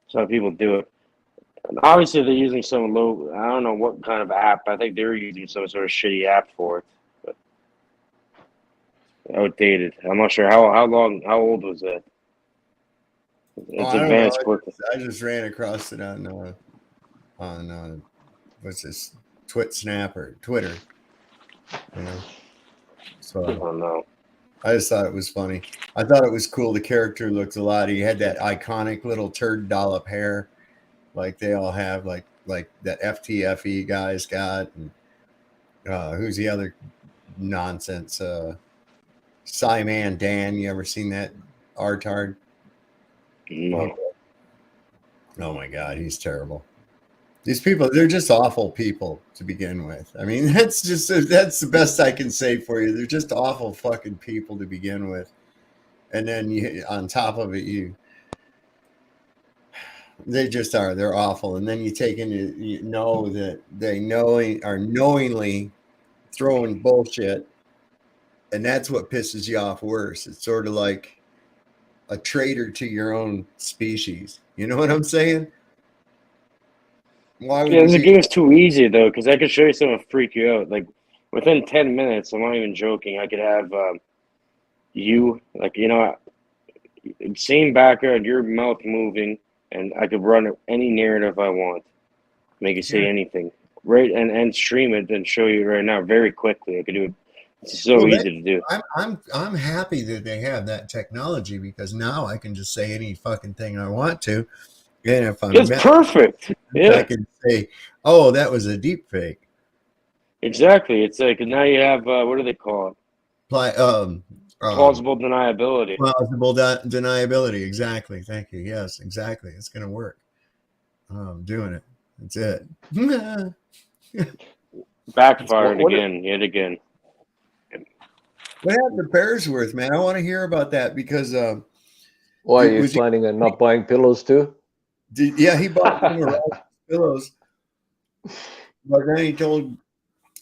That's how people do it. And obviously, they're using some low. I don't know what kind of app. I think they're using some sort of shitty app for it, but outdated. I'm not sure how old was that. It's I don't advanced know. quick. I just ran across it on what's this? Twitter. So I don't know. I just thought it was funny. I thought it was cool. The character looked a lot. He had that iconic little turd dollop hair, like they all have, like that FTFE guy's got. And who's the other nonsense? Cyman Dan. You ever seen that artard? No. Oh my God, he's terrible. These people, they're just awful people to begin with. I mean, that's the best I can say for you. They're just awful fucking people to begin with. And then on top of it, they just are. They're awful. And then you take into, that they are knowingly throwing bullshit. And that's what pisses you off worse. It's sort of like a traitor to your own species. You know what I'm saying? Why would The game's too easy though, because I could show you something to freak you out. Like within 10 minutes, I'm not even joking. I could have you, like, same background, your mouth moving, and I could run any narrative I want, make it say anything, right? And stream it and show you right now very quickly. I could do it. It's so easy to do. I'm happy that they have that technology, because now I can just say any fucking thing I want to. And if I'm perfect. Yeah. I can say, oh, that was a deep fake. Exactly. It's like now you have what do they call it? Plausible deniability. Plausible deniability. Exactly. Thank you. Yes, exactly. It's going to work. I'm doing it. That's it. Backfired What- again, yet again. What happened to Bearsworth, man? I want to hear about that because Why are you was he- planning on not buying pillows too? yeah, he bought some of Ross's pillows, but then he told,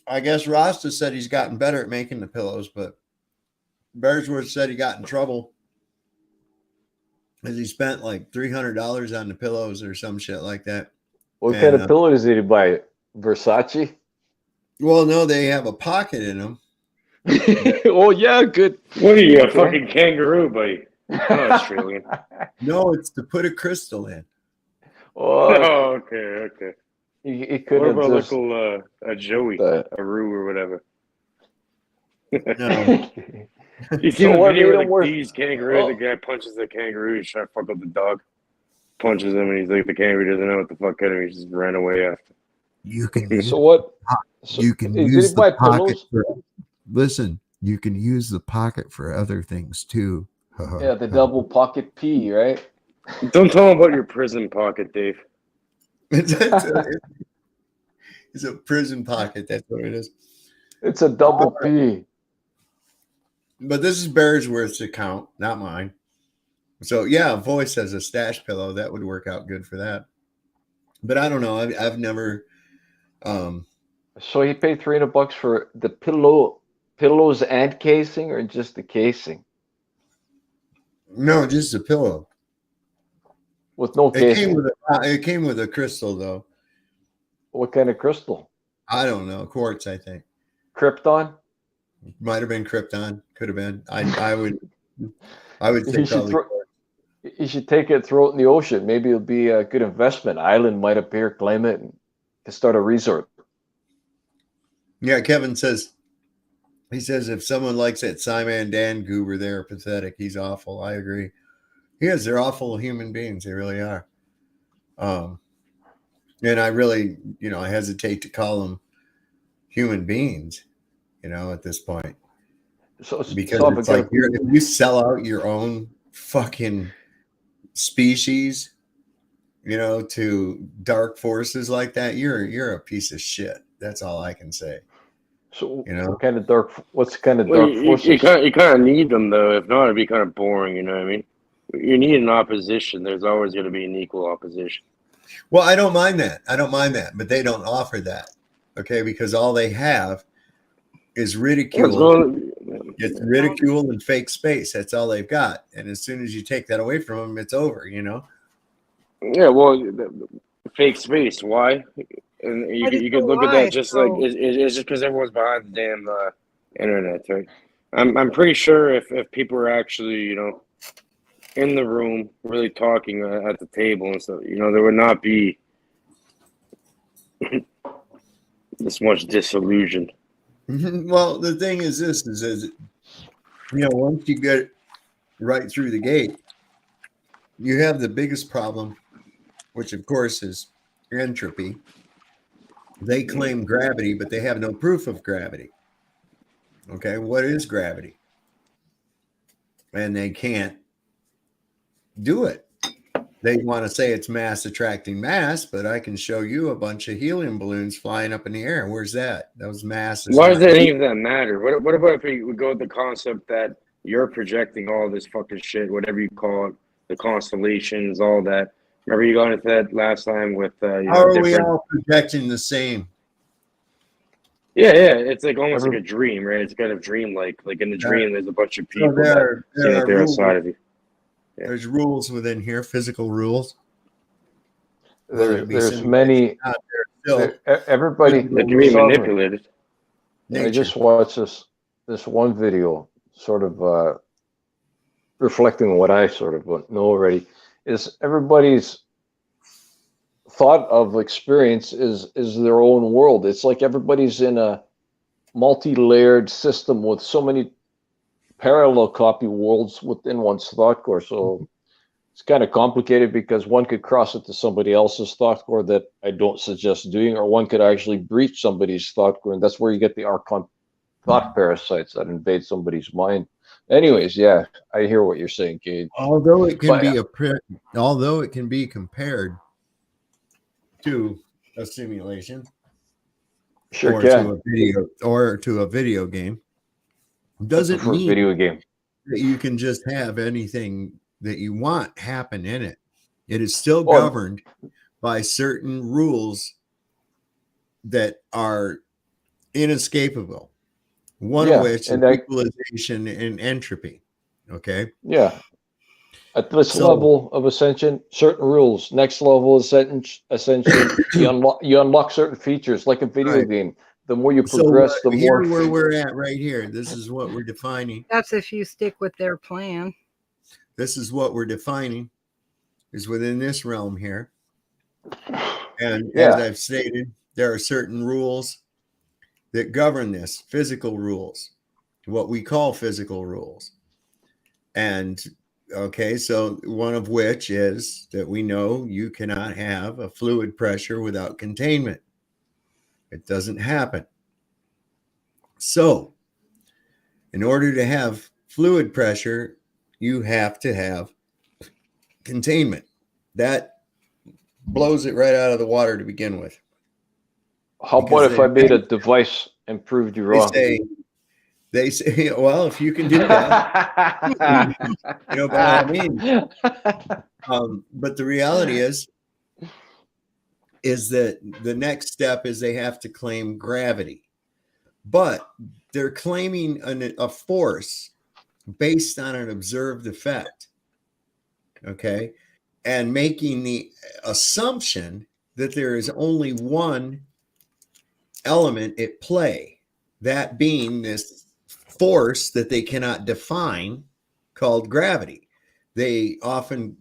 I guess Rasta said he's gotten better at making the pillows, but Bearsworth said he got in trouble because he spent like $300 on the pillows or some shit like that. What kind And, of pillows did you buy? Versace? Well, no, they have a pocket in them. Oh yeah, good. What are you, a Okay. fucking kangaroo, buddy? I'm not Australian. No, it's to put a crystal in. Oh, okay. He could What have about just a Joey, a Roo or whatever? No. You see So the what video made where him worth- these kangaroo, Oh. the guy punches the kangaroo, he's trying to fuck up the dog. Punches him and he's like, the kangaroo doesn't know what the fuck hit him, he just ran away after. You can use So what? you can did use he buy the pocket pillows? for, listen, you can use the pocket for other things too. Yeah, the double pocket P, right? Don't tell him about your prison pocket, Dave. It's a prison pocket. That's what it is. It's a double P. But this is Bearsworth's account, not mine. So yeah, Voice has a stash pillow that would work out good for that. But I don't know. I've never. So he paid $300 for the pillows and casing, or just the casing No, just a pillow. with no It casing? came with a crystal though. What kind of crystal? I don't know. Quartz, I think. Krypton? Might have been Krypton. Could have been. I would say You should probably. you should take it, throw it in the ocean. Maybe it'll be a good investment. Island might appear, claim it, and start a resort. Yeah, Kevin says, he says if someone likes that Simon Dan goober, they're pathetic. He's awful. I agree. Yes, they're awful human beings. They really are. And I really, I hesitate to call them human beings, at this point. Because it's like if you sell out your own fucking species, to dark forces like that, you're a piece of shit. That's all I can say. So what's the kind of dark Well, forces? you kind of need them, though. If not, it'd be kind of boring, you know what I mean? You need an opposition. There's always going to be an equal opposition. Well, I don't mind that. But they don't offer that, okay? Because all they have is ridicule. It's ridicule and fake space. That's all they've got. And as soon as you take that away from them, it's over, Yeah, well, fake space. Why? And you could look at that just like it's just because everyone's behind the damn internet, right? I'm pretty sure if people were actually in the room really talking at the table and stuff, there would not be this much disillusion. Well, the thing is this is once you get right through the gate, you have the biggest problem, which of course is entropy. They claim gravity, but they have no proof of gravity. Okay, what is gravity? And they can't do it. They want to say it's mass attracting mass, but I can show you a bunch of helium balloons flying up in the air. Where's that? Those masses. Why does any of that matter? What about if we go with the concept that you're projecting all this fucking shit, whatever you call it, the constellations, all that? Remember you got into that last time with how are we all projecting the same? Yeah, it's like almost like a dream, right? It's kind of dream-like. Like in the dream, there's a bunch of people that seem like they're outside of you. Yeah. There's rules within here, physical rules. There's many. Everybody that can be manipulated. I just watched this one video, sort of reflecting on what I sort of know already. Is everybody's thought of experience is their own world. It's like everybody's in a multi-layered system with so many parallel copy worlds within one's thought core. So it's kind of complicated because one could cross it to somebody else's thought core that I don't suggest doing, or one could actually breach somebody's thought core, and that's where you get the archon thought parasites that invade somebody's mind. Anyways, yeah, I hear what you're saying, Cade. Although it can be compared to a simulation, Sure or can. to a video game, I doesn't prefer mean video game. that you can just have anything that you want happen in it. It is still Well, governed by certain rules that are inescapable. One of yeah, which is and I, equalization and entropy. Okay. yeah, at this So level of ascension, certain rules. Next level of ascension, you unlock certain features like a video right. game. The more you So progress, the here more where we're at right here. This is what we're defining. That's if you stick with their plan. This is what we're defining is within this realm here. And as yeah. I've stated, there are certain rules that govern this, physical rules, what we call physical rules. And okay, so one of which is that we know you cannot have a fluid pressure without containment. It doesn't happen. So, in order to have fluid pressure, you have to have containment. That blows it right out of the water to begin with. How about if I made a device and proved you wrong? They say, well, if you can do that, you know, by all means. But the reality is that the next step is they have to claim gravity. But they're claiming a force based on an observed effect. Okay. And making the assumption that there is only one element at play, that being this force that they cannot define called gravity. They often,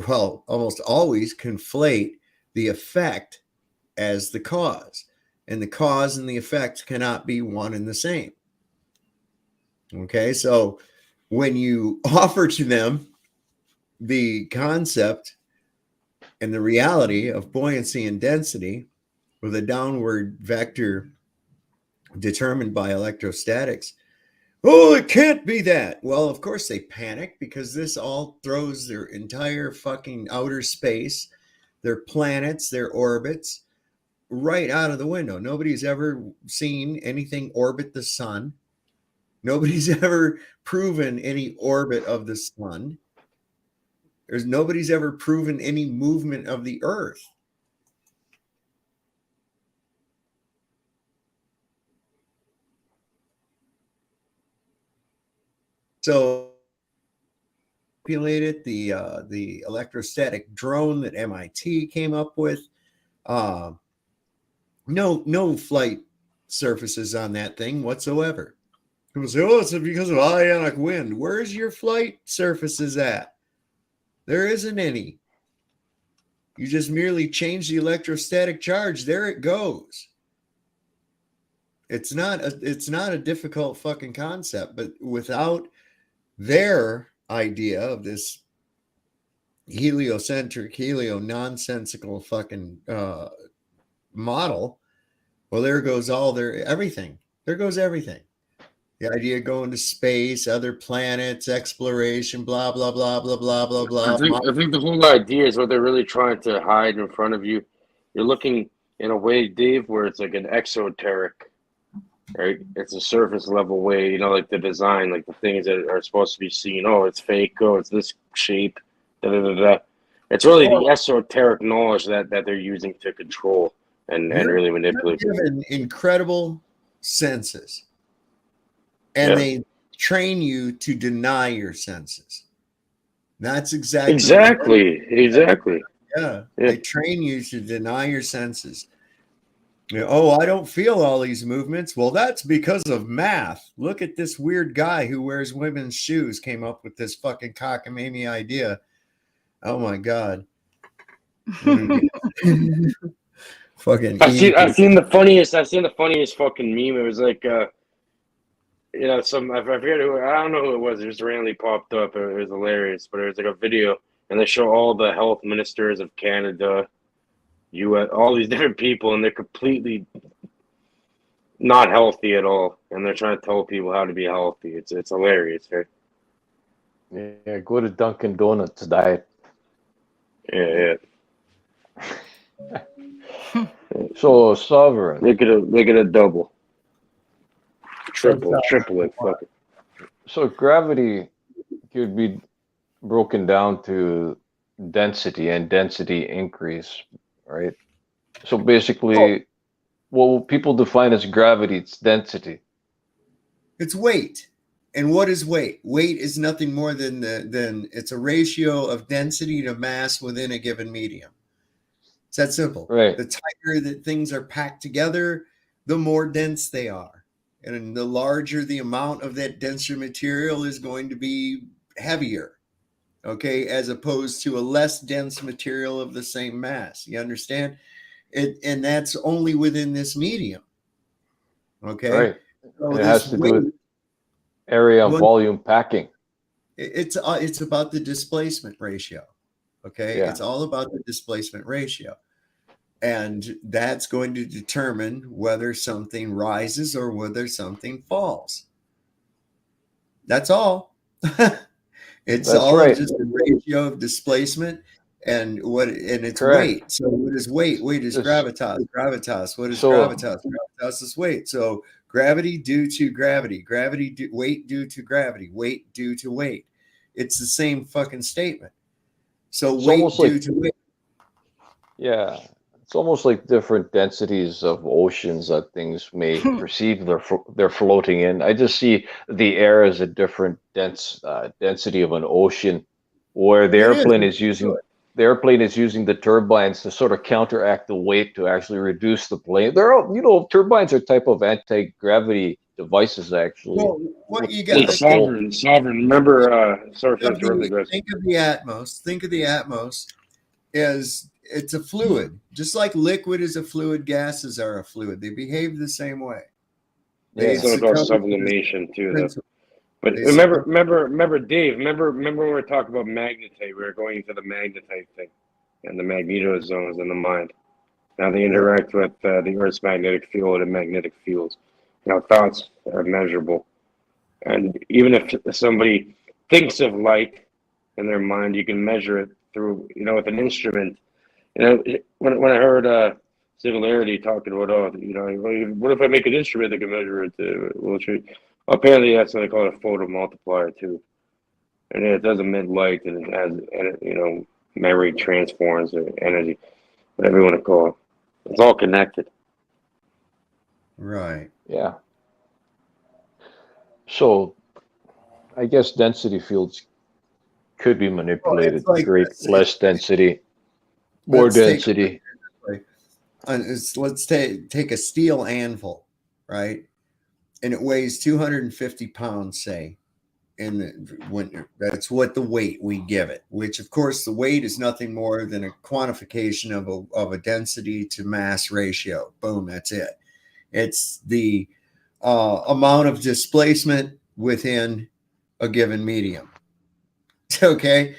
well, almost always conflate the effect as the cause, and the cause and the effect cannot be one and the same. Okay, so when you offer to them the concept and the reality of buoyancy and density with a downward vector determined by electrostatics, oh, it can't be that. Well, of course they panic, because this all throws their entire fucking outer space, their planets, their orbits, right out of the window. Nobody's ever seen anything orbit the sun. Nobody's ever proven any orbit of the sun. Nobody's ever proven any movement of the earth. So manipulated the electrostatic drone that MIT came up with. No flight surfaces on that thing whatsoever. People say, oh, it's because of ionic wind. Where's your flight surfaces at? There isn't any. You just merely change the electrostatic charge. There it goes. It's not a difficult fucking concept, but without their idea of this heliocentric, nonsensical fucking model, well, there goes everything. There goes everything. The idea of going to space, other planets, exploration, blah, blah, blah, blah, blah, blah, blah. I think the whole idea is what they're really trying to hide in front of you. You're looking in a way, Dave, where it's like an esoteric, right? It's a surface level way, you know, like the design, like the things that are supposed to be seen. Oh, it's fake. Oh, it's this shape. Da, da, da, da. It's really the esoteric knowledge that they're using to control and really manipulate. You're given incredible senses. And they train you to deny your senses. That's exactly. Yeah. They train you to deny your senses. You know, oh, I don't feel all these movements. Well, that's because of math. Look at this weird guy who wears women's shoes came up with this fucking cockamamie idea. Oh my God. Fucking I've seen the funniest fucking meme. It was like you know, I forget who, I don't know who it was. It just randomly popped up. It was hilarious, but it was like a video, and they show all the health ministers of Canada, US, all these different people, and they're completely not healthy at all, and they're trying to tell people how to be healthy. It's hilarious, right? Yeah, go to Dunkin' Donuts diet. Yeah. So sovereign. Make it a double. Triple it. Fuck it. So gravity could be broken down to density and density increase, right? So basically, what people define as gravity, it's density. It's weight. And what is weight? Weight is nothing more than it's a ratio of density to mass within a given medium. It's that simple. Right. The tighter that things are packed together, the more dense they are. And the larger the amount of that denser material is going to be heavier, okay, as opposed to a less dense material of the same mass. You understand? And that's only within this medium. Okay. Right. So it has to do with area and volume packing. It's about the displacement ratio. Okay. Yeah. It's all about the displacement ratio. And that's going to determine whether something rises or whether something falls. That's all. It's all right. just a ratio of displacement and it's Correct. weight. So what is weight? Weight is gravitas. Gravitas. What is gravitas? Gravitas is weight. So gravity due to gravity. Weight due to gravity. Weight due to weight. It's the same fucking statement. So It's weight due to weight. Yeah. It's almost like different densities of oceans that things may perceive they're floating in. I just see the air as a different density of an ocean, where the airplane is using the turbines to sort of counteract the weight to actually reduce the plane. They're all, turbines are a type of anti-gravity devices actually. Well, what you got? Sovereign. Remember, sorry for interrupting, guys. Think of the Atmos. Think of the Atmos as it's a fluid, just like liquid is a fluid, gases are a fluid. They behave the same way. It's called sublimation too, though. But remember, Dave. Remember when we were talking about magnetite? We were going into the magnetite thing, and the magnetozones in the mind. Now they interact with the Earth's magnetic field and magnetic fields. Thoughts are measurable, and even if somebody thinks of light in their mind, you can measure it through, with an instrument. When I heard Singularity talking about, what if I make an instrument that can measure it? Apparently that's what they call a photomultiplier too, and it does emit light and it has, memory transforms or energy, whatever you want to call it. It's all connected. Right. Yeah. So, I guess density fields could be manipulated to create less density. More density. Let's take a steel anvil, right? And it weighs 250 pounds, say, when that's what the weight we give it. Which, of course, the weight is nothing more than a quantification of a density to mass ratio. Boom, that's it. It's the amount of displacement within a given medium. Okay,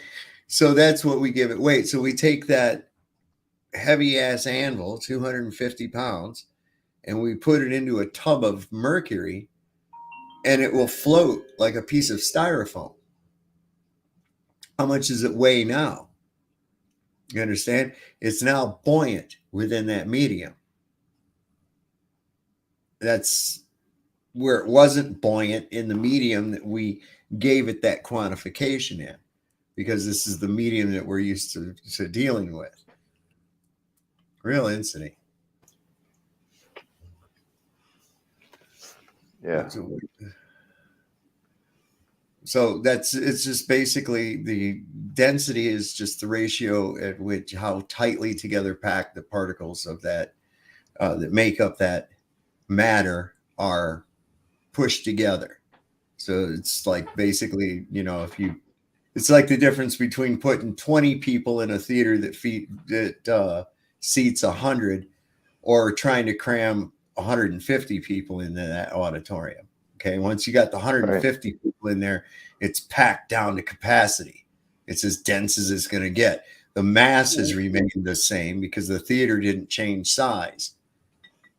so that's what we give it weight. So we take that heavy ass anvil, 250 pounds, and we put it into a tub of mercury, and it will float like a piece of styrofoam. How much does it weigh now? You understand? It's now buoyant within that medium. That's where it wasn't buoyant in the medium that we gave it that quantification in, because this is the medium that we're used to dealing with. Real incident. Yeah. So it's just basically the density is just the ratio at which how tightly together packed the particles of that that make up that matter are pushed together. So it's like basically, it's like the difference between putting 20 people in a theater that seats 100 or trying to cram 150 people into that auditorium. Okay. Once you got the 150 people in there, it's packed down to capacity. It's as dense as it's going to get. The mass has remained the same because the theater didn't change size.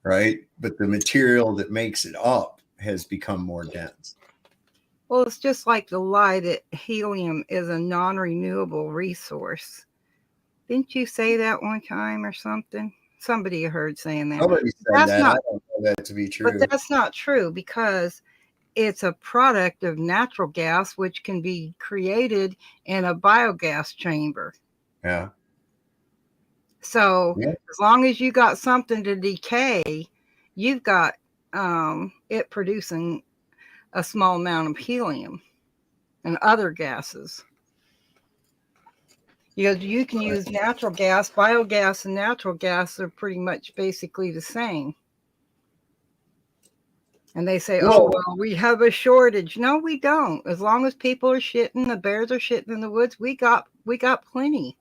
Right. But the material that makes it up has become more dense. Well, it's just like the lie that helium is a non-renewable resource. Didn't you say that one time or something? somebody I heard saying that. Somebody said That's that. not, I don't know that to be true. but that's not true because it's a product of natural gas, which can be created in a biogas chamber. Yeah. So as long as you got something to decay, you've got it producing a small amount of helium and other gases. You can use natural gas, biogas, and natural gas are pretty much basically the same. And they say, oh, well, we have a shortage. No, we don't. As long as people are shitting, the bears are shitting in the woods, we got plenty.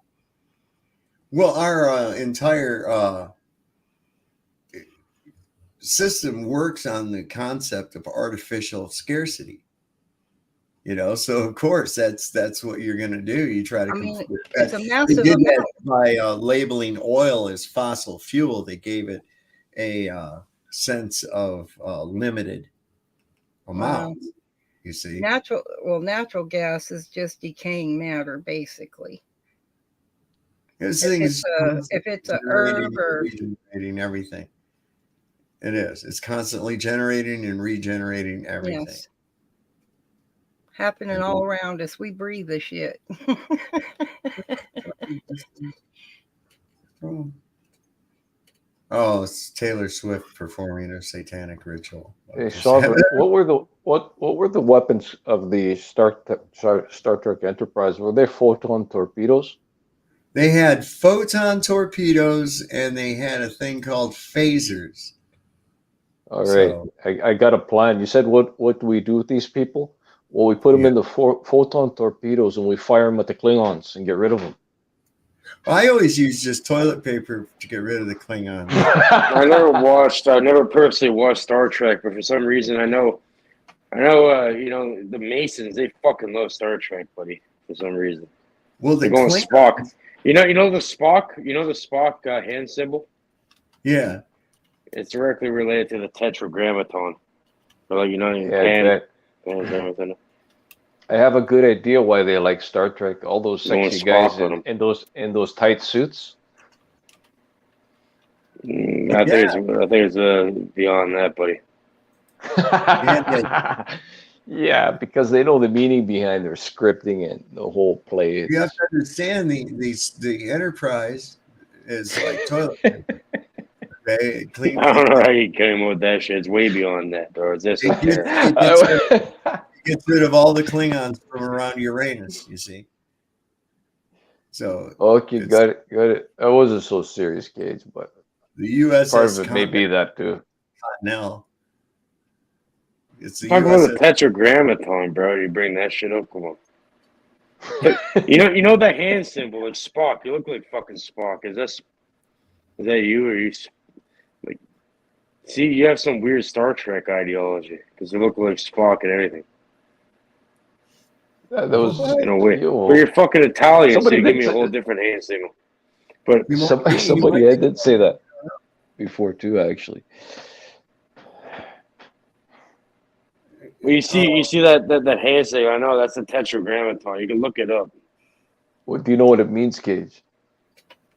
Well, our entire system works on the concept of artificial scarcity. So of course that's what you're going to do. You try to. It's a massive they did amount. that by labeling oil as fossil fuel. They gave it a sense of limited amount. You see, natural gas is just decaying matter, basically. If it's a herb or regenerating everything, it is. It's constantly generating and regenerating everything. Yes. Happening all around us. We breathe the shit. Oh, it's Taylor Swift performing a satanic ritual. Hey, Sean, what were the weapons of the Star Trek Enterprise? Were they photon torpedoes? They had photon torpedoes, and they had a thing called phasers. All right, I got a plan. You said what do we do with these people? Well, we put them in the photon torpedoes, and we fire them at the Klingons and get rid of them. I always use just toilet paper to get rid of the Klingons. I never personally watched Star Trek, but for some reason I know, the Masons, they fucking love Star Trek, buddy, for some reason. Well, they're going Spock. You know the Spock hand symbol? Yeah. It's directly related to the tetragrammaton. I have a good idea why they like Star Trek. All those sexy guys in those tight suits. I think it's beyond that, buddy. Yeah, because they know the meaning behind their scripting and the whole play. You have to understand the Enterprise is like toilet paper. Okay, I don't know how you came up with that shit. It's way beyond that, bro. It gets rid of all the Klingons from around Uranus, you see. So okay, got it. That wasn't so serious, Gage, but the USS part of it may be that too. Continental. It's the talk about the tetragrammaton, bro. You bring that shit up, come on. But, you know the hand symbol, it's Spock. You look like fucking Spock. Is that you or you? Like, see, you have some weird Star Trek ideology because you look like Spock and everything. That was in a way. But you're fucking Italian, so you give me a whole different hand signal. But somebody I did say that before too, actually. Well, you see that hand signal. I know that's the tetragrammaton. You can look it up. What do you know what it means, Cage?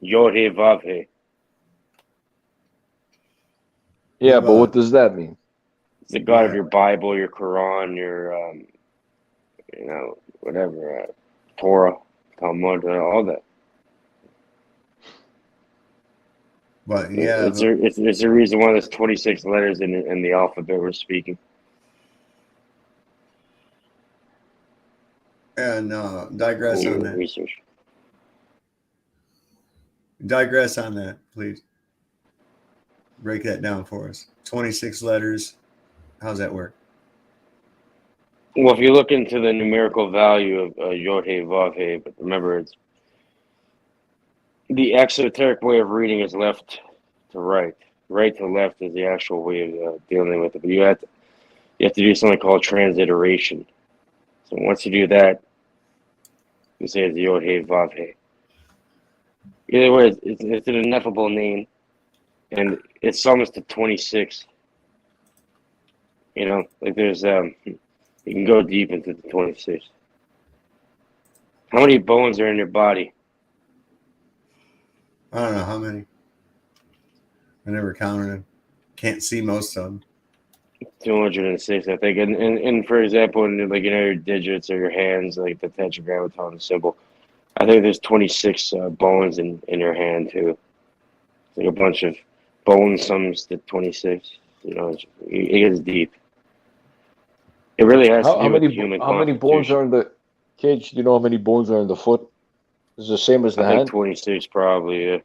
Yod He Vav He. Yeah, but what does that mean? It's the God of your Bible, your Quran, your whatever, Torah, Talmud, all that. But yeah, it's the reason why there's 26 letters in the alphabet we're speaking. And digress on that. Research. Digress on that, please. Break that down for us. 26 letters. How's that work? Well, if you look into the numerical value of Yod He Vav He, but remember, it's the esoteric way of reading is left to right. Right to left is the actual way of dealing with it. But you have to do something called transliteration. So once you do that, you say it's Yod He Vav He. Either way, it's an ineffable name, and it sums to 26. Like there's you can go deep into the 26. How many bones are in your body? I don't know how many. I never counted them. Can't see most of them. 206, I think. And for example, in like your digits or your hands, like the tetragrammaton symbol, I think there's 26 bones in your hand too. It's like a bunch of bone sums to 26. It gets deep. It really has to do with human how many bones are in the cage? Do you know how many bones are in the foot? Is it the same as the I think hand? 26 probably. Yeah.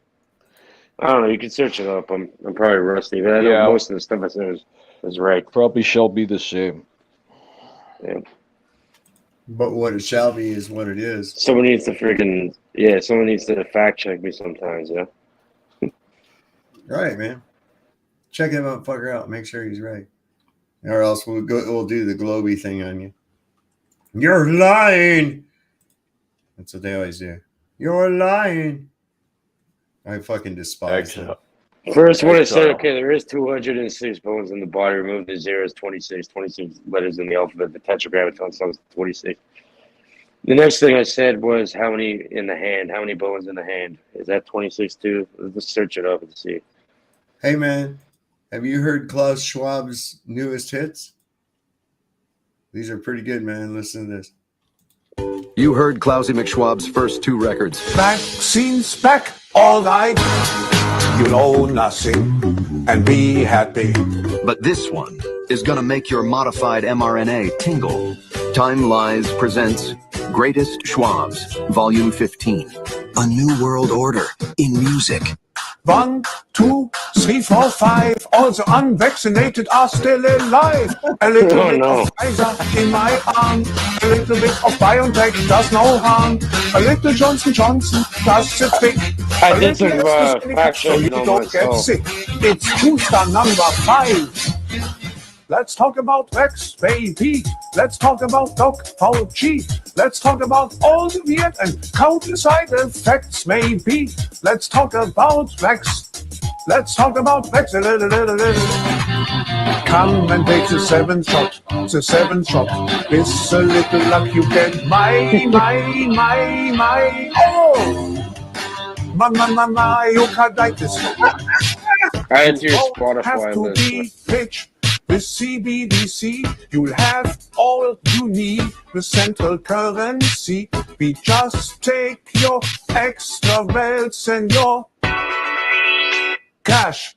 I don't know. You can search it up. I'm probably rusty, but I know most of the stuff I said is right. Probably shall be the same. Yeah. But what it shall be is what it is. Someone needs to someone needs to fact check me sometimes, yeah. Right, man. Check that motherfucker out. Make sure he's right. Or else we'll do the globy thing on you. You're lying. That's what they always do. You're lying. I fucking despise them. First, when I said, okay, there is 206 bones in the body, remove the zeros, 26 letters in the alphabet, the tetragrammaton sounds 26. The next thing I said was how many in the hand, how many bones in the hand. Is that 26 too? Let's search it up and see. Hey, man, have you heard Klaus Schwab's newest hits? These are pretty good, man. Listen to this. You heard Klausy McSchwab's first 2 records. Vaccines back, all right. You know nothing and be happy. But this one is gonna make your modified mRNA tingle. Time Lies presents Greatest Schwabs, Volume 15. A New World Order in Music. 1, 2, 3, 4, 5. All the unvaccinated are still alive. A little bit of Pfizer in my arm. A little bit of BioNTech does no harm. A little Johnson Johnson does the trick. I did some fact so you checking on don't get myself. sick. It's booster number 5. Let's talk about Rex, baby. Let's talk about Doc Fauci. Let's talk about all the weird and countless side effects, maybe. Let's talk about Rex. Let's talk Rex. Come and take the 7th shot. The 7th shot. With a little luck you get my. Oh! Myocarditis. Add to your You Spotify have to list. be rich. With CBDC, you'll have all you need. With central currency, we just take your extra wealth and your cash.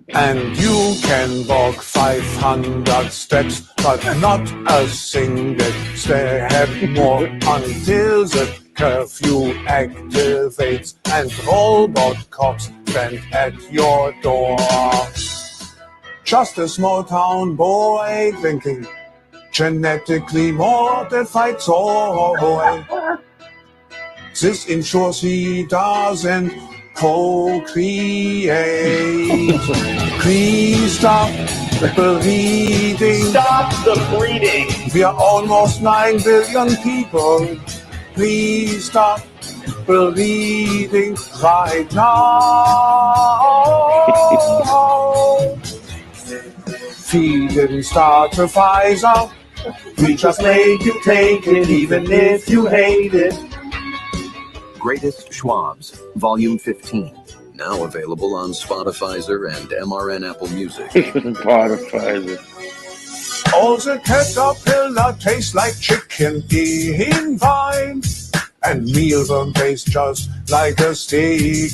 And you can walk 500 steps, but not a single step more until the curfew activates and robot cops stand at your door. Just a small town boy drinking genetically modified soy. This ensures he doesn't procreate. Please stop the breeding. Stop the breeding. We are almost 9 billion people. Please stop bleeding right now. Feed didn't start to Pfizer. We just make you take it even if you hate it. Greatest Schwabs, Volume 15. Now available on Spotify and MRN Apple Music. Spotify. All the caterpillar tastes like chicken in wine, and mealworm tastes just like a steak.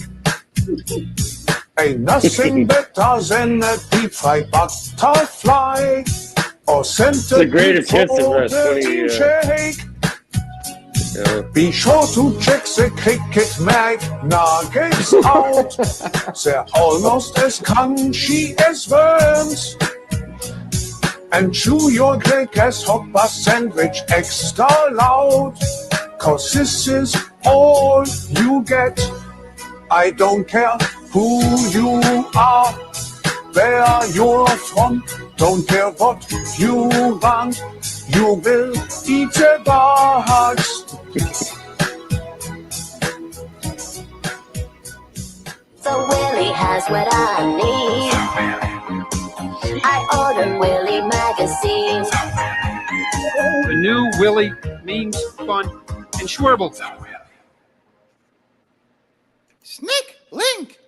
Ain't nothing better than a deep fried butterfly or scented the greatest hits of protein shake. Be sure to check the cricket McNuggets out. They're almost as crunchy as worms. And chew your grey grasshopper sandwich extra loud. 'Cause this is all you get. I don't care who you are, where you're from, don't care what you want, you will eat the bugs. So Willie has what I need. I ordered Willie magazine. The new Willie means fun and schwerble. Snick, Link,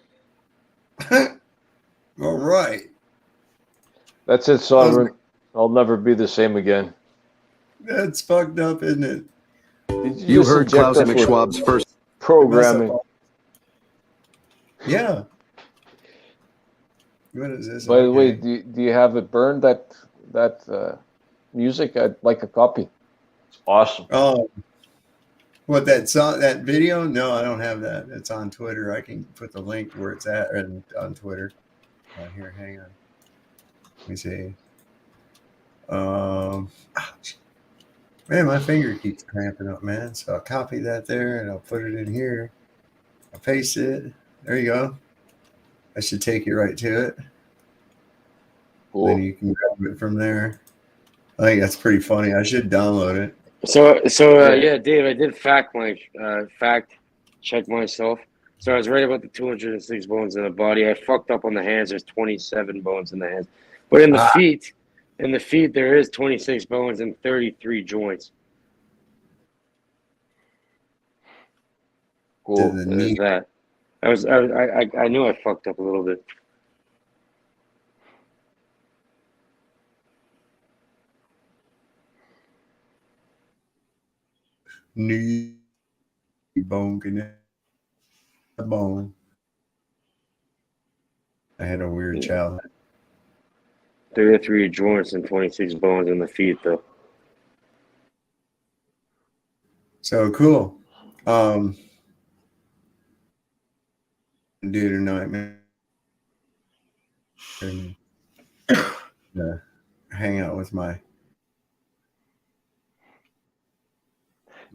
All right. That's it, Sovereign. I'll never be the same again. That's fucked up, isn't it? Did You just heard inject Klaus us with McSchwab's first programming? Yeah. What is this? By the way, do you have it burned, that music? I'd like a copy. It's awesome. Oh, what, that song, that video? No, I don't have that. It's on Twitter. I can put the link where it's at and on Twitter. Here, hang on. Let me see. Ouch. Man, my finger keeps cramping up, man. So I'll copy that there and I'll put it in here. I'll paste it. There you go. I should take you right to it. Cool. Then you can grab it from there. I think that's pretty funny. I should download it. So yeah, Dave, I did fact check myself. So I was right about the 206 bones in the body. I fucked up on the hands. There's 27 bones in the hands, but in the feet, there is 26 bones and 33 joints. Cool. There's that. I knew I fucked up a little bit. Knee bone connect bone. I had a weird childhood. 33 joints and 26 bones in the feet, though. So cool. Dude or nightmare. And hang out with my.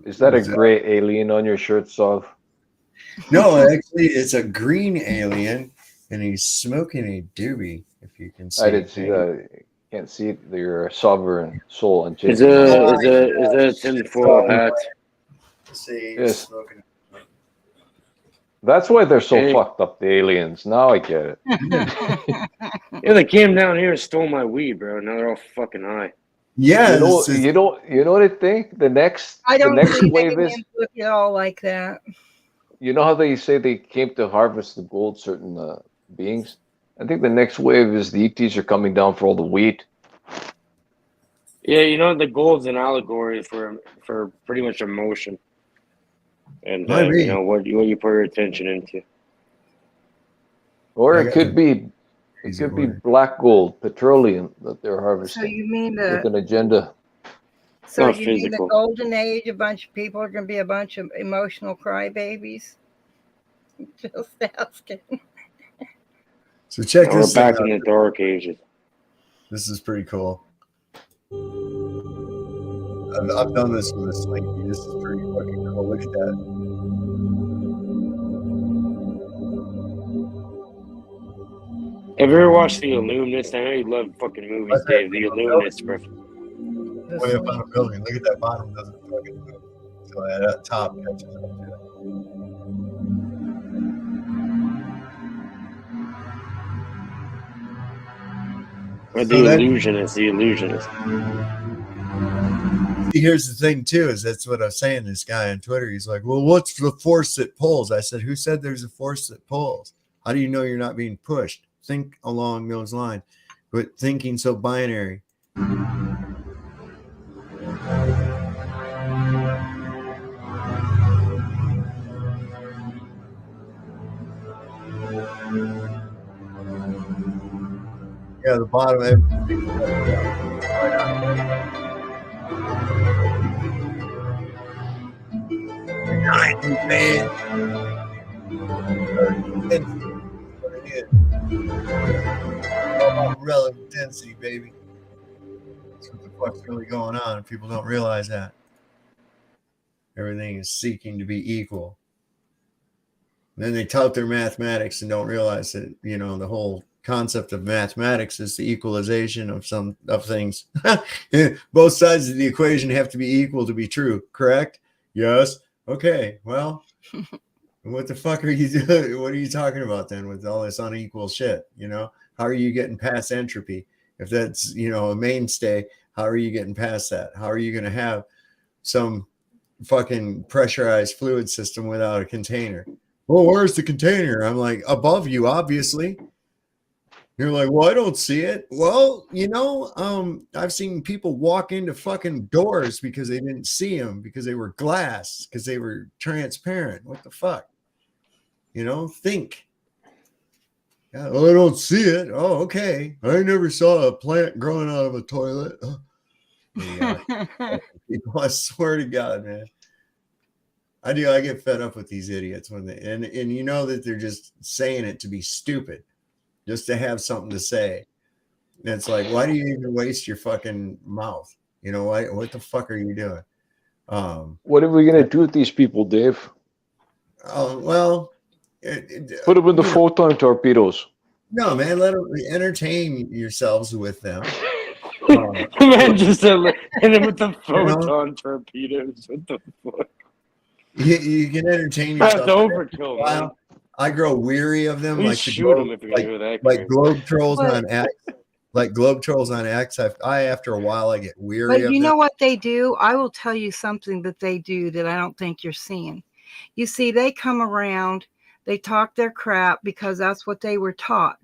Is that a gray alien on your shirt, Sov? No, actually, it's a green alien, and he's smoking a doobie. If you can see, I didn't see that. I can't see your sovereign soul and Is it a tinfoil hat? See, yes. That's why they're so fucked up, the aliens. Now I get it. Yeah, they came down here and stole my weed, bro. Now they're all fucking high. Yeah, you know what I think? The next think wave is look at all like that. You know how they say they came to harvest the gold, certain beings? I think the next wave is the ETs are coming down for all the wheat. Yeah, you know, the gold's an allegory for pretty much emotion. And you know what you put your attention into. Or it could be black gold, petroleum that they're harvesting. So you mean with an agenda. So Not you mean physical. the golden age? A bunch of people are going to be a bunch of emotional crybabies. Just asking. So check We're this back out. in the dark ages. This is pretty cool. I've done this with a slinky. This is pretty fucking cool. Look at that. Have you ever watched The Illuminist? I know you love fucking movies, Dave. The Illuminist, bro. Way up on a building. Look at that bottom. Doesn't fucking move. So that top catches up to it. Or the illusionist. See, here's the thing too, is that's what I was saying. This guy on Twitter, he's like, well, what's the force that pulls? I said, who said there's a force that pulls? How do you know you're not being pushed? Think along those lines. But thinking so binary. Yeah, the bottom end. Man. Relative density, baby. That's what the fuck's really going on, and people don't realize that. Everything is seeking to be equal. And then they tout their mathematics and don't realize that, you know, the whole concept of mathematics is the equalization of some of things. Both sides of the equation have to be equal to be true, correct? Yes. Okay. Well, what the fuck are you doing? What are you talking about then with all this unequal shit? You know, how are you getting past entropy? If that's, you know, a mainstay, how are you getting past that? How are you going to have some fucking pressurized fluid system without a container? oh, where's the container? I'm like, above you, obviously. You're like, well, I don't see it. Well, I've seen people walk into fucking doors because they didn't see them, because they were glass, because they were transparent. What the fuck? Think. Yeah, well, I don't see it. Oh, okay. I never saw a plant growing out of a toilet. Yeah. People, I swear to God, man. I do. I get fed up with these idiots when they and you know that they're just saying it to be stupid, just to have something to say. And it's like, why do you even waste your fucking mouth? What the fuck are you doing? What are we gonna do with these people, Dave? Well, put them in the photon torpedoes. No, man, let them entertain yourselves with them. Man, just hit him with the photon torpedoes. What the fuck? You can entertain yourself. That's overkill, man. I grow weary of them. Like shoot them if you're gonna do that. Like globe trolls on X. Like globe trolls on X. After a while I get weary of them. But you know what they do? I will tell you something that they do that I don't think you're seeing. You see, they come around, they talk their crap because that's what they were taught,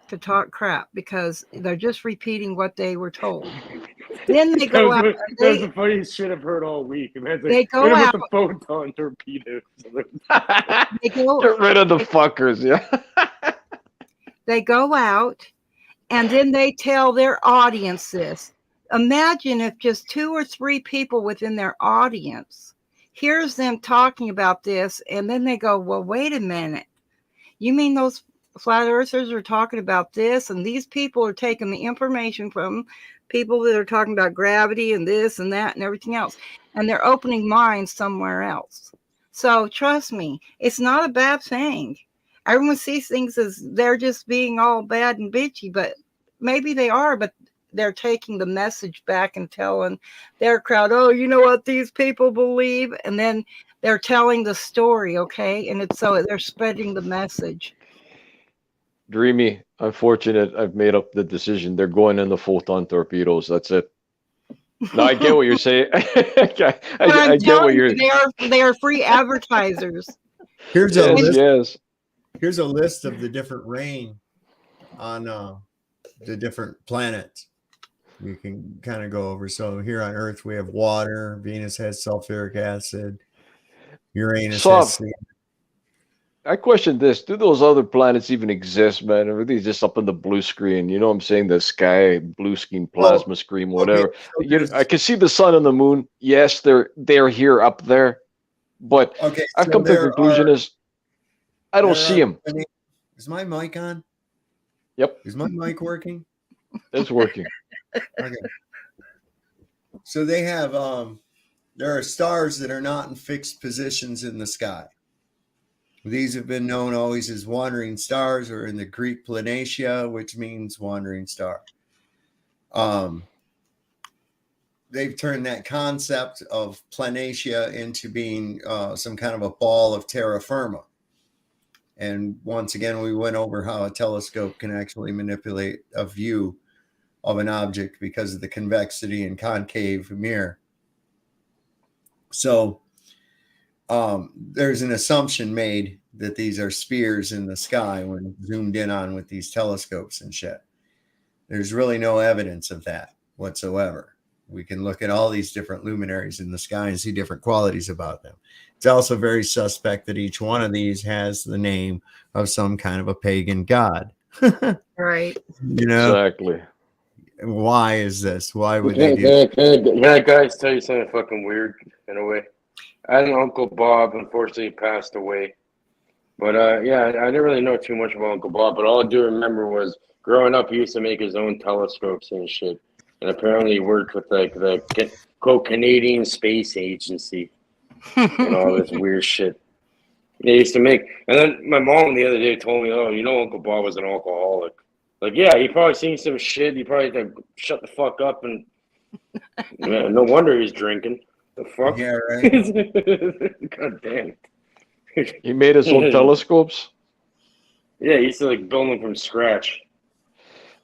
to talk crap, because they're just repeating what they were told. Then they go out. That's the funniest shit I've heard all week. Man, they go out with the photon torpedoes. They go, get rid of the fuckers, yeah. They go out, and then they tell their audience this. Imagine if just 2 or 3 people within their audience hears them talking about this, and then they go, well, wait a minute. You mean those flat earthers are talking about this, and these people are taking the information from people that are talking about gravity and this and that and everything else, and they're opening minds somewhere else. So trust me, it's not a bad thing. Everyone sees things as they're just being all bad and bitchy, but maybe they are, but they're taking the message back and telling their crowd, oh, you know what these people believe? And then they're telling the story, okay? And it's so they're spreading the message. Dreamy, unfortunate. I've made up the decision. They're going in the photon torpedoes. That's it. No, I get what you're saying. I get what you're. They are free advertisers. Here's a list. Yes. Here's a list of the different rain on the different planets. We can kind of go over. So here on Earth we have water. Venus has sulfuric acid. Uranus has. I question this. Do those other planets even exist, man? Everything's just up in the blue screen. You know what I'm saying? The sky, blue screen, plasma screen, whatever. Okay, so I can see the sun and the moon. Yes, they're here up there. But I've come to the conclusion I don't see them. Is my mic on? Yep. Is my mic working? It's working. Okay. So they have there are stars that are not in fixed positions in the sky. These have been known always as wandering stars, or in the Greek planatia, which means wandering star. They've turned that concept of planatia into being some kind of a ball of terra firma. And once again, we went over how a telescope can actually manipulate a view of an object because of the convexity and concave mirror. So there's an assumption made that these are spheres in the sky when zoomed in on with these telescopes and shit. There's really no evidence of that whatsoever. We can look at all these different luminaries in the sky and see different qualities about them. It's also very suspect that each one of these has the name of some kind of a pagan god. Right. You know? Exactly. Why is this? Why would they do Can I guys tell you something fucking weird in a way? I had an Uncle Bob, unfortunately passed away. But yeah, I didn't really know too much about Uncle Bob, but all I do remember was growing up, he used to make his own telescopes and shit. And apparently he worked with like the quote Canadian Space Agency and all this weird shit. They used to make, and then my mom the other day told me, oh, you know Uncle Bob was an alcoholic. Like, yeah, he probably seen some shit. He probably had to shut the fuck up, and yeah, no wonder he's drinking. The fuck? Yeah, right. God damn. He made his own telescopes? Yeah, he used to like build them from scratch.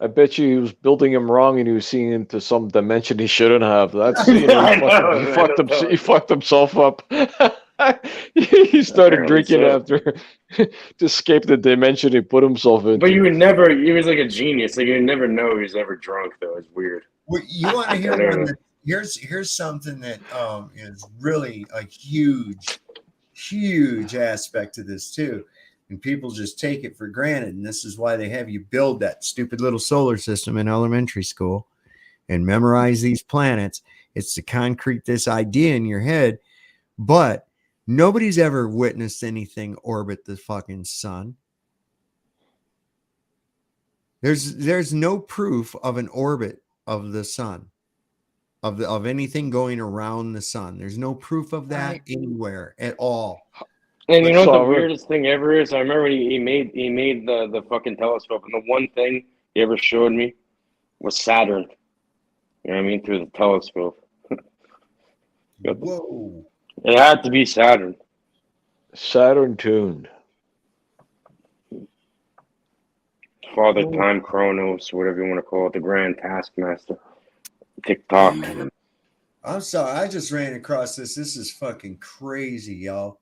I bet you he was building them wrong and he was seeing into some dimension he shouldn't have. That's, you know, he fucked himself up. He started Apparently drinking so. after to escape the dimension he put himself into. But you would never. He was like a genius. Like you never know he was ever drunk though. It's weird. Well, you want to hear one that here's something that is really a huge aspect to this too, and people just take it for granted, and this is why they have you build that stupid little solar system in elementary school and memorize these planets. It's to concrete this idea in your head, but nobody's ever witnessed anything orbit the fucking sun. There's no proof of an orbit of the sun, of anything going around the sun. There's no proof of that anywhere at all. And you know what the weirdest thing ever is? I remember when he made the fucking telescope, and the one thing he ever showed me was Saturn. You know what I mean? Through the telescope. Whoa! It had to be Saturn. Saturn tuned. Father Time Chronos, whatever you want to call it, the Grand Taskmaster. TikTok. I'm sorry, I just ran across this. This is fucking crazy, y'all.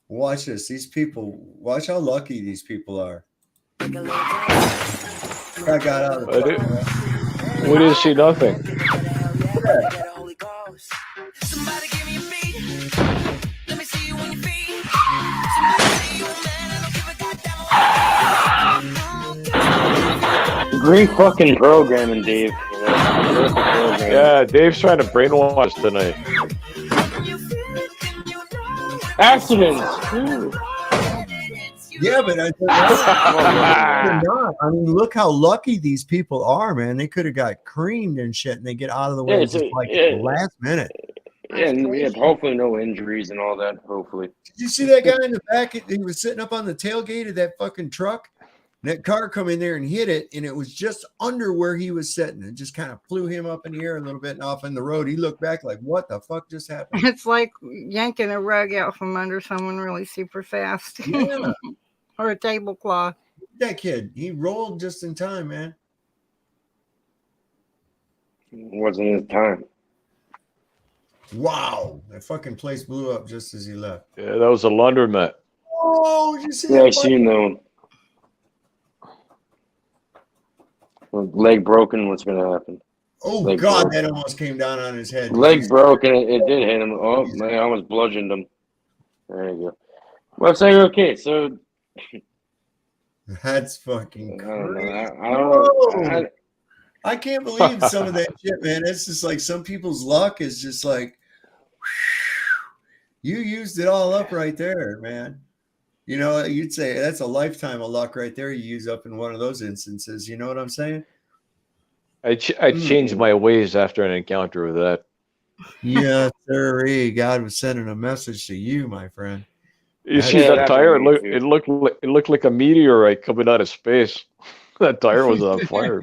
Watch this. These people, watch how lucky these people are. I got out of the We didn't see nothing. Great fucking programming, Dave. You know, yeah, Dave's trying to brainwash tonight. Accidents. Yeah, but they're not. I mean, look how lucky these people are, man. They could have got creamed and shit, and they get out of the way just the last minute. Yeah, and we have hopefully no injuries and all that. Hopefully. Did you see that guy in the back? He was sitting up on the tailgate of that fucking truck. And that car come in there and hit it, and it was just under where he was sitting. It just kind of flew him up in the air a little bit and off in the road. He looked back like, what the fuck just happened? It's like yanking a rug out from under someone really super fast. Yeah. Or a tablecloth. That kid, he rolled just in time, man. Wasn't his time. Wow. That fucking place blew up just as he left. Yeah, that was a laundromat. Oh, did you see Yeah, that? I seen that one. Leg broken, what's going to happen? Oh, leg God, broken. that almost came down on his head. Leg broken, it did hit him. Oh, man, I almost bludgeoned him. There you go. Well, it's like, okay, so... That's fucking crazy. I don't know. I can't believe some of that shit, man. It's just like some people's luck is just like, you used it all up right there, man. You know, you'd say that's a lifetime of luck right there. You use up in one of those instances. You know what I'm saying? I changed my ways after an encounter with that. Yeah, sir. God was sending a message to you, my friend. You see that tire? It looked like a meteorite coming out of space. That tire was on fire.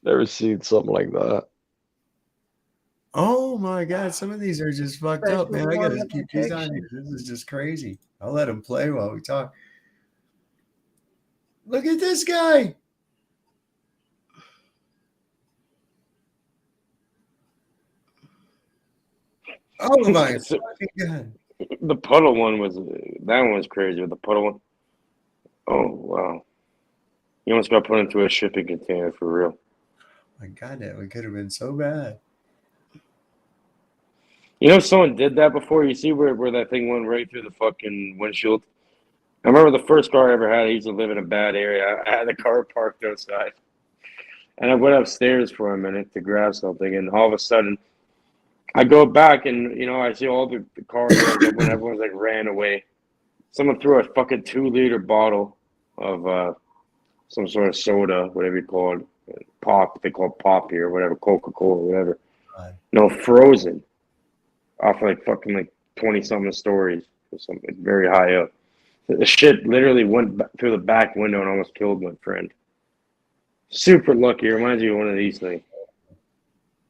Never seen something like that. Oh my God, some of these are just fucked up, man. I gotta keep these on here. This is just crazy. I'll let them play while we talk. Look at this guy. Oh my fucking God. The puddle one was crazy. The puddle one. Oh wow! You almost got put into a shipping container for real. My God, that could have been so bad. You know, someone did that before. You see where that thing went right through the fucking windshield. I remember the first car I ever had. I used to live in a bad area. I had the car parked outside, and I went upstairs for a minute to grab something, and all of a sudden, I go back and, you know, I see all the cars when everyone's like ran away. Someone threw a fucking 2-liter bottle of some sort of soda, whatever you call it, pop. They call it pop here, whatever, Coca-Cola, whatever. No, frozen. Off like fucking like 20-something stories or something, very high up. The shit literally went through the back window and almost killed my friend. Super lucky. It reminds me of one of these things.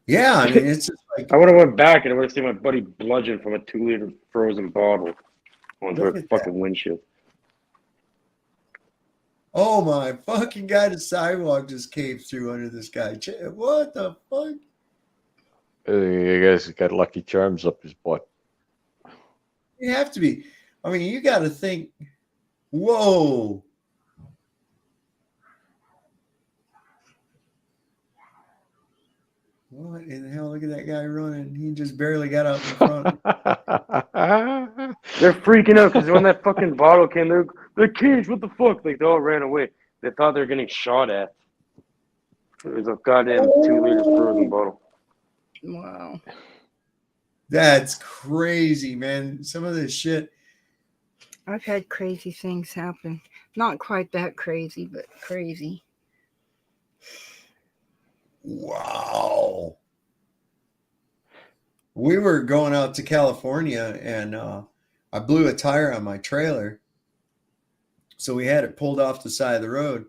Yeah, I mean, it's just like I would have went back and I would have seen my buddy bludgeon from a 2-liter frozen bottle onto a fucking windshield. Oh my fucking God, the sidewalk just caved through under this guy. What the fuck? You guys got Lucky Charms up his butt. You have to be. I mean, you got to think. Whoa. What in the hell? Look at that guy running. He just barely got out in front. They're freaking out because when that fucking bottle came, they're caged. What the fuck? Like, they all ran away. They thought they were getting shot at. It was a goddamn 2-liter frozen bottle. Wow. That's crazy, man. Some of this shit. I've had crazy things happen. Not quite that crazy, but crazy. Wow. We were going out to California and I blew a tire on my trailer. So we had it pulled off the side of the road.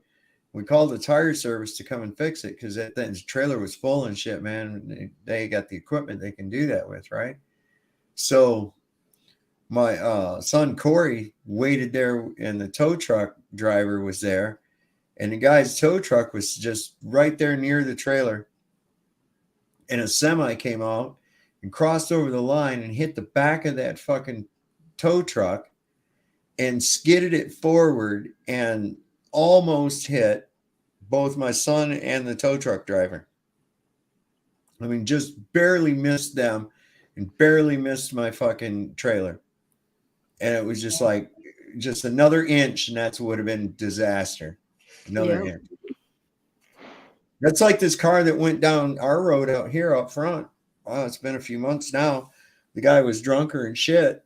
We called the tire service to come and fix it because that trailer was full and shit, man. They got the equipment they can do that with, right? So my son Corey waited there and the tow truck driver was there. And the guy's tow truck was just right there near the trailer. And a semi came out and crossed over the line and hit the back of that fucking tow truck and skidded it forward and almost hit both my son and the tow truck driver. I mean, just barely missed them and barely missed my fucking trailer. And it was just like, just another inch, and that's would have been disaster. Another inch. That's like this car that went down our road out here up front. Wow, it's been a few months now. The guy was drunker and shit,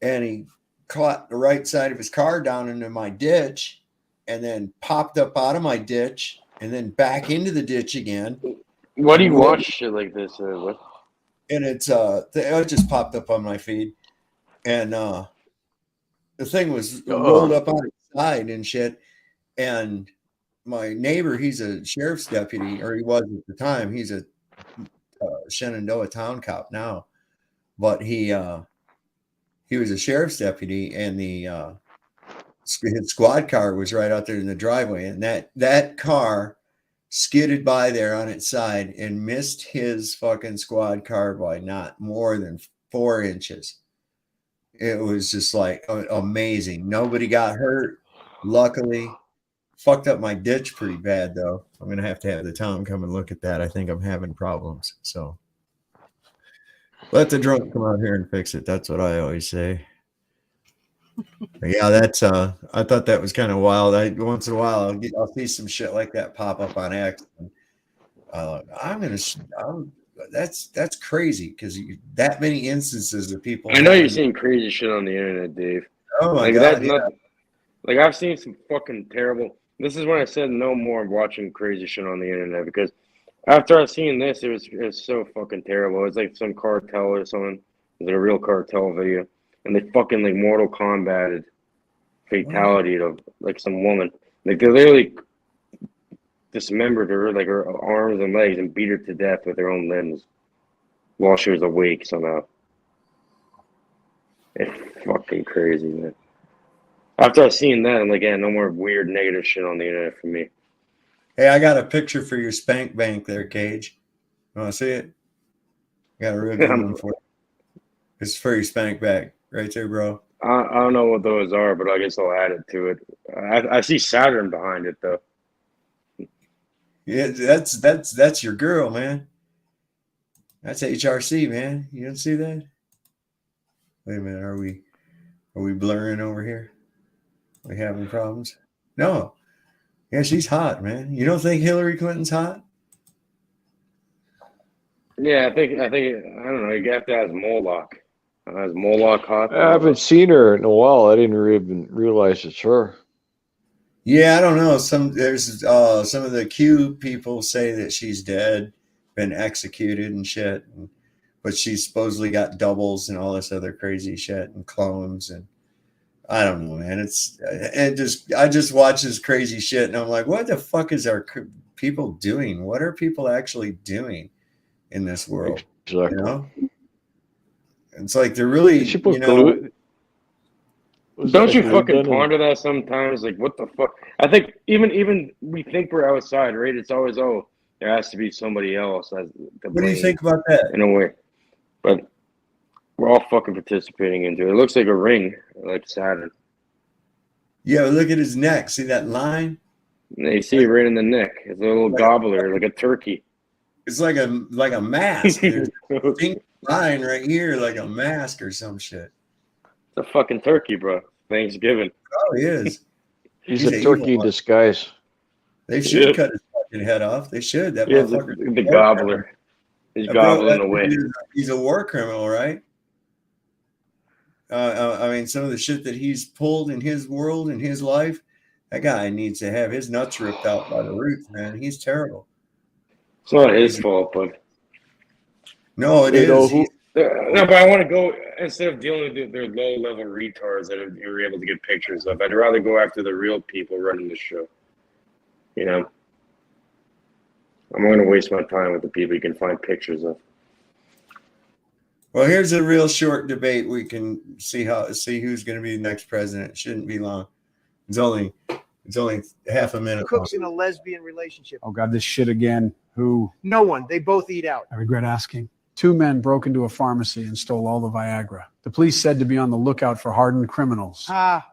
and he caught the right side of his car down into my ditch and then popped up out of my ditch and then back into the ditch again. Why do you watch shit like this? What? And it just popped up on my feed. And the thing was rolled up on its side and shit. And my neighbor, he's a sheriff's deputy, or he was at the time. He's a Shenandoah town cop now, but he was a sheriff's deputy, and his squad car was right out there in the driveway, and that car skidded by there on its side and missed his fucking squad car by not more than 4 inches. It was just like amazing. Nobody got hurt, luckily. Fucked up my ditch pretty bad, though. I'm going to have the town come and look at that. I think I'm having problems. So let the drunk come out here and fix it. That's what I always say. But yeah, that's I thought that was kind of wild. Once in a while I'll see some shit like that pop up on X. That's crazy because that many instances of people. I know you're seeing crazy shit on the internet, Dave. Oh my like god! That's not, like I've seen some fucking terrible. This is when I said no more watching crazy shit on the internet, because after I seen this, it was so fucking terrible. It was like some cartel or something. It was a real cartel video, and they fucking like Mortal Kombated fatality of like some woman. Like they literally dismembered her, like her arms and legs, and beat her to death with her own limbs while she was awake somehow. It's fucking crazy, man. After I seen that, I'm like, yeah, no more weird negative shit on the internet for me. Hey, I got a picture for your spank bank there, Cage. You want to see it? I got a real good one for you. It's for your spank bank right there, bro. I don't know what those are, but I guess I'll add it to it. I see Saturn behind it, though. Yeah, that's your girl, man. That's HRC, man. You don't see that? Wait a minute, are we blurring over here? Are we having problems? No. Yeah, she's hot, man. You don't think Hillary Clinton's hot? Yeah, I think I don't know. You have to ask Moloch. Is Moloch hot? I haven't seen her in a while. I didn't even realize it's her. Yeah, I don't know. Some of the Q people say that she's dead, been executed and shit, but she's supposedly got doubles and all this other crazy shit and clones, and I don't know, man. I just watch this crazy shit and I'm like, what the fuck is our people doing? What are people actually doing in this world? Exactly. You know? It's like they're really, you know. Don't you fucking ponder that sometimes? Like, what the fuck? I think even we think we're outside, right? It's always, oh, there has to be somebody else. What do you think about that? In a way. But We're all fucking participating into it. It looks like a ring, like Saturn. Yeah, but look at his neck. See that line? And you see it right in the neck. It's a little gobbler, like a turkey. It's like a mask. There's a pink line right here, like a mask or some shit. It's a fucking turkey, bro. Thanksgiving. Oh, he is. He's a turkey in disguise. They should cut his fucking head off. They should. That Yeah, motherfucker. the gobbler. He's gobbling away. He's a war criminal, right? I mean, some of the shit that he's pulled in his world, in his life, that guy needs to have his nuts ripped out by the roots, man. He's terrible. It's not his fault, but no, it is. No, but I want to go, instead of dealing with their low-level retards that you're able to get pictures of, I'd rather go after the real people running the show. You know? I'm not going to waste my time with the people you can find pictures of. Well, here's a real short debate. We can see who's going to be the next president. It shouldn't be long. It's only half a minute. Cooks in a lesbian relationship. Oh God, this shit again. Who? No one. They both eat out. I regret asking. 2 men broke into a pharmacy and stole all the Viagra. The police said to be on the lookout for hardened criminals.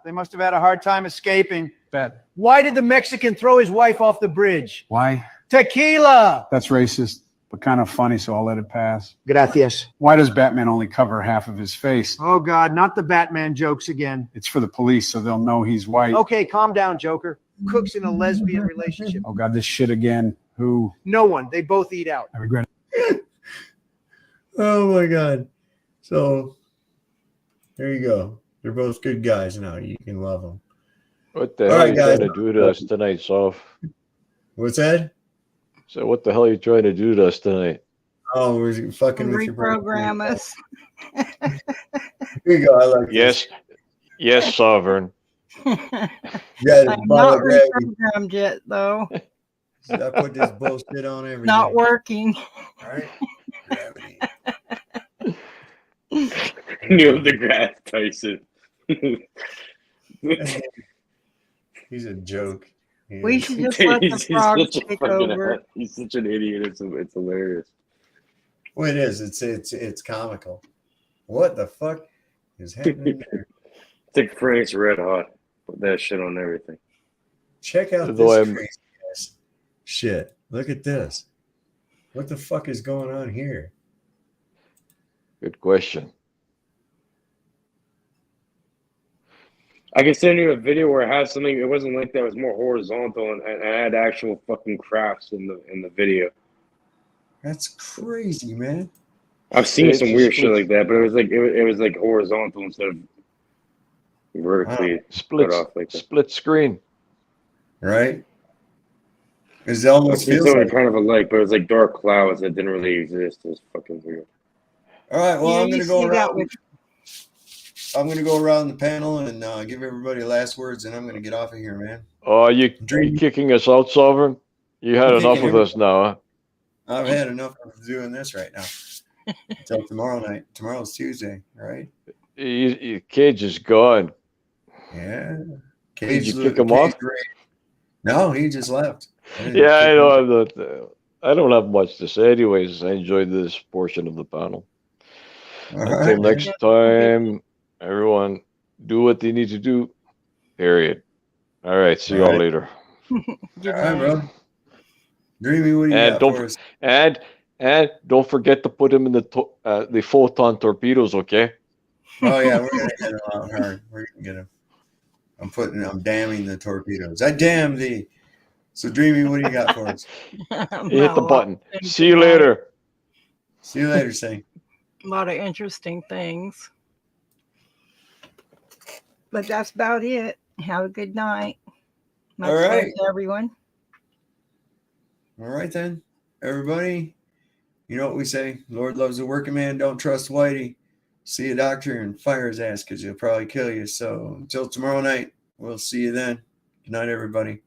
They must have had a hard time escaping. Bet. Why did the Mexican throw his wife off the bridge? Why? Tequila. That's racist, but kind of funny, so I'll let it pass. Gracias. Why does Batman only cover half of his face? Oh God, not the Batman jokes again. It's for the police, so they'll know he's white. Okay, calm down, Joker. Cooks in a lesbian relationship. Oh God, this shit again. Who? No one. They both eat out. I regret it. Oh my God. So there you go. They're both good guys now. You can love them. What the hell are you trying to do to us tonight, Soph? What's that? So what the hell are you trying to do to us tonight? Oh, we're fucking with your brain. Reprogram us. Here you go. I like Yes. Yes, Sovereign. Yeah, I'm not reprogrammed yet, though. I put this bullshit on everything. Not working. All right. Neil deGrasse Tyson. He's a joke. We should just let the frog take over. He's such an idiot. It's hilarious. Well, it is. It's comical. What the fuck is happening there? It's like Frank's Red Hot. Put that shit on everything. Check out this crazy ass shit. Look at this. What the fuck is going on here? Good question. I can send you a video where it has something. It wasn't like that. It was more horizontal and had actual fucking crafts in the video. That's crazy, man. I've seen some weird shit like that, but it was like horizontal instead of vertically split off like that. Split screen. Right? It almost feels like kind of alike, but it was like dark clouds that didn't really exist. It was fucking weird. All right, well, Yeah, I'm going you to go see that around. with- I'm going to go around the panel and give everybody last words, and I'm going to get off of here, man. Oh, are you kicking us out, Sovereign? You had enough of us now, huh? I've had enough of doing this right now. Until tomorrow night. Tomorrow's Tuesday, right? Cage is gone. Yeah. Did you kick him off? No, he just left. Yeah, I know. I don't have much to say. Anyways, I enjoyed this portion of the panel. Until next time, everyone, do what they need to do. Period. All right. See you all later. All right, bro. Dreamy, what do you got for us? And don't forget to put him in the photon torpedoes, okay? Oh yeah, we're gonna get him out hard. We're gonna get him. I'm damning the torpedoes. I damn thee. So Dreamy, what do you got for us? Hit the button. See you later. See you later, Say. A lot of interesting things. But that's about it. Have a good night. Much All right. love to everyone. All right then, everybody. You know what we say? Lord loves a working man. Don't trust Whitey. See a doctor and fire his ass because he'll probably kill you. So until tomorrow night, we'll see you then. Good night, everybody.